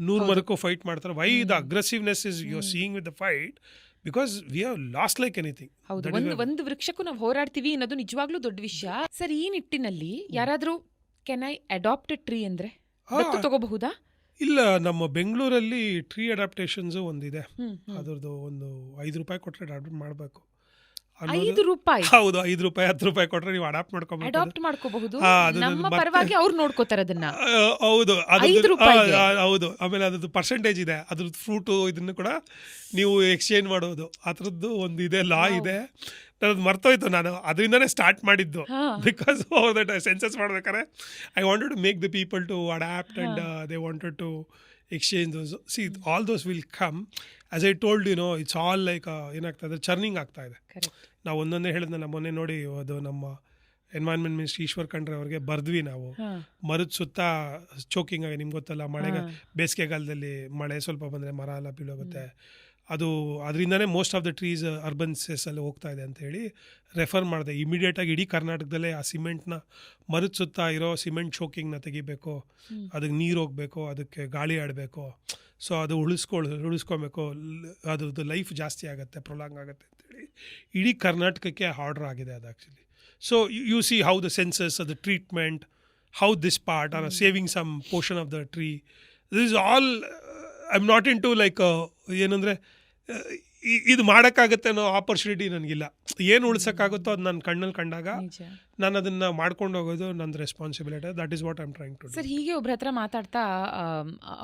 100 ಮರಕ್ಕೂ ಫೈಟ್ ಮಾಡ್ತಾರೆ. Why the aggressiveness is you are seeing with the fight, because we have lost like anything. ಹೌದು, ಒಂದು ವೃಕ್ಷಕ್ಕೂ ನಾವು ಹೋರಾಡ್ತೀವಿ ಅನ್ನೋದು ನಿಜವಾಗ್ಲೂ ದೊಡ್ಡ ವಿಷಯ. ಸರ್, ಈ ನಿಟ್ಟಿನಲ್ಲಿ ಯಾರಾದರೂ can I adopt a tree ಅಂದರೆ ತಗೋಬಹುದಾ? ಇಲ್ಲ, ನಮ್ಮ ಬೆಂಗಳೂರಲ್ಲಿ ಟ್ರೀ ಅಡಾಪ್ಟೇಷನ್ಸು ಒಂದಿದೆ. ಅದ್ರದ್ದು ಒಂದು 5 ರೂಪಾಯಿ ಕೊಟ್ಟರೆ ಅಡಾಪ್ಟ್ ಮಾಡಬೇಕು. 5 ರೂಪಾಯಿ? ಹೌದು, 5 ರೂಪಾಯಿ 10 ರೂಪಾಯಿ ಕೊಟ್ಟರೆ ನೀವು ಅಡಾಪ್ಟ್ ಮಾಡ್ಕೋಬಹುದು. ನಮ್ಮ ಪರವಾಗಿ ಅವ್ರು ನೋಡ್ಕೋತಾರೆ ಅದನ್ನ. ಹೌದು, ಹೌದು. ಆಮೇಲೆ ಅದ್ರದ್ದು ಪರ್ಸೆಂಟೇಜ್ ಇದೆ, ಅದ್ರದ್ದು ಫ್ರೂಟು ಇದನ್ನು ಕೂಡ ನೀವು ಎಕ್ಸ್ಚೇಂಜ್ ಮಾಡೋದು. ಆ ಥರದ್ದು ಒಂದು ಇದೆ, ಲಾ ಇದೆ. ನನ್ನದು ಮರ್ತೋಯ್ತು, ನಾನು ಅದರಿಂದನೇ ಸ್ಟಾರ್ಟ್ ಮಾಡಿದ್ದು. ಬಿಕಾಸ್ ದಟ್ ಸೆನ್ಸಸ್ ಮಾಡ್ಬೇಕಾದ್ರೆ I wanted to make the people to adapt and they wanted to exchange those. See all those will come. As I told you know, it's all like ಏನಾಗ್ತಾಯಿದೆ, ಚರ್ನಿಂಗ್ ಆಗ್ತಾ ಇದೆ. ನಾವು ಒಂದೊಂದೇ ಹೇಳಿದ್ನಲ್ಲ ಮೊನ್ನೆ ನೋಡಿ, ಅದು ನಮ್ಮ ಎನ್ವೈರನ್ಮೆಂಟ್ ಮಿನಿಸ್ಟರ್ ಈಶ್ವರ್ ಖಂಡ್ರೆ ಅವ್ರಿಗೆ ಬರ್ದ್ವಿ ನಾವು. ಮರದ ಸುತ್ತ ಚೋಕಿಂಗ್ ಆಗಿ, ನಿಮ್ಗೆ ಗೊತ್ತಲ್ಲ, ಬೇಸಿಗೆಗಾಲದಲ್ಲಿ ಮಳೆ ಸ್ವಲ್ಪ ಬಂದರೆ ಮರ ಎಲ್ಲ ಬೀಳೋಗುತ್ತೆ. ಅದರಿಂದನೇ ಮೋಸ್ಟ್ ಆಫ್ ದ ಟ್ರೀಸ್ ಅರ್ಬನ್ಸಲ್ಲಿ ಹೋಗ್ತಾ ಇದೆ ಅಂತ ಹೇಳಿ ರೆಫರ್ ಮಾಡಿದೆ. ಇಮಿಡಿಯೇಟಾಗಿ ಇಡೀ ಕರ್ನಾಟಕದಲ್ಲೇ ಆ ಸಿಮೆಂಟ್ನ, ಮರದ ಸುತ್ತ ಇರೋ ಸಿಮೆಂಟ್ ಶೋಕಿಂಗ್ನ ತೆಗಿಬೇಕು, ಅದಕ್ಕೆ ನೀರು ಹೋಗಬೇಕು, ಅದಕ್ಕೆ ಗಾಳಿ ಆಡಬೇಕು. ಸೊ ಅದು ಉಳಿಸ್ಕೊಬೇಕು, ಅದ್ರದ್ದು ಲೈಫ್ ಜಾಸ್ತಿ ಆಗುತ್ತೆ, ಪ್ರೊಲಾಂಗ್ ಆಗುತ್ತೆ ಅಂತೇಳಿ ಇಡೀ ಕರ್ನಾಟಕಕ್ಕೆ ಆರ್ಡರ್ ಆಗಿದೆ ಅದು actually. So you see how the census, the treatment, how this part are saving some portion of the tree. This is all I am not into like ಏನಂದರೆ ಇದು ಮಾಡೋಕ್ಕಾಗತ್ತೆ ಅನ್ನೋ ಆಪರ್ಚುನಿಟಿ ನನಗಿಲ್ಲ. ಏನು ಉಳ್ಸೋಕ್ಕಾಗುತ್ತೋ ಅದು ನನ್ನ ಕಣ್ಣಲ್ಲಿ ಕಂಡಾಗ ನಿಜ. ನಾನು ಅದನ್ನು ಮಾಡ್ಕೊಂಡು ಹೋಗೋದು ನನ್ನ responsibility. That is what I am trying to do. Sir ಹೀಗೆ ಒಬ್ರ ಹತ್ರ ಮಾತಾಡ್ತಾ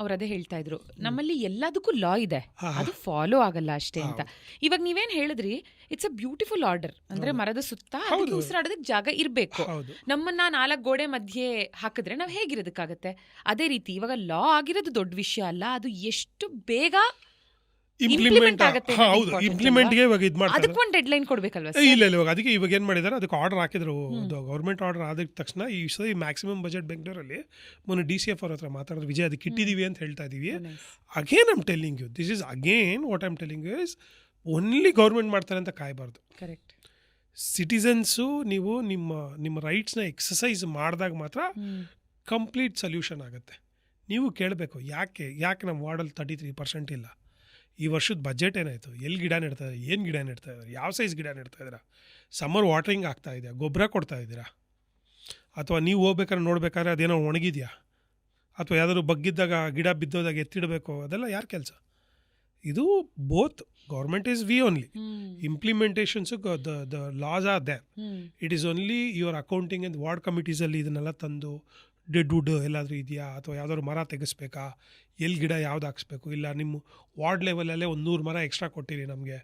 ಅವ್ರು ಅದೇ ಹೇಳ್ತಾ ಇದ್ರು, ನಮ್ಮಲ್ಲಿ ಎಲ್ಲದಕ್ಕೂ ಲಾ ಇದೆ, ಅದು ಫಾಲೋ ಆಗಲ್ಲ ಅಷ್ಟೇ ಅಂತ. ಇವಾಗ ನೀವೇನ್ ಹೇಳಿದ್ರಿ, ಇಟ್ಸ್ ಅ ಬ್ಯೂಟಿಫುಲ್ ಆರ್ಡರ್. ಅಂದ್ರೆ ಮರದ ಸುತ್ತ ಅದಕ್ಕೆ ಉಸಿರಾಡೋದಕ್ಕೆ ಜಾಗ ಇರಬೇಕು. ಹೌದು. ನಮ್ಮನ್ನ 4 ಗೋಡೆ ಮಧ್ಯೆ ಹಾಕಿದ್ರೆ ನಾವು ಹೇಗಿರೋದಕ್ಕಾಗತ್ತೆ? ಅದೇ ರೀತಿ ಇವಾಗ ಲಾ ಆಗಿರೋದು ದೊಡ್ಡ ವಿಷಯ ಅಲ್ಲ, ಅದು ಎಷ್ಟು ಬೇಗ ಇಂಪ್ಲಿಮೆಂಟ್ ಆಗುತ್ತೆ ಹೌದು, ಇಂಪ್ಲಿಮೆಂಟ್ಗೆ ಇವಾಗ ಇದು ಮಾಡ್ತಾರೆ. ಅದಕ್ಕೆ ಒಂದು ಡೆಡ್ ಲೈನ್ ಕೊಡ್ಬೇಕಲ್ವಾ? ಇಲ್ಲ ಇವಾಗ ಅದಕ್ಕೆ ಇವಾಗ ಏನು ಮಾಡಿದ್ದಾರೆ, ಅದಕ್ಕೆ ಆರ್ಡರ್ ಹಾಕಿದ್ರು. ಗೌರ್ಮೆಂಟ್ ಆರ್ಡರ್ ಆದ ತಕ್ಷಣ ಈ ಸರಿ ಮ್ಯಾಕ್ಸಿಮಮ್ ಬಜೆಟ್ ಬೆಂಗಳೂರಲ್ಲಿ ಮೊನ್ನೆ DCF ಅವ್ರ ಹತ್ರ ಮಾತಾಡಿದ್ರು, ವಿಜಯ್ ಅದಕ್ಕೆ ಇಟ್ಟಿದ್ದೀವಿ ಅಂತ ಹೇಳ್ತಾ ಇದ್ದೀವಿ. Again I'm telling you, this is again what I'm telling you is only government ಮಾಡ್ತಾರೆ ಅಂತ ಕಾಯಬಾರ್ದು. ಕರೆಕ್ಟ್. ಸಿಟಿಸನ್ಸು ನೀವು ನಿಮ್ಮ ರೈಟ್ಸ್ನ ಎಕ್ಸಸೈಸ್ ಮಾಡಿದಾಗ ಮಾತ್ರ ಕಂಪ್ಲೀಟ್ ಸೊಲ್ಯೂಷನ್ ಆಗುತ್ತೆ. ನೀವು ಕೇಳಬೇಕು, ಯಾಕೆ ನಮ್ಮ ವಾರ್ಡಲ್ಲಿ 33% ಇಲ್ಲ, ಈ ವರ್ಷದ ಬಜೆಟ್ ಏನಾಯಿತು, ಎಲ್ಲಿ ಗಿಡ ನೆಡ್ತಾ ಇದ್ದಾರೆ, ಏನು ಗಿಡ ನೆಡ್ತಾ ಇದ್ದಾರೆ, ಯಾವ ಸೈಜ್ ಗಿಡ ನೆಡ್ತಾ ಇದ್ದೀರಾ, ಸಮ್ಮರ್ ವಾಟ್ರಿಂಗ್ ಆಗ್ತಾ ಇದೆಯಾ, ಗೊಬ್ಬರ ಕೊಡ್ತಾ ಇದ್ದೀರಾ, ಅಥವಾ ನೀವು ಹೋಗ್ಬೇಕಾದ್ರೆ ನೋಡ್ಬೇಕಾದ್ರೆ ಅದೇನೋ ಒಣಗಿದೆಯಾ, ಅಥವಾ ಯಾವ್ದಾದ್ರು ಬಗ್ಗಿದ್ದಾಗ ಗಿಡ ಬಿದ್ದೋದಾಗ ಎತ್ತಿಡಬೇಕು, ಅದೆಲ್ಲ ಯಾರ ಕೆಲಸ? ಇದು both government is we only, implementations the laws are there. It is only your accounting and ward ಕಮಿಟೀಸಲ್ಲಿ ಇದನ್ನೆಲ್ಲ ತಂದು ಡೆಡ್ ವುಡ್ ಎಲ್ಲಾದರೂ ಇದೆಯಾ, ಅಥವಾ ಯಾವ್ದಾದ್ರು ಮರ ತೆಗೆಸ್ಬೇಕಾ, ಎಲ್ಲಿ ಗಿಡ ಯಾವ್ದು ಹಾಕ್ಸ್ಬೇಕು, ಇಲ್ಲ ನಿಮ್ಮ ವಾರ್ಡ್ ಲೆವೆಲಲ್ಲೇ 100 ಮರ ಎಕ್ಸ್ಟ್ರಾ ಕೊಟ್ಟಿರಿ ನಮಗೆ,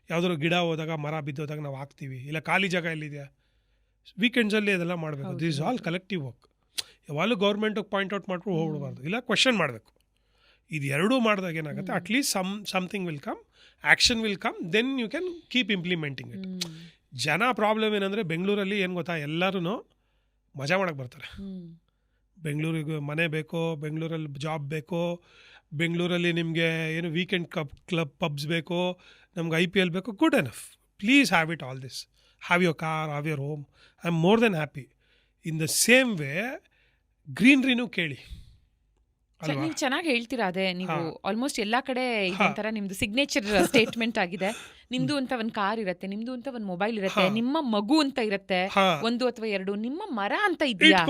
ಯಾವುದಾದ್ರು ಗಿಡ ಹೋದಾಗ ಮರ ಬಿದ್ದೋದಾಗ ನಾವು ಹಾಕ್ತೀವಿ, ಇಲ್ಲ ಖಾಲಿ ಜಾಗ ಎಲ್ಲಿದೆಯಾ, ವೀಕೆಂಡ್ಸಲ್ಲಿ ಅದೆಲ್ಲ ಮಾಡಬೇಕು. This all collective work. ಯಾವಾಗಲೂ ಗೌರ್ಮೆಂಟಿಗೆ ಪಾಯಿಂಟ್ ಔಟ್ ಮಾಡ್ಕೊಂಡು ಹೋಗ್ಬಿಡಬಾರ್ದು, ಇಲ್ಲ ಕ್ವೆಶನ್ ಮಾಡಬೇಕು. ಇದು ಎರಡೂ ಮಾಡಿದಾಗ ಏನಾಗುತ್ತೆ, at least something will come, action will come, then you can keep implementing it. ಜನ ಪ್ರಾಬ್ಲಮ್ ಏನಂದರೆ, ಬೆಂಗಳೂರಲ್ಲಿ ಏನು ಗೊತ್ತಾ, ಎಲ್ಲರೂ ಮಜಾ ಮಾಡೋಕ್ಕೆ ಬರ್ತಾರೆ. ಬೆಂಗಳೂರಿಗೆ ಮನೆ ಬೇಕೋ, ಬೆಂಗಳೂರಲ್ಲಿ ಜಾಬ್ ಬೇಕೋ, ಬೆಂಗಳೂರಲ್ಲಿ ನಿಮಗೆ ಏನು ವೀಕೆಂಡ್ ಕ್ಲಬ್ ಪಬ್ಸ್ ಬೇಕೋ, ನಮ್ಗೆ IPL ಬೇಕೋ, good enough. Please have it all this. Have your car, have your home. I am more than happy. In the same way ಗ್ರೀನ್ರಿನೂ ಕೇಳಿ. ನೀವು ಚೆನ್ನಾಗಿ ಹೇಳ್ತೀರಾ. ಅದೇ ನೀವು ಆಲ್ಮೋಸ್ಟ್ ಎಲ್ಲಾ ಕಡೆ ಇದೊಂಥರ ನಿಮ್ದು ಸಿಗ್ನೇಚರ್ ಸ್ಟೇಟ್ಮೆಂಟ್ ಆಗಿದೆ. ನಿಮ್ದು ಅಂತ ಒಂದು ಕಾರ್ ಇರುತ್ತೆ, ನಿಮ್ದು ಅಂತ ಒಂದು ಮೊಬೈಲ್ ಇರುತ್ತೆ, ನಿಮ್ಮ ಮಗು ಅಂತ ಇರುತ್ತೆ, 1 ಅಥವಾ 2, ನಿಮ್ಮ ಮರ ಅಂತ ಇದೆಯಾ,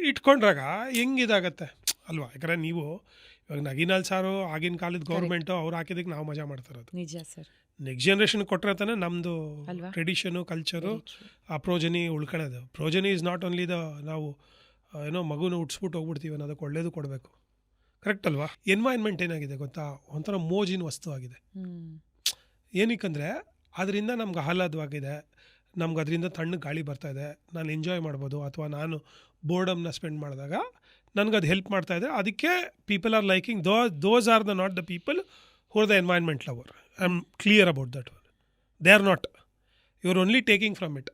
ಇಟ್ಕೊಂಡ್ರಾಗ ಹೆಂಗಿದಾಗತ್ತೆ ಅಲ್ವಾ? ಯಾಕಂದ್ರೆ ನೀವು ಇವಾಗ ನಗಿನಾಲ್ ಸಾರು ಆಗಿನ ಕಾಲದ ಗೌರ್ಮೆಂಟು ಅವ್ರು ಹಾಕಿದಕ್ಕೆ ನಾವು ಮಜಾ ಮಾಡ್ತಿರೋದು. ನಿಜ ಸರ್. ನೆಕ್ಸ್ಟ್ ಜನ್ರೇಷನ್ ಕೊಟ್ಟರೆ ತಾನೇ ನಮ್ಮದು ಟ್ರೆಡಿಷನು ಕಲ್ಚರು ಆ ಪ್ರೋಜನಿ ಉಳ್ಕೊಳ್ಳೋದು. ಪ್ರೋಜನಿ ಇಸ್ ನಾಟ್ ಓನ್ಲಿ ನಾವು ಏನೋ ಮಗುನ ಹುಟ್ಸ್ಬಿಟ್ಟು ಹೋಗ್ಬಿಡ್ತೀವಿ ಅನ್ನೋದಕ್ಕೆ ಒಳ್ಳೇದು ಕೊಡಬೇಕು. ಕರೆಕ್ಟ್ ಅಲ್ವಾ? ಎನ್ವೈರ್ನ್ಮೆಂಟ್ ಏನಾಗಿದೆ ಗೊತ್ತಾ, ಒಂಥರ ಮೋಜಿನ ವಸ್ತು ಆಗಿದೆ. ಏನಕ್ಕಂದರೆ ಅದರಿಂದ ನಮ್ಗೆ ಆಹ್ಲಾದವಾಗಿದೆ, ನಮ್ಗೆ ಅದರಿಂದ ತಣ್ಣಗೆ ಗಾಳಿ ಬರ್ತಾಯಿದೆ, ನಾನು ಎಂಜಾಯ್ ಮಾಡ್ಬೋದು, ಅಥವಾ ನಾನು ಬೋರ್ಡಮ್ನ ಸ್ಪೆಂಡ್ ಮಾಡಿದಾಗ ನನಗದು ಹೆಲ್ಪ್ ಮಾಡ್ತಾಯಿದೆ. ಅದಕ್ಕೆ people are liking those are not the people who are the environment lover. I am clear about that one. They are not, you are only taking from it.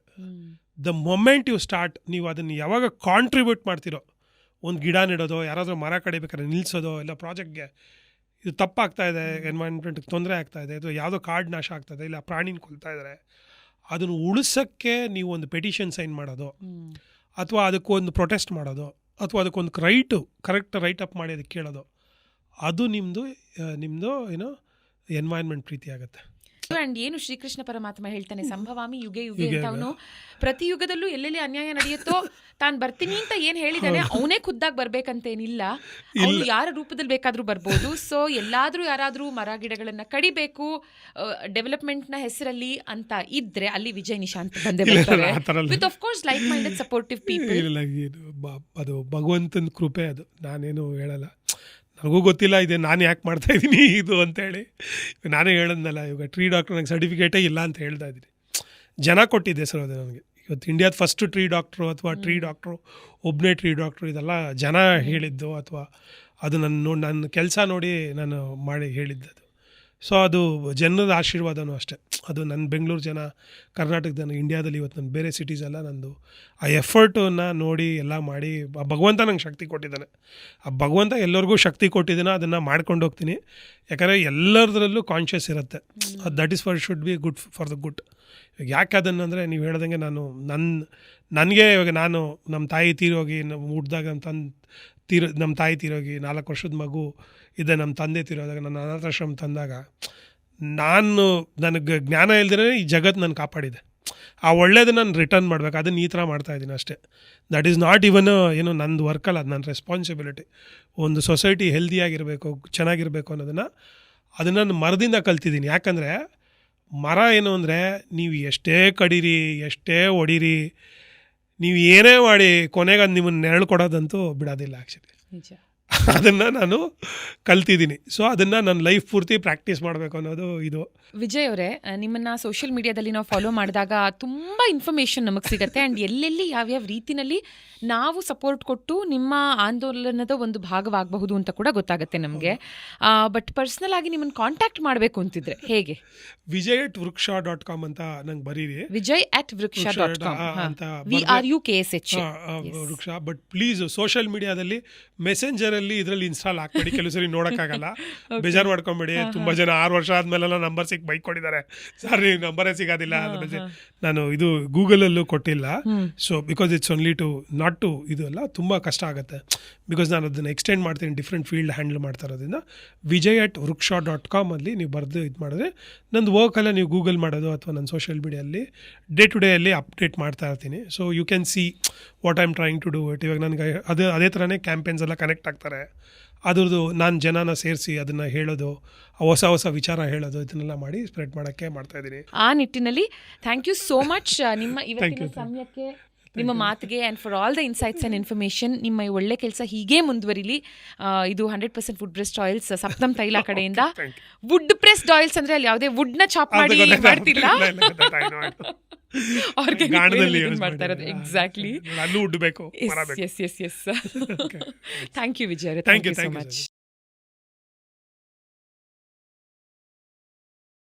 The moment you start, ನೀವು ಅದನ್ನು ಯಾವಾಗ ಕಾಂಟ್ರಿಬ್ಯೂಟ್ ಮಾಡ್ತಿರೋ, ಒಂದು ಗಿಡ ನೆಡೋದು, ಯಾರಾದರೂ ಮರ ಕಡಿಬೇಕಾದ್ರೆ ನಿಲ್ಲಿಸೋದು, ಇಲ್ಲ ಪ್ರಾಜೆಕ್ಟ್ಗೆ ಇದು ತಪ್ಪಾಗ್ತಾಯಿದೆ, ಎನ್ವೈರ್ನ್ಮೆಂಟ್ಗೆ ತೊಂದರೆ ಆಗ್ತಾಯಿದೆ, ಅಥವಾ ಯಾವುದೋ ಕಾಡು ನಾಶ ಆಗ್ತಾಯಿದೆ, ಇಲ್ಲ ಪ್ರಾಣಿನ ಕೊಲ್ತಾ ಇದ್ದಾರೆ, ಅದನ್ನು ಉಳಿಸೋಕ್ಕೆ ನೀವು ಒಂದು ಪೆಟಿಷನ್ ಸೈನ್ ಮಾಡೋದು, ಅಥವಾ ಅದಕ್ಕೊಂದು ಪ್ರೊಟೆಸ್ಟ್ ಮಾಡೋದು, ಅಥವಾ ಅದಕ್ಕೊಂದು ಕರೆಕ್ಟ್ ರೈಟ್ ಅಪ್ ಮಾಡಿ ಅದಕ್ಕೆ ಕೇಳೋದು, ಅದು ನಿಮ್ಮದು ಏನೋ ಎನ್ವೈರ್ನ್ಮೆಂಟ್ ಪ್ರೀತಿ ಆಗುತ್ತೆ. ಅಂಡ್ ಏನು ಶ್ರೀಕೃಷ್ಣ ಪರಮಾತ್ಮ ಹೇಳ್ತಾನೆ, ಸಂಭವಾಮಿ ಯುಗೆ ಯುಗೆ ಅಂತ. ಅವನು ಪ್ರತಿ ಯುಗದಲ್ಲೂ ಎಲ್ಲೆಲ್ಲಿ ಅನ್ಯಾಯ ನಡೆಯುತ್ತೋ ತಾನು ಬರ್ತೀನಿ ಅಂತ ಏನು ಹೇಳಿದಾನೆ, ಅವನೇ ಖುದ್ದಾಗಿ ಬರ್ಬೇಕಂತೇನಿಲ್ಲ, ಅವನು ಯಾರ ರೂಪದಲ್ಲಿ ಬೇಕಾದ್ರೂ ಬರ್ಬೋದು. ಸೊ ಎಲ್ಲಾದ್ರೂ ಯಾರಾದ್ರೂ ಮರ ಗಿಡಗಳನ್ನ ಕಡಿಬೇಕು ಡೆವಲಪ್ಮೆಂಟ್ನ ಹೆಸರಲ್ಲಿ ಅಂತ ಇದ್ರೆ ಅಲ್ಲಿ ವಿಜಯ್ ನಿಶಾಂತ್ ಬಂದೇ ಬರ್ತಾರೆ, with of course like minded supportive people. ಅದು ಭಗವಂತನ ಕೃಪೆ, ಅದು ನಾನೇನು ಹೇಳಲ್ಲ. ನನಗೂ ಗೊತ್ತಿಲ್ಲ ಇದೆ ನಾನು ಯಾಕೆ ಮಾಡ್ತಾಯಿದ್ದೀನಿ ಇದು ಅಂತೇಳಿ. ನಾನೇ ಹೇಳೋದ್ನಲ್ಲ, ಇವಾಗ ಟ್ರೀ ಡಾಕ್ಟ್ರ್ ನನಗೆ ಸರ್ಟಿಫಿಕೇಟೇ ಇಲ್ಲ ಅಂತ ಹೇಳ್ತಾ ಇದ್ದೀನಿ. ಜನ ಕೊಟ್ಟಿದ್ದೆ ಸರ್ ಅದು ನನಗೆ. ಇವತ್ತು ಇಂಡಿಯಾದ ಫಸ್ಟ್ ಟ್ರೀ ಡಾಕ್ಟ್ರು, ಅಥವಾ ಟ್ರೀ ಡಾಕ್ಟ್ರು, ಒಬ್ಬನೇ ಟ್ರೀ ಡಾಕ್ಟ್ರು, ಇದೆಲ್ಲ ಜನ ಹೇಳಿದ್ದು, ಅಥವಾ ಅದು ನನ್ನ ಕೆಲಸ ನೋಡಿ ನಾನು ಮಾಡಿ ಹೇಳಿದ್ದದು. ಸೊ ಅದು ಜನದ ಆಶೀರ್ವಾದನೂ ಅಷ್ಟೇ. ಅದು ನನ್ನ ಬೆಂಗಳೂರು ಜನ, ಕರ್ನಾಟಕದ ಜನ, ಇಂಡಿಯಾದಲ್ಲಿ ಇವತ್ತು ನನ್ನ ಬೇರೆ ಸಿಟೀಸ್ ಎಲ್ಲ ನಂದು ಆ ಎಫರ್ಟನ್ನು ನೋಡಿ ಎಲ್ಲ ಮಾಡಿ, ಆ ಭಗವಂತ ನಂಗೆ ಶಕ್ತಿ ಕೊಟ್ಟಿದ್ದಾನೆ. ಆ ಭಗವಂತ ಎಲ್ಲರಿಗೂ ಶಕ್ತಿ ಕೊಟ್ಟಿದ್ದಾನೆ, ಅದನ್ನು ಮಾಡ್ಕೊಂಡು ಹೋಗ್ತೀನಿ. ಯಾಕಂದರೆ ಎಲ್ಲರದ್ರಲ್ಲೂ ಕಾನ್ಷಿಯಸ್ ಇರುತ್ತೆ. That is for should be good for the good. ಇವಾಗ ಯಾಕೆ ಅದನ್ನಂದರೆ, ನೀವು ಹೇಳ್ದಂಗೆ ನನಗೆ ಇವಾಗ ನಾನು ನಮ್ಮ ತಾಯಿ ತೀರೋಗಿ, ಹುಟ್ಟಿದಾಗ ನಮ್ಮ ತಾಯಿ ತೀರೋಗಿ 4 ವರ್ಷದ ಮಗು ಇದೆ, ನಮ್ಮ ತಂದೆ ತೀರೋದಾಗ, ನನ್ನ ಅನಾಥಾಶ್ರಮ ತಂದಾಗ, ನನಗೆ ಜ್ಞಾನ ಇಲ್ದಿರೇ ಈ ಜಗತ್ತು ನಾನು ಕಾಪಾಡಿದೆ. ಆ ಒಳ್ಳೇದನ್ನು ನಾನು ರಿಟರ್ನ್ ಮಾಡಬೇಕು, ಅದನ್ನು ಈ ಥರ ಮಾಡ್ತಾಯಿದ್ದೀನಿ ಅಷ್ಟೇ. ದಟ್ ಈಸ್ ನಾಟ್ ಇವನ್ ಏನು ನಂದು ವರ್ಕಲ್ಲ, ಅದು ನನ್ನ ರೆಸ್ಪಾನ್ಸಿಬಿಲಿಟಿ. ಒಂದು ಸೊಸೈಟಿ ಹೆಲ್ದಿಯಾಗಿರಬೇಕು, ಚೆನ್ನಾಗಿರಬೇಕು ಅನ್ನೋದನ್ನು ನಾನು ಮರದಿಂದ ಕಲ್ತಿದ್ದೀನಿ. ಯಾಕಂದರೆ ಮರ ಏನು ಅಂದರೆ ನೀವು ಎಷ್ಟೇ ಕಡೀರಿ ಎಷ್ಟೇ ಹೊಡೀರಿ ನೀವು ಏನೇ ಮಾಡಿ ಕೊನೆಗೆ ಅದು ನಿಮ್ಮನ್ನು ನೆರಳು ಕೊಡೋದಂತೂ ಬಿಡೋದಿಲ್ಲ ಆ್ಯಕ್ಚುಲಿ. ನಿಜ. ಅದನ್ನು ನಾನು ಕಲ್ತಿದ್ದೀನಿ. ಸೊ ಅದನ್ನು ನನ್ನ ಲೈಫ್ ಪೂರ್ತಿ ಪ್ರಾಕ್ಟೀಸ್ ಮಾಡಬೇಕು ಅನ್ನೋದು ಇದು. ವಿಜಯ್ ಅವರೇ, ನಿಮ್ಮನ್ನ ಸೋಷಿಯಲ್ ಮೀಡಿಯಾದಲ್ಲಿ ನಾವು ಫಾಲೋ ಮಾಡಿದಾಗ ತುಂಬ ಇನ್ಫಾರ್ಮೇಷನ್ ನಮಗೆ ಸಿಗುತ್ತೆ. ಆ್ಯಂಡ್ ಎಲ್ಲೆಲ್ಲಿ ಯಾವ್ಯಾವ ರೀತಿನಲ್ಲಿ ನಾವು ಸಪೋರ್ಟ್ ಕೊಟ್ಟು ನಿಮ್ಮ ಆಂದೋಲನದ ಒಂದು ಭಾಗವಾಗಬಹುದು ಅಂತ ಕೂಡ ಗೊತ್ತಾಗುತ್ತೆ ನಮಗೆ. ಬಟ್ ಪರ್ಸ್ನಲ್ ಆಗಿ ನಿಮ್ಮನ್ನು ಕಾಂಟ್ಯಾಕ್ಟ್ ಮಾಡಬೇಕು ಅಂತಿದ್ರೆ ಹೇಗೆ? vijay@vriksha.com ಅಂತ ನಂಗೆ ಬರೀರಿ. vijay@vriksha.com ಅಂತ VRUKSH ವೃಕ್ಷ. ಬಟ್ ಪ್ಲೀಸ್ ಸೋಷಿಯಲ್ ಮೀಡಿಯಾದಲ್ಲಿ ಮೆಸೆಂಜರಲ್ಲಿ ಇದರಲ್ಲಿ ಇನ್ಸ್ಟಾಲ್ ಹಾಕ್ಬೇಡಿ, ಕೆಲವು ಸರಿ ನೋಡೋಕ್ಕಾಗಲ್ಲ. ಬೇಜಾರು ಮಾಡ್ಕೊಂಬೇಡಿ. ತುಂಬ ಜನ 6 ವರ್ಷ ಆದಮೇಲೆಲ್ಲ ನಂಬರ್ ಸಿಕ್ಕಿ ಬೈಕ್ ಕೊಟ್ಟಿದ್ದಾರೆ, ಸರ್ ನೀವು ನಂಬರೇ ಸಿಗೋದಿಲ್ಲ. ನಾನು ಇದು ಗೂಗಲಲ್ಲೂ ಕೊಟ್ಟಿಲ್ಲ. So because it's only to not to ಇದು ಅಲ್ಲ, ತುಂಬ ಕಷ್ಟ ಆಗುತ್ತೆ. ಬಿಕಾಸ್ ನಾನು ಅದನ್ನು ಎಕ್ಸ್ಟೆಂಡ್ ಮಾಡ್ತೀನಿ, ಡಿಫ್ರೆಂಟ್ ಫೀಲ್ಡ್ ಹ್ಯಾಂಡಲ್ ಮಾಡ್ತಾ ಇರೋದ್ರಿಂದ. vijay@vriksha.com ಅಲ್ಲಿ ನೀವು ಬರೆದು ಇದು ಮಾಡಿದ್ರೆ ನಂದು ವರ್ಕೆಲ್ಲ ನೀವು ಗೂಗಲ್ ಮಾಡೋದು ಅಥವಾ ನನ್ನ ಸೋಷಿಯಲ್ ಮೀಡಿಯಲ್ಲಿ ಡೇ ಟು ಡೇ ಅಲ್ಲಿ ಅಪ್ಡೇಟ್ ಮಾಡ್ತಾ ಇರ್ತೀನಿ. So you can see what I am trying to do it. ಇವಾಗ ನನಗೆ ಅದೇ ಥರನೇ ಕ್ಯಾಂಪೇನ್ಸ್ ಎಲ್ಲ ಕನೆಕ್ಟ್ ಆಗ್ತಾರೆ. ಅದ್ರದ್ದು ನಾನು ಜನನ ಸೇರಿಸಿ ಅದನ್ನು ಹೇಳೋದು, ಹೊಸ ಹೊಸ ವಿಚಾರ ಹೇಳೋದು, ಇದನ್ನೆಲ್ಲ ಮಾಡಿ ಸ್ಪ್ರೆಡ್ ಮಾಡೋಕ್ಕೆ ಮಾಡ್ತಾಯಿದ್ದೀನಿ. ಆ ನಿಟ್ಟಿನಲ್ಲಿ ಥ್ಯಾಂಕ್ ಯು ಸೋ ಮಚ್ ನಿಮ್ಮ ಇವತ್ತಿನ ಸಮಯಕ್ಕೆ, ನಿಮ್ಮ ಮಾತಿಗೆ, and for all the insights and information. ನಿಮ್ಮ ಈ ಒಳ್ಳೆ ಕೆಲಸ ಹೀಗೆ ಮುಂದುವರಿಲಿ. ಇದು 100% ವುಡ್ ಪ್ರೆಸ್ಡ್ ಆಯಿಲ್ಸ್ ಸಪ್ತಮ್ ತೈಲ ಕಡೆಯಿಂದ. ವುಡ್ ಪ್ರೆಸ್ಡ್ ಆಯಿಲ್ಸ್ ಅಂದರೆ ಅಲ್ಲಿ ಯಾವುದೇ ವುಡ್ನ ಚಾಪ್ ಮಾಡಿ ಮಾಡ್ತಿಲ್ಲ, ಆರ್ಗ್ಯಾನಿಕ್ ಮಾಡ್ತಾ ಇರೋದು. ಎಕ್ಸಾಕ್ಟ್ಲಿ. ಅಲ್ಲೂ ವುಡ್ ಬೇಕು. Yes. Thank you Vijay, thank you so much.